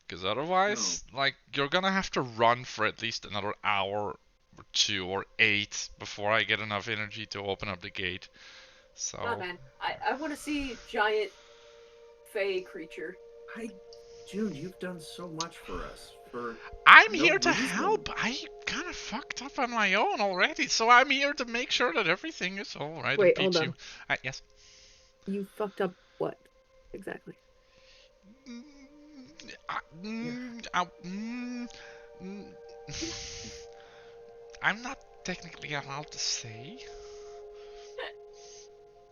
Because otherwise, like, you're gonna have to run for at least another hour or 2 or 8 before I get enough energy to open up the gate. So... Oh man, I want to see giant fey creature. June, you've done so much for us. I'm No here to reason. help. I kind of fucked up on my own already, so I'm here to make sure that everything is all right. Wait, and hold beat on. you. Yes. You fucked up what? Exactly. I'm not technically allowed to say.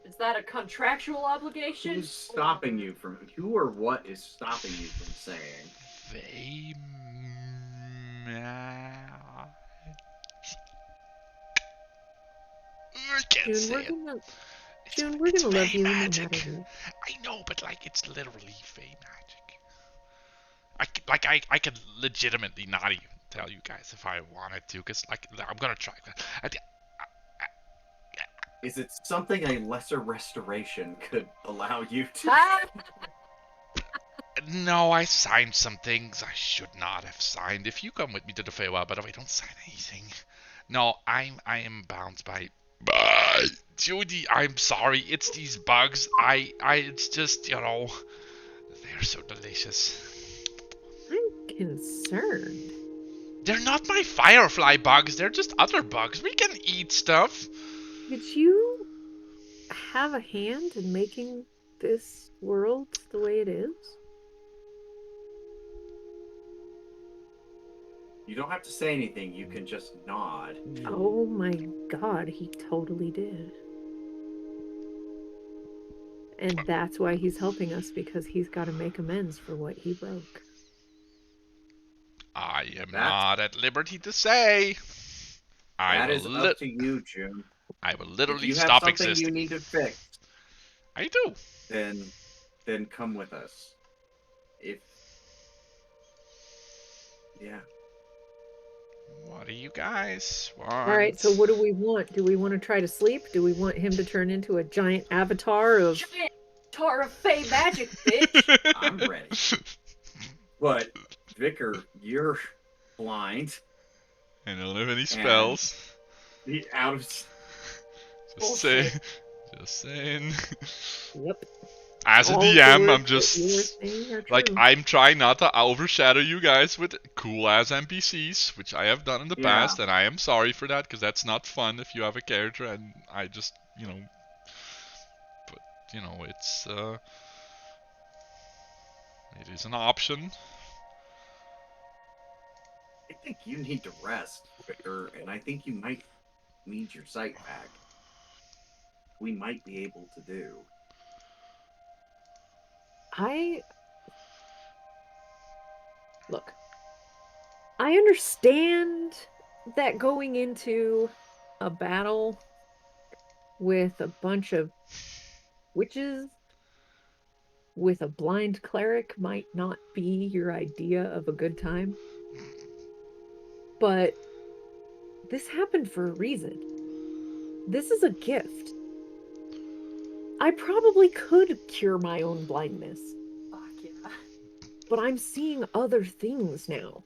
Is that a contractual obligation? Who's stopping you from? Who or what is stopping you from saying? They... I can't June, say we're it. gonna It's- June, we're it's gonna love fey you no magic. matter what. I know, but like it's literally fey magic. I could legitimately not even tell you guys if I wanted to, cause like I'm gonna try. Is it something a lesser restoration could allow you to? No, I signed some things I should not have signed. If you come with me to the Feywild, by the way, don't sign anything. No, I am bound by. Judy, I'm sorry. It's these bugs. It's just, they're so delicious. I'm concerned. They're not my firefly bugs. They're just other bugs. We can eat stuff. Did you have a hand in making this world the way it is? You don't have to say anything. You can just nod. Oh my god, he totally did. And that's why he's helping us, because he's got to make amends for what he broke. I am not at liberty to say. That is up to you, June. I will literally if you have stop something existing. You need to fix. I do. Then come with us. Yeah. What are you guys want? All right, so what do we want? Do we want to try to sleep? Do we want him to turn into a giant avatar of... Giant avatar of fey magic, bitch! I'm ready. But, Vicar, you're blind. I don't have any spells. Out of... Just saying. Yep. As a All DM, the I'm words that you were just saying are like true. I'm trying not to overshadow you guys with cool ass NPCs, which I have done in the past, and I am sorry for that because that's not fun if you have a character and I just but it's it is an option. I think you need to rest, Vicar, and I think you might need your sight back. We might be able to do. Look, I understand that going into a battle with a bunch of witches with a blind cleric might not be your idea of a good time. But this happened for a reason. This is a gift. I probably could cure my own blindness. Fuck yeah. But I'm seeing other things now.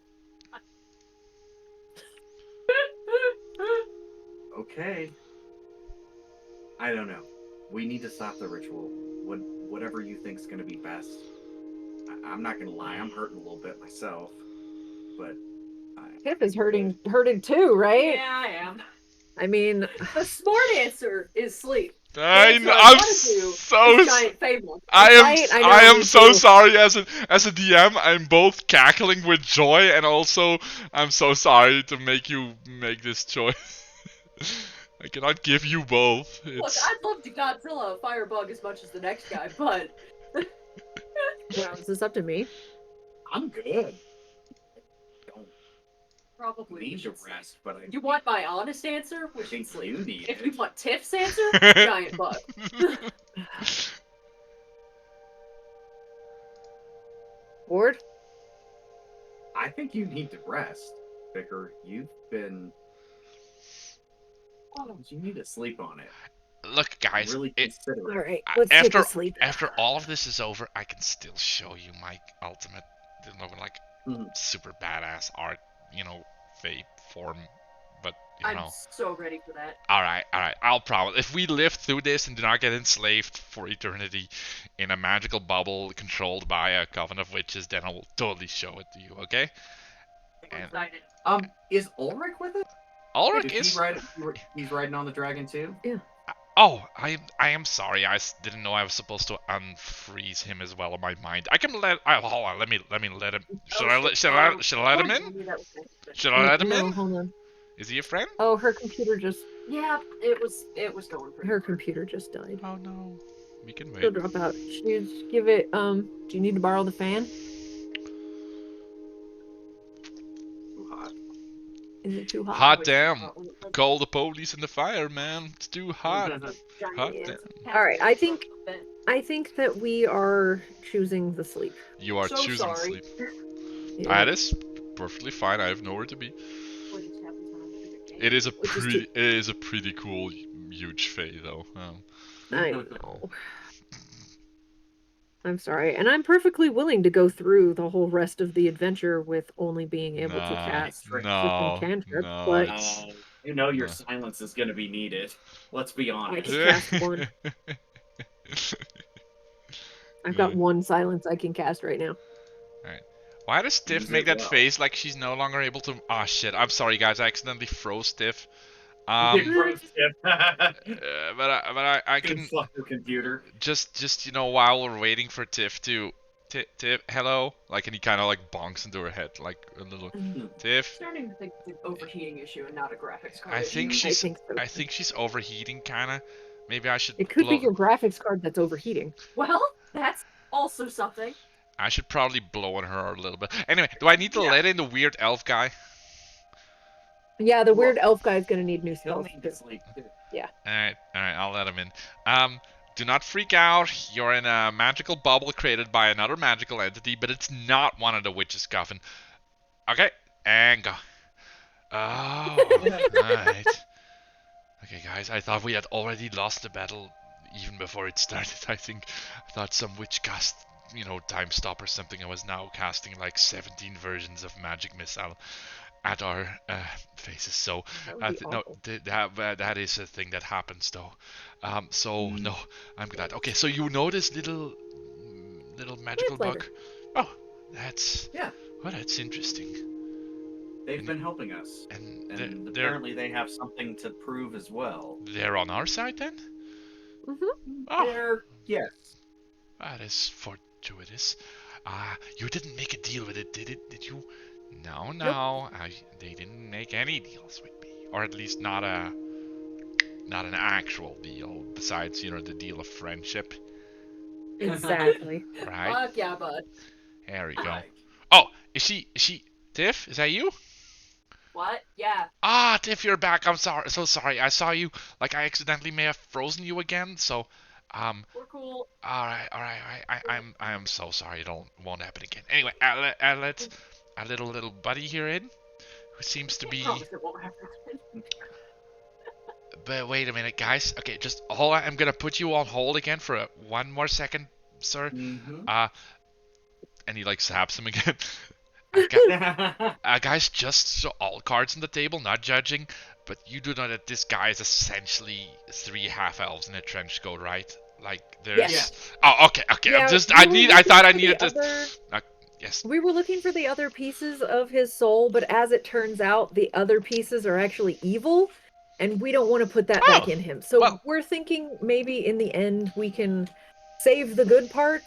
Okay. I don't know. We need to stop the ritual. Whatever you think's gonna be best. I'm not gonna lie. I'm hurting a little bit myself, but Pip is hurting too, right? Yeah, I am. I mean, the smart answer is sleep. I'm so sorry as a DM. I'm both cackling with joy and also I'm so sorry to make you make this choice. I cannot give you both. Look, I'd love to Godzilla a firebug as much as the next guy, but well, this is up to me. I'm good. Don't probably need to rest, but you want my honest answer, which is sleep. You need if you want Tiff's answer, giant bug. Ward? I think you need to rest, Vicar. You've been... you need to sleep on it. Look, guys, really consider it. All right, let's take a sleep. After all of this is over, I can still show you my ultimate, super badass art, fate form. But I'm so ready for that. All right. I'll promise. If we live through this and do not get enslaved for eternity in a magical bubble controlled by a coven of witches, then I will totally show it to you. Okay? I'm excited. Is Ulrich with it? Ulrich is he's riding on the dragon too? Yeah. Oh, I am sorry. I didn't know I was supposed to unfreeze him as well in my mind. I can let. Hold on. Let me let him. Should I let him in? Should I let him in? Hold on. Is he a friend? Oh, her computer just. Yeah, it was going for her computer just died. Oh no. We can wait. She'll drop out. She give it. Do you need to borrow the fan? Too hot. Is it too hot? Hot damn. Call the police and the fire, man. It's too hot. Hot damn. All right, I think that we are choosing the sleep. You are choosing sleep. Yeah. That is perfectly fine. I have nowhere to be. It is a pretty cool huge fae though. I know. I'm sorry, and I'm perfectly willing to go through the whole rest of the adventure with only being able to cast cantrips, but You know your silence is going to be needed. Let's be I honest. can cast one. I've got one silence I can cast right now. Alright. Why does Tiff Use make it that well. face like she's no longer able to... Ah, shit. I'm sorry, guys. I accidentally froze Tiff. But I can... Fuck your computer. Just you know, while we're waiting for Tiff to... Tiff, hello? Like, and he kind of, like, bonks into her head. Like, a little... Tiff? Starting to think it's an overheating issue and not a graphics card I issue. think she's... think so. I think she's overheating, kind of. Maybe I should It could be blow... your graphics card that's overheating. Well, that's also something. I should probably blow on her a little bit. Anyway, do I need to let in the weird elf guy? Yeah, the weird elf guy's gonna need new He'll spells. need to sleep too. Yeah. Alright, I'll let him in. Do not freak out. You're in a magical bubble created by another magical entity, but it's not one of the witch's coffin. Okay, and go. Oh, right. Okay, guys, I thought we had already lost the battle even before it started. I thought some witch cast, time stop or something. I was now casting like 17 versions of magic missile at our faces. So no, that is a thing that happens though. No, I'm glad. Okay, so you know this little magical bug? Oh, that's that's interesting. They've been helping us, and apparently they have something to prove as well. They're on our side then? Mm-hmm. Oh, yes. That is fortuitous. You didn't make a deal with it, did it? Did you? No. Nope. They didn't make any deals with me, or at least not an actual deal. Besides, the deal of friendship. Exactly. Right. Fuck yeah, bud. There we go. Oh, is she? Tiff? Is that you? What? Yeah. Ah, Tiff, you're back. I'm sorry. So sorry. I saw you. Like I accidentally may have frozen you again. So, We're cool. All right. I'm so sorry. It won't happen again. Anyway, I let a little buddy here in, who seems to be. It won't happen. But wait a minute, guys. Okay, just hold on. I'm gonna put you on hold again for one more second, sir. Mm-hmm. And he like slaps him again. Guys, just so all cards on the table, not judging, but you do know that this guy is essentially 3 half-elves in a trench coat, right? Like, there's... Yes. Oh, okay. Yeah, I thought I needed to... yes. We were looking for the other pieces of his soul, but as it turns out, the other pieces are actually evil, and we don't want to put that back in him. So we're thinking maybe in the end we can save the good parts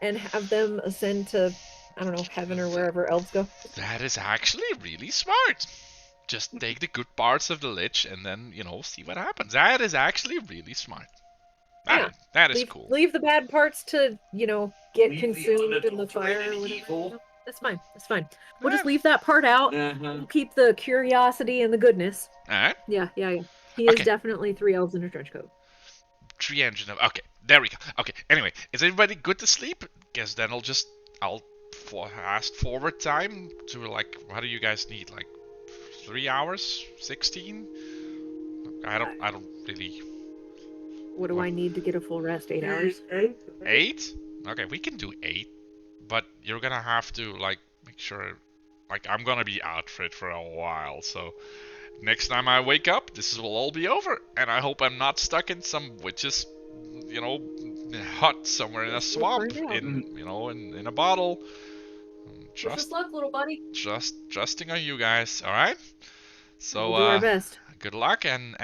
and have them ascend to... I don't know, heaven or wherever elves go. That is actually really smart. Just take the good parts of the Lich and then, see what happens. That is actually really smart. That is cool. Leave the bad parts to, get consumed in the fire or whatever. That's fine. We'll just leave that part out. We'll keep the curiosity and the goodness. Alright. Yeah. He is definitely 3 elves in a trench coat. 3 engine of... Okay, there we go. Okay, anyway, is everybody good to sleep? Guess then I'll fast forward time to like, what do you guys need? Like 3 hours? 16? I don't really. What do I need to get a full rest? 8 hours? 8? Okay, we can do 8, but you're gonna have to like make sure, like I'm gonna be out for it for a while, so next time I wake up, this will all be over, and I hope I'm not stuck in some witch's, hut somewhere in a swamp, in a bottle. Just luck, little buddy. Trusting on you guys, all right? So we'll do our best. Good luck, and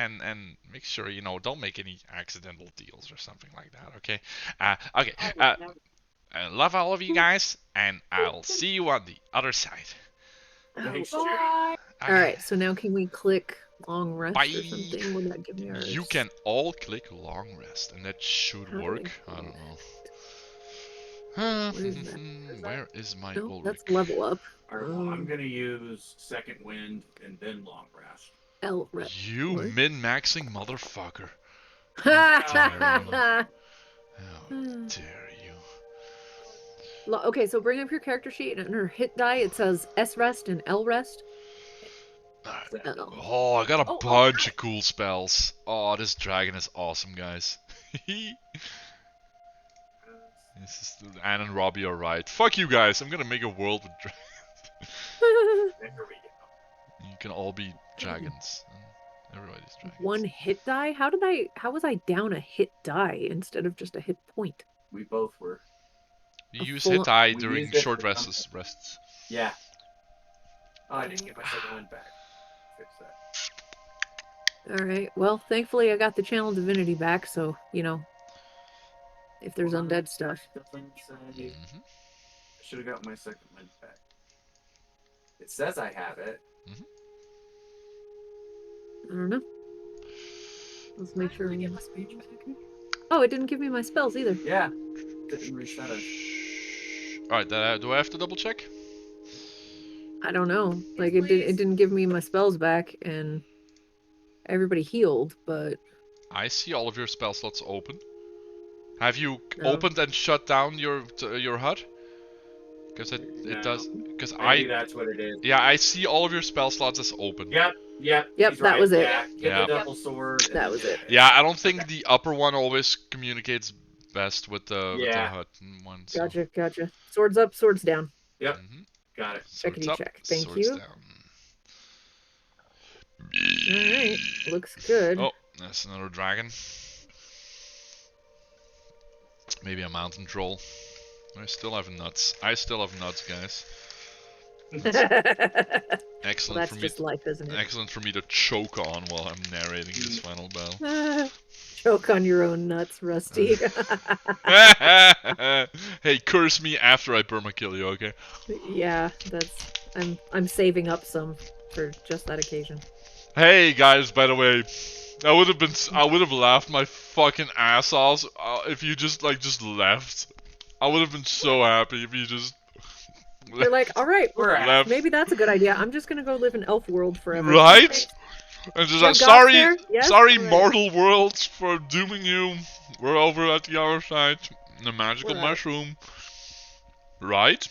make sure don't make any accidental deals or something like that. Okay. Okay. I love all of you guys, and I'll see you on the other side. Bye. All right. So now can we click long rest Bye. or something? Will that give me ours? You can all click long rest, and that should work. I don't know. Where is my Ulrich? That's level up. I'm gonna use second wind and then long rest. You min-maxing motherfucker. How dare you. Okay, so bring up your character sheet, and under hit die it says S rest and L rest. Oh, I got a bunch of cool spells. Oh, this dragon is awesome, guys. Anne and Robbie are right. Fuck you guys, I'm gonna make a world with dragons. You can all be dragons. And everybody's dragons. One hit die? How was I down a hit die instead of just a hit point? We both were. You use full- hit die we during used it short for rests. Yeah. Oh, I didn't get my second one back. Fix that. Alright, well, thankfully I got the channel divinity back, so, you know, if there's undead stuff. Mhm. I should have got my second one back. It says I have it. I don't know. Let's make sure. I get my speech back. Oh, it didn't give me my spells either. Yeah. Didn't reset us. Alright, do I have to double check? I don't know. Yes, Like it please. didn't give me my spells back, and everybody healed, but I see all of your spell slots open. Have you No. opened and shut down your HUD? Because it No. does. Because Maybe that's what it is. yeah, I see all of your spell slots as open. Yep. Yep, he's that right. was it. Yeah, get Yeah. the double sword. and That then was do it. Yeah, I don't think the upper one always communicates best with the Yeah. HUD one. So. Gotcha. Swords up, swords down. Yep. Mhm. Got it. Swords Checkity up, check. Thank swords you. down. Alright, looks good. Oh, that's another dragon. Maybe a mountain troll. I still have nuts. Guys. Excellent That's for me. just life, isn't it? Excellent for me to choke on while I'm narrating this final battle. Choke on your own nuts, Rusty. Hey, curse me after I permakill you, okay? Yeah, that's. I'm saving up some for just that occasion. Hey guys, by the way, I would have laughed my fucking ass off if you just left. I would have been so happy if you just. You're like, all right, We're at. left. maybe that's a good idea. I'm just gonna go live in Elf World forever. Right? And just Jim like, Goss sorry, there? Yes? sorry, Alright. mortal worlds, for dooming you. We're over at the other side, the magical We're out. mushroom. Right?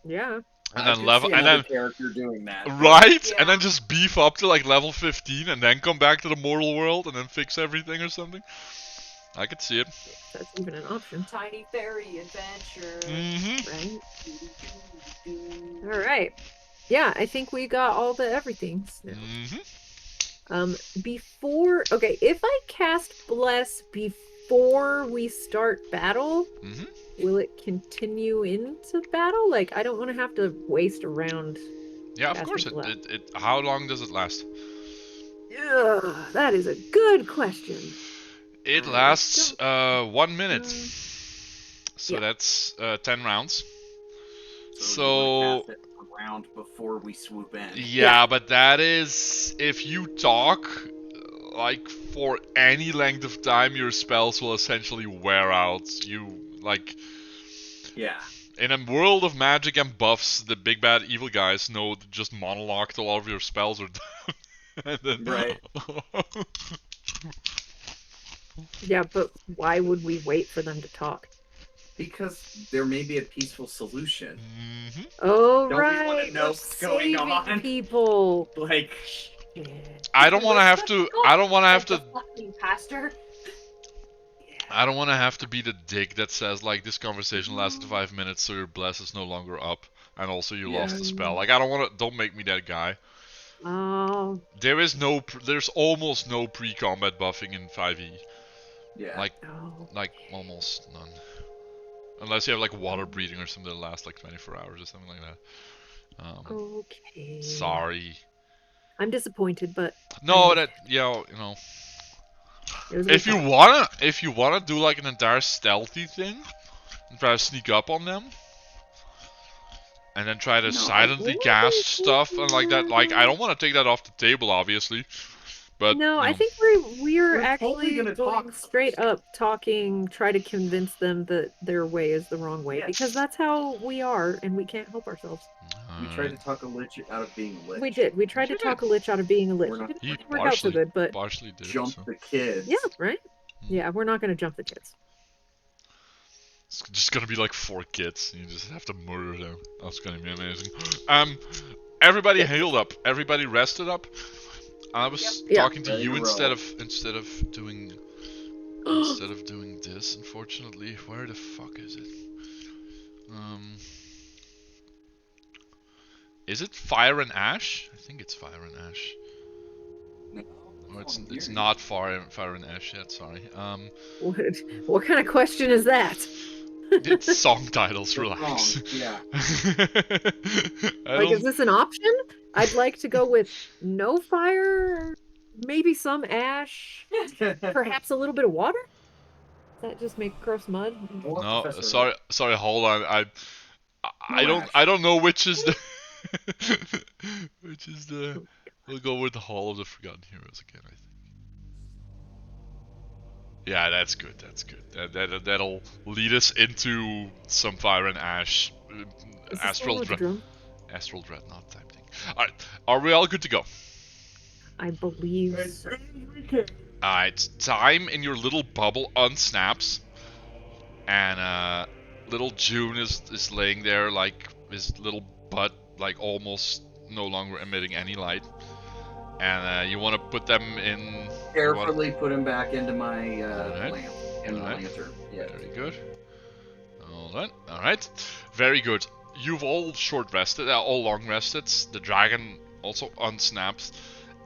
Yeah. And I then could level, see and another then character doing that. right, Yeah. and then just beef up to like level 15, and then come back to the mortal world, and then fix everything or something. I could see it. That's even an option. Tiny fairy adventure. Mm-hmm. Right? Alright. Yeah, I think we got all the everythings now. Mm-hmm. Okay, if I cast Bless before we start battle, Mm-hmm. will it continue into battle? Like, I don't want to have to waste a round. Yeah, of Casting course. blast. How long does it last? Ugh, that is a good question. It I lasts 1 minute. Uh, So yeah. that's 10 rounds. So you want to cast it around before we swoop in. Yeah, but that is if you talk like for any length of time, your spells will essentially wear out. Yeah. In a world of magic and buffs, the big bad evil guys know to just monologue till all of your spells are done. And then... Right. Yeah, but why would we wait for them to talk? Because there may be a peaceful solution. Mhm. Oh, Don't we right. wanna know we're what's going saving on? people. Like, Yeah. I don't want to have to. I don't want to have Like to. the fucking pastor. I don't want to have to be the dick that says like this conversation lasted 5 minutes, so your bless is no longer up, and also you lost the spell. Like I don't want to. Don't make me that guy. Oh, There's almost no pre-combat buffing in 5e. yeah. Like oh. almost none. Unless you have like water breathing or something that lasts like 24 hours or something like that. Okay. Sorry. I'm disappointed, but No, I that you know. it was a If good you wanna do like an entire stealthy thing and try to sneak up on them, and then try to No, silently cast stuff and like that, like I don't want to take that off the table, obviously. But No, you I know, think we're We're actually totally gonna going talk straight first. up talking, try to convince them that their way is the wrong way, Yes. because that's how we are, and we can't help ourselves. We tried to talk a lich out of being a lich. We did. We tried to You did. talk a lich out of being a lich. We're not- It You didn't work out so good, but partially did. Jump So. the kids. yeah, right? Yeah, we're not going to jump the kids. It's just gonna be like 4 kids. You just have to murder them. That's gonna be amazing. Everybody healed up. Everybody rested up. I was Yep. talking to Ready you to instead roll. of doing this. Unfortunately, where the fuck is it? Is it Fire and Ash? I think it's Fire and Ash. Oh, it's not fire and ash yet. Sorry. What kind of question is that? It's song titles. Relax. Wrong. Yeah. Like, is this an option? I'd like to go with no fire, maybe some ash, perhaps a little bit of water. Does that just make gross mud? No, sorry. Hold on. No I don't know which is the which is the. We'll go with the Hall of the Forgotten Heroes again. I think. Yeah, that's good. That's good. That'll lead us into some fire and ash, astral dreadnought type thing. All right, are we all good to go? I believe so. Alright, time in your little bubble unsnaps, and little June is laying there like his little butt, like almost no longer emitting any light, and you want to put them in. Carefully put him back into my Alright. lamp and the lantern. Yeah. Very good. Alright. Very good. You've all short rested, all long rested. The dragon also unsnaps,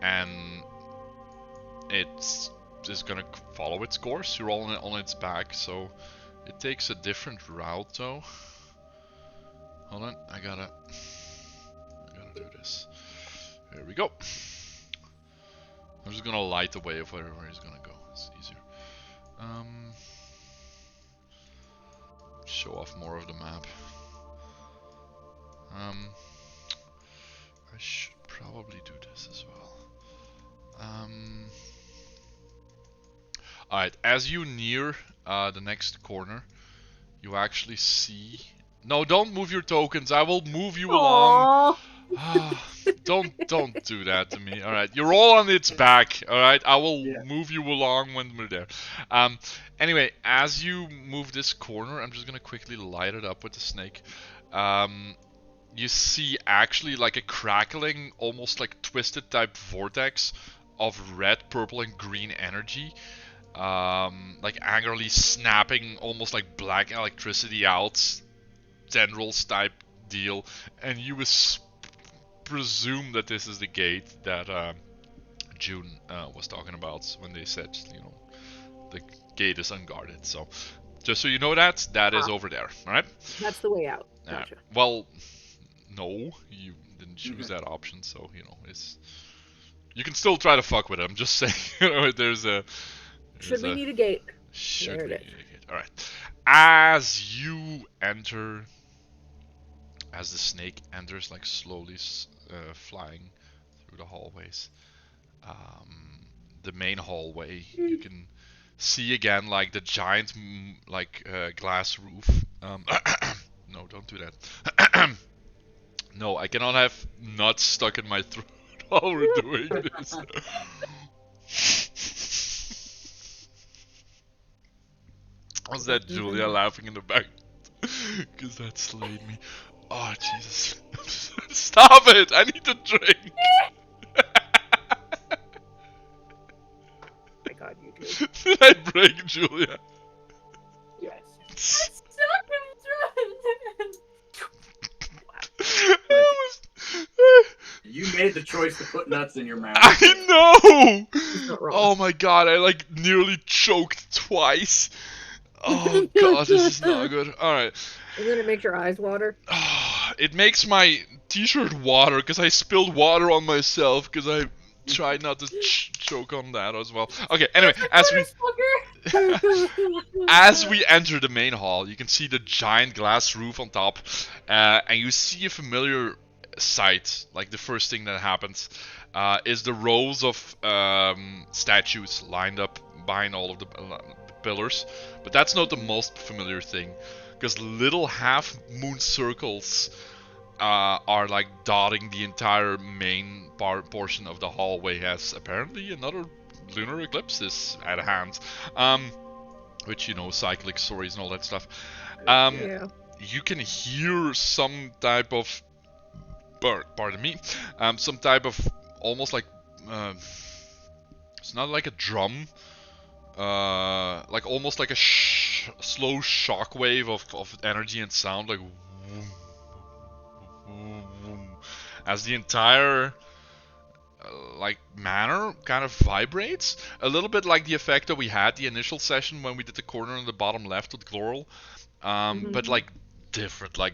and it's just gonna follow its course. You're all on its back, so it takes a different route though. Hold on, I gotta do this. There we go. I'm just gonna light the way of where he's gonna go. It's easier. Show off more of the map. I should probably do this as well. Alright, as you near the next corner, you actually see... No, don't move your tokens, I will move you along. Don't do that to me. Alright, you're all on its back, alright? I will move you along when we're there. Anyway, as you move this corner, I'm just gonna quickly light it up with the snake. You see actually like a crackling, almost like twisted type vortex of red, purple, and green energy. Like angrily snapping almost like black electricity out, tendrils type deal, and you presume that this is the gate that June was talking about when they said, you know, the gate is unguarded. So just so you know that is over there. All right. That's the way out. Gotcha. Well, no, you didn't choose that option, so you know you can still try to fuck with it. I'm just saying, you know, Should we need a gate? Should we need a gate? All right. As you enter, as the snake enters, like slowly flying through the hallways, the main hallway, you can see again like the giant glass roof. No, don't do that. No, I cannot have nuts stuck in my throat while we're doing this. Was that Julia laughing in the back? Because that slayed me. Oh, Jesus. Stop it! I need to drink! My God, you do. Did I break Julia? Yes. You made the choice to put nuts in your mouth. I know! He's not wrong. Oh my God, I like nearly choked twice. Oh God, this is not good. Alright. And then it makes your eyes water. It makes my t-shirt water because I spilled water on myself because I tried not to choke on that as well. Okay, anyway, as we enter the main hall, you can see the giant glass roof on top, and you see a familiar sight. Like the first thing that happens is the rows of statues lined up behind all of the pillars. But that's not the most familiar thing, because little half moon circles are like dotting the entire main portion of the hallway, as apparently another lunar eclipse is at hand. Which, you know, cyclic stories and all that stuff. You can hear some type of, pardon me, some type of almost like, it's not like a drum, like almost like a slow shockwave of energy and sound, like as the entire like manner kind of vibrates a little bit like the effect that we had the initial session when we did the corner on the bottom left with Gloral, but like different, like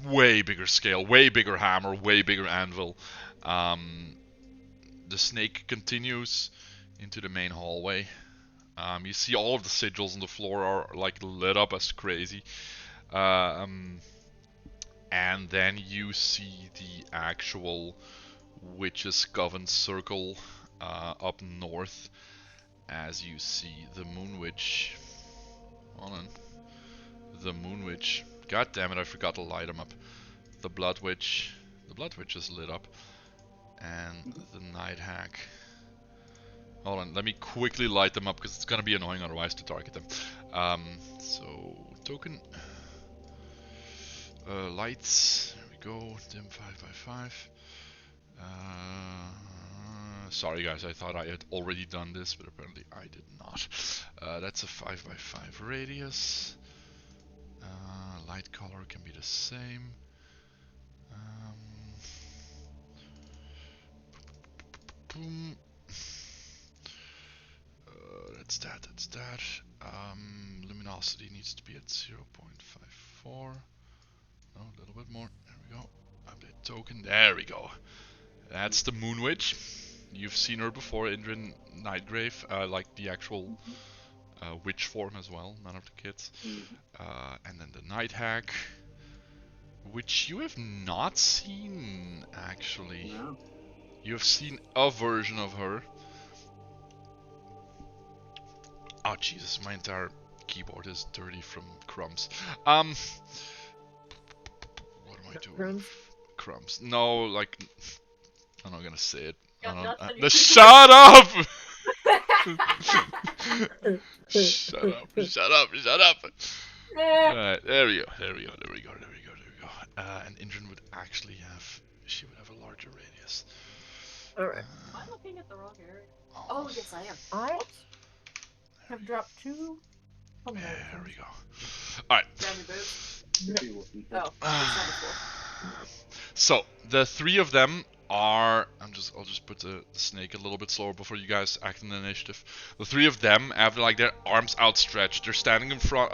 way bigger scale, way bigger hammer, way bigger anvil. The snake continues into the main hallway. You see all of the sigils on the floor are like lit up as crazy. And then you see the actual Witch's Coven circle up north as you see the Moon Witch. Hold on. The Moon Witch. God damn it, I forgot to light them up. The Blood Witch. The Blood Witch is lit up. And the Night Hag. Hold on, let me quickly light them up because it's gonna be annoying otherwise to target them. So, token. Lights. There we go. Dim 5x5. Sorry guys, I thought I had already done this, but apparently I did not. That's a 5x5 radius. Light color can be the same. Boom. That's that. Luminosity needs to be at 0.54. No, a little bit more. There we go. Update token. There we go. That's the Moon Witch. You've seen her before, Indrin Nightgrave, like the actual witch form as well, none of the kids. And then the Night Hag, which you have not seen, actually. No. You have seen a version of her. Oh Jesus, my entire keyboard is dirty from crumbs. What am I doing? Crumbs. No, like, I'm not gonna say it. Shut up! Shut up! Alright, there we go. And Indrin would actually have, she would have a larger radius. Alright. Am I looking at the wrong area? Oh, Yes, I am. I have dropped 2. There we go. Alright. Grab your boots. Oh, it's on the floor. So the 3 of them are. I'll just put the snake a little bit slower before you guys act in the initiative. The 3 of them have like their arms outstretched. They're standing in front,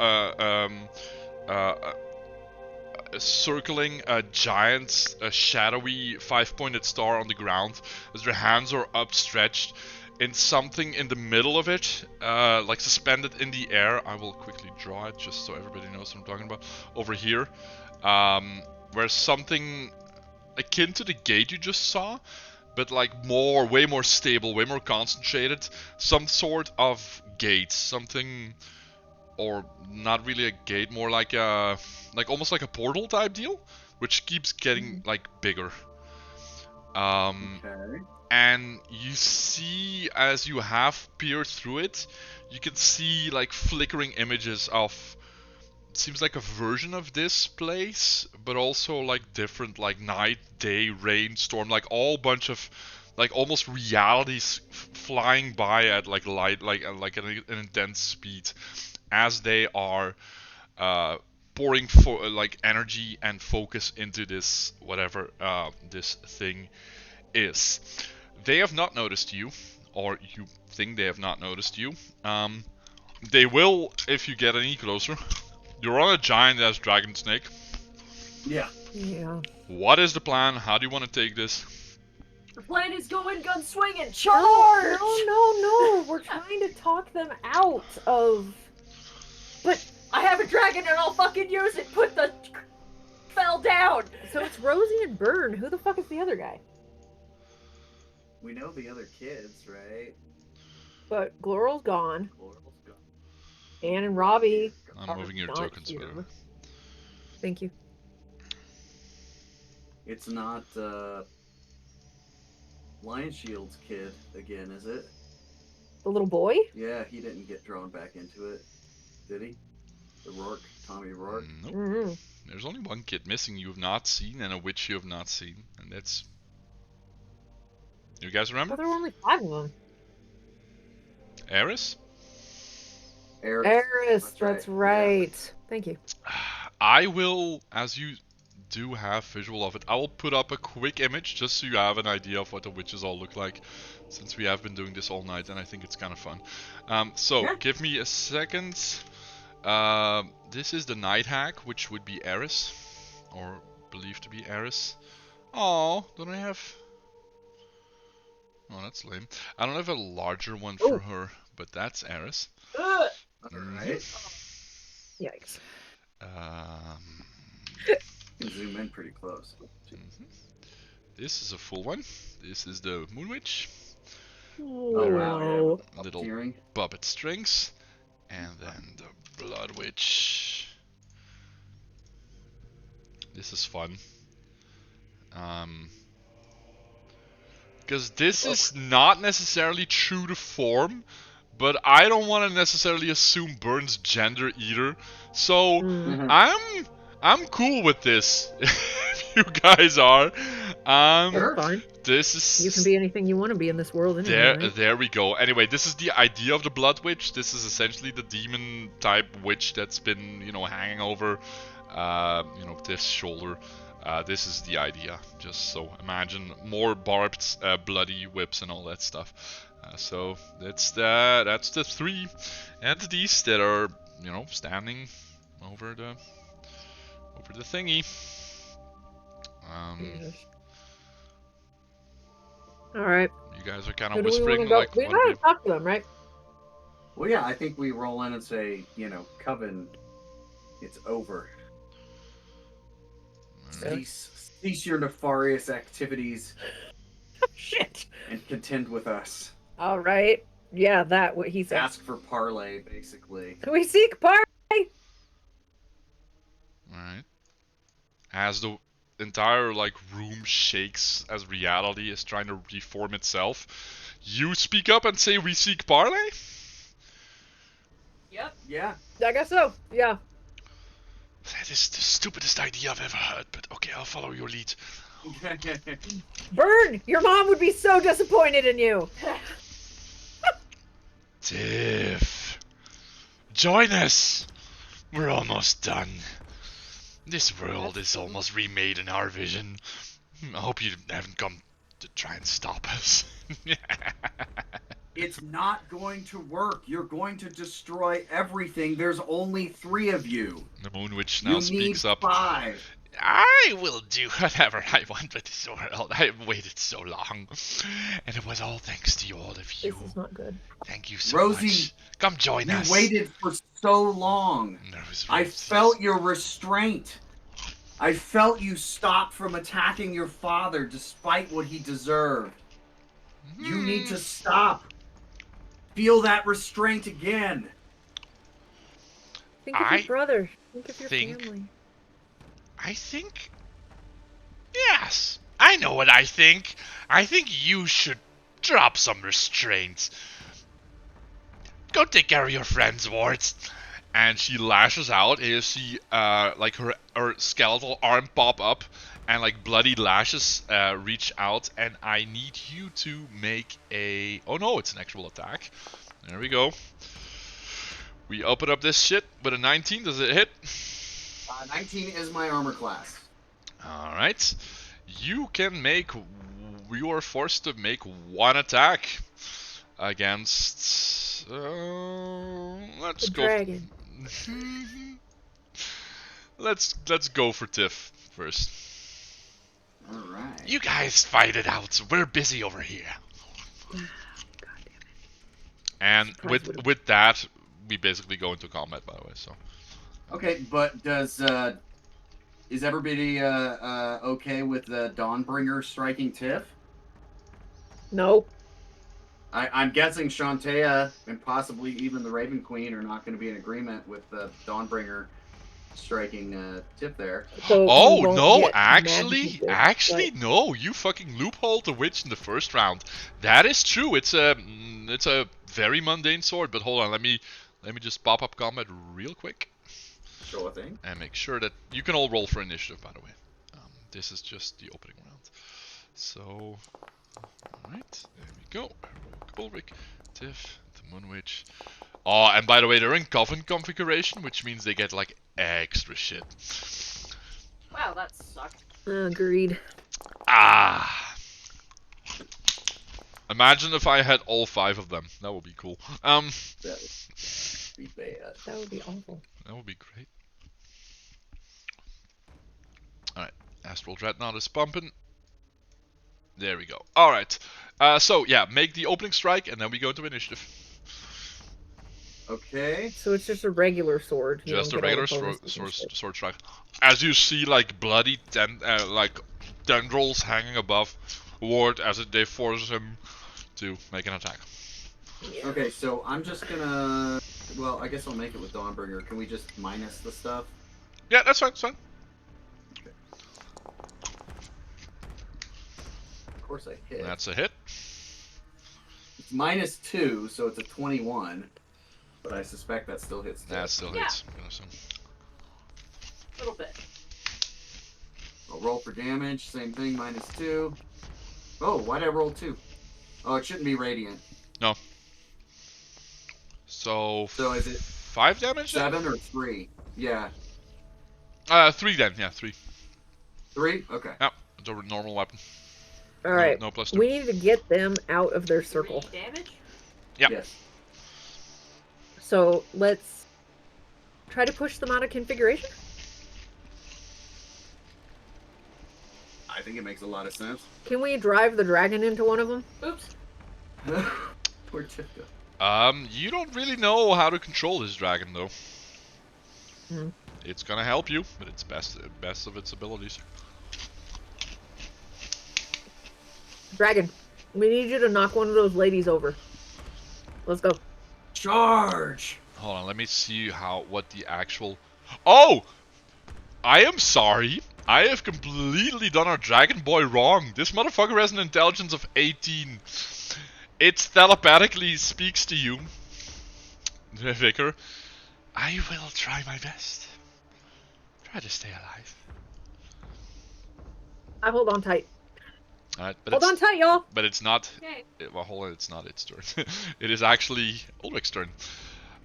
circling a giant, shadowy 5-pointed star on the ground, as their hands are upstretched. In something in the middle of it, like suspended in the air. I will quickly draw it just so everybody knows what I'm talking about. Over here, where something akin to the gate you just saw, but like way more stable, way more concentrated. Some sort of gate, something, or not really a gate, more like almost like a portal type deal, which keeps getting like bigger. Okay. And you see, as you have peered through it, you can see like flickering images of, it seems like a version of this place, but also like different, like night, day, rain, storm, like all bunch of like almost realities flying by at like light, like an intense speed, as they are pouring for like energy and focus into this whatever this thing is. They have not noticed you, or you think they have not noticed you. They will if you get any closer. You're on a giant-ass dragon snake. Yeah. Yeah. What is the plan? How do you want to take this? The plan is going gun swinging. No, Charge! no. We're trying to talk them out of. But I have a dragon and I'll fucking use it. Put the spell down. so it's Rosie and Byrne. Who the fuck is the other guy? We know the other kids, right? But Gloral's gone. Laurel's gone. Anne and Robbie. I'm moving your not tokens here. better. Thank you. It's not Lion Shield's kid again, is it? The little boy? Yeah, he didn't get drawn back into it, did he? The Rourke, Tommy Rourke. Nope. Mm-hmm. There's only one kid missing you have not seen, and a witch you have not seen, and that's. You guys remember? But there were only 5 of them. Eris? Eris. Eris, that's Yeah. right. Thank you. I will, as you do have visual of it. I will put up a quick image just so you have an idea of what the witches all look like, since we have been doing this all night, and I think it's kind of fun. Give me a second. This is the Night Hag, which would be Eris, or believed to be Eris. Oh, don't I have... Oh, that's lame. I don't have a larger one for her, but that's Eris. Alright. Yikes. Zoom in pretty close. This is a full one. This is the Moon Witch. Oh, Little Tearing. puppet strings. And then the Blood Witch. This is fun. Because this is not necessarily true to form, but I don't want to necessarily assume Burn's gender either. So I'm cool with this. If you guys are. Sure. fine. This is... You can be anything you want to be in this world anyway, right? There we go. Anyway, this is the idea of the Blood Witch. This is essentially the demon type witch that's been, hanging over, this shoulder. This is the idea. Just so imagine more barbed, bloody whips and all that stuff. So that's the 3 entities that are, standing over the thingy. All right. You guys are kind Who of do we whispering wanna like, go? We what gotta do talk to them, right? Well, yeah, I think we roll in and say, Coven, it's over. Cease your nefarious activities. Shit. And contend with us. All right. Yeah, what he said. Ask for parley, basically. We seek parley. Alright. As the entire room shakes as reality is trying to reform itself, you speak up and say, "We seek parley?" Yep. Yeah. I guess so. Yeah. That is the stupidest idea I've ever heard, but okay, I'll follow your lead. Burn! Your mom would be so disappointed in you. Tiff, join us. We're almost done. This world is almost remade in our vision. I hope you haven't come to try and stop us. It's not going to work. You're going to destroy everything. There's only 3 of you. The Moon Witch now speaks up. 5. I will do whatever I want with this world. I have waited so long. And it was all thanks to all of you. This is not good. Thank you so Rosie, much. Come join us. You waited for so long. I felt your restraint. I felt you stop from attacking your father despite what he deserved. You need to stop. Feel that restraint again. Think of your brother. Think of your family. I think... Yes, I know what I think. I think you should drop some restraint. Go take care of your friends, Wart. And she lashes out, and you see her skeletal arm pop up, and bloody lashes reach out, and I need you to make a... Oh no, it's an actual attack. There we go. We open up this shit with a 19. Does it hit? 19 is my armor class. Alright. You can make... You are forced to make 1 attack against... let's go... Dragon. Let's go for Tiff first. Alright. You guys fight it out. We're busy over here. And with that, we basically go into combat, by the way. So. Okay, but is everybody okay with the Dawnbringer striking Tiff? No. I'm guessing Shantaea and possibly even the Raven Queen are not going to be in agreement with the Dawnbringer striking Tiff there. So oh no! Actually, no. You fucking loopholed the witch in the first round. That is true. It's a very mundane sword. But hold on, let me just pop up combat real quick. Sure thing. And make sure that you can all roll for initiative. By the way, this is just the opening round. So, all right, there we go. Ulrich, Tiff, the Moon Witch. Oh, and by the way, they're in Coven configuration, which means they get extra shit. Wow, that sucked. Agreed. Ah. Imagine if I had all 5 of them. That would be cool. That would be bad. That would be awful. That would be great. Alright. Astral Dreadnought is pumping. There we go. Alright. So, yeah, make the opening strike, and then we go into initiative. Okay. So it's just a regular sword. You Just a don't get all regular the bonuses and shit. sword strike. As you see, like, bloody like tendrils hanging above Ward as they force him to make an attack. Yeah. Okay, so I'm just gonna. Well, I guess I'll make it with Dawnbringer. Can we just minus the stuff? Yeah, that's fine, that's fine. Of course I hit. That's a hit. It's -2, so it's a 21. But I suspect that still hits. That still hits. A little bit. I'll roll for damage. Same thing, -2. Oh, why'd I roll 2? Oh, it shouldn't be radiant. No. So is it 5 damage? 7 or 3? Yeah. 3 then, yeah, 3. 3? Okay. Yeah, it's a normal weapon. All right. No +2. We need to get them out of their circle. 3 damage? Yeah. Yes. So let's try to push them out of configuration. I think it makes a lot of sense. Can we drive the dragon into one of them? Oops. Poor Tifka. You don't really know how to control this dragon, though. Hmm. It's gonna help you, but it's best of its abilities. Dragon, we need you to knock one of those ladies over. Let's go. Charge! Hold on, let me see what the actual... Oh! I am sorry. I have completely done our dragon boy wrong. This motherfucker has an intelligence of 18. It telepathically speaks to you, Vicar. I will try my best. Try to stay alive. I hold on tight. Alright, but Hold on tight, y'all. But it's not. Okay. Well, hold on, it's not its turn. It is actually Ulrich's turn.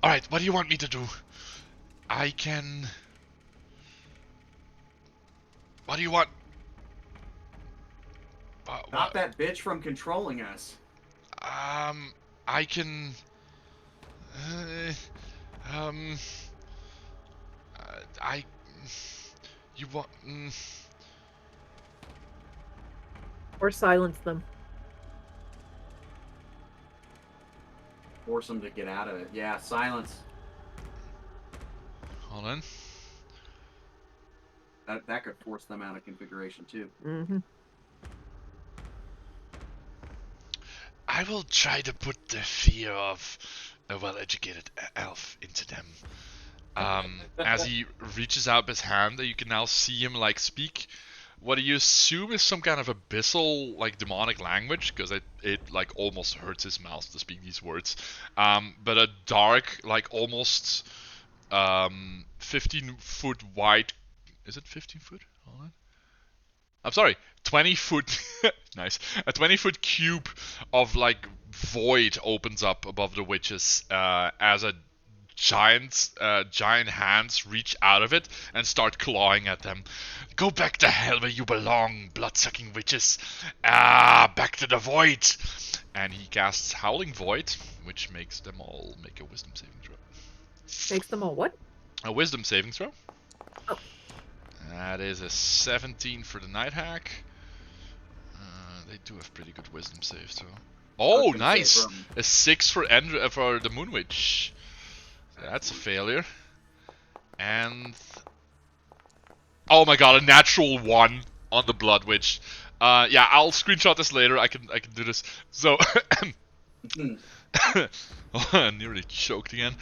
Alright, what do you want me to do? I can... What do you want? Stop that bitch from controlling us. I can... You want... Or silence them. Force them to get out of it. Yeah, silence. Hold on. That could force them out of configuration too. Mm-hmm. I will try to put the fear of a well-educated elf into them. As he reaches out his hand, you can now see him like speak what you assume is some kind of abyssal, like demonic language, because it like almost hurts his mouth to speak these words. But a dark, like almost 15-foot wide. Is it 15 foot? Hold on. I'm sorry, 20 foot. Nice. A 20-foot cube of like void opens up above the witches as a giant hands reach out of it and start clawing at them. Go back to hell where you belong, blood-sucking witches. Back to the void. And he casts Howling Void, which makes them all make a wisdom saving throw. Makes them all what? A wisdom saving throw. Oh. That is a 17 for the Night Hack. They do have pretty good wisdom saves, so. Oh, nice! A 6 for the Moon Witch. That's a failure. And oh my god, a natural 1 on the Blood Witch. Yeah, I'll screenshot this later. I can do this. So I nearly choked again.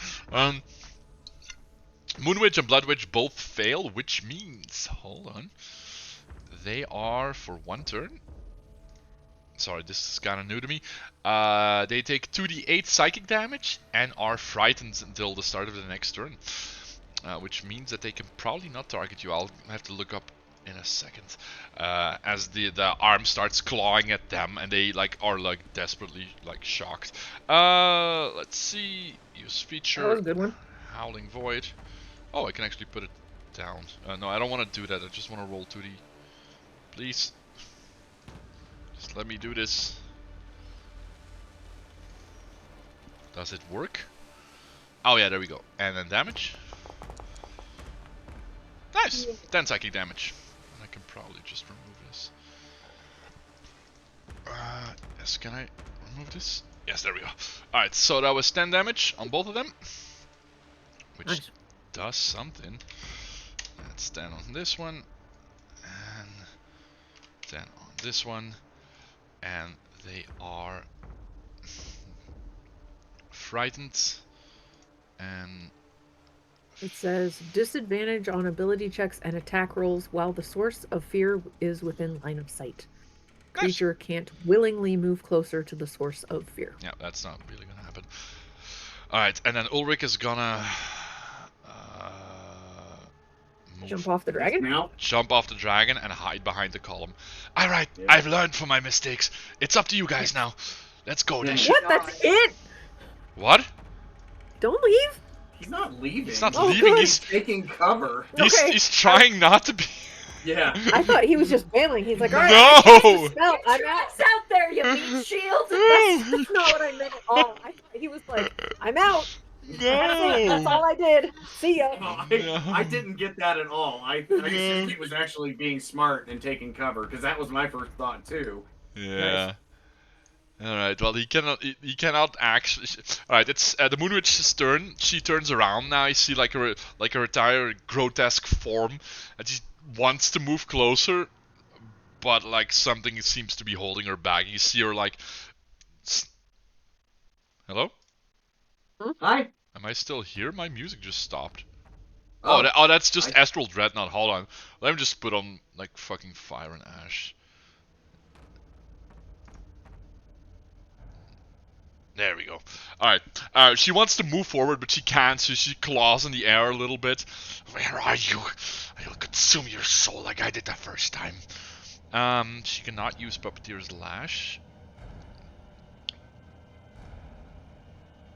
Moon Witch and Blood Witch both fail, which means, hold on, they are for 1 turn. Sorry, this is kind of new to me. They take 2d8 psychic damage and are frightened until the start of the next turn. Which means that they can probably not target you. I'll have to look up in a second. As the arm starts clawing at them and they are desperately shocked. Let's see. Use feature. That was a good one. Howling Void. Oh, I can actually put it down. No, I don't want to do that. I just want to roll 2D. Please. Just let me do this. Does it work? Oh yeah, there we go. And then damage. Nice! 10 psychic damage. I can probably just remove this. Yes, can I remove this? Yes, there we go. Alright, so that was 10 damage on both of them. Which Nice. does something. Let's 10 on this one. And 10 on this one. And they are frightened. And It says disadvantage on ability checks and attack rolls while the source of fear is within line of sight. Creature can't willingly move closer to the source of fear. yeah, that's not really gonna happen. Alright, and then Ulrich is gonna Jump off the dragon? Now? jump off the dragon and hide behind the column. Alright, Yeah. I've learned from my mistakes. It's up to you guys now. Let's go, Yeah. Dash. What? That's it? What? Don't leave? He's not leaving. He's not Oh, leaving, good. he's taking cover. Okay. he's trying not to be. Yeah. I thought he was just bailing. He's like, all right, No! I cast the spell. I'm out. It's out there, you meat shield! That's not what I meant at all. I thought he was like, I'm out. That's all No! I did. See ya. I didn't get that at all. I assumed he was actually being smart and taking cover, because that was my first thought too. Yeah. Alright, well he cannot actually. Alright, it's the Moon Witch's turn. She turns around now. You see like a retired grotesque form, and she wants to move closer, but like something seems to be holding her back. You see her like. Hello? Hi. Am I still here? My music just stopped. Oh, That's just Astral Dreadnought. Hold on. Let me just put on like fucking Fire and Ash. There we go. Alright. She wants to move forward, but she can't, so she claws in the air a little bit. Where are you? I'll consume your soul like I did the first time. She cannot use Puppeteer's Lash.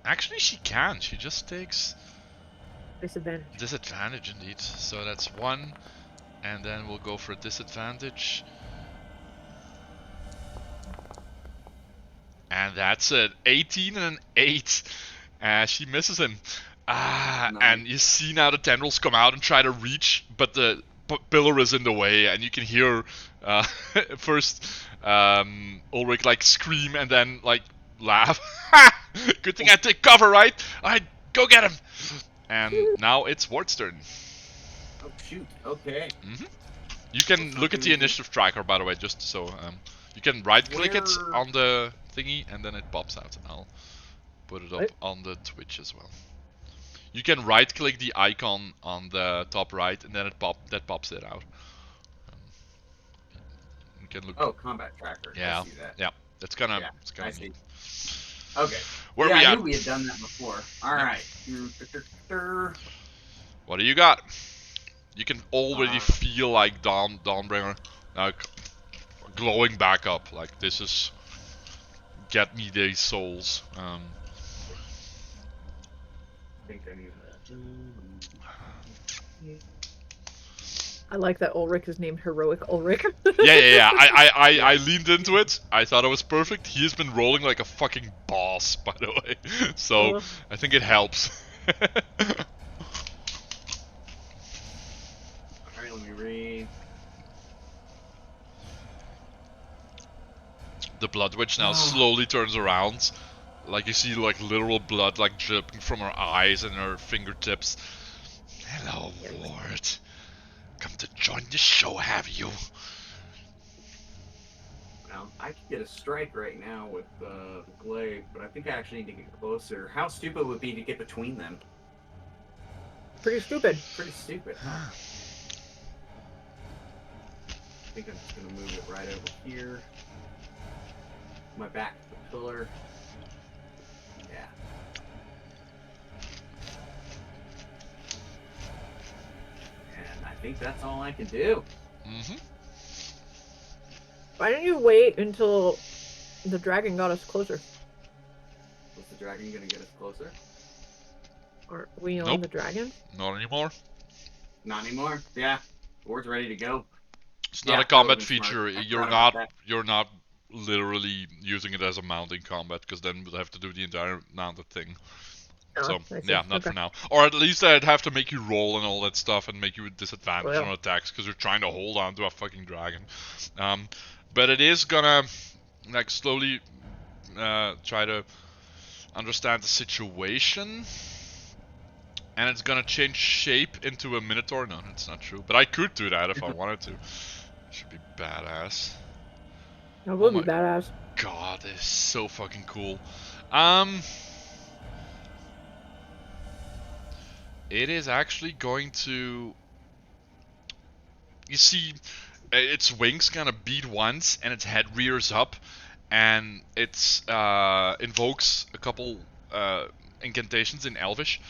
Actually, she can. She just takes Disadvantage. indeed. So that's 1. And then we'll go for a disadvantage. And that's an 18 and an 8. She misses him. Nice. And you see now the tendrils come out and try to reach, but the pillar is in the way, and you can hear first Ulrich like scream and then like laugh. Good thing I take cover, right? Alright, go get him! And now it's Wart's turn. Oh shoot. Okay. You can look at the initiative tracker, by the way, just so you can right-click it Where- on the thingy, and then it pops out. I'll put it up What? on the Twitch as well. You can right-click the icon on the top right, and then that pops it out. You can look. Oh, combat tracker. Yeah, I see that. yeah. It's gonna. Yeah, it's gonna I see. be. Okay. Where yeah, we I at? knew we had done that before. All right. What do you got? You can already Uh, feel like Dawnbringer like glowing back up. Like this is get me these souls. I think I need that. I like that Ulrich is named Heroic Ulrich. Yeah. I leaned into it. I thought it was perfect. He's been rolling like a fucking boss, by the way. So I think it helps. Alright, let me read. The Blood Witch now slowly turns around. Like you see like literal blood like dripping from her eyes and her fingertips. Hello, Ward. Come to join the show, have you? Now, I could get a strike right now with the glaive, but I think I actually need to get closer. How stupid would it be to get between them? Pretty stupid. Pretty stupid, huh? I think I'm just gonna move it right over here. My back to the pillar. Yeah. And I think that's all I can do. Why didn't you wait until the dragon got us closer? Was the dragon gonna get us closer? Aren't we on Nope. the dragon? Not anymore. Not anymore. Yeah, board's ready to go. It's not Yeah, a combat that would've been feature. smart. I You're forgot about not. that. You're not literally using it as a mounting combat, because then we'll have to do the entire mounted thing. So I see. yeah, not Okay. for now. Or at least I'd have to make you roll and all that stuff, and make you a disadvantage Well. on attacks because you're trying to hold on to a fucking dragon. But it is gonna like slowly try to understand the situation, and it's gonna change shape into a minotaur. No, that's not true. But I could do that if I wanted to. Should be badass. That would Oh be my badass. God, this is so fucking cool. It is actually going to. You see, its wings kind of beat once, and its head rears up, and it invokes a couple incantations in Elvish,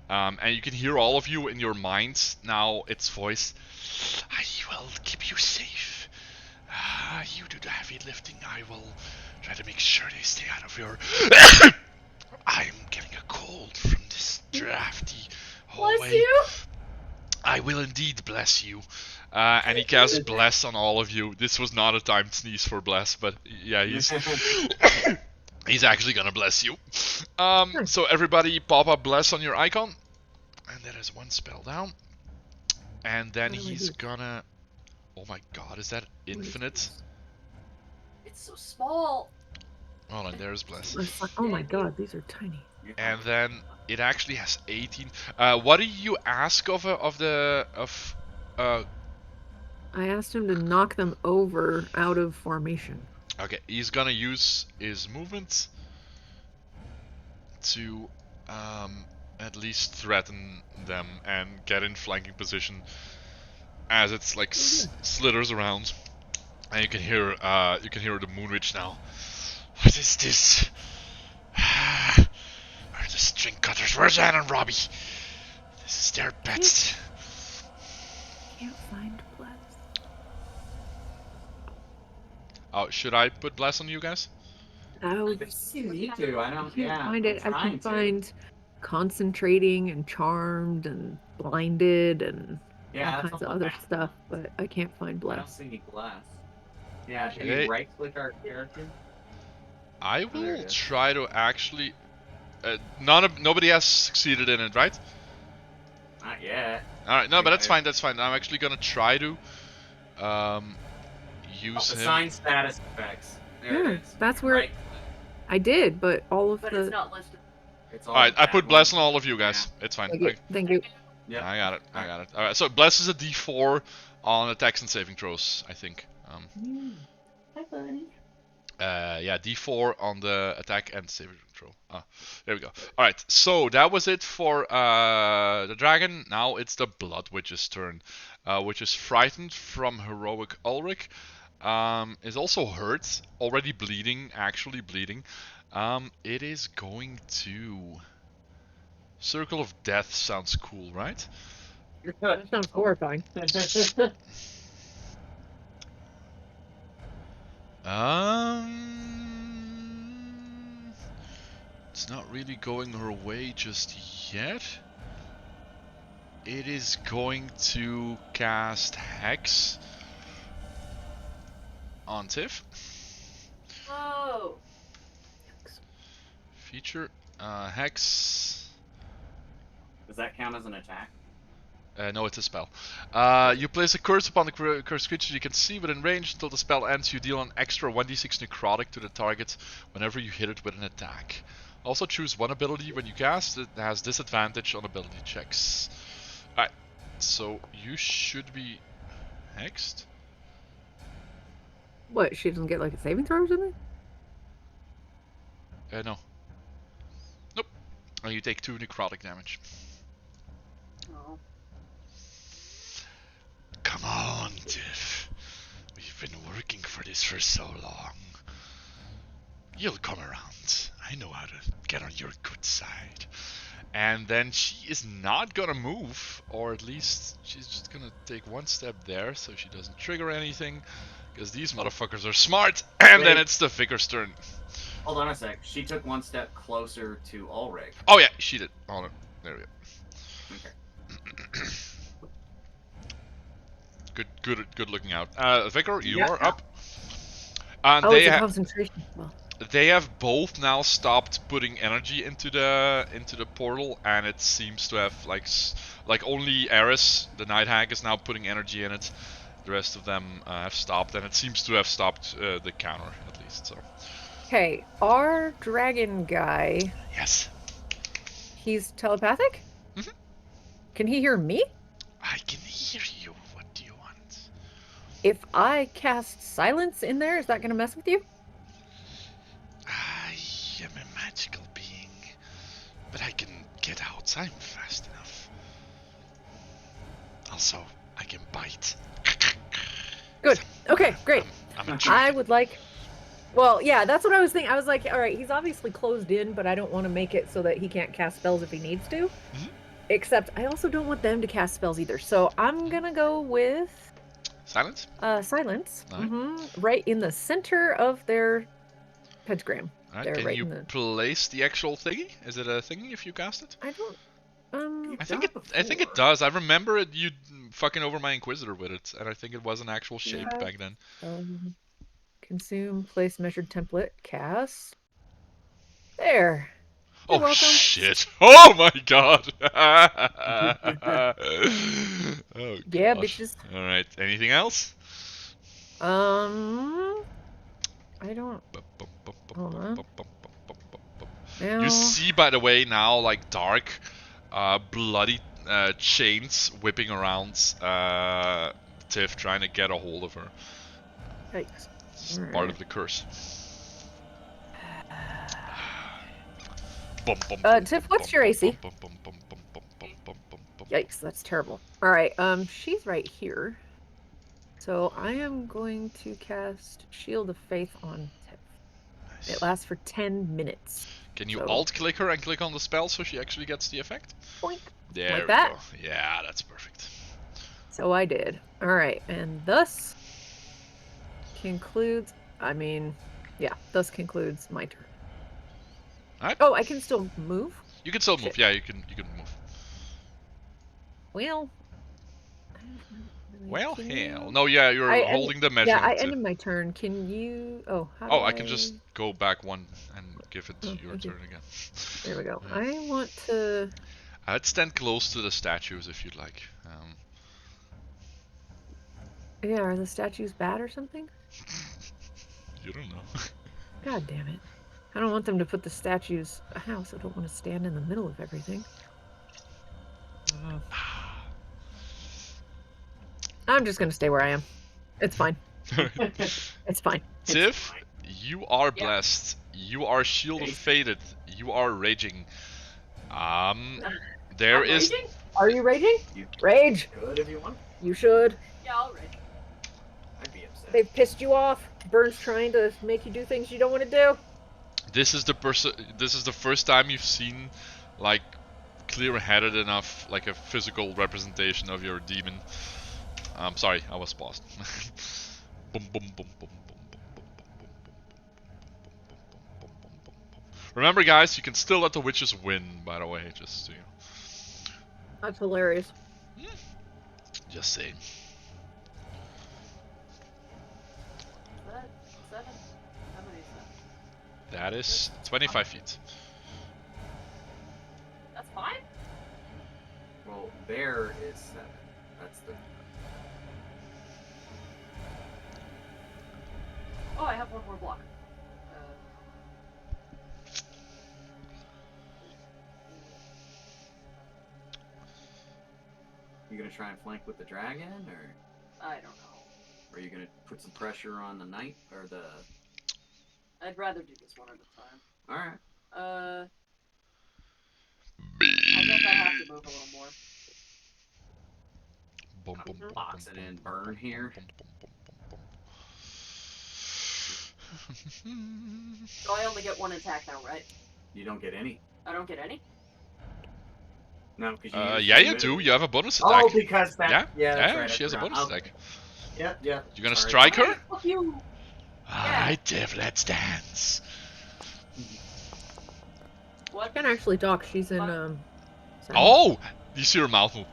and you can hear all of you in your minds now. Its voice. I will keep you safe. You do the heavy lifting. I will try to make sure they stay out of your. I'm getting a cold from this drafty hallway. Bless you. I will indeed bless you. And he casts bless on all of you. This was not a timed sneeze for bless, but yeah, he's actually gonna bless you. So everybody pop up bless on your icon, and that is one spell down. And then he's gonna. Oh my God, is that infinite? It's so small. Hold on, there's bless. Oh my God, these are tiny. And then it actually has 18. What do you ask of I asked him to knock them over out of formation. Okay, he's gonna use his movement to at least threaten them and get in flanking position as it's like slithers around, and you can hear the Moonwitch now. What is this? Where are the string cutters? Where's Anne and Robbie? This is their best. Can't find bless. Oh, should I put bless on you guys? Oh, You need to. I don't. can't Yeah. find it. I'm I trying can to. find concentrating and charmed and blinded and Yeah, all that's kinds of all other back. stuff, but I can't find I don't bless. see any glass. Yeah, should Okay. we right click our character? I Oh, there will it is. try to actually. Nobody has succeeded in it, right? Not yet. All right, no, but that's Okay. fine. That's fine. I'm actually gonna try to use him. Assign status effects. There Yeah, it is. that's where Right. I did, but all of But the. it's not listed. It's All right, I that put one. bless on all of you guys. It's fine. Thank you. Thank you. Yep. I got it. I got it. All right, so bless is a D4 on attacks and saving throws, I think. Hi, buddy. Yeah, D4 on the attack and saving throw. There we go. All right, so that was it for the dragon. Now it's the Blood Witch's turn, which is frightened from heroic Ulrich. Is also hurt, already bleeding, actually bleeding. It is going to. Circle of Death sounds cool, right? That sounds horrifying. It's not really going her way just yet. It is going to cast Hex on Tiff. Oh. Feature, Hex. Does that count as an attack? No, it's a spell. You place a curse upon the cursed creature you can see within range. Until the spell ends, you deal an extra 1d6 necrotic to the target whenever you hit it with an attack. Also choose one ability when you cast it has disadvantage on ability checks. Alright, so you should be hexed. What? She doesn't get like a saving throw or something? No. Nope. You take 2 necrotic damage. Oh. Come on, Tiff. We've been working for this for so long. You'll come around. I know how to get on your good side. And then she is not gonna move, or at least she's just gonna take one step there so she doesn't trigger anything. Because these motherfuckers are smart. And then it's the Vicar's turn. Hold on a sec. She took one step closer to Ulrich. Oh yeah, she did. Hold on. There we go. Okay. good looking out. Vicar, you Yeah. are up. And Oh, it's a concentration spell. they have both now stopped putting energy into the portal, and it seems to have like only Eris, the Night Hag, is now putting energy in it. The rest of them have stopped, and it seems to have stopped the counter at least. So Okay, our dragon guy, yes, he's telepathic? Mhm. Can he hear me? I can hear you. What do you want? If I cast silence in there, is that going to mess with you? I am a magical being, but I can get outside fast enough. Also, I can bite. Good. Okay, great. I'm a I dragon. would like... Well, yeah, that's what I was thinking. I was like, all right, he's obviously closed in, but I don't want to make it so that he can't cast spells if he needs to. Mhm. Except I also don't want them to cast spells either. So I'm going to go with... Silence? silence. Alright. Right in the center of their pentagram. Alright, They're can right you in the... place the actual thingy? Is it a thingy if you cast it? I don't... You've I done think it before. does. I remember you fucking over my Inquisitor with it, and I think it was an actual shape Yeah. back then. Consume, place, measured template, cast. There. You're Oh welcome. shit! Oh my god! Oh Yeah, god. bitches. Alright, anything else? I don't... Hold on. You Now... see, by the way, now like dark, bloody chains whipping around Tiff, trying to get a hold of her. Yikes. It's part of the curse. Tiff, what's your AC? Yikes, that's terrible. Alright, she's right here. So I am going to cast Shield of Faith on Tiff. Nice. It lasts for 10 minutes. Can you so... alt-click her and click on the spell so she actually gets the effect? Boink. There Like we that? go. Yeah, that's perfect. So I did. Alright, and thus concludes... thus concludes my turn. Alright. Oh, I can still move? You can still move. Shit. Yeah, you can move. Well... Well, Can hell. you- No, yeah, you're holding the measuring. Yeah, I ended my turn. Can you... Oh, how do Oh, I can just go back one and give it your thank you. turn again. There we go. Yeah. I want to... I'd stand close to the statues if you'd like. Yeah, are the statues bad or something? You don't know. God damn it. I don't want them to put the statues... I also don't want to stand in the middle of everything. I'm just going to stay where I am. It's fine. It's fine. Tiff, you are Yeah. blessed. You are shielded, fated. You are raging. There I'm is. raging? Are you raging? You Rage! could if you want. You should. Yeah, I'll rage. I'd be upset. They've pissed you off. Burn's trying to make you do things you don't want to do. This is the first time you've seen, like, clear-headed enough, like a physical representation of your demon. Sorry, I was paused. Remember, guys, you can still let the witches win. By the way, just so you know. That's hilarious. Just saying. Is that 7? How many is that? That is 25 feet. That's 5? Well, there is 7. That's the. Oh, I have one more block. You gonna try and flank with the dragon, or I don't know. are you gonna put some pressure on the knight or the? I'd rather do this one at a time. All right. I guess I have to move a little more. Box it in, burn here. So I only get one attack now, right? You don't get any. I don't get any? No, because Yeah, you do. You have a bonus attack. Oh, because that. Yeah, that's right, I she has a forgot. bonus Okay. attack. Yeah. You gonna Sorry. strike her? Fuck you! Alright, Tiff, let's dance. What? Can actually talk. She's in silence. Oh! You see her mouth move.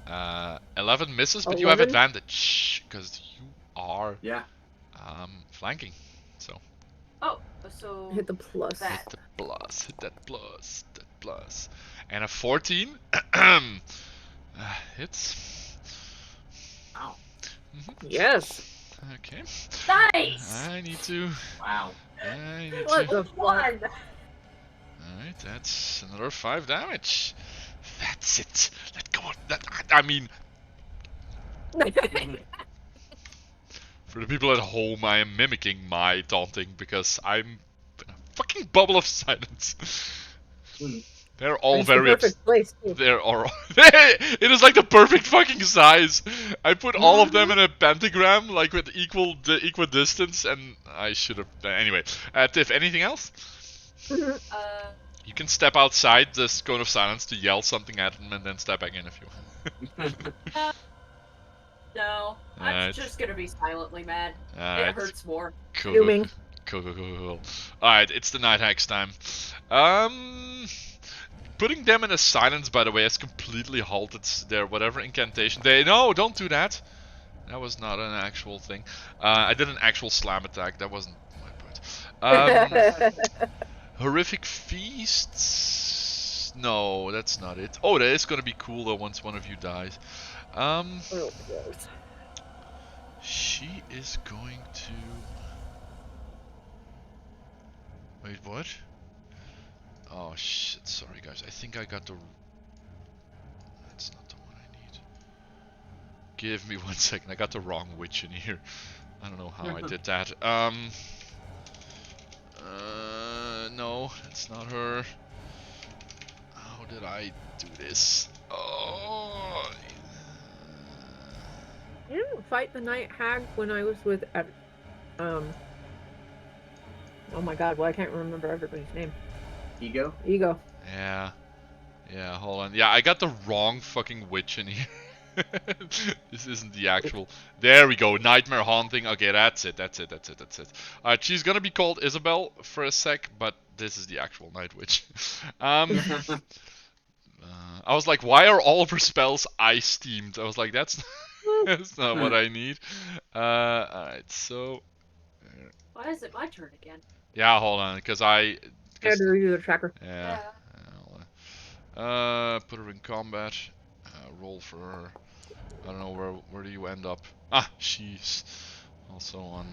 11 misses, but you have 11? advantage because you are Yeah. flanking. So Oh, so Hit the plus. that. hit the plus, hit that plus, that plus, and a 14 hits. Wow. Yes. Okay. Nice. I need to. Wow. I need What to. the fuck? One. Alright, that's another 5 damage. That's it. Let go of that. I mean, for the people at home, I am mimicking my taunting because I'm in a fucking bubble of silence. They're all It's the very perfect place. Too. They're all. It is like the perfect fucking size. I put all of them in a pentagram, like with the equal distance, and I should have. Anyway, Tiff, anything else? Uh, You can step outside this cone of silence to yell something at them, and then step back in if you want. no. I'm Alright. just gonna be silently mad. Alright. It hurts more. Cool. Fuming. Cool. Alright, it's the night hacks time. Putting them in a silence, by the way, has completely halted their whatever incantation. No, don't do that. That was not an actual thing. I did an actual slam attack. That wasn't my point. Horrific feasts. No, that's not it. Oh, that is gonna be cool though once one of you dies. Real close. She is going to. Wait, what? Oh shit! Sorry guys. I think I got the. That's not the one I need. Give me 1 second. I got the wrong witch in here. I don't know how I did that. No, it's not her. How did I do this? Oh. I didn't fight the night hag when I was with oh my god, well I can't remember everybody's name. Ego? Ego. Yeah. Yeah, hold on. Yeah, I got the wrong fucking witch in here. This isn't the actual. There we go. Nightmare haunting. Okay, that's it. Alright, she's gonna be called Isabel for a sec, but this is the actual night witch. I was like, why are all of her spells ice themed? I was like, that's that's not what I need. Alright, so Why is it my turn again? yeah, hold on, because I Had to review the tracker. yeah. Put her in combat. Roll for her. I don't know where do you end up. Ah, she's also on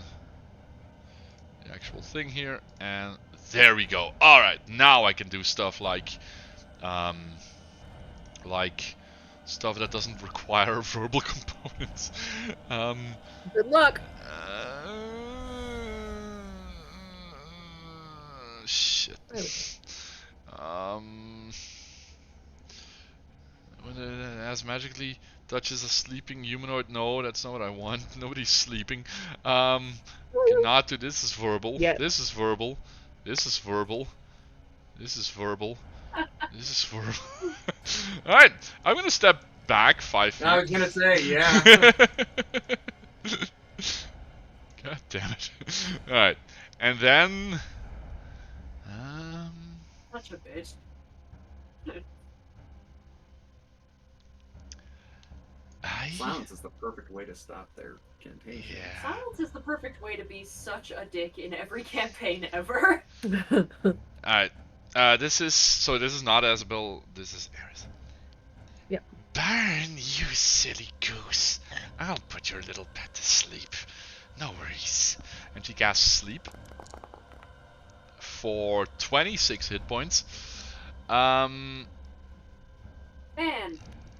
the actual thing here, and there we go. All right, now I can do stuff like stuff that doesn't require verbal components. Good luck. Shit. When it has magically touches a sleeping humanoid. No, that's not what I want. Nobody's sleeping. Cannot do this. Is verbal. Yeah. This is verbal. This is verbal. This is verbal. This is verbal. Alright, I'm gonna step back 5 feet. I was gonna say, yeah. God damn it. Alright. And then Such a bitch. Silence is the perfect way to stop their incantation. Yeah. Silence is the perfect way to be such a dick in every campaign ever. Alright. This is not Isabel, this is Eris. Yep. Burn, you silly goose. I'll put your little pet to sleep. No worries. And she casts sleep for 26 hit points. Man,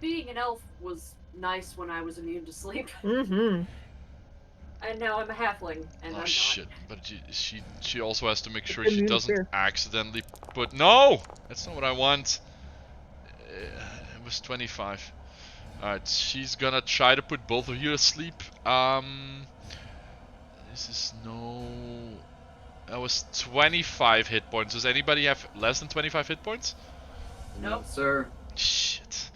being an elf was nice when I was immune to sleep. Mm-hmm. And now I'm a halfling, and Oh I'm shit! But she also has to make sure It's she immune to doesn't fear. accidentally put. No, that's not what I want. It was 25. Alright, she's gonna try to put both of you to sleep. This is no. That was 25 hit points. Does anybody have less than 25 hit points? No, sir. Shit.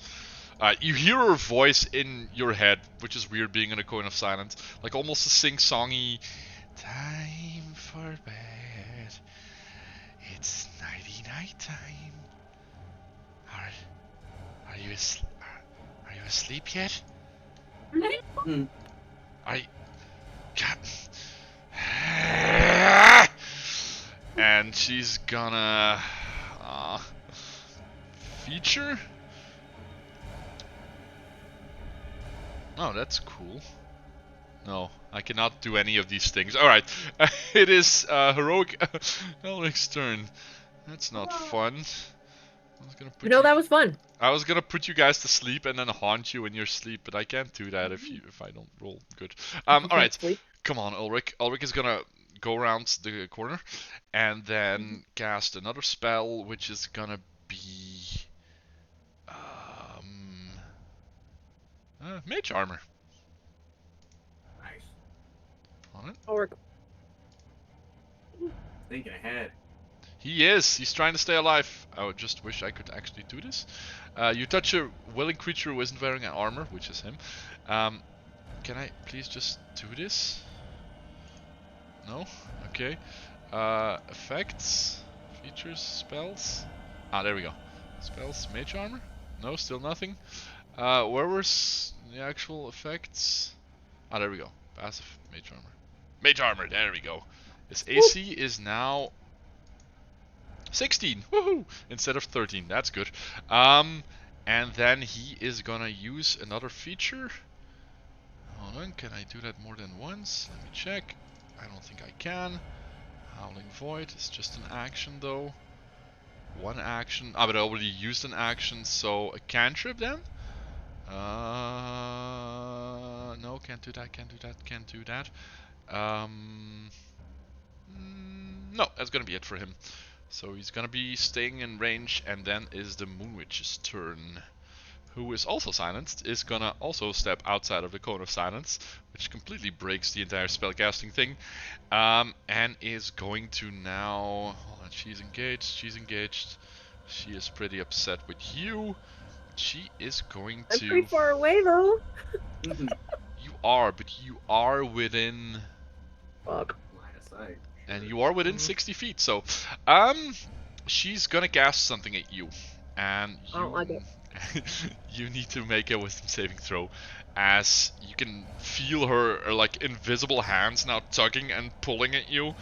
You hear her voice in your head, which is weird being in a cone of silence. Like almost a sing-songy time for bed. It's nighty night time. Are you you asleep yet? Hmm. God. And she's gonna feature. Oh, that's cool. No, I cannot do any of these things. All right, it is heroic Elric's turn. That's not fun. I was gonna put That was fun. I was gonna put you guys to sleep and then haunt you in your sleep, but I can't do that if I don't roll good. All right, Sleep. come on, Ulrich. Ulrich is gonna go around the corner and then cast another spell, which is gonna be Mage Armor. Nice. On it. Ulrich. Thinking ahead. He is. He's trying to stay alive. I would just wish I could actually do this. You touch a willing creature who isn't wearing an armor, which is him. Can I please just do this? No? Okay. Effects, features, spells. Ah, there we go. Spells, mage armor? No, still nothing. Where was the actual effects? Ah, there we go. Passive, mage armor. Mage armor, there we go. His AC is now 16, woohoo! Instead of 13, that's good. And then he is gonna use another feature. Hold on, can I do that more than once? Let me check. I don't think I can. Howling Void is just an action though. One action. Ah, but I already used an action, so a cantrip then? No, can't do that, can't do that, can't do that. No, that's gonna be it for him. So he's gonna be staying in range, and then is the Moonwitch's turn, who is also silenced, is gonna also step outside of the cone of silence, which completely breaks the entire spellcasting thing, and is going to now... Hold on, she's engaged, she is pretty upset with you. She is going to... I'm pretty far away, though. You are, but you are within... Fuck. Line of sight. And you are within 60 feet, so... She's gonna cast something at you. And you... I don't like it. You need to make a wisdom saving throw, as you can feel her like invisible hands now tugging and pulling at you.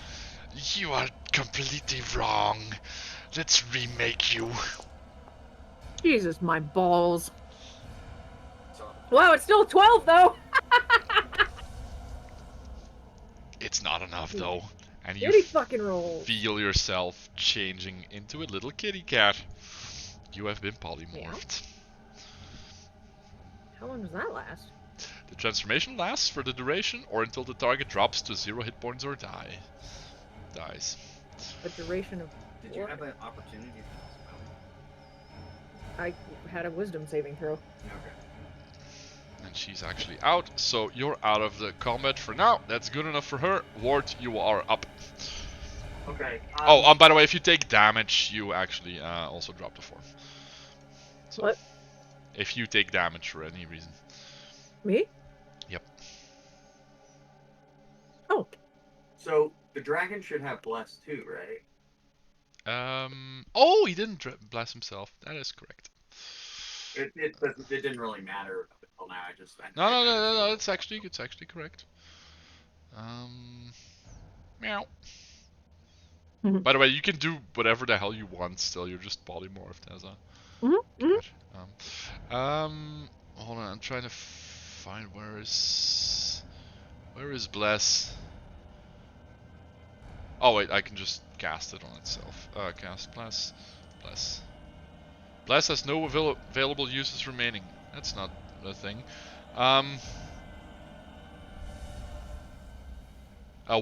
You are completely wrong. Let's remake you. Jesus, my balls. Wow, it's still 12 though. It's not enough though, and you Dirty fucking rolls. feel yourself changing into a little kitty cat. You have been polymorphed. How long does that last? The transformation lasts for the duration or until the target drops to 0 hit points or dies. A duration of... Did you have an opportunity to spell? I had a wisdom saving throw. Okay. And she's actually out, so you're out of the combat for now. That's good enough for her. Ward, you are up. Okay. Oh, by the way, if you take damage, you actually also drop to 4. So, What? if you take damage for any reason. Me? Yep. Oh. So the dragon should have bless too, right? Oh, he didn't bless himself. That is correct. It didn't really matter until now. No. It's actually correct. Meow. By the way, you can do whatever the hell you want. Still, you're just polymorphed as a. Hold on. I'm trying to find where is bless. Oh wait, I can just cast it on itself. Cast bless. Bless has no available uses remaining. That's not a thing. I'll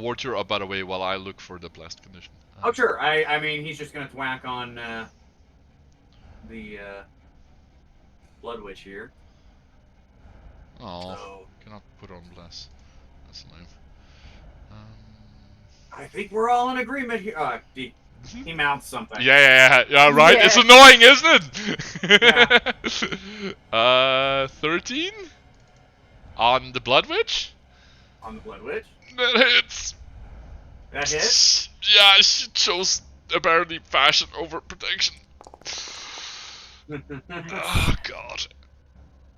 ward your up, by the way, while I look for the blessed condition. Oh sure. I mean, he's just gonna thwack on the Blood Witch here. Oh, So cannot put on bless. That's lame. I think we're all in agreement here. He mounts something. Yeah, right? Yeah. It's annoying, isn't it? 13? On the Blood Witch? On the Blood Witch. That hits. That hits. Yeah, she chose apparently fashion over protection. Oh, God.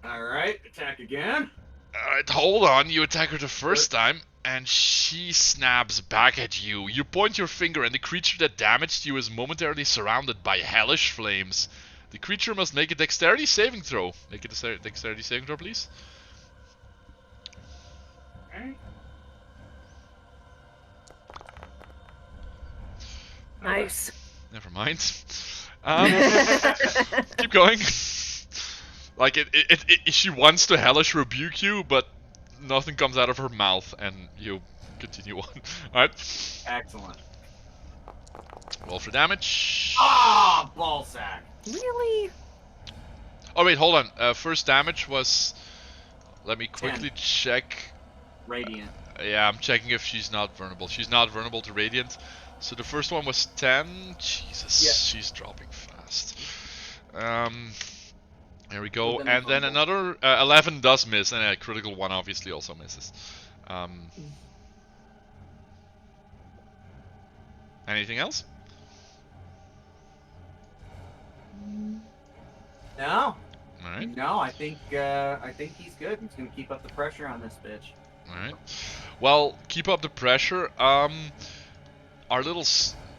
All right, attack again. Alright, hold on. You attack her the first time, and she snaps back at you. You point your finger, and the creature that damaged you is momentarily surrounded by hellish flames. The creature must make a dexterity saving throw. Make a dexterity saving throw, please. Okay. Nice. Never mind. Keep going. Like she wants to hellish rebuke you, but nothing comes out of her mouth, and you continue on. All right. Excellent. Roll for damage. Ah, ballsack. Really? Oh wait, hold on. First damage was. Let me quickly 10. check. Radiant. Yeah, I'm checking if she's not vulnerable. She's not vulnerable to radiant. So the first one was 10. Jesus, Yeah. she's dropping fast. There we go. Well, then And then another 11 does miss, and a critical one obviously also misses. Anything else? No. Alright. No, I think he's good. He's gonna keep up the pressure on this bitch. Alright. Well, keep up the pressure. Our little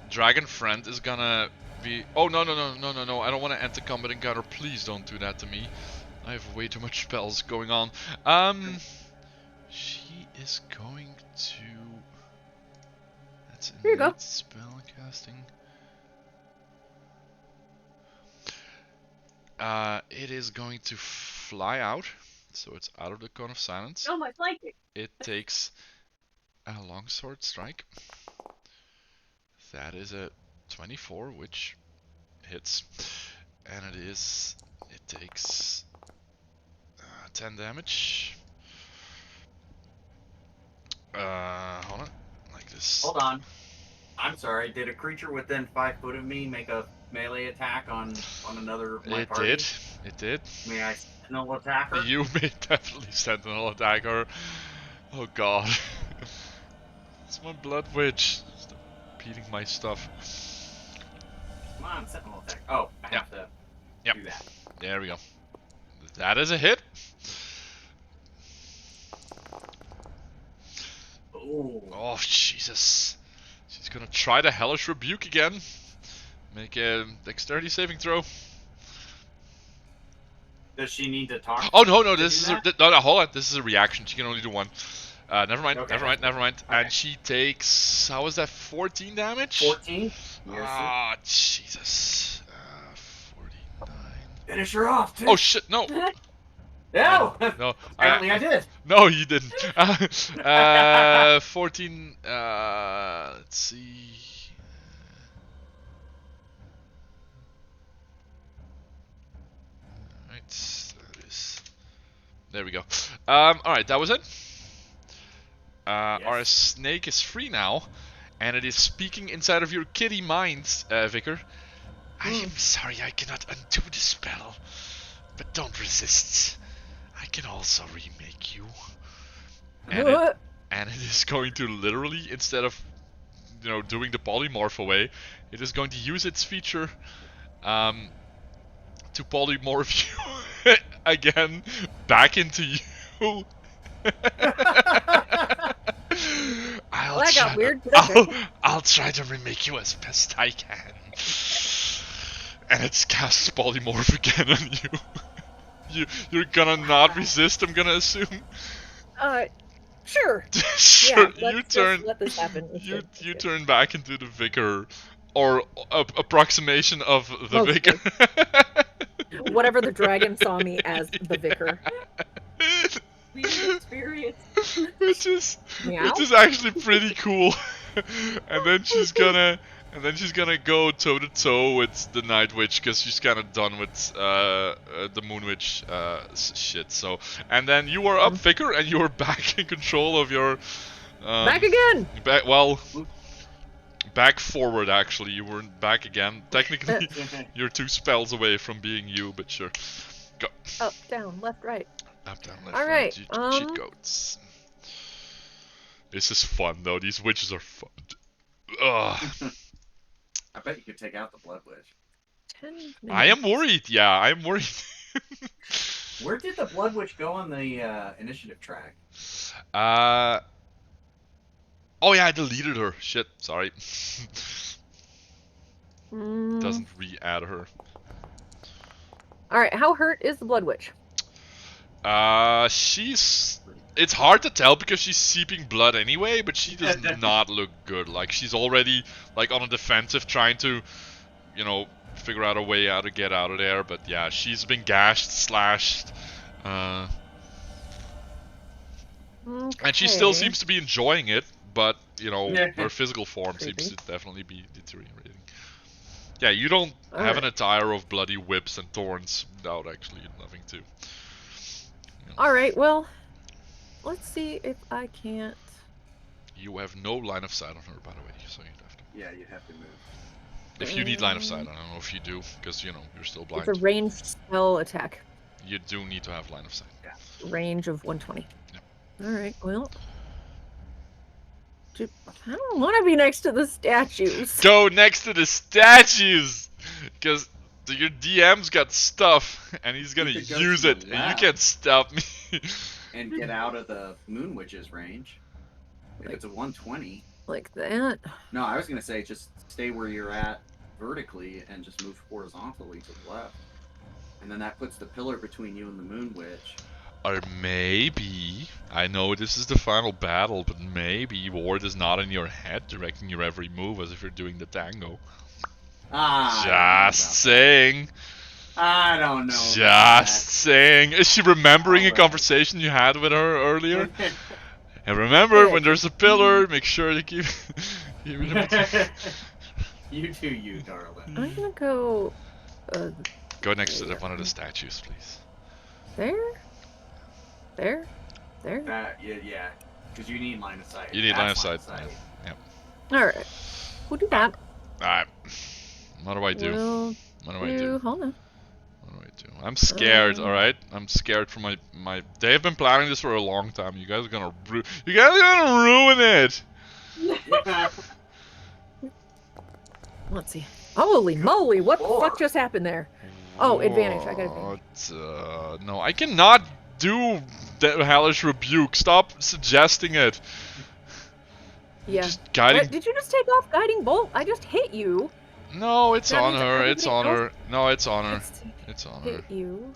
dragon friend is gonna be... Oh, no. I don't want to enter combat encounter. Please don't do that to me. I have way too much spells going on. She is going to... That's Here you go. innate spell casting. It is going to fly out, so it's out of the cone of silence. Oh, my flanking. It takes a longsword strike. That is a 24, which hits, and it takes 10 damage. Hold on, like this. Hold on. I'm sorry. Did a creature within 5 foot of me make a melee attack on another of my party? It did. May I sentinel attack her? You may definitely sentinel attack her. Oh god. It's my blood witch. Stop repeating my stuff. Come on, sentinel attack. Oh, I have to do that. There we go. That is a hit. Ooh. Oh, Jesus. She's gonna try the hellish rebuke again. Make a dexterity saving throw. Does she need to talk? Oh no, to this is do a, that? no, hold on. This is a reaction. She can only do one. Never mind. Okay. Never mind. Okay. And she takes, how was that? 14 damage. 14. Ah, Jesus. 49. Finish her off, too. Oh shit! No. No. No. Apparently I did. No, you didn't. 14. Let's see. Right. That is. There we go. All right, that was it. Our snake is free now, and it is speaking inside of your kitty mind, Vicar. I am sorry I cannot undo the spell, but don't resist. I can also remake you. And it is going to literally, instead of, doing the polymorph away, it is going to use its feature to polymorph you again back into you. That got weird. I'll try to remake you as best I can. And it's cast polymorph again on you. You're gonna not resist, I'm gonna assume. Sure. Sure. Yeah, let's just let this happen. You turn back into the vicar, or approximation of the Mostly. vicar. Whatever the dragon saw me as the vicar. We experience. which is Meow? actually pretty cool. and then she's gonna go toe to toe with the Night Witch, because she's kind of done with the Moon Witch shit. So, and then you are up, Vicar, and you are back in control of your Back again. Back forward. Actually, you weren't back again. Technically, you're 2 spells away from being you, but sure. Go. Up, down, left, right. Up, down, left, All right. right, Cheat codes. This is fun though. These witches are fun. Ugh. I bet you could take out the blood witch. 10 minutes. I am worried. Yeah, I am worried. Where did the Blood Witch go on the initiative track? Oh yeah, I deleted her. Shit, sorry. Mm. Doesn't re-add her. All right, how hurt is the Blood Witch? It's hard to tell because she's seeping blood anyway, but she does not look good. Like, she's already, like, on a defensive trying to, you know, figure out a way how to get out of there. But yeah, she's been gashed, slashed, and she still seems to be enjoying it, but, you know, her physical form seems to definitely be deteriorating. Yeah, you don't have an attire of bloody whips and thorns without actually nothing to. Alright, well, let's see if I can't. You have no line of sight on her, by the way, so you'd have to. Yeah, you'd have to move. If you need line of sight, I don't know if you do, because, you know, you're still blind. It's a ranged spell attack. You do need to have line of sight. Yeah. Range of 120. Yeah. Alright, well. I don't want to be next to the statues. Go next to the statues! Because your DM's got stuff, and he's gonna use it, and you can't stop me. And get out of the Moon Witch's range. If it's a 120. Like that? No, I was gonna say just stay where you're at vertically and just move horizontally to the left. And then that puts the pillar between you and the Moon Witch. Or maybe, I know this is the final battle, but maybe Ward is not in your head directing your every move as if you're doing the tango. Just saying. I don't know. Just saying. Is she remembering a conversation you had with her earlier? And remember, when there's a pillar, make sure to keep it. You do you, darling. I'm gonna go. Go next to one of the statues, please. There? There? Yeah. Because you need line of sight. You need line of sight. Yep. Alright. We'll do that. Alright. What do I do? What do I do? Hold on. What do I do? I'm scared, alright? I'm scared for my... They've been planning this for a long time. You guys are gonna ruin it! Let's see. Holy moly, what the fuck just happened there? Oh, advantage. I got advantage. No, I cannot do the hellish rebuke. Stop suggesting it. Yeah. Just guiding... What? Did you just take off guiding bolt? I just hit you. No, it's on her. It's on her. No, it's on her. It's on her. Hit you.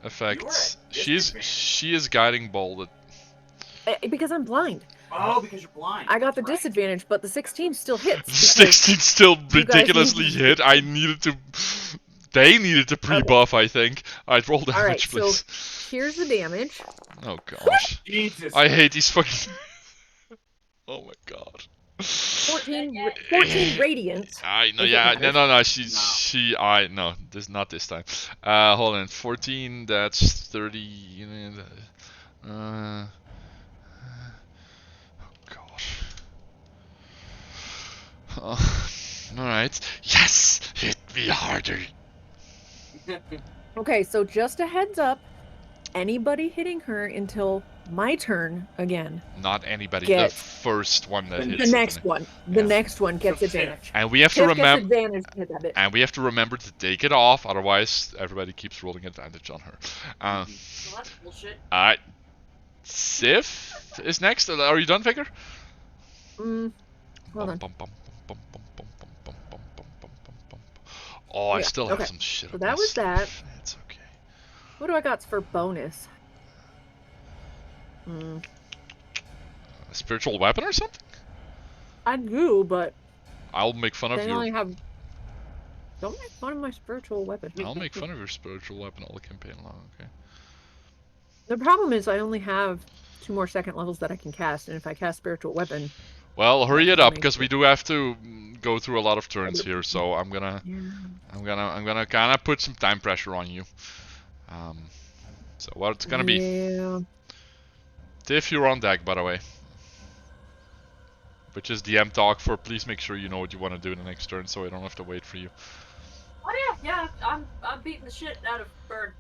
Effects. She is guiding bolted. Because I'm blind. Oh, because you're blind. I got the disadvantage, but the 16 still hits. 16 still ridiculously hit. I needed to... They needed to pre-buff, I think. Alright, roll damage, please. So here's the damage. Oh gosh. Jesus. I hate these fucking... Oh my god. 14 radiant. I know, yeah, no, no, not this time. Hold on, 14, that's 30, oh god. Alright, yes, hit me harder. Okay, so just a heads up, anybody hitting her until my turn again. Not anybody, the first one that hits. The next one. The next one gets advantage. And we have to remember. And we have to remember to take it off, otherwise everybody keeps rolling advantage on her. Well, that's bullshit. Alright. Sif is next. Are you done, Vicar? Hold on. Oh, I still have some shit. So that was that. It's okay. What do I got for bonus? A spiritual weapon or something? I do, but I'll make fun of you. Don't make fun of my spiritual weapon. I'll make fun of your spiritual weapon all the campaign long, okay? The problem is I only have 2 more second levels that I can cast, and if I cast spiritual weapon... Well, hurry it up, because we do have to go through a lot of turns here, so I'm gonna kind of put some time pressure on you. So what it's gonna be? Yeah. Tiff, you're on deck, by the way. Which is DM talk for please make sure you know what you want to do in the next turn, so I don't have to wait for you. Oh yeah, I'm beating the shit out of Bird.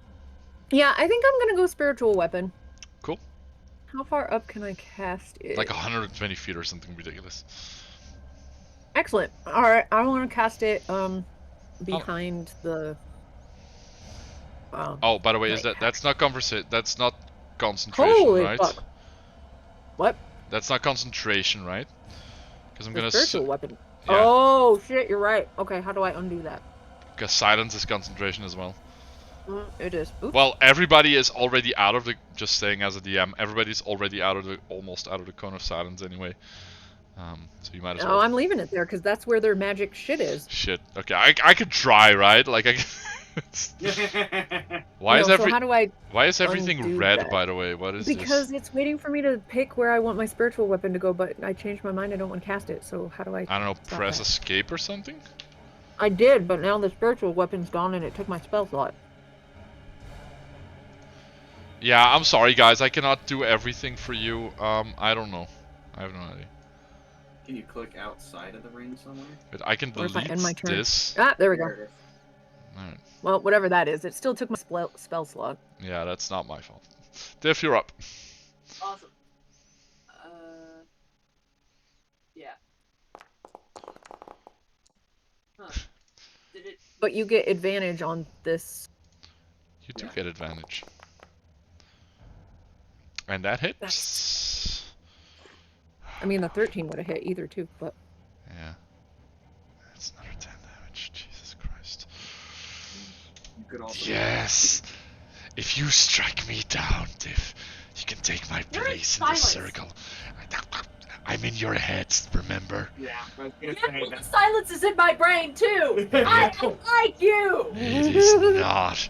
Yeah, I think I'm gonna go spiritual weapon. Cool. How far up can I cast it? Like 120 feet or something ridiculous. Excellent. Alright, I want to cast it behind the... Oh, by the way, like, that's not That's not concentration, holy right? fuck! What? That's not concentration, right? Because I'm The gonna. spiritual weapon. Yeah. Oh shit! You're right. Okay, how do I undo that? Because silence is concentration as well. It is. Oops. Well, everybody is already out of the. Just saying as a DM, everybody's already almost out of the cone of silence anyway. So you might as well. Oh, I'm leaving it there because that's where their magic shit is. Shit. Okay, I could try, right? Like I. Why is So how do I Why is everything undo red? that? By the way, what is Because this? it's waiting for me to pick where I want my spiritual weapon to go, but I changed my mind. I don't want to cast it. So how do I? I don't know. stop Press that? escape or something. I did, but now the spiritual weapon's gone and it took my spell slot. Yeah, I'm sorry, guys. I cannot do everything for you. I don't know. I have no idea. Can you click outside of the ring somewhere? But I can Or if I delete end my turn. this. Ah, there we go. There it is. Alright. Well, whatever that is, it still took my spell slot. Yeah, that's not my fault. Diff, you're up. Awesome. Yeah. Huh. Did it? But you get advantage on this. You do get advantage. And that hits. I mean, the 13 would have hit either too, but. Yeah. That's another 10 damage. Jesus Christ. You could also. Yes! If you strike me down, Diff, you can take my You're in place in the silence. circle. I'm in your heads, remember? Yeah, I was gonna Yeah, say well, that. the silence is in my brain too. I like you. It is not.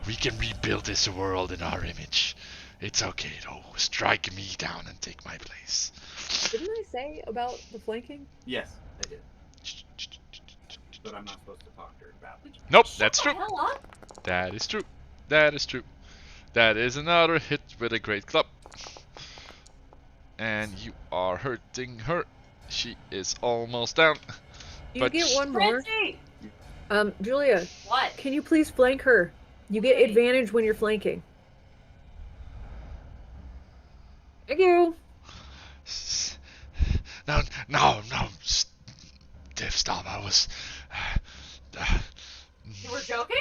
We can rebuild this world in our image. It's okay though. Strike me down and take my place. Didn't I say about the flanking? Yes, I did. But I'm not supposed to talk to her about it. Nope, Shut that's the true. hell up. That is true. That is true. That is another hit with a great club. And you are hurting her. She is almost down. You But get one more. Frenzy. Julia, What? can you please flank her? You get Okay. advantage when you're flanking. Thank you. No. Diff, stop. I was. You were joking?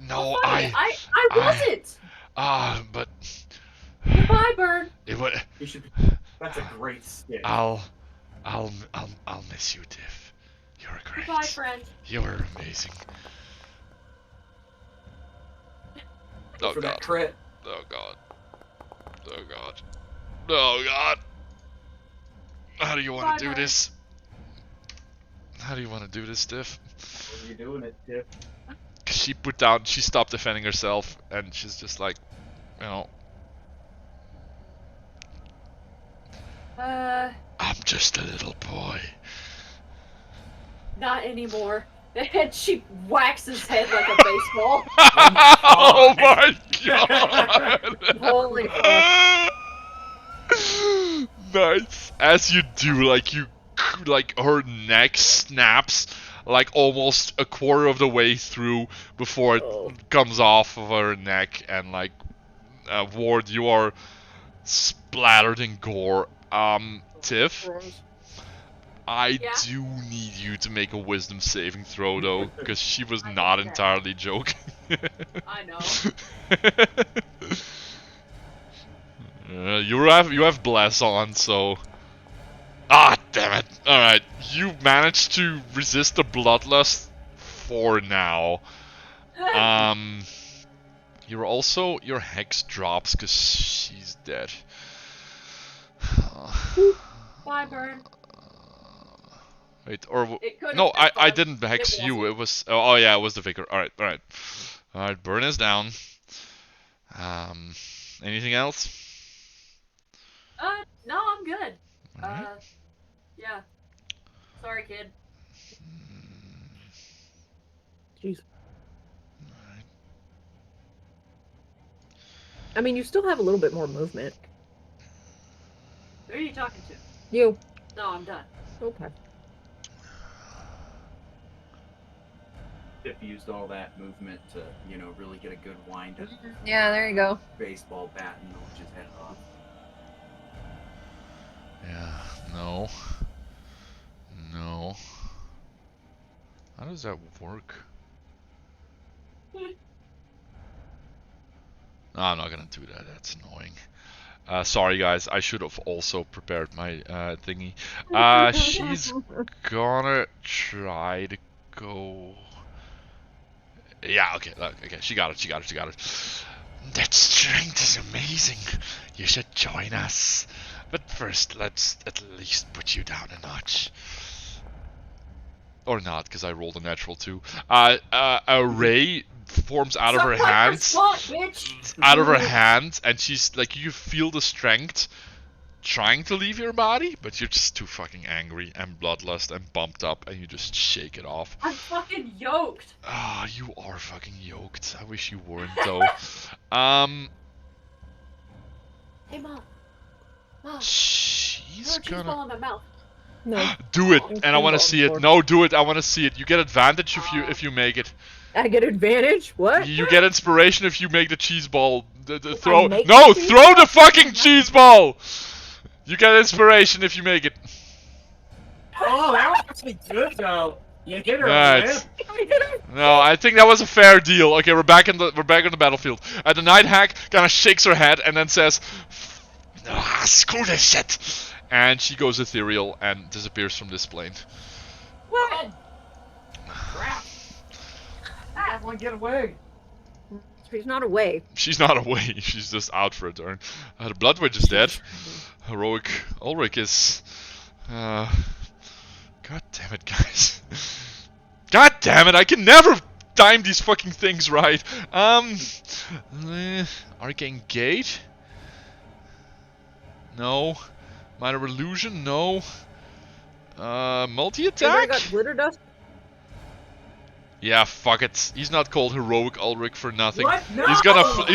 No, I wasn't. but Goodbye, Bird. it would. You should. That's a great skit. I'll miss you, Diff. You're great. Goodbye, friend. You're amazing. Oh For that god. crit. Oh god. Oh god. Oh god. How do you want to do Bye-bye. this? How do you want to do this, Diff? What are you doing it, Diff? She stopped defending herself, and she's just like, you know, I'm just a little boy. Not anymore. And she whacks his head like a baseball. Oh my god! Holy fuck. Nice. As you do, like her neck snaps like almost a quarter of the way through before it comes off of her neck, and like Ward, you are splattered in gore. Tiff, I Yeah? do need you to make a wisdom saving throw though, because she was not entirely joking. I know. You have bless on, so. Damn it! All right, you managed to resist the bloodlust for now. Your hex drops because she's dead. Bye, Bird. Wait, or It could no, have been I fun. didn't hex It you. wasn't. It was oh yeah, it was the vicar. All right. Burn is down. Anything else? No, I'm good. Alright. Yeah. Sorry, kid. Jeez. I mean, you still have a little bit more movement. Who are you talking to? You. No, I'm done. Okay. Diff used all that movement to, really get a good wind at Yeah, there you go. baseball bat and knock his head off. Yeah, no. How does that work? I'm not gonna do that. That's annoying. Sorry, guys. I should have also prepared my thingy. She's gonna try to go. Yeah. Okay. Look. Okay. She got it. She got it. She got it. That strength is amazing. You should join us. But first, let's at least put you down a notch. Or not, because I rolled a natural 2. A ray forms out of her hands. Out of her hands, and she's like, you feel the strength trying to leave your body, but you're just too fucking angry and bloodlust and bumped up, and you just shake it off. I'm fucking yoked. Ah, you are fucking yoked. I wish you weren't though. Hey, Mom. Mom. She's Cheese ball gonna in my mouth. No. do it, It's and I want to pinball see it. before. No, do it. I want to see it. You get advantage if you make it. I get advantage? What? You get inspiration if you make the cheese ball. Throw. make No, the cheese throw the fucking cheese ball. You get inspiration if you make it. Oh, that was actually good though. You get her Right. a whip. No, I think that was a fair deal. Okay, we're back on the battlefield. The night hag kind of shakes her head and then says, "Screw this shit," and she goes ethereal and disappears from this plane. What? Crap. That one get away. She's not away. She's not away. She's just out for a turn. The Blood Witch is dead. Heroic Ulrich is. God damn it, guys. God damn it! I can never time these fucking things right. Arcane Gate. No. Minor Illusion. No. Multi Everybody attack. got glitter dust? Yeah, fuck it. He's not called Heroic Ulrich for nothing. What? No! He's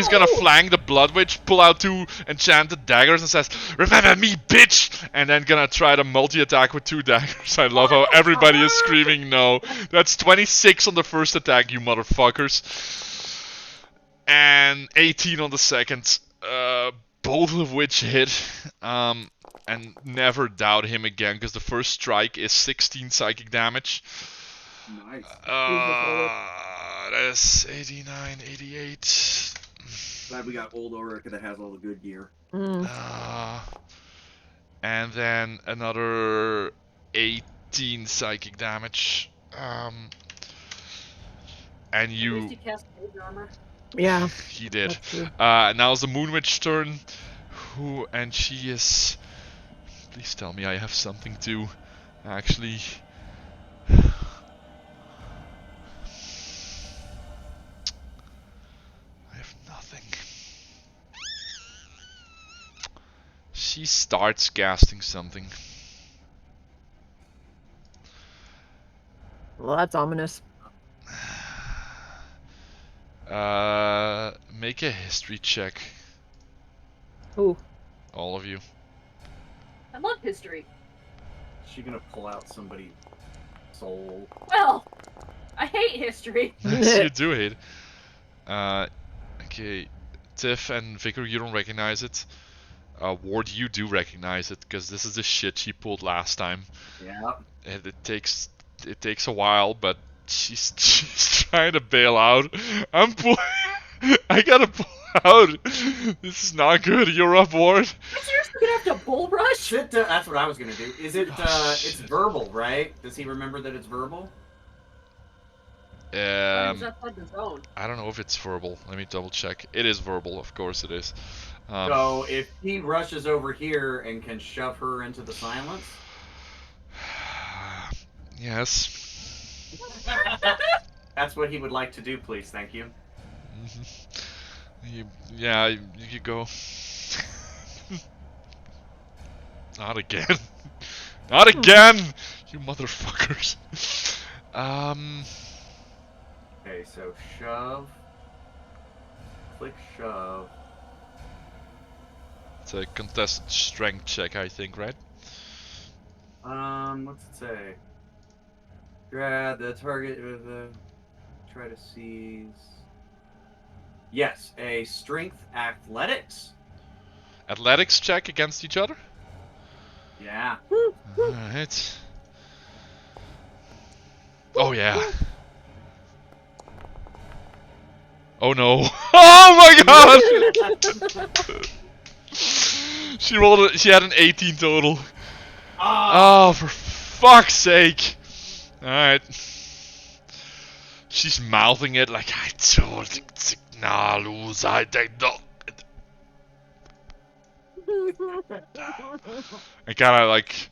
gonna flank the Blood Witch, pull out 2 enchanted daggers, and says, "Remember me, bitch!" And then gonna try to multi-attack with 2 daggers. I love how everybody is screaming no. That's 26 on the first attack, you motherfuckers, and 18 on the second. Both of which hit. And never doubt him again, because the first strike is 16 psychic damage. Nice. That is 89, 88. Glad we got old Ulrich that has all the good gear. And then another 18 psychic damage. And At least you... he cast mage armor. Yeah. He did. That's true. Now it's the Moon Witch's turn. And she is... Please tell me I have something to actually... She starts casting something. Well, that's ominous. Make a history check. Ooh. All of you. I love history. Is she gonna pull out somebody's soul? Well, I hate history. Yes, you do hate. Okay, Tiff and Vicar, you don't recognize it. Ward, you do recognize it, because this is the shit she pulled last time. Yeah. And it takes a while, but she's trying to bail out. I gotta pull out. This is not good. You're up, Ward. Am I seriously gonna have to bull rush? Shit, that's what I was gonna do. Is it, it's verbal, right? Does he remember that it's verbal? Is that like the zone? I don't know if it's verbal. Let me double check. It is verbal, of course it is. So if he rushes over here and can shove her into the silence? Yes. That's what he would like to do, please. Thank you. Yeah, you go. Not again. Not again! You motherfuckers. Okay, so shove. Click shove. It's a contested strength check, I think, right? What's it say? Grab the target with a... Try to seize... Yes, a strength athletics. Athletics check against each other? Yeah. Alright. Oh yeah. Oh no. Oh my god! She rolled. She had an 18 total. Ah! Oh, for fuck's sake! Alright. She's mouthing it like I told Signalus I don't. I kinda like.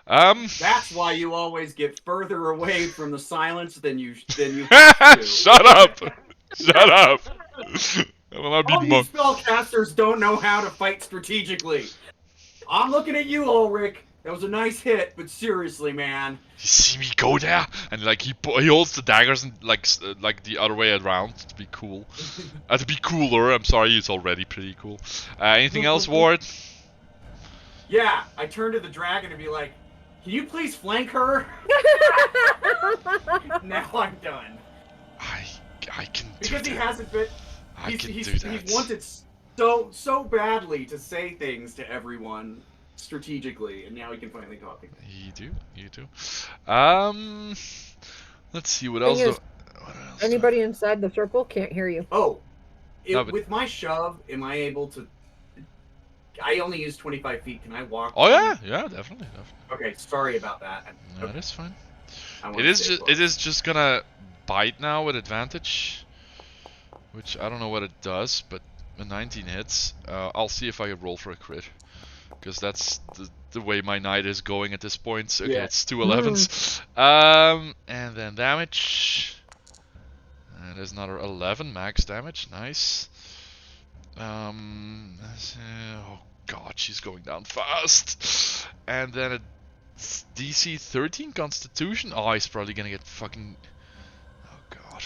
Alright. That's why you always get further away from the silence than you have to. Shut up! Shut up! That will not All be you spellcasters don't know how to fight strategically. I'm looking at you, Ulrich. That was a nice hit, but seriously, man. You see me go there, and like he holds the daggers and like the other way around to be cool, to be cooler. I'm sorry, it's already pretty cool. Anything else, Ward? Yeah, I turn to the dragon and be like, "Can you please flank her?" Now I'm done. I can do because that. he hasn't been. I can do that. He's wanted so badly to say things to everyone strategically, and now he can finally talk again. You do. Let's see what else. What else? Anybody inside the circle can't hear you. Oh, No, but- with my shove, am I able to? I only use 25 feet. Can I walk? Oh yeah, definitely. Okay, sorry about that. No, that's fine. I wanna It is stay just close. gonna bite now with advantage, which I don't know what it does, but a 19 hits. I'll see if I can roll for a crit, because that's the way my knight is going at this point. Okay, Yeah. it's 2 11s. And then damage. There's another 11 max damage. Nice. Oh god, she's going down fast. And then a DC 13 Constitution. Oh, he's probably gonna get fucking. Oh god.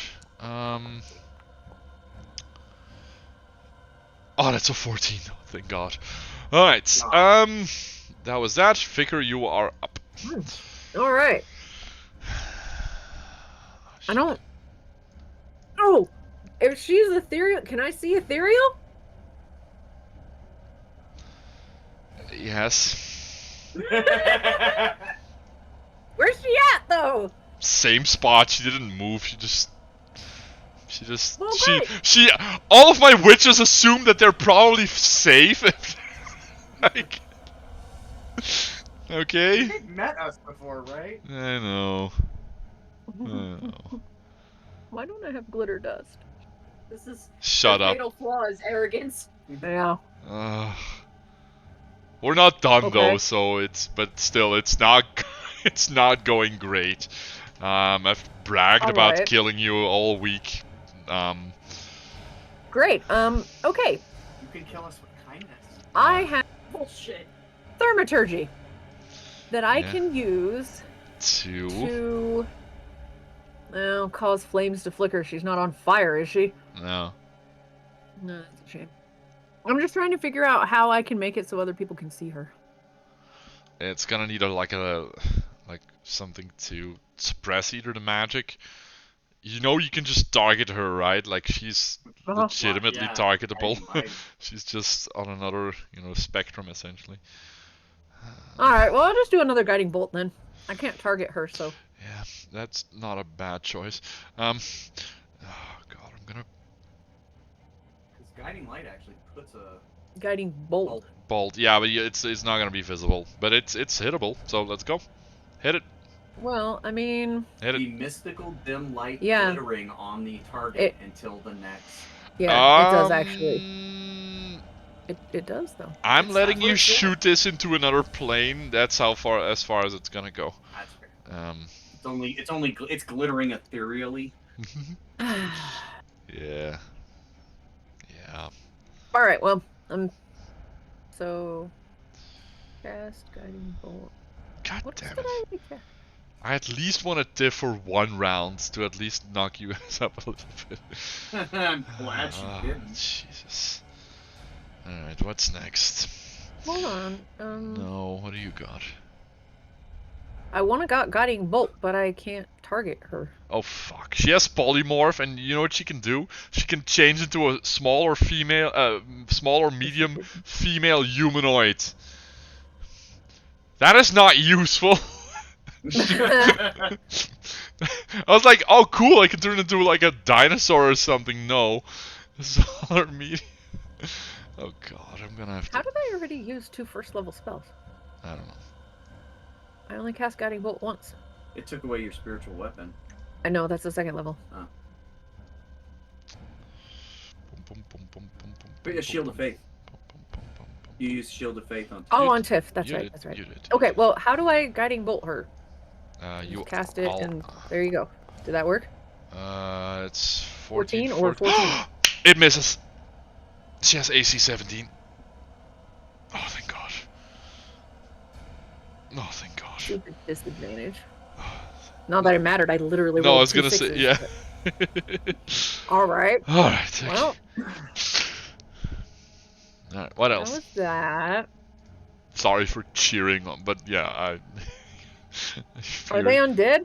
Oh, that's a 14. Oh, thank god. All right. That was that. Vicar, you are up. All right. I don't. Oh, if she's ethereal, can I see ethereal? Yes. Where's she at though? Same spot. She didn't move. She Well, great. all of my witches assume that they're probably safe. Like, okay. They've met us before, right? I know. Why don't I have glitter dust? This is Shut the up. fatal flaw is arrogance. Yeah. We're not done Okay. though, so but still, it's not going great. I've bragged about Alright. killing you all week. Great. Okay. You can kill us with kindness. I have Bullshit. thermaturgy that I Yeah. can use Two. to cause flames to flicker. She's not on fire, is she? No. No, that's a shame. I'm just trying to figure out how I can make it so other people can see her. It's gonna need like something to suppress either the magic. You know, you can just target her, right? Like she's Uh-huh. legitimately Yeah, targetable. I- She's just on another, spectrum essentially. All right. Well, I'll just do another guiding bolt then. I can't target her, so. Yeah, that's not a bad choice. Oh god, I'm gonna Because guiding light actually puts a Guiding bolt. bolt. bolt. Yeah, but it's not gonna be visible, but it's hittable. So let's go, hit it, Well, I mean, hit The it. mystical dim light Yeah. glittering on the target until the next. yeah, it does actually. It does though. I'm It's letting not you what it said. shoot this into another plane. That's as far as it's gonna go. That's fair. Um, It's glittering ethereally. yeah. All right. Well, so cast guiding bolt. God What damn did it! I already cast? I at least want to diff for 1 round to at least knock you guys up a little bit. I'm glad she didn't. Jesus. Alright, what's next? Hold on. No, what do you got? I want to got guiding bolt, but I can't target her. Oh fuck. She has polymorph, and you know what she can do? She can change into a small or medium female humanoid. That is not useful. I was like, oh cool, I can turn into like a dinosaur or something. No. This is all me. Oh god, I'm gonna have to... How did I already use 2 first-level spells? I don't know. I only cast Guiding Bolt once. It took away your spiritual weapon. I know, that's the 2nd level. Oh. But But yeah, Shield of Faith. You use Shield of Faith on. Oh, You on d- Tiff. That's you right. did, That's right. you did, Okay, you did. well, how do I Guiding Bolt her? You Just cast it, all- and there you go. Did that work? It's 14 or 14? It misses. She has AC 17. Oh, thank God. Oh, thank God. Stupid disadvantage. Not that it mattered. I literally No, rolled I was 2 gonna say, sixes, yeah. but- All right. Alright, okay. Well, Alright, what that else? was that. Sorry for cheering on, but yeah, I Are they undead?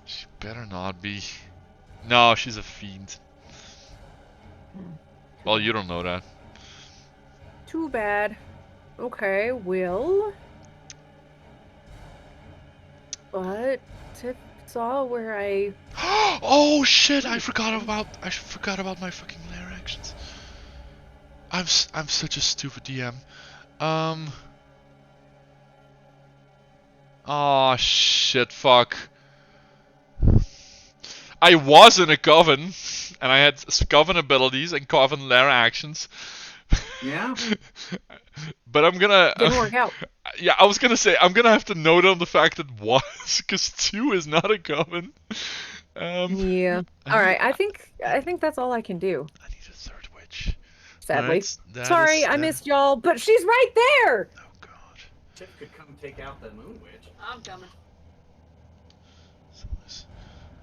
She better not be. No, she's a fiend. Well, you don't know that. Too bad. Okay, well. But Tiff saw where I. Oh shit! I forgot about my fucking lair actions. I'm such a stupid DM. Oh shit! Fuck. I was in a coven, and I had coven abilities and coven lair actions. Yeah. But I'm gonna. Didn't work out. Yeah, I was gonna say I'm gonna have to note on the fact that was, because 2 is not a coven. Yeah. I All need- right. I think that's all I can do. I need a 3rd witch. Sadly. That Sorry, is- I that- missed y'all, but she's right there. Oh god. Tiff could come take out the Moon Witch. I'm coming. So this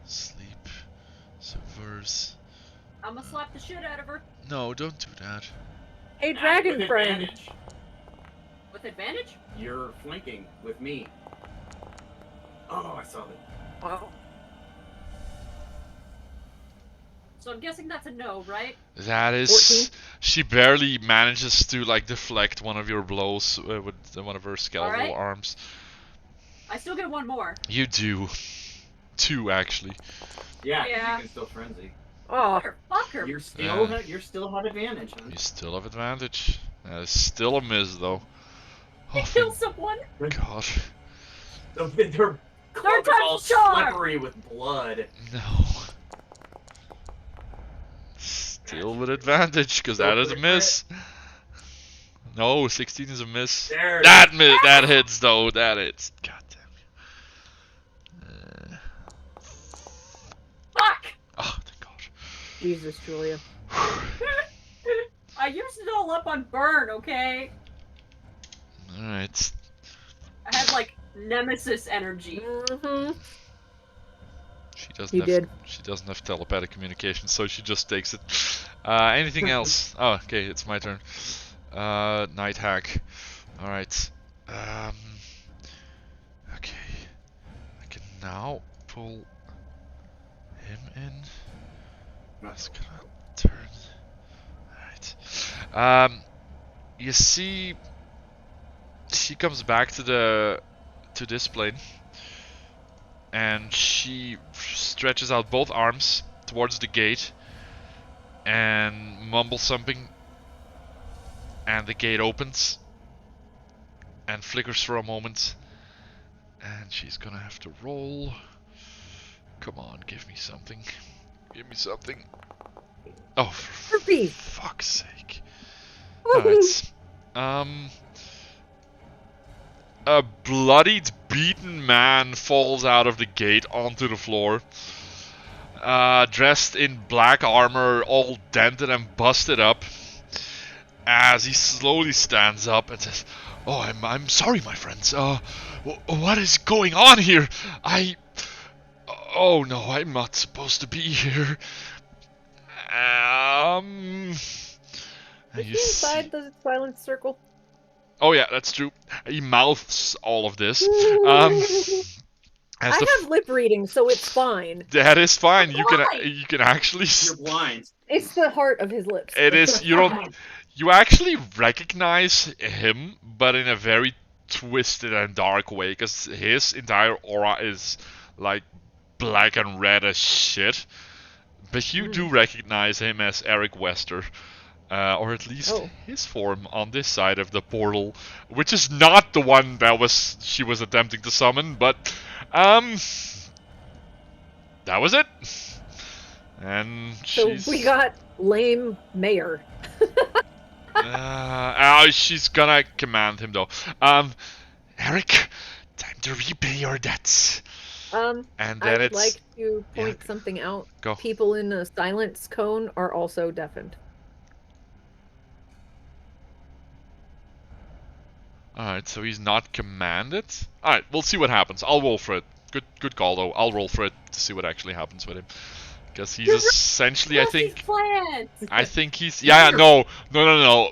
sleep, subverse. I'm gonna slap the shit out of her. No, don't do that. Hey, dragon With friend. advantage. With advantage? You're flanking with me. Oh, I saw that. Wow. So I'm guessing that's a no, right? That is. 14? She barely manages to like deflect one of your blows with one of her skeletal Alright. arms. I still get one more. You do. 2 actually. Yeah, Yeah. you can still frenzy. Oh, Fuck her. You're still Yeah. you're still have advantage, huh? You still have advantage. That is still a miss though. I Oh kill thank someone. God. They're cloaked all time's charm. slippery with blood. No. Still with advantage, because that is a miss. No, 16 is a miss. There. That hits though. That hits. God damn. Fuck! Oh, thank God. Jesus, Julia. I used it all up on burn, okay? All right. I had like nemesis energy. Mm-hmm. She You did. She doesn't have telepathic communication, so she just takes it. Anything else? Oh, okay, it's my turn. Night hack. All right. Okay. I can now pull him in. That's gonna turn. All right. You see, she comes back to this plane, and she stretches out both arms towards the gate and mumbles something, and the gate opens and flickers for a moment, and she's gonna have to roll. Come on, give me something. Give me something. Oh, for Herpes. fuck's sake. Woohoo. Alright. A bloodied, beaten man falls out of the gate onto the floor. Dressed in black armor, all dented and busted up. As he slowly stands up and says, "Oh, I'm sorry, my friends. What is going on here? Oh no, I'm not supposed to be here. Is You he inside the silent circle? Oh yeah, that's true. He mouths all of this. As I the have lip reading, so it's fine. that is fine. You Why? can actually. You're blind. It's the heart of his lips. It is. You don't. You actually recognize him, but in a very twisted and dark way, because his entire aura is like black and red as shit. But you do recognize him as Eric Wester. Or at least his form on this side of the portal, which is not the one that she was attempting to summon, but that was it. And so we got lame mayor. She's gonna command him though. Eric, time to repay your debts. And then I'd like to point something out. Go. People in a silence cone are also deafened. Alright, so he's not commanded? Alright, we'll see what happens. I'll roll for it. Good call though. I'll roll for it to see what actually happens with him. Because he's essentially, I think he's... No.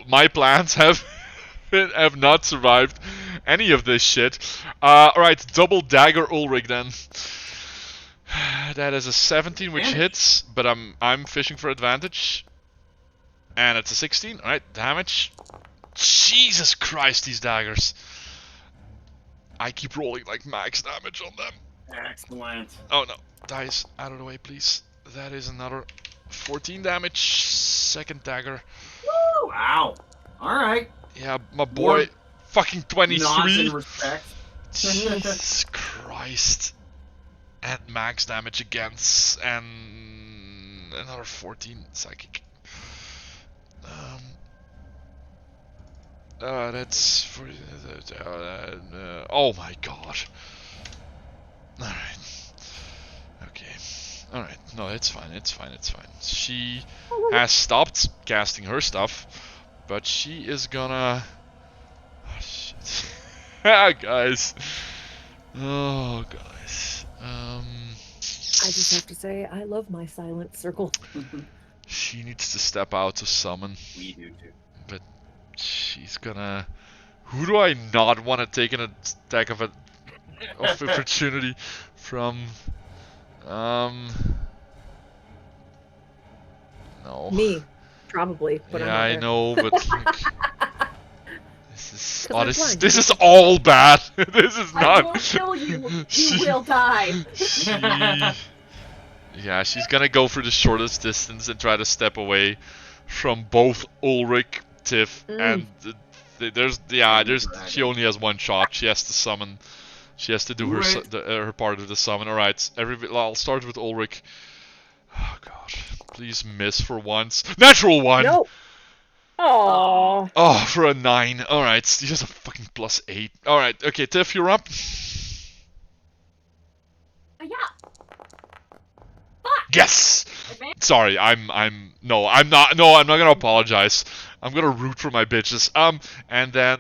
My plans have not survived any of this shit. Alright, double dagger Ulrich then. That is a 17 which hits, but I'm fishing for advantage. And it's a 16. Alright, damage. Jesus Christ, these daggers. I keep rolling like max damage on them. Excellent. Oh no, dice out of the way, please. That is another 14 damage. Second dagger. Woo! Wow. Alright. Yeah, my boy. More fucking 23. nods in respect. Jesus Christ. And max damage against. And another 14 psychic. That's for oh my god. Alright. Okay. Alright. No, it's fine. She has stopped casting her stuff, but she is gonna... Oh, shit. Guys. Oh, guys. I just have to say, I love my silent circle. She needs to step out to summon. We do too. But she's gonna... Who do I not want to take an attack of opportunity from? No. Me, probably. But yeah, I know, but like, this is all bad. This is not. I will kill you. You will die. Yeah, she's gonna go for the shortest distance and try to step away from both Ulrich, Tiff, and she only has one shot. She has to summon. She has to do her part of the summon. All right, I'll start with Ulrich. Oh god, please miss for once. Natural one. No. Aww. Oh, for a 9. All right, she has a fucking +8. All right, okay, Tiff, you're up. Yeah. Yes. Sorry, I'm not gonna apologize. I'm gonna root for my bitches. And then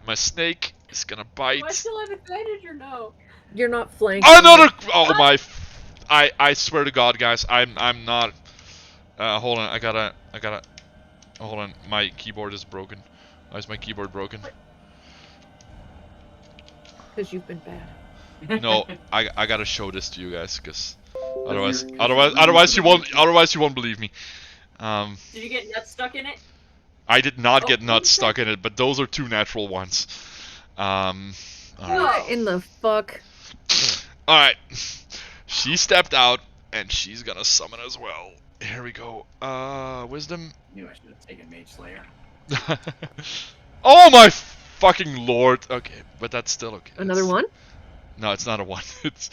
my snake is gonna bite. Do I still have advantage or no? You're not flanking. Another. Oh my! I swear to God, guys, I'm not. Hold on, I gotta. Hold on, my keyboard is broken. Why is my keyboard broken? Because you've been bad. No, I gotta show this to you guys, because otherwise you won't believe me. Did you get nuts stuck in it? I did not get nuts stuck in it, but those are 2 natural ones. Alright. What in the fuck? Alright. She stepped out, and she's gonna summon as well. Here we go. Wisdom. Knew I should have taken Mage Slayer. Oh my fucking lord. Okay, but that's still okay. Another one? No, it's not a 1. It's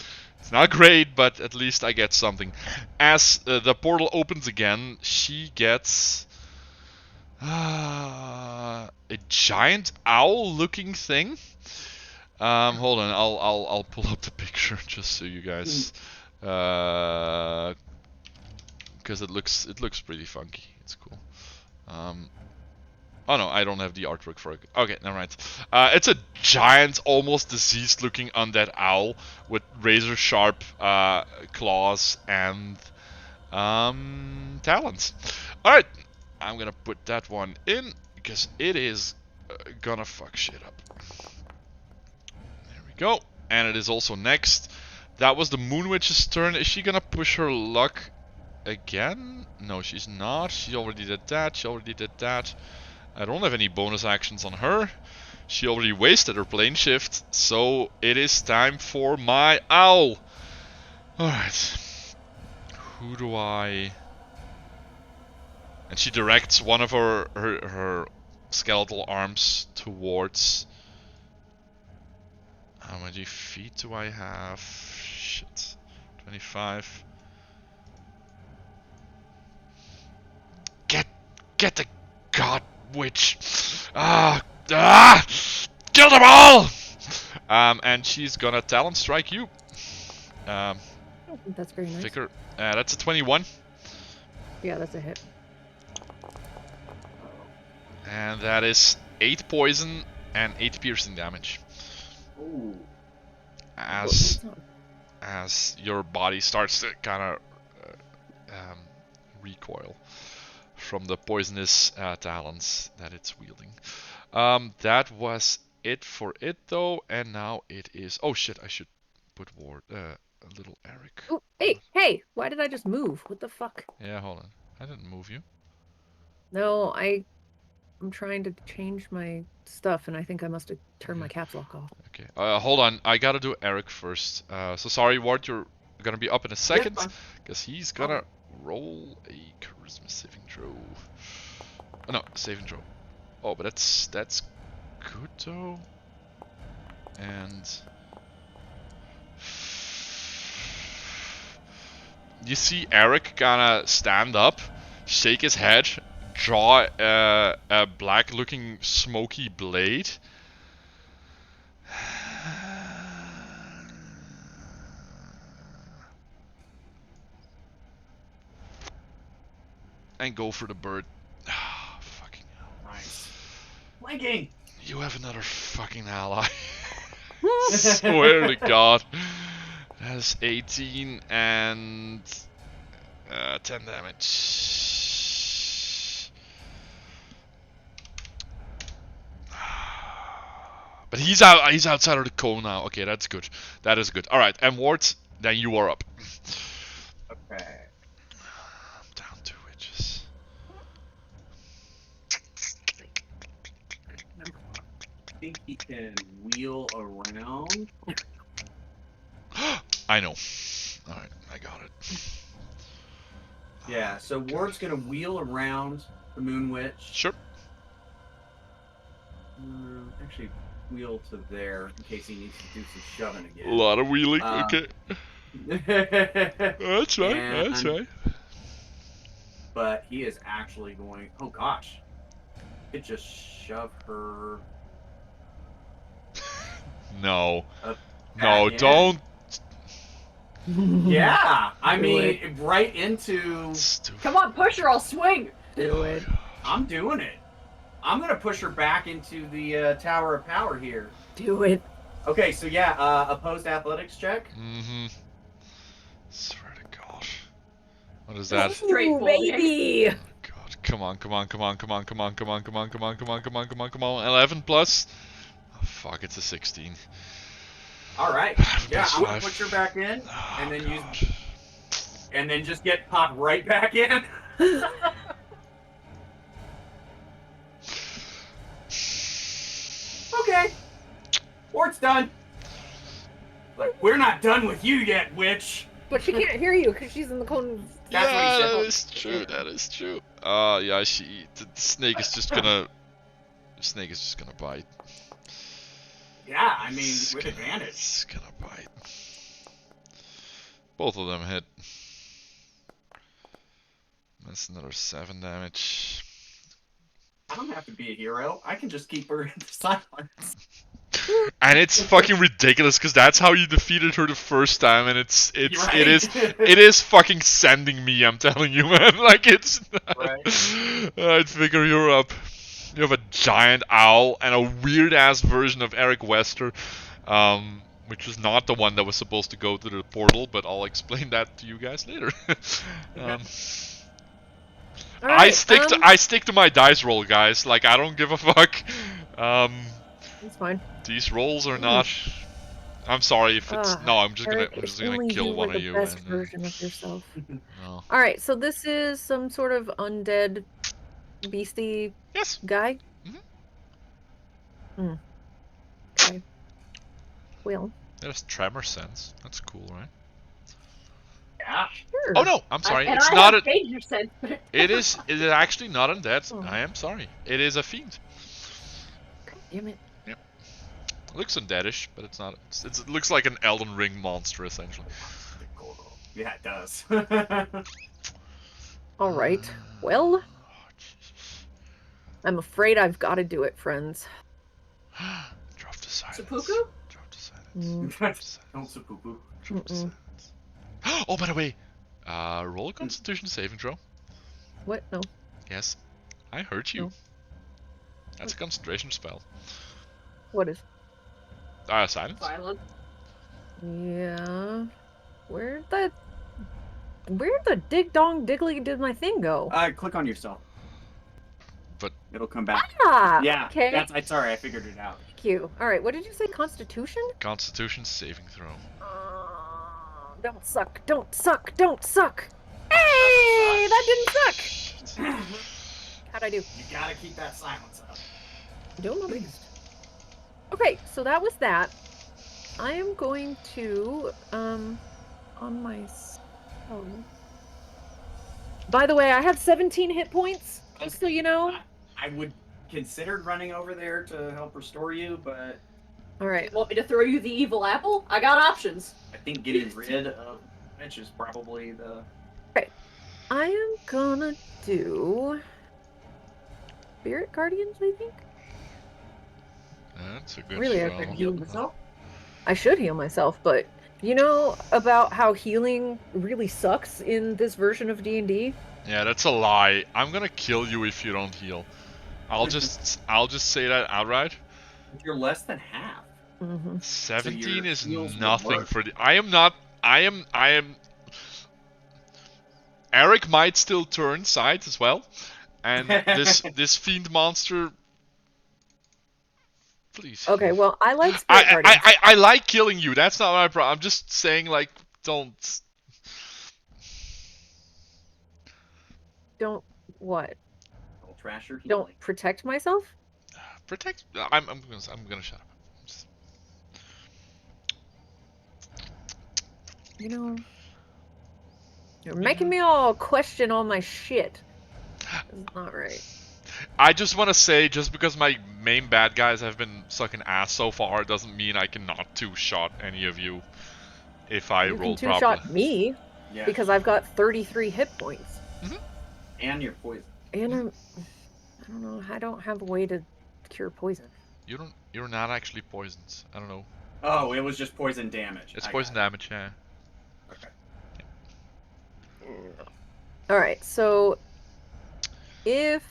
not great, but at least I get something. As the portal opens again, she gets a giant owl-looking thing. Hold on, I'll pull up the picture just so you guys, because it looks pretty funky. It's cool. Oh no, I don't have the artwork for it. Okay, never mind. It's a giant, almost diseased-looking undead owl with razor-sharp claws and talons. All right, I'm gonna put that one in because it is gonna fuck shit up. There we go, and it is also next. That was the Moon Witch's turn. Is she gonna push her luck again? No, she's not. She already did that. I don't have any bonus actions on her. She already wasted her plane shift, so it is time for my owl. Alright. Who do I... And she directs one of her skeletal arms towards... How many feet do I have? Shit. 25. Get the god witch! Kill them all! And she's gonna talent strike you. I don't think that's very nice. Figure. That's a 21. Yeah, that's a hit. And that is 8 poison and 8 piercing damage. Ooh. As your body starts to kind of recoil from the poisonous talons that it's wielding. That was it for it though, and now it is... Oh shit, I should put a little Eric. Oh, hey! Why did I just move? What the fuck? Yeah, hold on. I didn't move you. No, I'm trying to change my stuff, and I think I must have turned my caps lock off. Okay. Hold on. I gotta do Eric first. So sorry, Ward. You're gonna be up in a second, because he's gonna roll a charisma saving throw. Oh, no, saving throw. Oh, but that's good though. And you see Eric kinda stand up, shake his head, draw a black-looking smoky blade. And go for the bird. Fucking hell. Nice. Flanking! You have another fucking ally. Swear to God. That's 18 and 10 damage. But he's outside of the cone now. Okay, that's good. That is good. Alright, and Ward, then you are up. Okay. I'm down 2 witches. I think he can wheel around. I know. Alright, I got it. Yeah, so Ward's gonna wheel around the Moon Witch. Sure. Actually, wheel to there in case he needs to do some shoving A again. lot of wheeling. Okay. That's right. And- That's right. But he is actually going. Oh gosh, it just shove her. No. Up No, back in. don't. Yeah, I Do mean, right into. Stupid. Come on, push her, I'll swing! Do it. I'm doing it. I'm gonna push her back into the Tower of Power here. Do it. Okay, so yeah, opposed athletics check. Mm-hmm. Swear to God. What is that? Straight Ooh, bullying. baby! Oh God, come on, come on, come on, come on, come on, come on, come on, come on, come on, come on, come on, come on. 11 plus. Oh, fuck, it's a 16. All right. Yeah, Plus I'm gonna 5. push her back in, Oh, and then God. and then just get popped right back in. Okay. Wart's done. But we're not done with you yet, witch. But she can't hear you because she's in the cone. That's what he Yeah, said. that is true. That is true. Yeah, the snake is just gonna. The snake is just gonna bite. Yeah, I mean, It's with gonna- advantage. It's gonna bite. Both of them hit. That's another 7 damage. I don't have to be a hero. I can just keep her in silence. And it's fucking ridiculous because that's how you defeated her the first time, and Right? it is fucking sending me. I'm telling you, man. Like it's. Right. I'd figure you're up. You have a giant owl and a weird ass version of Eric Wester, which is not the one that was supposed to go to the portal, but I'll explain that to you guys later. All right, I stick to my dice roll, guys. Like I don't give a fuck. It's fine. These rolls are not. I'm sorry if it's no. I'm just Eric, gonna if only kill you one were of the you. best And, version of yourself. no. All right, so this is some sort of undead, beastie Yes. guy. Mhm. Well, There's tremor sense. That's cool, right? Yeah. sure. Oh no, I'm sorry. And It's I not have a. danger sense, but It is actually not undead. Oh. I am sorry. It is a fiend. God damn it. It looks undeadish, but it's not. It looks like an Elden Ring monster essentially. Yeah, it does. All right. Well, Oh, Jesus. I'm afraid I've got to do it, friends. Drop the silence. Seppuku? Drop the silence. Mm, Drop the silence. Don't seppuku. Drop the Mm-mm. silence. Oh, by the way, roll a Constitution saving throw. what? No. Yes, I heard you. No. That's a concentration spell. What is? Silence. silent. Yeah. Where'd the dig dong diggly did my thing go? Click on yourself. But It'll come back. Ah. Yeah. Okay. I'm sorry. I figured it out. Thank you. All right. What did you say? Constitution? Constitution saving throw. Don't suck. Don't suck. Don't suck. Hey, that didn't suck. How'd I do? You gotta keep that silence up. Doing my best. Okay, so that was that. I am going to on my. Oh. By the way, I have 17 hit points. Just so you know. I would considered running over there to help restore you, but All right. Want me to throw you the evil apple? I got options. I think getting rid of Mitch is probably the. I am gonna do Spirit Guardians, I think. That's a good Really, I spell. could heal myself. I should heal myself, but you know about how healing really sucks in this version of D&D? Yeah, that's a lie. I'm gonna kill you if you don't heal. I'll just say that outright. You're less than half. Mm-hmm. 17 is heals will nothing work. for the. I am. Eric might still turn sides as well, and this fiend monster. Please. Okay, well, I like Spirit Guardians. I like killing you. That's not my problem. I'm just saying, like, don't. Don't what? Don't trash your healing. Don't protect myself? Protect. I'm gonna shut up. Just... You know, you're making me all question all my shit. It's not right. I just want to say, just because my main bad guys have been sucking ass so far, doesn't mean I cannot two-shot any of you if I You roll can properly. two-shot me Yeah. because I've got 33 hit points. And you're poisoned. And I don't know, I don't have a way to cure poison. You're not actually poisoned. I don't know. Oh, it was just poison damage. It's I poison got it. damage, yeah. Okay. Alright, so if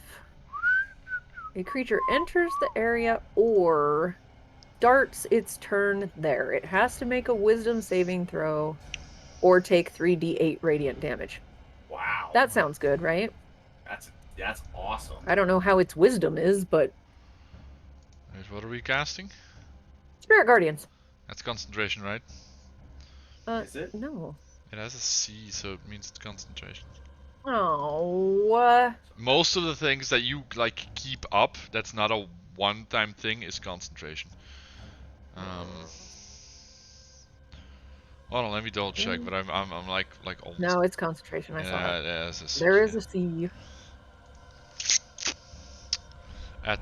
a creature enters the area or starts its turn there, it has to make a wisdom saving throw or take 3d8 radiant damage. Wow. That sounds good, right? That's awesome. I don't know how its wisdom is, but Wait, what are we casting? Spirit Guardians. That's concentration, right? Is it? No. It has a C, so it means it's concentration. Oh. Most of the things that you like keep up, that's not a one-time thing, is concentration. Hold on, let me double check. But I'm like almost. No, it's concentration. I saw that. Yeah, it's a C, There is yeah. a C.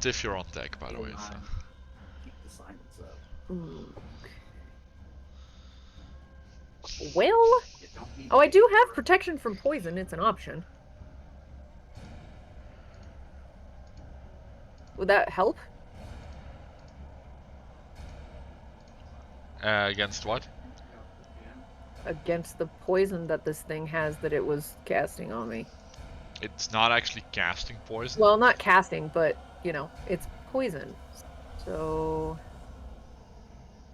If you're on deck, by the way. So. Keep the silence up. Ooh. Well, You don't need oh, I do have protection from poison. It's an option. Would that help? Against what? Against the poison that this thing has that it was casting on me. It's not actually casting poison. Well, not casting, but, you know, it's poison. So,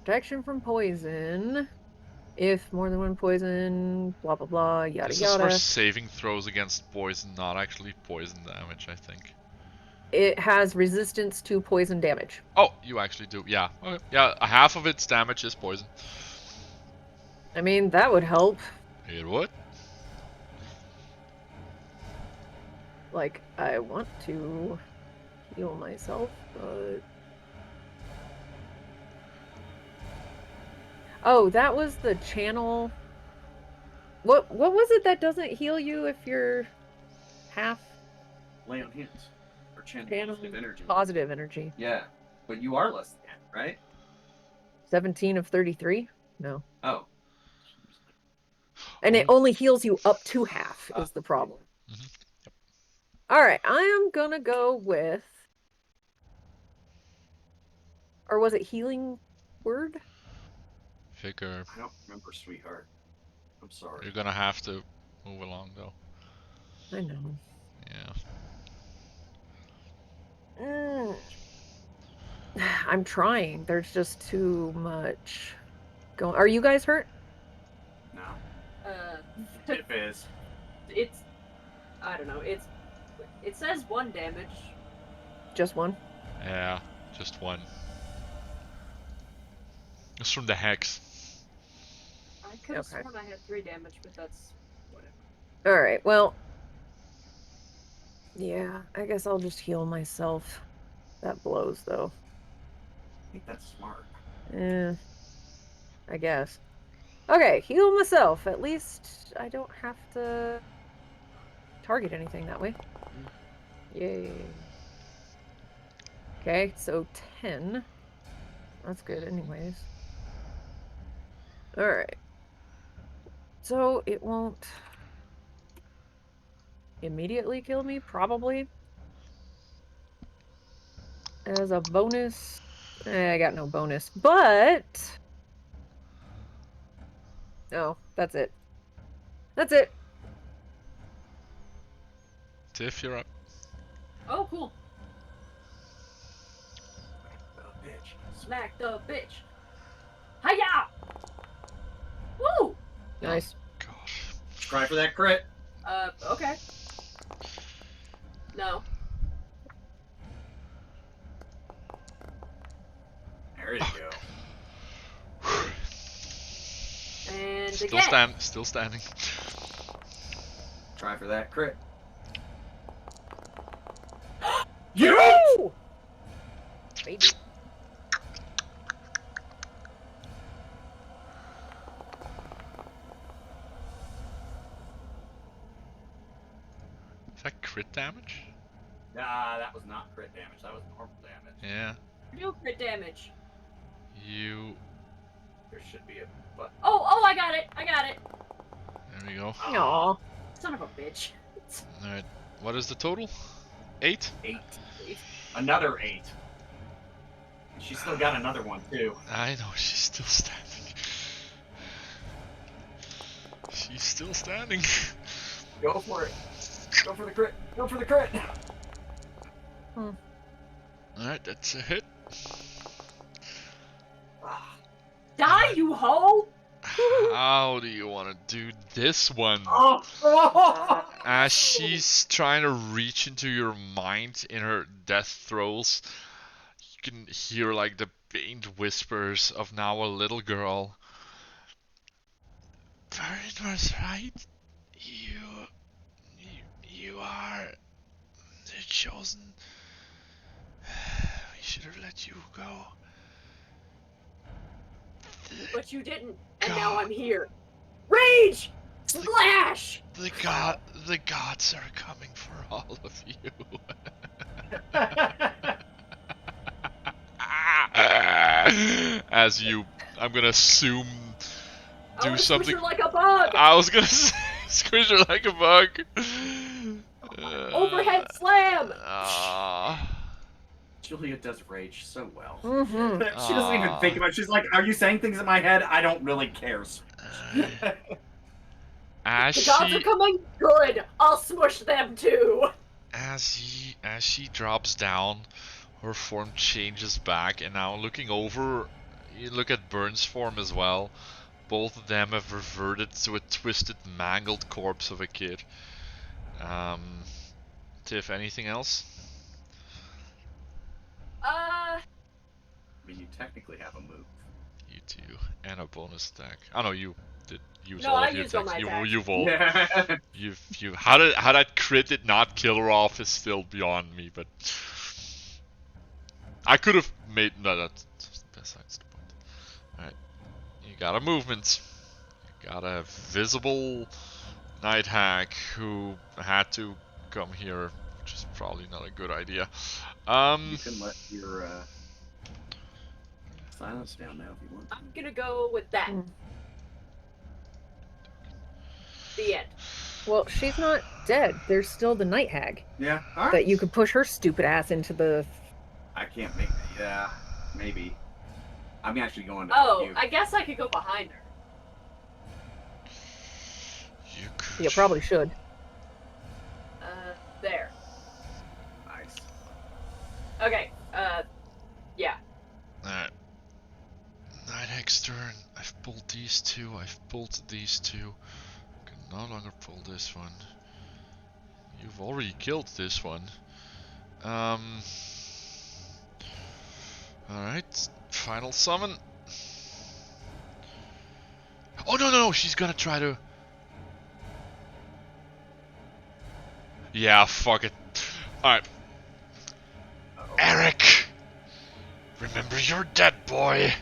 protection from poison. If more than one poison, blah, blah, blah, yada, This yada. is for saving throws against poison, not actually poison damage, I think. It has resistance to poison damage. Oh, you actually do. Yeah. Okay. Yeah, half of its damage is poison. I mean, that would help. It would. Like, I want to heal myself, but... Oh, that was the channel. What was it that doesn't heal you if you're half Lay on hands. Or channel channel positive energy. positive energy? Yeah. But you are less than, right? 17 of 33? No. Oh. And it only heals you up to half is the problem. Mhm. All right, I am gonna go with, or was it healing word? Figure I don't remember, sweetheart. I'm sorry. you're gonna have to move along though. I know. Yeah. I'm trying. There's just too much going. Are you guys hurt? No. It Tip is. I don't know. It says 1 damage. Just one? Yeah, just one. It's from the hex. I could have Okay. sworn I had 3 damage, but that's whatever. All right, well, yeah, I guess I'll just heal myself. That blows, though. I think that's smart. Eh, I guess. Okay, heal myself. At least I don't have to target anything that way. Yay. Okay, so 10. That's good anyways. All right. So it won't immediately kill me, probably. As a bonus, I got no bonus, but oh, that's it. That's it. Tiff, you're up. Oh, cool. Oh, bitch. Smack the bitch. Hiya! Woo! Nice. Gosh. Try for that crit. Okay. No. There you go. And Still again. Still standing. Try for that crit. Woo! Baby. Is that crit damage? Nah, that was not crit damage. That was normal damage. Yeah. No crit damage. You. There should be a button. Oh, I got it. There we go. Aw. Son of a bitch. Alright. What is the total? 8? 8. Another 8. She's still got another one, too. I know, she's still standing. She's still standing. Go for it. Go for the crit. Go for the crit. Alright, that's a hit. Die, you hoe! How do you want to do this one? Oh. As she's trying to reach into your mind in her death throes, you can hear like the faint whispers of now a little girl. Vern was right. You are the chosen. We should have let you go. But you didn't, and now I'm here. Rage! Slash! The gods are coming for all of you. As you, I'm gonna assume, do something. Squish her like a bug! I was gonna say, squish her like a bug. Overhead slam! Julia does rage so well. Mm-hmm. She doesn't even think about it. She's like, are you saying things in my head? I don't really care. As The gods are coming? Good! I'll smush them too! As she drops down, her form changes back, and now looking over, you look at Burn's form as well. Both of them have reverted to a twisted, mangled corpse of a kid. Tiff, anything else? I mean, you technically have a move. You do, and a bonus attack. Oh no, you did use No, all I of your used all attacks. my attacks. You've all. Yeah. You've how that crit did not kill her off is still beyond me, but I could have made no. That's besides the point. All right, you You got a movement. You got a visible night hag who had to come here, which is probably not a good idea. You can let your silence down now if you want. I'm gonna go with that. Mm. The end. Well, she's not dead. There's still the night hag Yeah. All right. that you could push her stupid ass into the. I can't make. Yeah. Maybe. I'm actually going to. Oh, you. I guess I could go behind her. You could. You probably should. There. Nice. Okay. Yeah. Alright. Night hag's turn. I've pulled these two. I've pulled these two. Can no longer pull this one. You've already killed this one. Alright. Final summon. Oh no, she's gonna try to. Yeah, fuck it. Alright. Eric! Remember you're dead, boy!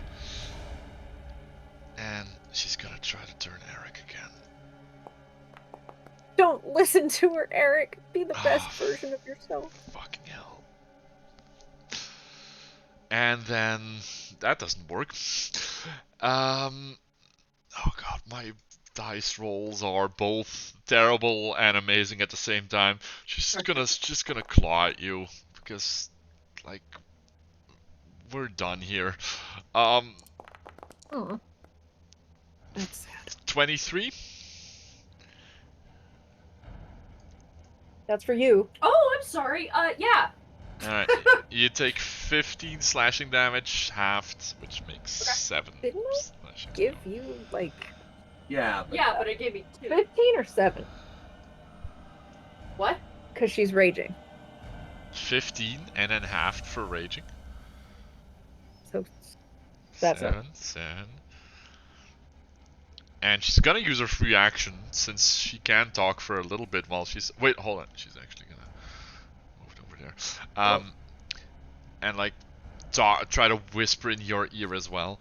And she's gonna try to turn Eric again. Don't listen to her, Eric. Be the best version of yourself. Fucking hell. And then that doesn't work. Oh god, my dice rolls are both terrible and amazing at the same time. She's gonna claw at you because, like, we're done here. Oh, that's sad. 23. That's for you. Oh, I'm sorry. Yeah. Alright, you take 15 slashing damage, halved, which makes Okay. 7 Didn't I slashing give damage. you like Yeah. Yeah, but it gave me 2. 15 or 7? What? Because she's raging. 15 and then halved for raging. So that's it. 7. And she's gonna use her free action since she can talk for a little bit while she's. Wait, hold on. She's actually gonna move over there. And like try to whisper in your ear as well.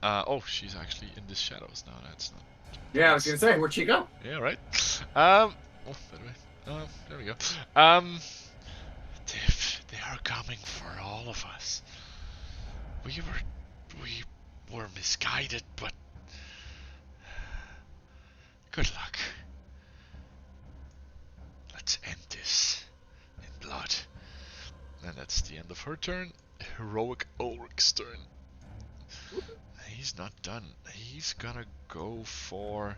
Oh, she's actually in the shadows now. That's not. Yeah, I was gonna say, where'd she go? Yeah, right. Oh, by the way. There we go. They are coming for all of us. We were misguided, but good luck. Let's end this in blood. And that's the end of her turn. Heroic Ulrich's turn. He's not done. He's gonna go for...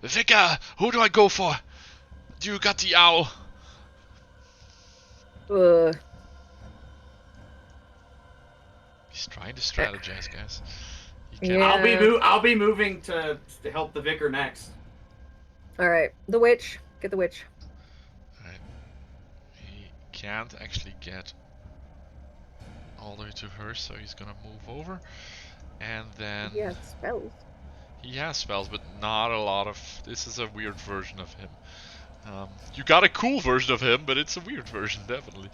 Vika! Who do I go for? You got the owl. He's trying to strategize, guys. He can't. Yeah. I'll be moving to help the vicar next. All right, the witch. Get the witch. Alright. He can't actually get all the way to her, so he's gonna move over. And then... He has spells. He has spells, but not a lot of... This is a weird version of him. You got a cool version of him, but it's a weird version, definitely.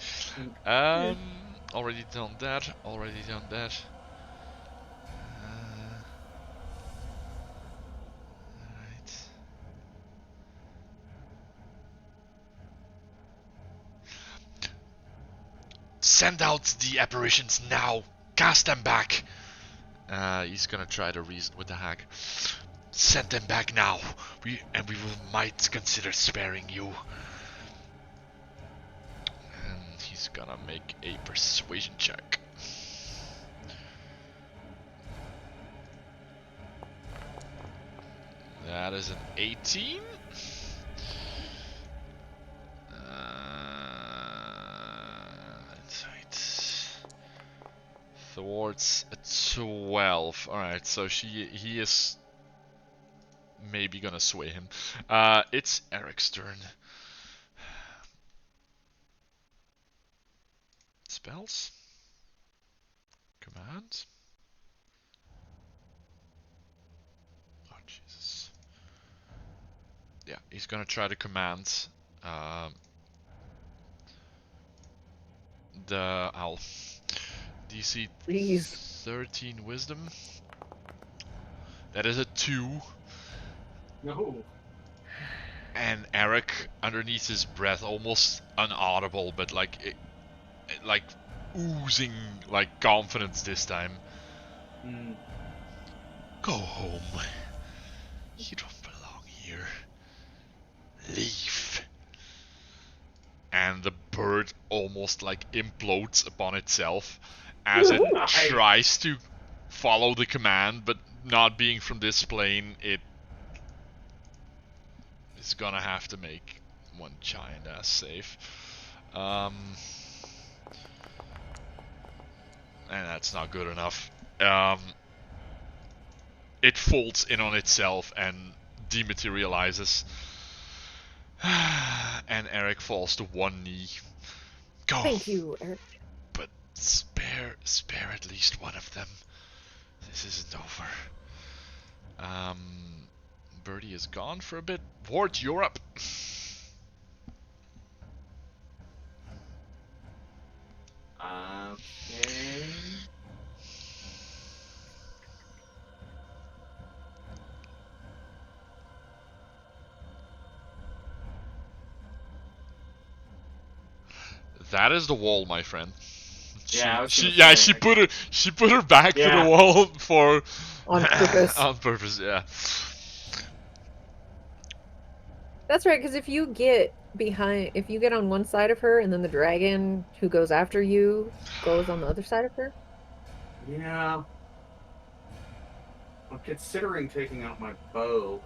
Already done that. Already done that. Alright. Send out the apparitions now! Cast them back! He's gonna try to reason with the hag. Send them back now! We might consider sparing you. And he's gonna make a persuasion check. That is an 18. Towards a 12. Alright, so he is maybe gonna sway him. It's Eric's turn. Spells? Command? Oh, Jesus. Yeah, he's gonna try to command the owl. DC Please. 13 wisdom. That is a 2. No. And Eric, underneath his breath, almost inaudible, but like oozing like confidence this time. Go home. You don't belong here. Leave. And the bird almost like implodes upon itself as it tries to follow the command, but not being from this plane, it is gonna have to make one giant ass save. And that's not good enough. It folds in on itself and dematerializes. And Eric falls to one knee. Go. Thank you, Eric. But spare at least one of them. This isn't over. Birdie is gone for a bit. Ward, you're up. Okay. That is the wall, my friend. She put her back to the wall for on purpose. On purpose, yeah. That's right, because if you get on one side of her and then the dragon who goes after you goes on the other side of her. Yeah. I'm considering taking out my bow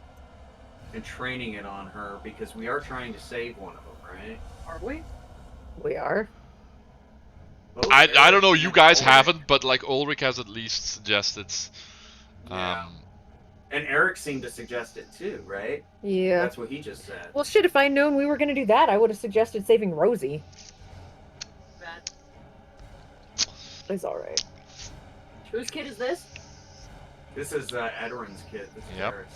and training it on her because we are trying to save one of them, right? Are we? We are. I don't know, you guys haven't, but like Ulrich has at least suggested. Yeah. And Eric seemed to suggest it too, right? Yeah. That's what he just said. Well, shit, if I'd known we were going to do that, I would have suggested saving Rosie. That. It's alright. Whose kid is this? This is Edrin's kid. This is Eric's.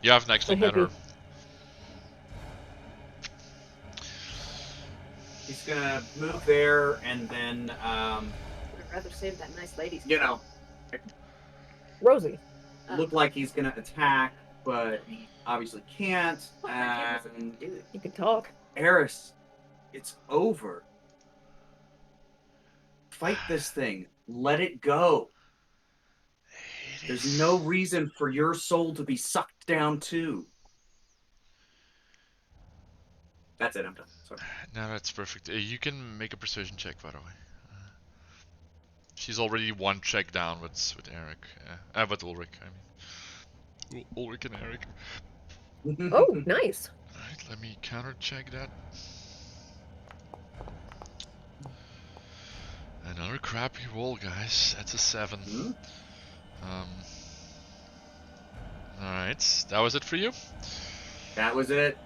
You have next to her. He's gonna move there and then, I'd rather save that nice lady's kid. you know, Rosie. look like he's gonna attack, but he obviously can't. What the kid And do? You can talk. Eris, it's over. Fight this thing. Let it go. There's no reason for your soul to be sucked down too. That's it, I'm done. Sorry. No, that's perfect. You can make a precision check, by the way. She's already one check down with Eric. With Ulrich, I mean. Ulrich and Eric. Oh, nice. Alright, let me counter check that. Another crappy roll, guys. That's a 7. Alright, that was it for you? That was it.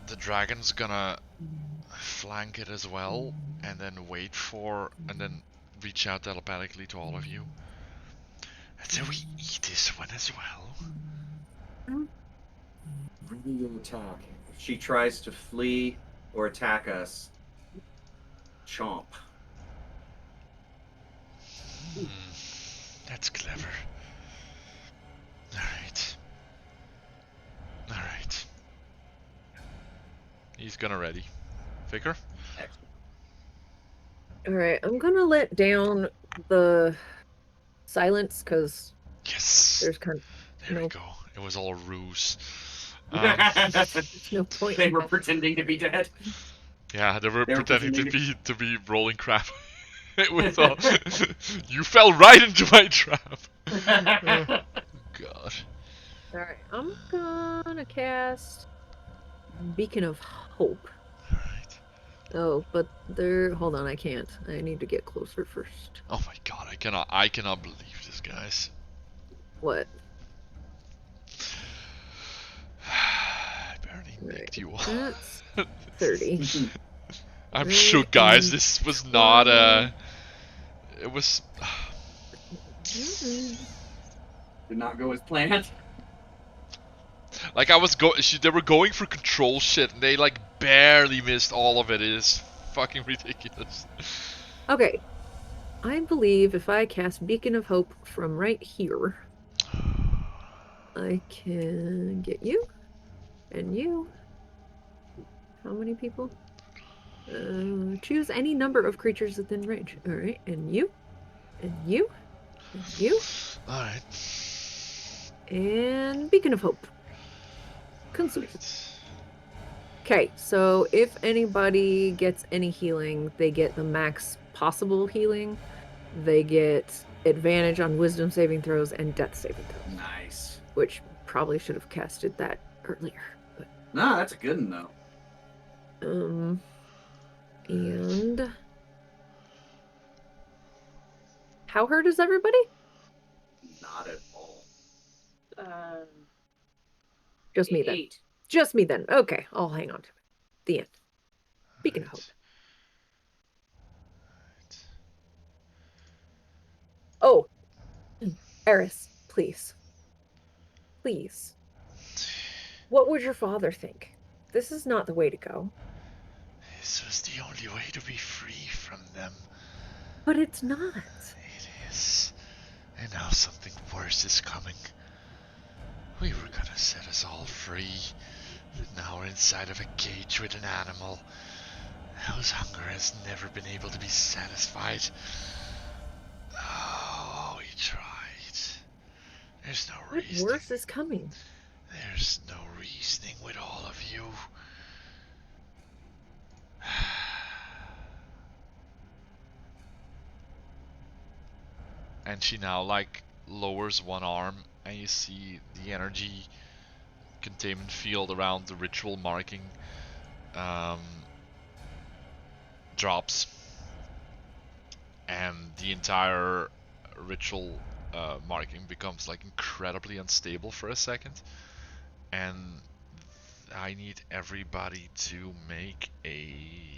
The dragon's gonna flank it as well, and then and then reach out telepathically to all of you. And then we eat this one as well. Ready your attack. If she tries to flee or attack us, chomp. That's clever. Alright. Alright. He's gonna ready. Vicar? Alright, I'm gonna let down the silence, because yes, there's kind of... There we go. It was all a ruse. There's no point. They were pretending to be dead. Yeah, they were pretending to be rolling crap. With all... You fell right into my trap. Oh, God. Alright, I'm gonna cast Beacon of Hope. Alright. Oh, but hold on, I can't. I need to get closer first. Oh my God, I cannot believe this, guys. What? I barely nicked you all. That's 30. I'm shook, guys. This was not it was... Did not go as planned. Like, they were going for control shit, and they, like, barely missed all of it. It is fucking ridiculous. Okay. I believe if I cast Beacon of Hope from right here, I can get you and you. How many people? Choose any number of creatures within range. All right, and you, and you, and you, All right. and Beacon of Hope. Consume. Okay, so if anybody gets any healing, they get the max possible healing. They get advantage on wisdom saving throws and death saving throws. Nice. Which probably should have casted that earlier. But No, that's a good one though. And how hurt is everybody? Not at all. Just me then. 8. Just me then. Okay, I'll hang on to it. The end. Beacon of Hope. Oh, Eris, please. Please. What would your father think? This is not the way to go. This was the only way to be free from them. But it's not. It is. And now something worse is coming. We were gonna set us all free. But now we're inside of a cage with an animal whose hunger has never been able to be satisfied. Oh, we tried. There's no What reasoning. worse is coming? There's no reasoning with all of you. And she now like lowers one arm and you see the energy containment field around the ritual marking drops, and the entire ritual marking becomes like incredibly unstable for a second, and I need everybody to make a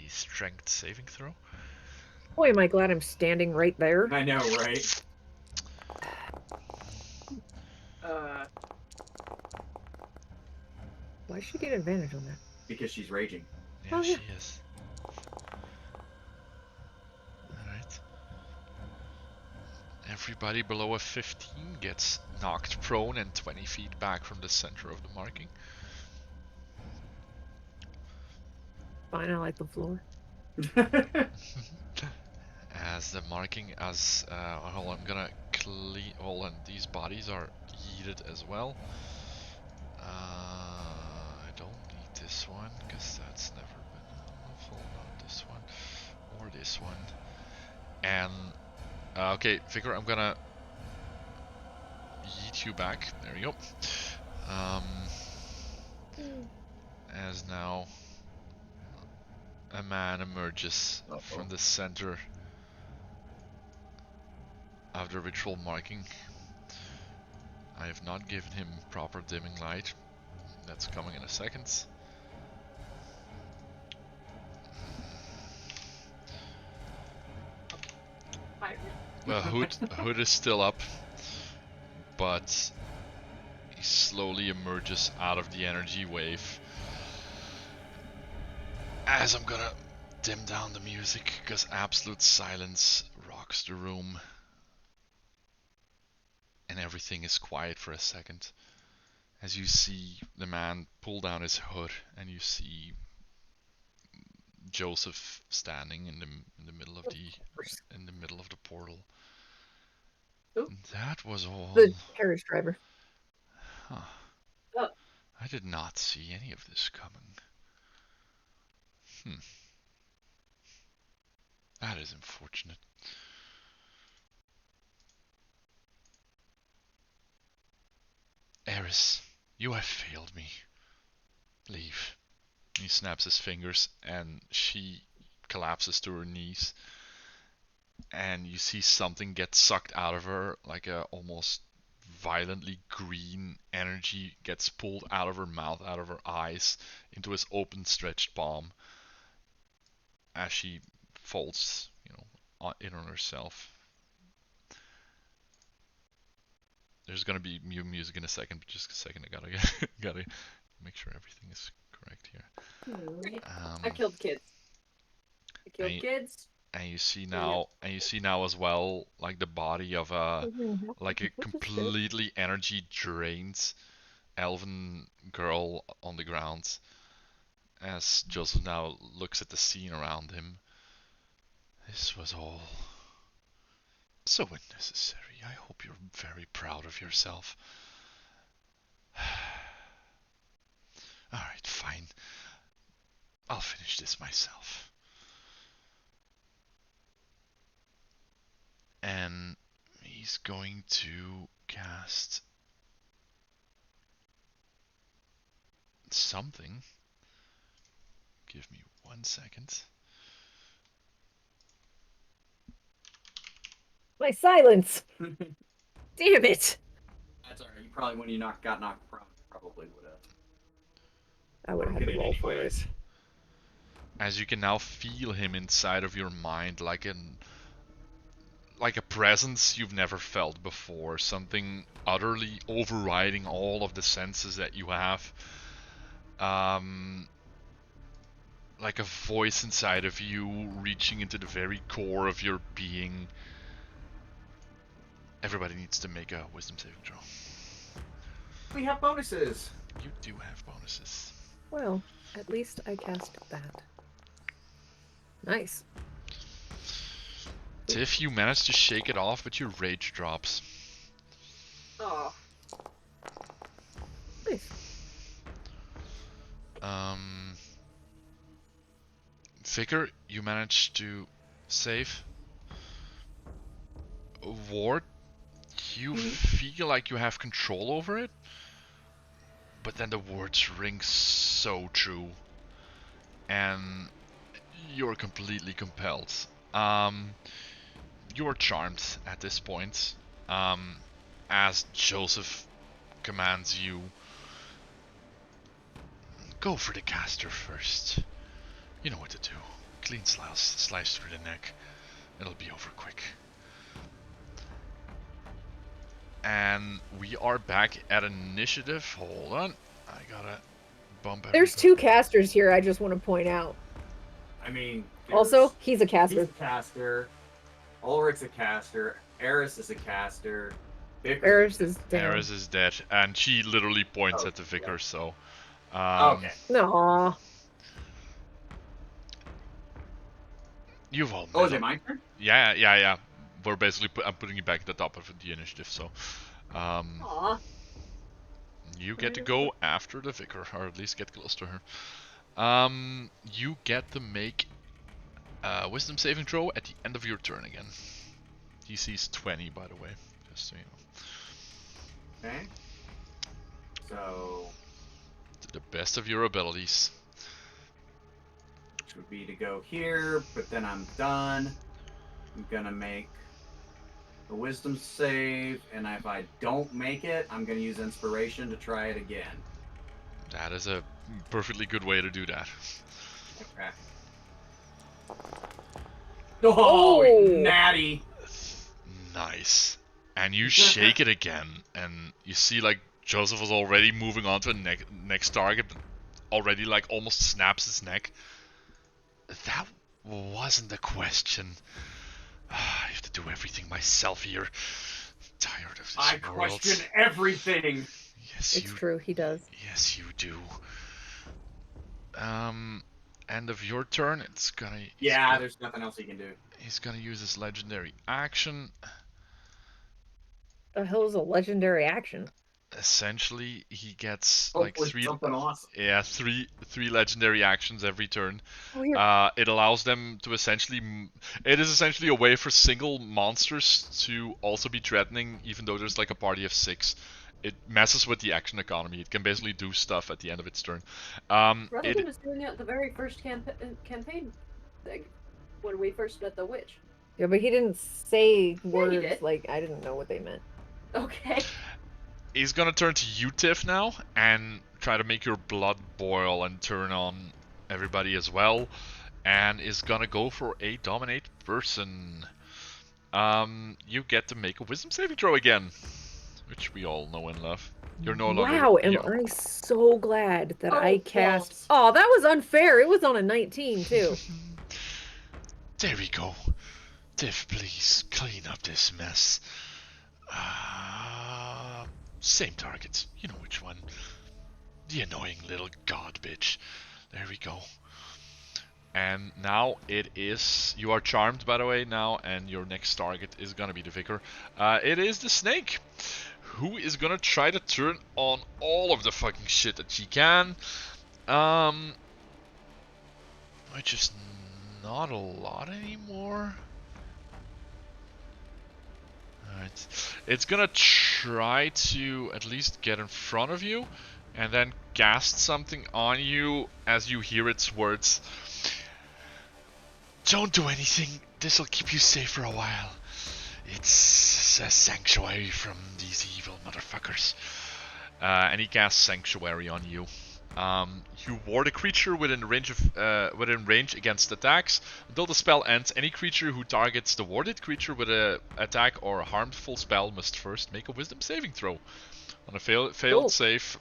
strength saving throw. Boy, am I glad I'm standing right there. I know, right? Why should she get advantage on that? Because she's raging. Yeah, Oh, she yeah. is. Alright. Everybody below a 15 gets knocked prone and 20 feet back from the center of the marking. Fine, I like the floor. As the marking, hold on, I'm gonna clean. Hold on, these bodies are yeeted as well. I don't need this one because that's never been helpful. Not this one or this one. And okay, figure I'm gonna yeet you back. There we go. As now a man emerges from the center of the ritual marking. I have not given him proper dimming light. That's coming in a second. Hood is still up, but he slowly emerges out of the energy wave. As I'm gonna dim down the music, because absolute silence rocks the room. And everything is quiet for a second. As you see the man pull down his hood, and you see Joseph standing in the middle of the portal. Ooh. That was all. The carriage driver. Huh. Oh. I did not see any of this coming. That is unfortunate. Eris, you have failed me. Leave. He snaps his fingers and she collapses to her knees. And you see something get sucked out of her, like a almost violently green energy gets pulled out of her mouth, out of her eyes, into his open stretched palm as she falls, in on herself. There's gonna be music in a second, but just a second, I gotta make sure everything is correct here. I killed kids. I killed kids. and you see now as well, like the body of a completely energy drained elven girl on the ground. As Joseph now looks at the scene around him, this was all so unnecessary. I hope you're very proud of yourself. Alright, fine. I'll finish this myself. And he's going to cast something. Give me 1 second. My silence! Damn it! That's alright. You probably, when you got knocked prone, probably would have. I would have had to roll for it. As you can now feel him inside of your mind, like a presence you've never felt before, something utterly overriding all of the senses that you have. Like a voice inside of you reaching into the very core of your being. Everybody needs to make a wisdom saving throw. We have bonuses. You do have bonuses. Well, at least I cast that. Nice. Tiff, you managed to shake it off, but your rage drops. Oh. Nice. Vicar, you managed to save. Ward, you feel like you have control over it, but then the words ring so true, and you're completely compelled. You're charmed at this point, as Joseph commands you. Go for the caster first. You know what to do. Clean slice through the neck. It'll be over quick. And we are back at initiative. Hold on. I gotta bump everybody. There's 2 casters here, I just want to point out. I mean, Also, he's a caster. He's a caster. Ulrich's a caster. Eris is a caster. Eris is dead. Eris is dead, and she literally points at the vicar, so... okay. Aww. You've all Oh, is it my turn? Yeah. We're basically... I'm putting you back at the top of the initiative, so... Aw. You get to go after the vicar, or at least get close to her. You get to make a wisdom saving throw at the end of your turn again. DC's 20, by the way, just so you know. Okay. So... To the best of your abilities. Which would be to go here, but then I'm done. I'm gonna make a wisdom save, and if I don't make it, I'm gonna use inspiration to try it again. That is a perfectly good way to do that. Okay. Oh, Oh! natty! Nice. And you shake it again, and you see like Joseph was already moving on to the next target, but already like almost snaps his neck. That wasn't the question. I have to do everything myself here. I'm tired of this I world. question everything! Yes, It's true, he does. Yes, you do. End of your turn. It's gonna. Yeah, there's nothing else he can do. He's gonna use his legendary action. The hell is a legendary action? Essentially, he gets Hopefully like 3. something awesome. Yeah, three legendary actions every turn. Oh, here. It allows them to essentially. It is essentially a way for single monsters to also be threatening, even though there's like a party of 6. It messes with the action economy. It can basically do stuff at the end of its turn. Rutherford was doing it at the very first campaign thing, when we first met the witch. Yeah, but he didn't say he words did. like I didn't know what they meant. Okay. He's gonna turn to you, Tiff, now, and try to make your blood boil and turn on everybody as well, and is gonna go for a dominate person. You get to make a wisdom saving throw again, which we all know and love. You're no longer. Wow, am I so glad that Oh, I cast. balls. Oh, that was unfair. It was on a 19 too. There we go. Tiff, please clean up this mess. Same target. You know which one. The annoying little god bitch. There we go. And now it is... You are charmed, by the way, now, and your next target is gonna be the vicar. It is the snake, who is gonna try to turn on all of the fucking shit that she can. Which is not a lot anymore. Alright. It's gonna try to at least get in front of you, and then cast something on you as you hear its words. Don't do anything. This'll keep you safe for a while. It's a sanctuary from these evil motherfuckers. And he casts Sanctuary on you. You ward a creature within range against attacks. Until the spell ends, any creature who targets the warded creature with an attack or a harmful spell must first make a Wisdom saving throw. On a failed save,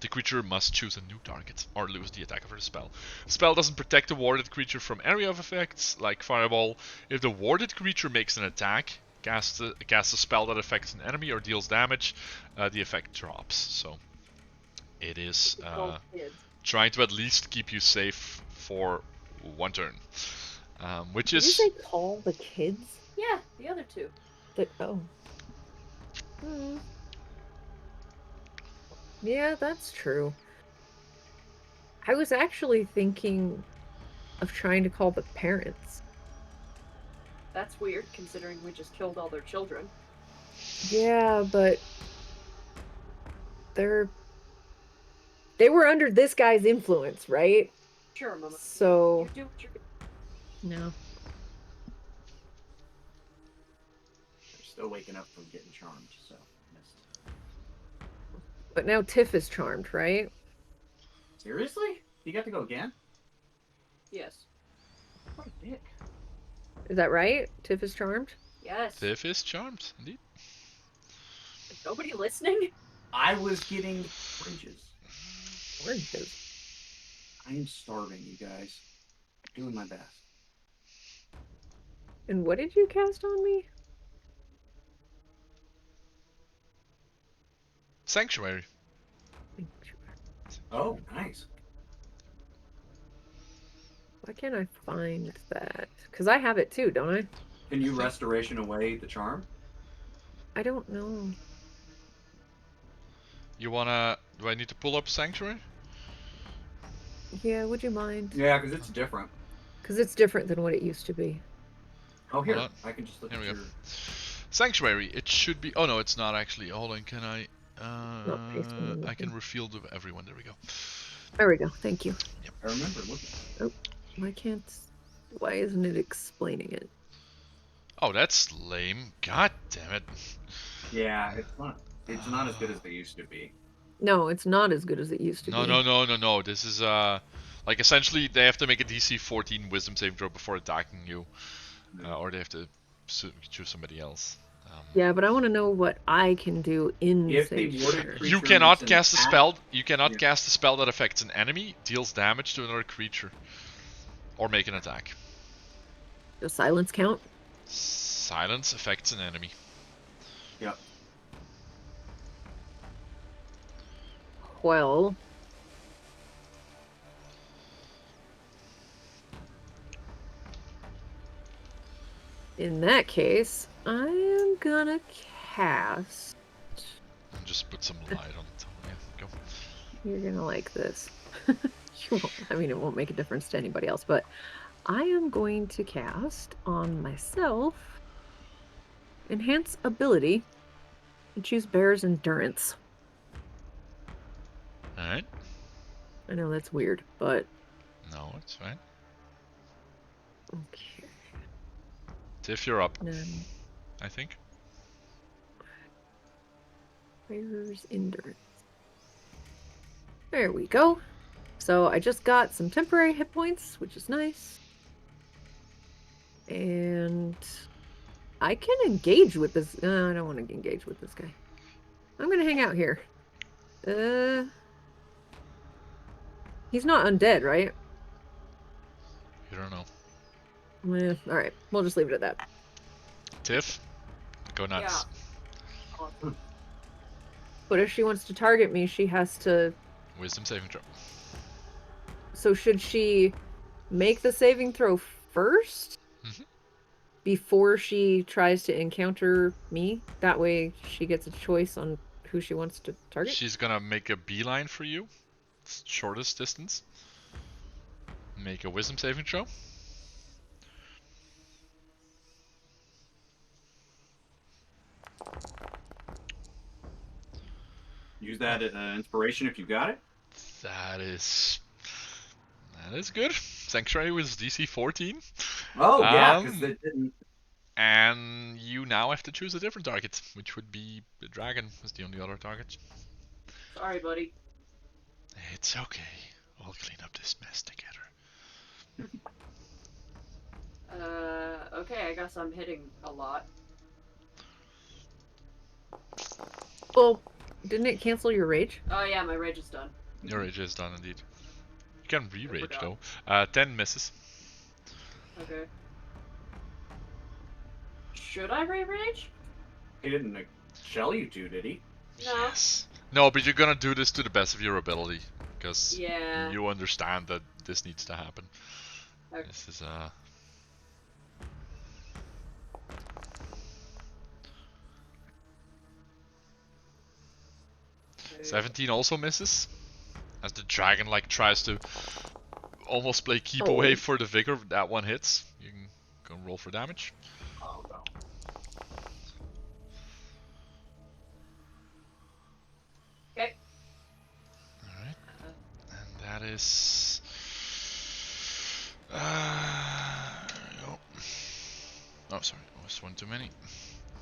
the creature must choose a new target or lose the attack of the spell. The spell doesn't protect the warded creature from area of effects like Fireball. If the warded creature makes an attack, casts a spell that affects an enemy or deals damage, the effect drops. So it is trying to at least keep you safe for one turn. Which is... Did you say call the kids? Yeah, the other two. Yeah, that's true. I was actually thinking of trying to call the parents. That's weird, considering we just killed all their children. Yeah, but they were under this guy's influence, right? Sure, Mama. So You do what you're... no. They're still waking up from getting charmed, so missed. But now Tiff is charmed, right? Seriously? You got to go again? Yes. What a dick. Is that right? Tiff is charmed? Yes. Tiff is charmed, indeed. Is nobody listening? I was getting oranges. Oranges. I am starving, you guys. Doing my best. And what did you cast on me? Sanctuary. Oh, nice. Why can't I find that? Because I have it too, don't I? Can you restoration away the charm? I don't know. You wanna... Do I need to pull up Sanctuary? Yeah, would you mind? Yeah, because it's different. Because it's different than what it used to be. Oh, here. Hold on. I can just look Here at we your... go. Sanctuary, it should be... Oh no, it's not actually. Hold on, can I... Not pasting anything. I can reveal to everyone. There we go. There we go. Thank you. I remember looking. Why can't... Why isn't it explaining it? Oh, that's lame. God damn it. Yeah, it's not as good as they used to be. No, it's not as good as it used to No, be. no. This is, like, essentially, they have to make a DC 14 Wisdom saving throw before attacking you. Or they have to choose somebody else. Yeah, but I want to know what I can do in If the Sanctuary. warded creature You cannot makes an cast a attack- spell. You cannot Yeah. cast a spell that affects an enemy, deals damage to another creature, or make an attack. Does silence count? Silence affects an enemy. Yep. Well... In that case, I am gonna cast... And just put some light on it. Yeah, go. You're gonna like this. You won't, I mean, it won't make a difference to anybody else, but I am going to cast on myself Enhance Ability and choose Bear's Endurance. Alright. I know that's weird, but No, it's fine. okay. Tiff, you're up, Then I think. Bear's Endurance. There we go. So I just got some temporary hit points, which is nice. And I can engage with this. I don't want to engage with this guy. I'm going to hang out here. He's not undead, right? You don't know. All right, we'll just leave it at that. Tiff, go nuts. Awesome. But if she wants to target me, she has to. Wisdom saving throw. So should she make the saving throw first? Mhm. Before she tries to encounter me? That way she gets a choice on who she wants to target? She's gonna make a beeline for you. It's shortest distance. Make a wisdom saving throw. Use that inspiration if you got it. That is good. Sanctuary was DC 14. Oh yeah, because it didn't. And you now have to choose a different target, which would be the dragon as the only other target. Sorry, buddy. It's okay. We'll clean up this mess together. Okay, I guess I'm hitting a lot. Well, didn't it cancel your rage? Oh yeah, my rage is done. Your rage is done indeed. You can re-rage forgot. though. 10 misses. Okay. Should I re-rage? He didn't shell you to, did he? No. Yes. No, but you're gonna do this to the best of your ability, because Yeah. you understand that this needs to happen. Okay. This is 17 also misses, as the dragon like tries to almost play keep away for the vigor. That one hits. You can go roll for damage. Oh no. Okay. Alright. And that is... oh. Oh, sorry. It was one too many.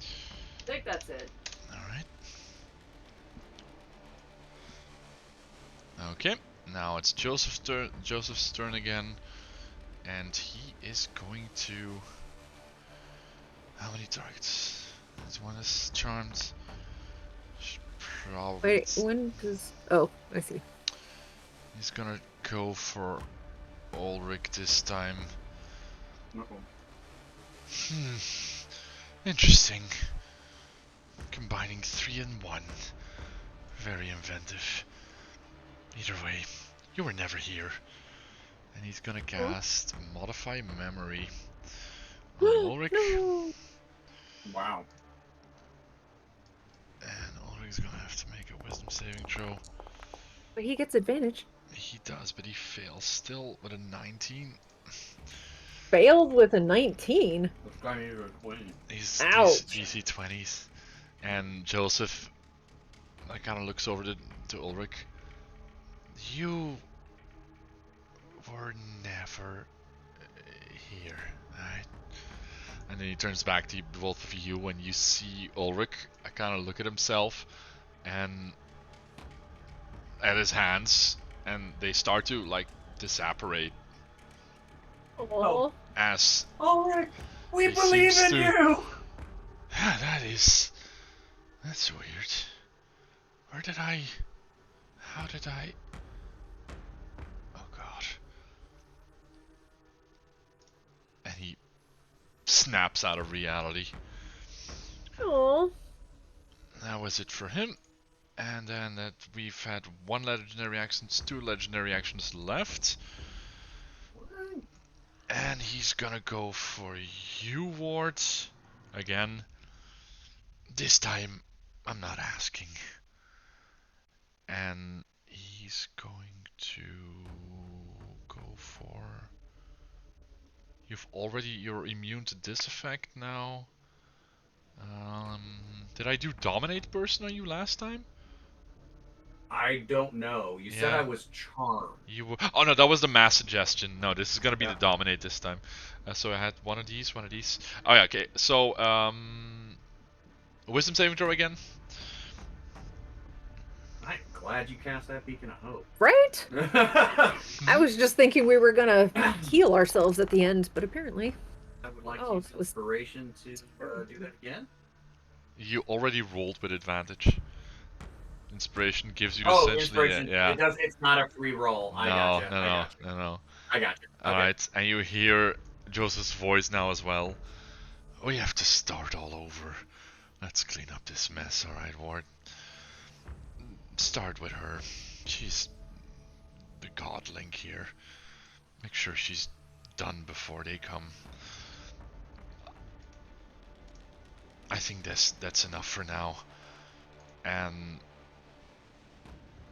I think that's it. Alright. Okay. Now it's Joseph's turn again. And he is going to... How many targets? This one is charmed. Probably. Wait, when does... Oh, I see. He's gonna go for Ulrich this time. Interesting. Combining 3 and 1. Very inventive. Either way, you were never here. And he's gonna cast Modify Memory on Ulrich. No. Wow. And Ulrich's gonna have to make a wisdom saving throw. But he gets advantage. He does, but he fails still with a 19. Failed with a 19? This guy needed a 20. These Ouch. GC 20s. And Joseph kind of looks over to Ulrich. You were never here, right? And then he turns back to both of you when you see Ulrich kind of look at himself and at his hands, and they start to like disapparate Oh. as Ulrich, we He believe seems in to- you. That's weird. How did I? Oh god. And he snaps out of reality. Oh. That was it for him. And then that we've had 1 legendary action, 2 legendary actions left. And he's gonna go for you, Ward. Again. This time, I'm not asking. And he's going to go for... You're immune to this effect now. Did I do Dominate Person on you last time? I don't know. You said Yeah. I was charmed. Oh no, that was the mass suggestion. No, this is gonna be Yeah. the Dominate this time. So I had one of these. Oh yeah, okay. So, Wisdom saving throw again. I'm glad you cast that beacon of hope. Right? I was just thinking we were gonna heal ourselves at the end, but apparently... I would like Oh, to use it was- inspiration to do that again. You already rolled with advantage. Inspiration gives you Oh, essentially... inspiration. Yeah. It does. It's not a free roll. I gotcha. No. I got you. Alright, and you hear Joseph's voice now as well. We have to start all over. Let's clean up this mess, alright, Ward? Start with her. She's the god link here. Make sure she's done before they come. I think that's enough for now. And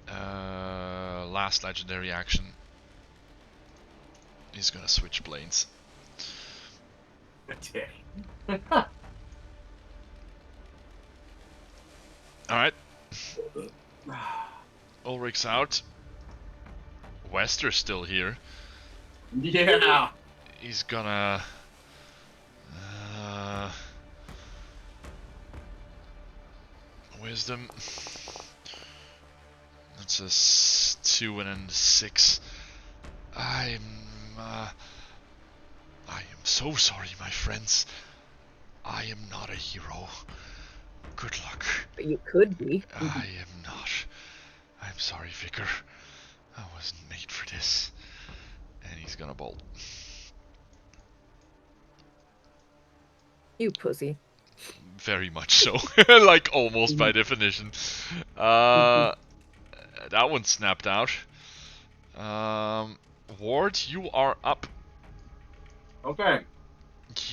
last legendary action. He's gonna switch planes. Okay. Alright. Ulrich's out. Wester's still here. Yeah. He's gonna... Wisdom. That's a 2 and then 6. I am so sorry, my friends. I am not a hero. Good luck. But you could be. I am not. I'm sorry, Vicar. I wasn't made for this. And he's gonna bolt. You pussy. Very much so. Like, almost by definition. That one snapped out. Ward, you are up. Okay.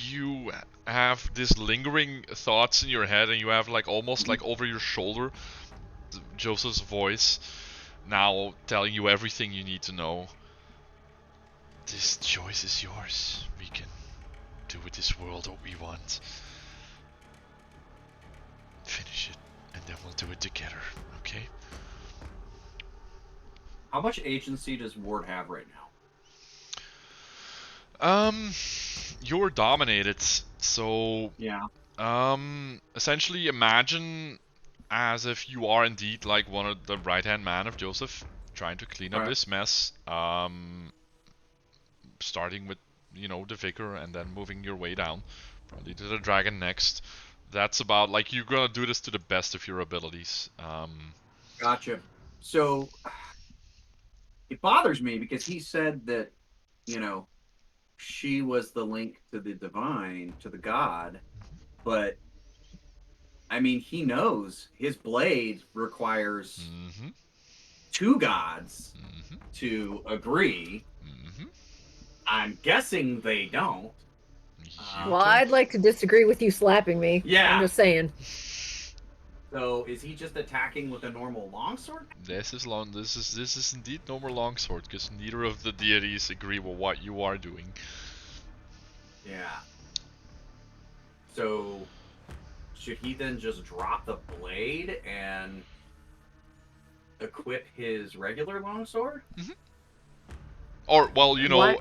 You have this lingering thoughts in your head, and you have like almost like over your shoulder Joseph's voice now telling you everything you need to know. This choice is yours. We can do with this world what we want. Finish it, and then we'll do it together, okay? How much agency does Ward have right now? You're dominated, so Yeah. essentially imagine as if you are indeed like one of the right-hand man of Joseph, trying to clean up Right. this mess. Starting with, you know, the vicar and then moving your way down, probably to the dragon next. That's about like you're gonna do this to the best of your abilities. Gotcha. So it bothers me because he said that, you know, she was the link to the divine, to the god, but I mean, he knows his blade requires Mm-hmm. two gods Mm-hmm. to agree. Mm-hmm. I'm guessing they don't. Well, I'd like to disagree with you slapping me. Yeah. I'm just saying. So is he just attacking with a normal longsword? This is indeed no more longsword, because neither of the deities agree with what you are doing. Yeah. So should he then just drop the blade and equip his regular longsword? Or, well, you know, What?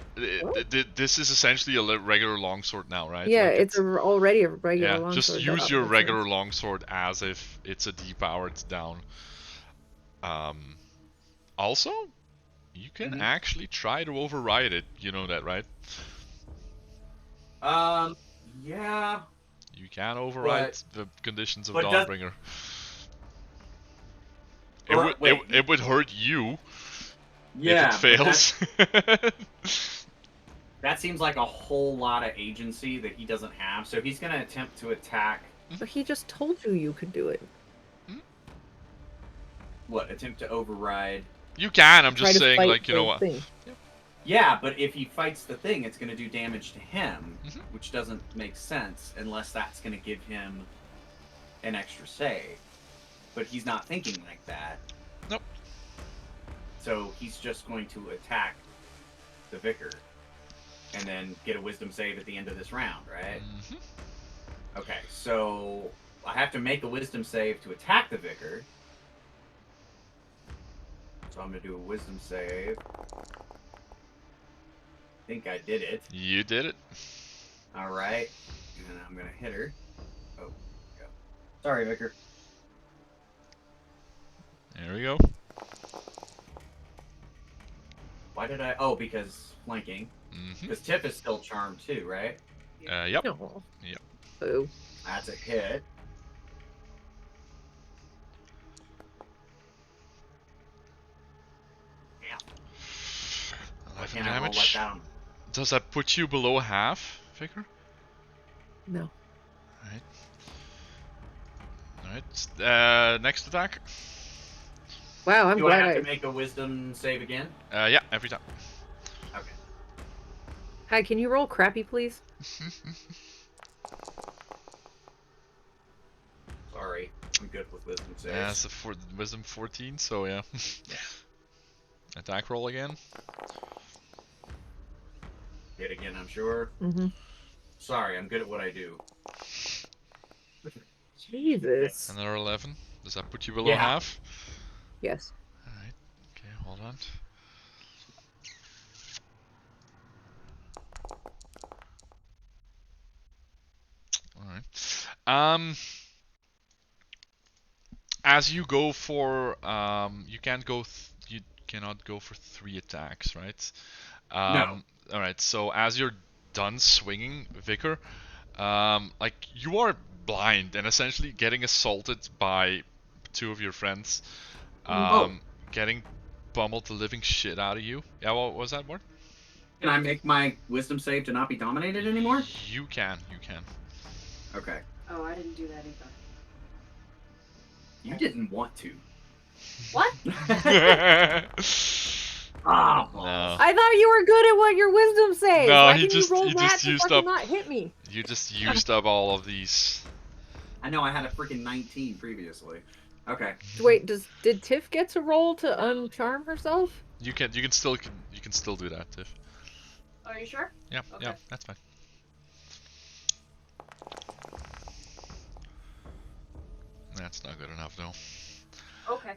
this is essentially a regular longsword now, right? Yeah, Like it's already a regular yeah, longsword. just that use your makes regular sense. longsword as if it's a depowered down. Also, you can actually try to override it. You know that, right? Yeah. You can override the conditions of but Dawnbringer. Or- wait. It would hurt you Yeah. if it fails. That seems like a whole lot of agency that he doesn't have. So he's going to attempt to attack. But he just told you could do it. What? Attempt to override. You can. I'm Try just to saying, fight like, you know the what? thing. Yeah, but if he fights the thing, it's going to do damage to him, Mhm. which doesn't make sense unless that's going to give him an extra save. But he's not thinking like that. Nope. So he's just going to attack the vicar and then get a wisdom save at the end of this round, right? Mhm. Okay, so I have to make a wisdom save to attack the vicar. So I'm going to do a wisdom save. I think I did it. You did it. All right. And I'm going to hit her. Oh, go. Sorry, Vicar. There we go. Why did I? Oh, because flanking. Mhm. Because Tip is still charmed too, right? Yep. No. Yep. Boo. That's a hit. Yeah. Why 11 can't I roll like damage. that on Does that put you below half, Vicar? No. Alright. Next attack. Wow, I'm Do I glad have to make a wisdom save again? Yeah, every time. Okay. Hi, can you roll crappy, please? Sorry, I'm good with wisdom saves. Yeah, it's a wisdom 14, so yeah. Attack roll again. Hit again, I'm sure. Mm-hmm. Sorry, I'm good at what I do. Jesus. Another 11. Does that put you below Yeah. half? Yes. Alright. Okay, hold on. Alright. As you go for you can't go you cannot go for 3 attacks, right? No. Alright, so as you're done swinging, Vicar, like you are blind and essentially getting assaulted by 2 of your friends. Oh. Getting pummeled the living shit out of you. Yeah, what was that word? Can I make my wisdom save to not be dominated anymore? You can. Okay. Oh, I didn't do that either. You didn't want to. What? Ah, No. I thought you were good at what your wisdom says. No, Why he can just- you roll he that just to used fucking up- not hit me? You just used up all of these. I know I had a freaking 19 previously. Okay. Wait, did Tiff get to roll to uncharm herself? You can still do that, Tiff. Are you sure? Yeah, Okay. yeah, that's fine. That's not good enough though. Okay.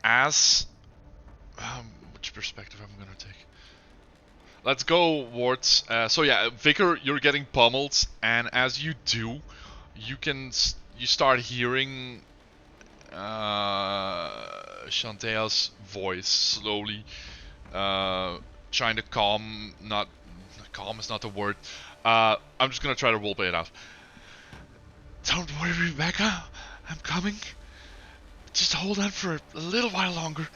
As which perspective I'm gonna take? Let's go, Warts. So yeah, Vicar, you're getting pummeled, and as you do, you start hearing Chantea's voice slowly, trying to calm. Not calm is not the word. I'm just gonna try to roleplay it out. Don't worry, Rebecca. I'm coming. Just hold on for a little while longer.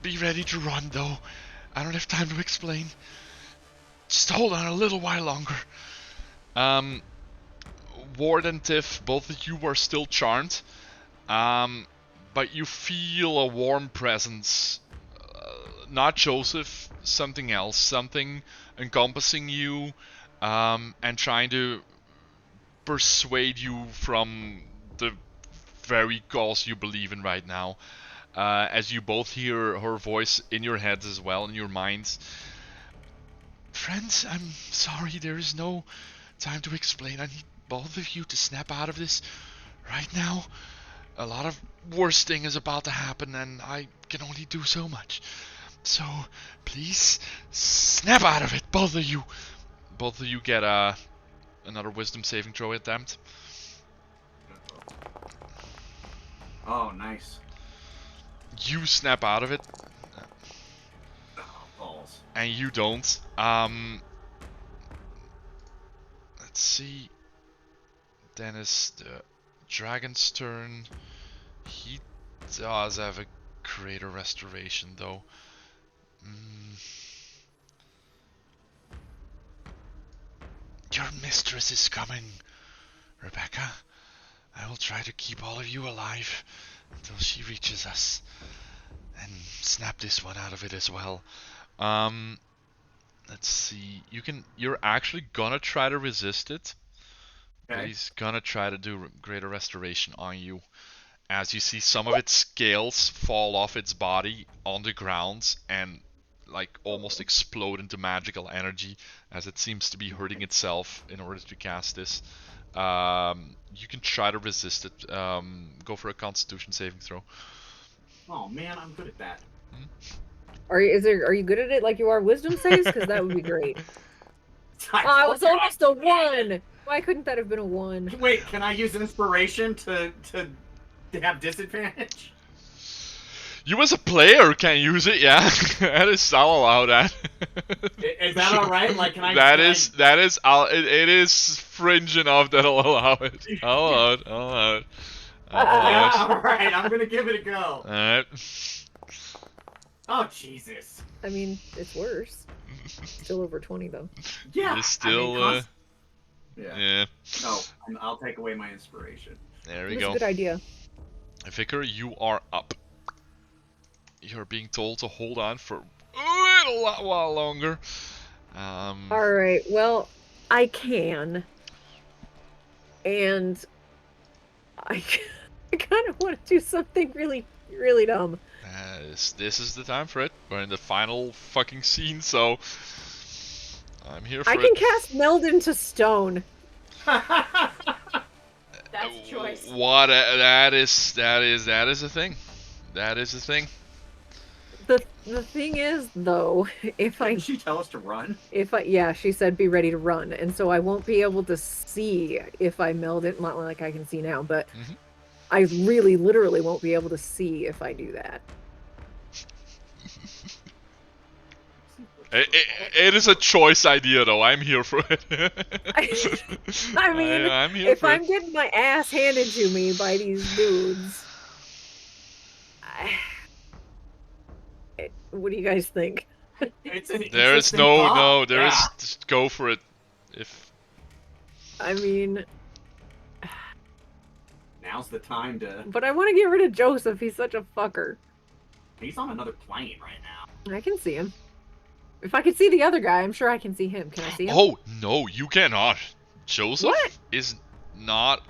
Be ready to run, though. I don't have time to explain. Just hold on a little while longer. Ward and Tiff, both of you are still charmed. But you feel a warm presence. Not Joseph, something else. Something encompassing you, and trying to persuade you from the very cause you believe in right now. As you both hear her voice in your heads as well, in your minds. Friends, I'm sorry, there is no time to explain. I need both of you to snap out of this right now. A lot of worse thing is about to happen, and I can only do so much. So, please, snap out of it, both of you. Both of you get another wisdom saving throw attempt. Oh, nice. You snap out of it, Oh, balls. and you don't. Let's see. Then it's the dragon's turn. He does have a greater restoration, though. Your mistress is coming, Rebecca. I will try to keep all of you alive until she reaches us. And snap this one out of it as well. Let's see. You're actually gonna try to resist it. But Okay. he's gonna try to do greater restoration on you. As you see some of its scales fall off its body on the ground and like almost explode into magical energy as it seems to be hurting itself in order to cast this. You can try to resist it. Go for a Constitution saving throw. Oh man, I'm good at that. Are you good at it like you are wisdom saves? Because that would be great. I Oh, it was forgot. almost a 1! Why couldn't that have been a 1? Wait, can I use inspiration to have disadvantage? You as a player can use it, yeah. I'll allow that. Is that all right? Like, can I? It is fringe enough that I'll allow it. I'll allow it. Yeah, all right. I'm gonna give it a go. Alright. Oh, Jesus. I mean, it's worse. Still over 20 though. Yeah. You're still, yeah. yeah. No, I'll take away my inspiration. There It we was a go. good idea. Vicar, you are up. You're being told to hold on for a little while longer. All right. Well, I can, and I kind of want to do something really, really dumb. This is the time for it. We're in the final fucking scene, so I'm here for I it. can cast meld into stone. That's a choice. What? That is a thing. That is a thing. The thing is, though, Didn't she tell us to run? yeah, she said be ready to run, and so I won't be able to see if I meld it. Not like I can see now, but I really, literally won't be able to see if I do that. It is a choice idea, though. I'm here for it. I mean, I'm here if for I'm it. getting my ass handed to me by these dudes, what do you guys think? It's an There is interesting thought. no. There is. Yeah. Just go for it. If I mean, Now's the time to. but I want to get rid of Joseph. He's such a fucker. He's on another plane right now. I can see him. If I could see the other guy, I'm sure I can see him. Can I see him? Oh no, you cannot. Joseph What? is not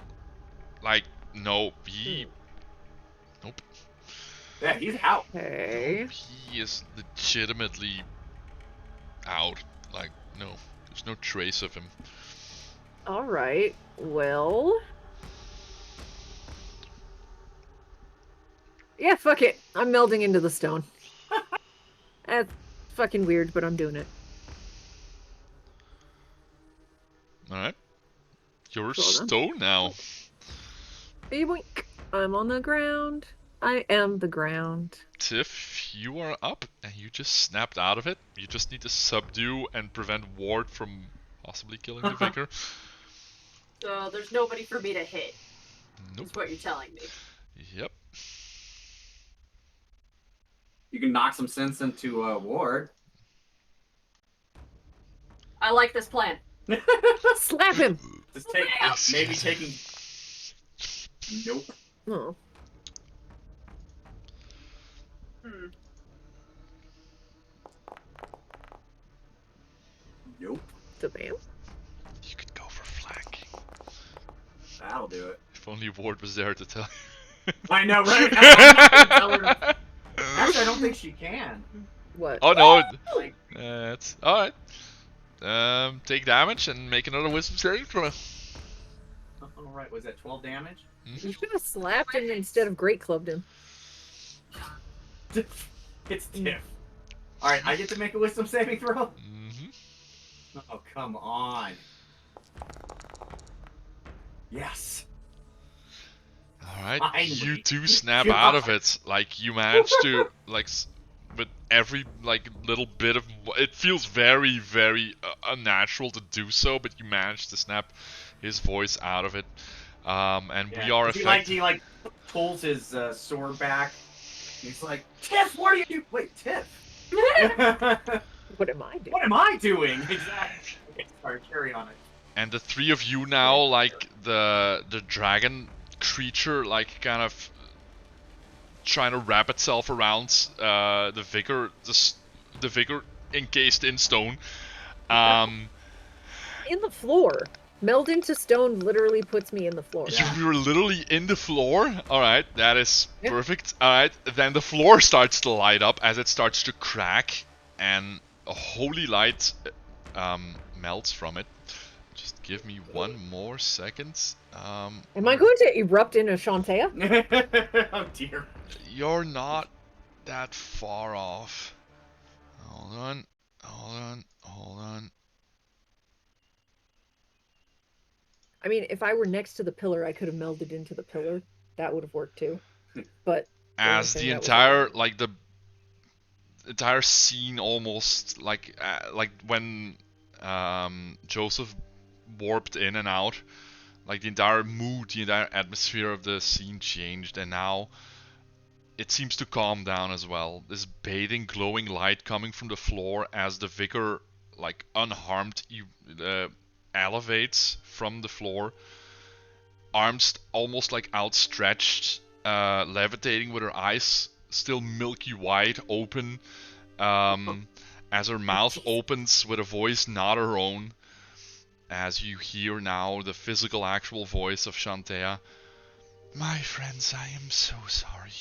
like no. He nope. Yeah, he's out. Okay. No, he is legitimately out. Like no, there's no trace of him. All right. Well. Yeah, fuck it. I'm melding into the stone. That's fucking weird, but I'm doing it. All right, you're Hold on. stone now. Boink. I'm on the ground. I am the ground. Tiff, you are up, and you just snapped out of it. You just need to subdue and prevent Ward from possibly killing the vicar. So there's nobody for me to hit. Nope. Is what you're telling me. Yep. You can knock some sense into Ward. I like this plan. Slap him. Just take maybe taking. Nope. Oh. Nope. Damn. You could go for flanking. That'll do it. If only Ward was there to tell you. I know, right? Actually, I don't think she can. What? Oh no. Like, That's alright. Take damage and make another wisdom saving throw. all right, was that 12 damage? You should have slapped him instead of great clubbed him. It's Tiff. All right, I get to make a wisdom saving throw. Mm-hmm. Oh, come on. Yes. Alright, Finally. you do snap out of it. Like, you manage to, like, with every, like, little bit of... It feels very, very unnatural to do so, but you manage to snap his voice out of it. And Yeah, we are he like pulls his sword back. He's like, Tiff, what are you doing? Wait, Tiff. What am I doing? What am I doing? Exactly. Okay, sorry, carry on it. And the three of you now, like, the dragon creature, like, kind of trying to wrap itself around the vicar, the vicar encased in stone. In the floor. Meld into stone literally puts me in the floor. You were literally in the floor. Alright, that is Yep. perfect. Alright, then the floor starts to light up as it starts to crack, and a holy light melts from it. Just give me one more second. Am I going to erupt in a Shantae? Oh dear. You're not that far off. Hold on, hold on, hold on. I mean, if I were next to the pillar, I could have melded into the pillar. That would have worked too. But As thing the that was entire, wrong. like, the entire scene almost, like when Joseph warped in and out, like the entire mood, the entire atmosphere of the scene changed, and now it seems to calm down as well. This bathing, glowing light coming from the floor as the vicar, like unharmed, elevates from the floor, arms almost like outstretched, levitating with her eyes still milky white, open, as her mouth opens with a voice not her own. As you hear now the physical, actual voice of Shantea. My friends, I am so sorry.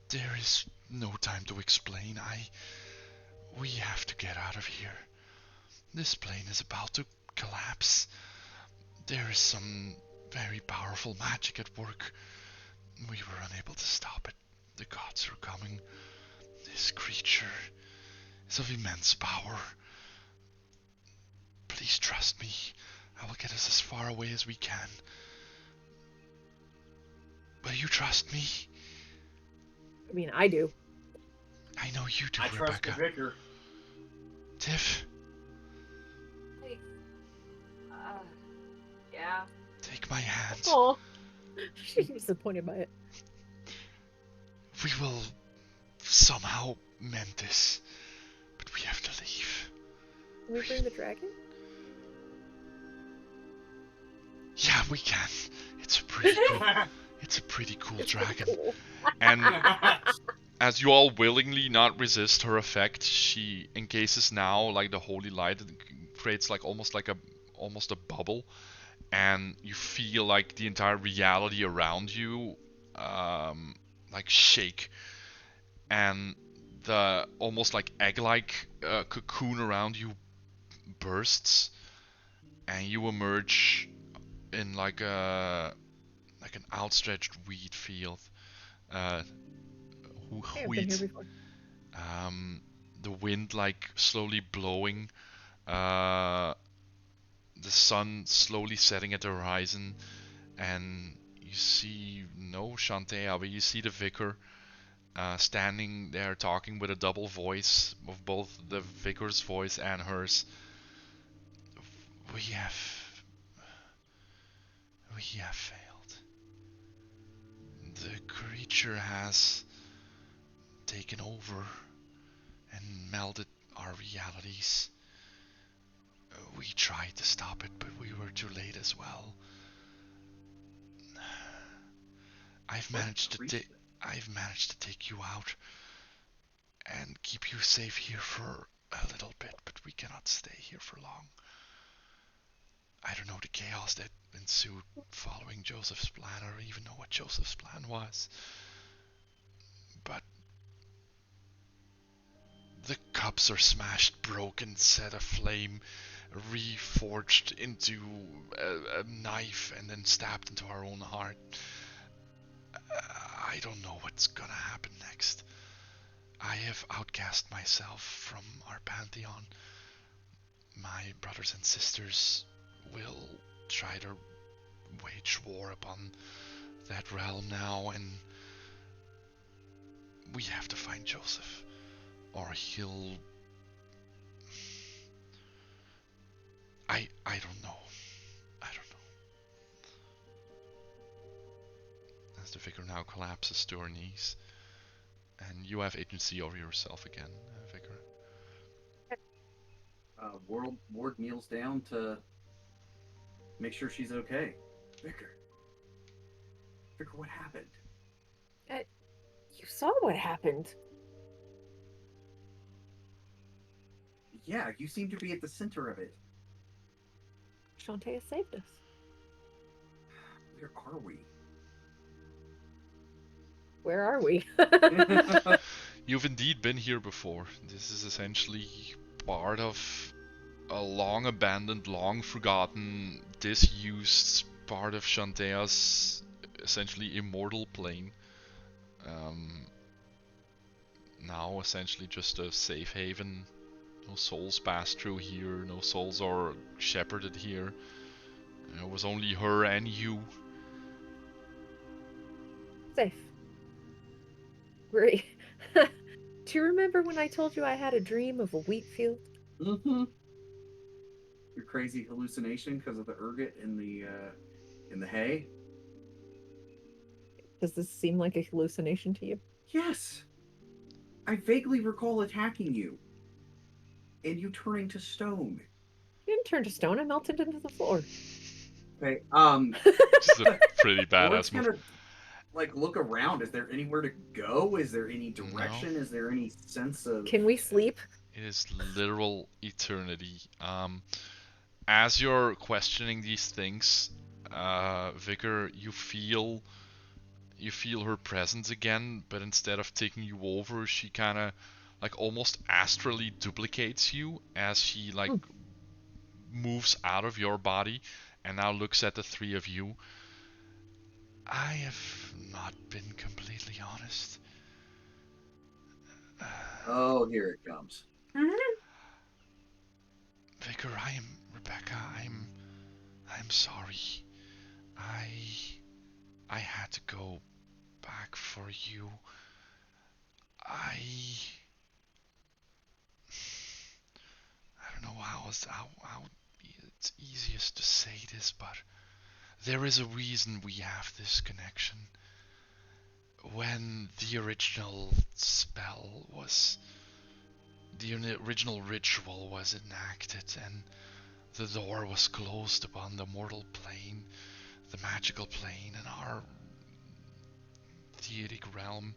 There is no time to explain. We have to get out of here. This plane is about to collapse. There is some very powerful magic at work. We were unable to stop it. The gods are coming. This creature is of immense power. Please trust me. I will get us as far away as we can. Will you trust me? I mean, I do. I know you do, I trust the Rebecca. vicar. Tiff, Yeah. take my hand. Oh, she's disappointed by it. We will somehow mend this, but we have to leave. Can we bring the dragon? Yeah, we can. It's a pretty cool dragon. Cool. And as you all willingly not resist her effect, she encases now like the holy light. It creates like almost a bubble, and you feel like the entire reality around you like shake, and the almost like egg-like cocoon around you bursts, and you emerge in like an outstretched wheat field. Hey, I've been here before. The wind like slowly blowing, the sun slowly setting at the horizon, and you see no Shantea, but you see the vicar standing there talking with a double voice of both the vicar's voice and hers. We have failed. The creature has taken over and melded our realities. We tried to stop it, but we were too late as well. I've managed to take you out and keep you safe here for a little bit, but we cannot stay here for long. I don't know the chaos that ensued following Joseph's plan, or even know what Joseph's plan was. But the cups are smashed, broken, set aflame, reforged into a knife, and then stabbed into our own heart. I don't know what's gonna happen next. I have outcast myself from our pantheon. My brothers and sisters will try to wage war upon that realm now, and we have to find Joseph, or he'll... I don't know. I don't know. As the vicar now collapses to her knees, and you have agency over yourself again, vicar. Ward kneels down to make sure she's okay. Vicar, what happened? You saw what happened. Yeah, you seem to be at the center of it. Shantea saved us. Where are we? Where are we? You've indeed been here before. This is essentially part of a long abandoned, long forgotten, disused part of Shantea's essentially immortal plane. Now essentially just a safe haven. No souls pass through here, no souls are shepherded here. It was only her and you. Safe. Great. Do you remember when I told you I had a dream of a wheat field? Mm-hmm. Your crazy hallucination because of the ergot in the hay? Does this seem like a hallucination to you? Yes. I vaguely recall attacking you. And you turning to stone. You didn't turn to stone. I melted into the floor. Okay, Just a pretty Ward's badass move. gonna, like, look around. Is there anywhere to go? Is there any No. direction? Is there any sense of... Can we sleep? It is literal eternity. As you're questioning these things, Vicar, you feel her presence again, but instead of taking you over, she kind of like almost astrally duplicates you as she like moves out of your body and now looks at the three of you. I have not been completely honest. Oh, here it comes. Vicar, Rebecca, I'm sorry. I had to go back for you. I don't know how it's easiest to say this, but there is a reason we have this connection. When the original ritual was enacted and the door was closed upon the mortal plane, the magical plane, and our theotic realm,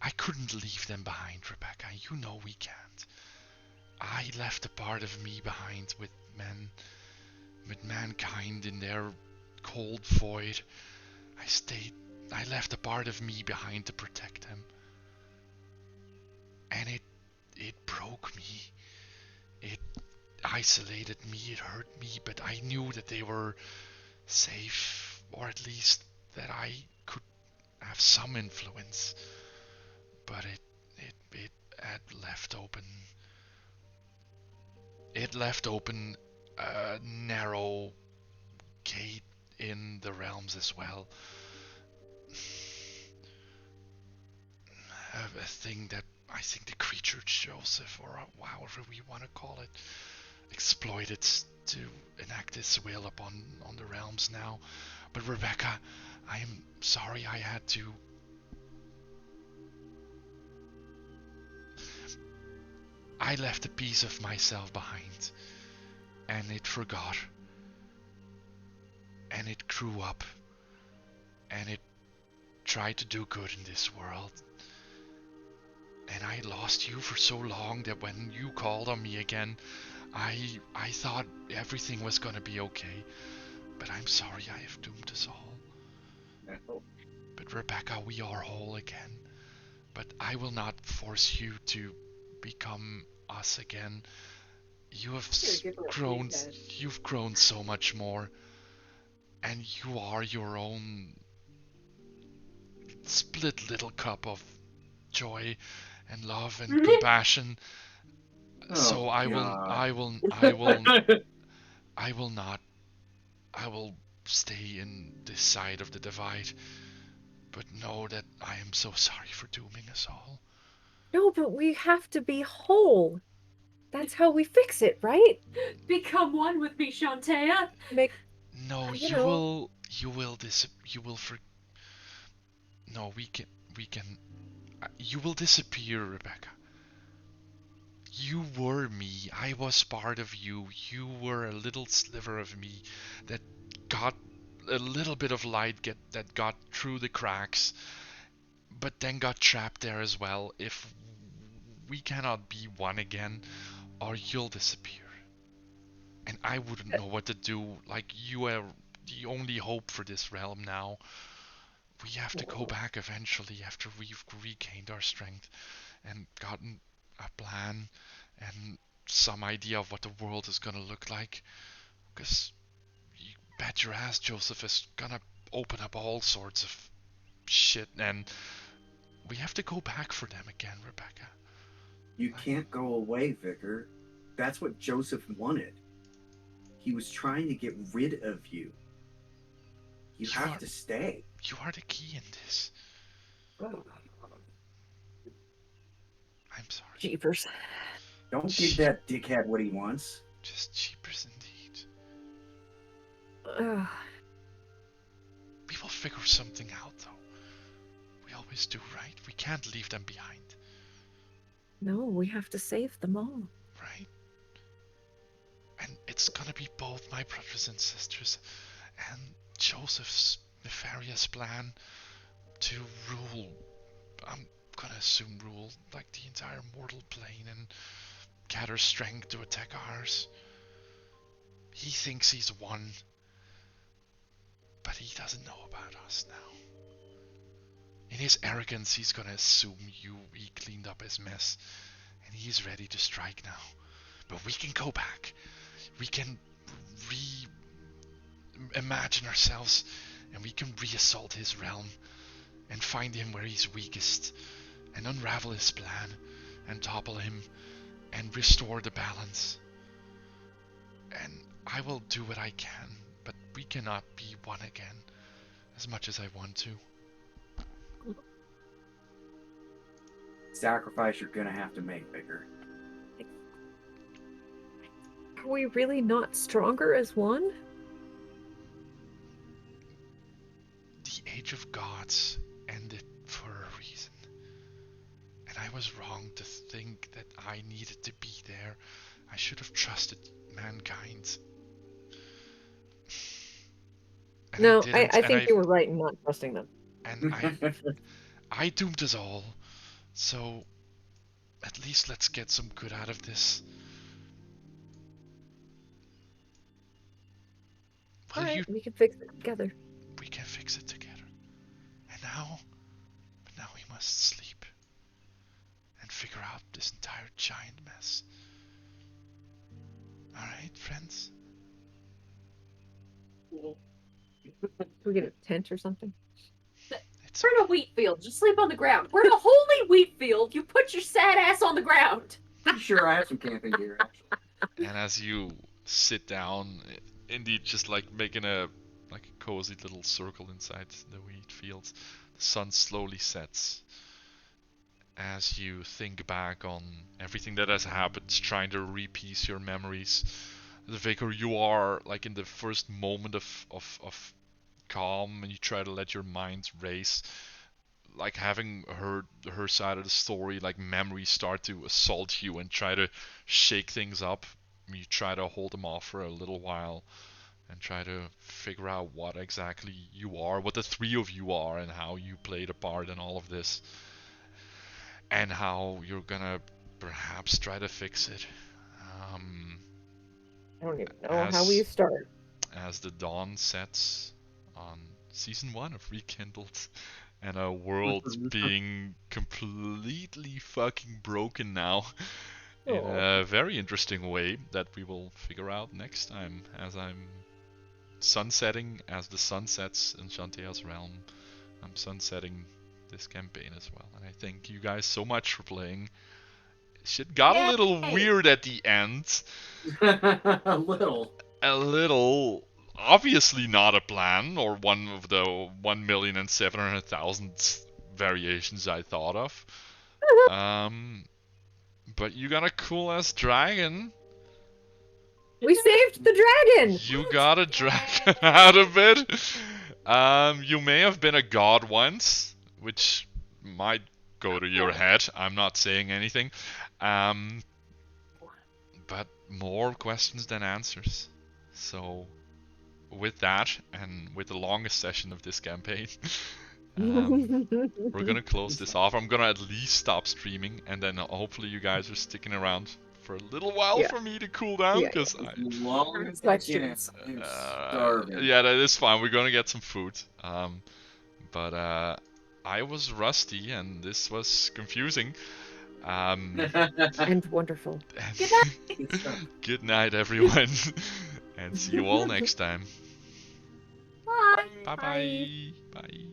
I couldn't leave them behind, Rebecca. You know we can't. I left a part of me behind with mankind in their cold void. I left a part of me behind to protect them. And it broke me. It isolated me, it hurt me, but I knew that they were safe, or at least that I could have some influence. But it had left open. It left open a narrow gate in the realms as well. A thing that I think the creature Joseph, or however we want to call it, exploited to enact its will upon the realms now. But Rebecca, I am sorry I had to. I left a piece of myself behind, and it forgot, and it grew up, and it tried to do good in this world. And I lost you for so long that when you called on me again, I thought everything was gonna be okay. But I'm sorry I have doomed us all. No. But Rebecca, we are whole again. But I will not force you to become us again. You have grown. You've grown so much more, and you are your own split little cup of joy and love and compassion. Oh, So I will not. I will stay in this side of the divide. But know that I am so sorry for dooming us all. No, but we have to be whole. That's how we fix it, right? Become one with me, Shantea. No, you will you will disappear, Rebecca. You were me. I was part of you. You were a little sliver of me that got a little bit of light that got through the cracks, but then got trapped there as well. If we cannot be one again, or you'll disappear. And I wouldn't know what to do. Like, you are the only hope for this realm now. We have to go back eventually after we've regained our strength and gotten a plan and some idea of what the world is gonna look like. Because you bet your ass Joseph is gonna open up all sorts of shit, and we have to go back for them again, Rebecca. You can't go away, Vicar. That's what Joseph wanted. He was trying to get rid of you. You have to stay. You are the key in this. I'm sorry. Jeepers. Don't give that dickhead what he wants. Just jeepers indeed. Ugh. We will figure something out, though. We always do, right? We can't leave them behind. No, we have to save them all. Right? And it's gonna be both my brothers and sisters and Joseph's nefarious plan to rule, I'm gonna assume rule, like the entire mortal plane and gather strength to attack ours. He thinks he's won, but he doesn't know about us now. In his arrogance, he's gonna assume he cleaned up his mess, and he's ready to strike now. But we can go back. We can imagine ourselves, and we can reassault his realm, and find him where he's weakest, and unravel his plan, and topple him, and restore the balance. And I will do what I can, but we cannot be one again, as much as I want to. Sacrifice you're gonna have to make, Vicar. Are we really not stronger as one? The Age of Gods ended for a reason. And I was wrong to think that I needed to be there. I should have trusted mankind. And No, didn't, I and think you were right in not trusting them. And I doomed us all. So, at least let's get some good out of this. Alright, we can fix it together. We can fix it together. And now we must sleep. And figure out this entire giant mess. Alright, friends? Can we get a tent or something? We're in a wheat field. Just sleep on the ground. We're in a holy wheat field. You put your sad ass on the ground. Pretty sure I have some camping gear, actually. And as you sit down, indeed just like making a cozy little circle inside the wheat fields, the sun slowly sets. As you think back on everything that has happened, trying to repiece your memories, the Vicar, you are like in the first moment of calm, and you try to let your mind race, like having heard her side of the story, like memories start to assault you and try to shake things up. You try to hold them off for a little while and try to figure out what exactly you are, what the three of you are, and how you played a part in all of this, and how you're gonna perhaps try to fix it. I don't even know how we start. As the dawn sets on season 1 of Rekindled, and a world being completely fucking broken now in a very interesting way that we will figure out next time, as I'm sunsetting, as the sun sets in Shantae's realm. I'm sunsetting this campaign as well, and I thank you guys so much for playing. Shit got a little weird at the end. A little. Obviously not a plan, or one of the 1,700,000 variations I thought of. But you got a cool ass dragon. We saved the dragon! You got a dragon out of it. You may have been a god once, which might go to your head. I'm not saying anything. But more questions than answers. So, with that, and with the longest session of this campaign, we're gonna close this off. I'm gonna at least stop streaming, and then hopefully you guys are sticking around for a little while for me to cool down, because questions. yeah, that is fine. We're gonna get some food. But I was Rusty, and this was confusing. And wonderful. Good night. Good night, everyone, and see you all next time. Bye. Bye bye. Bye.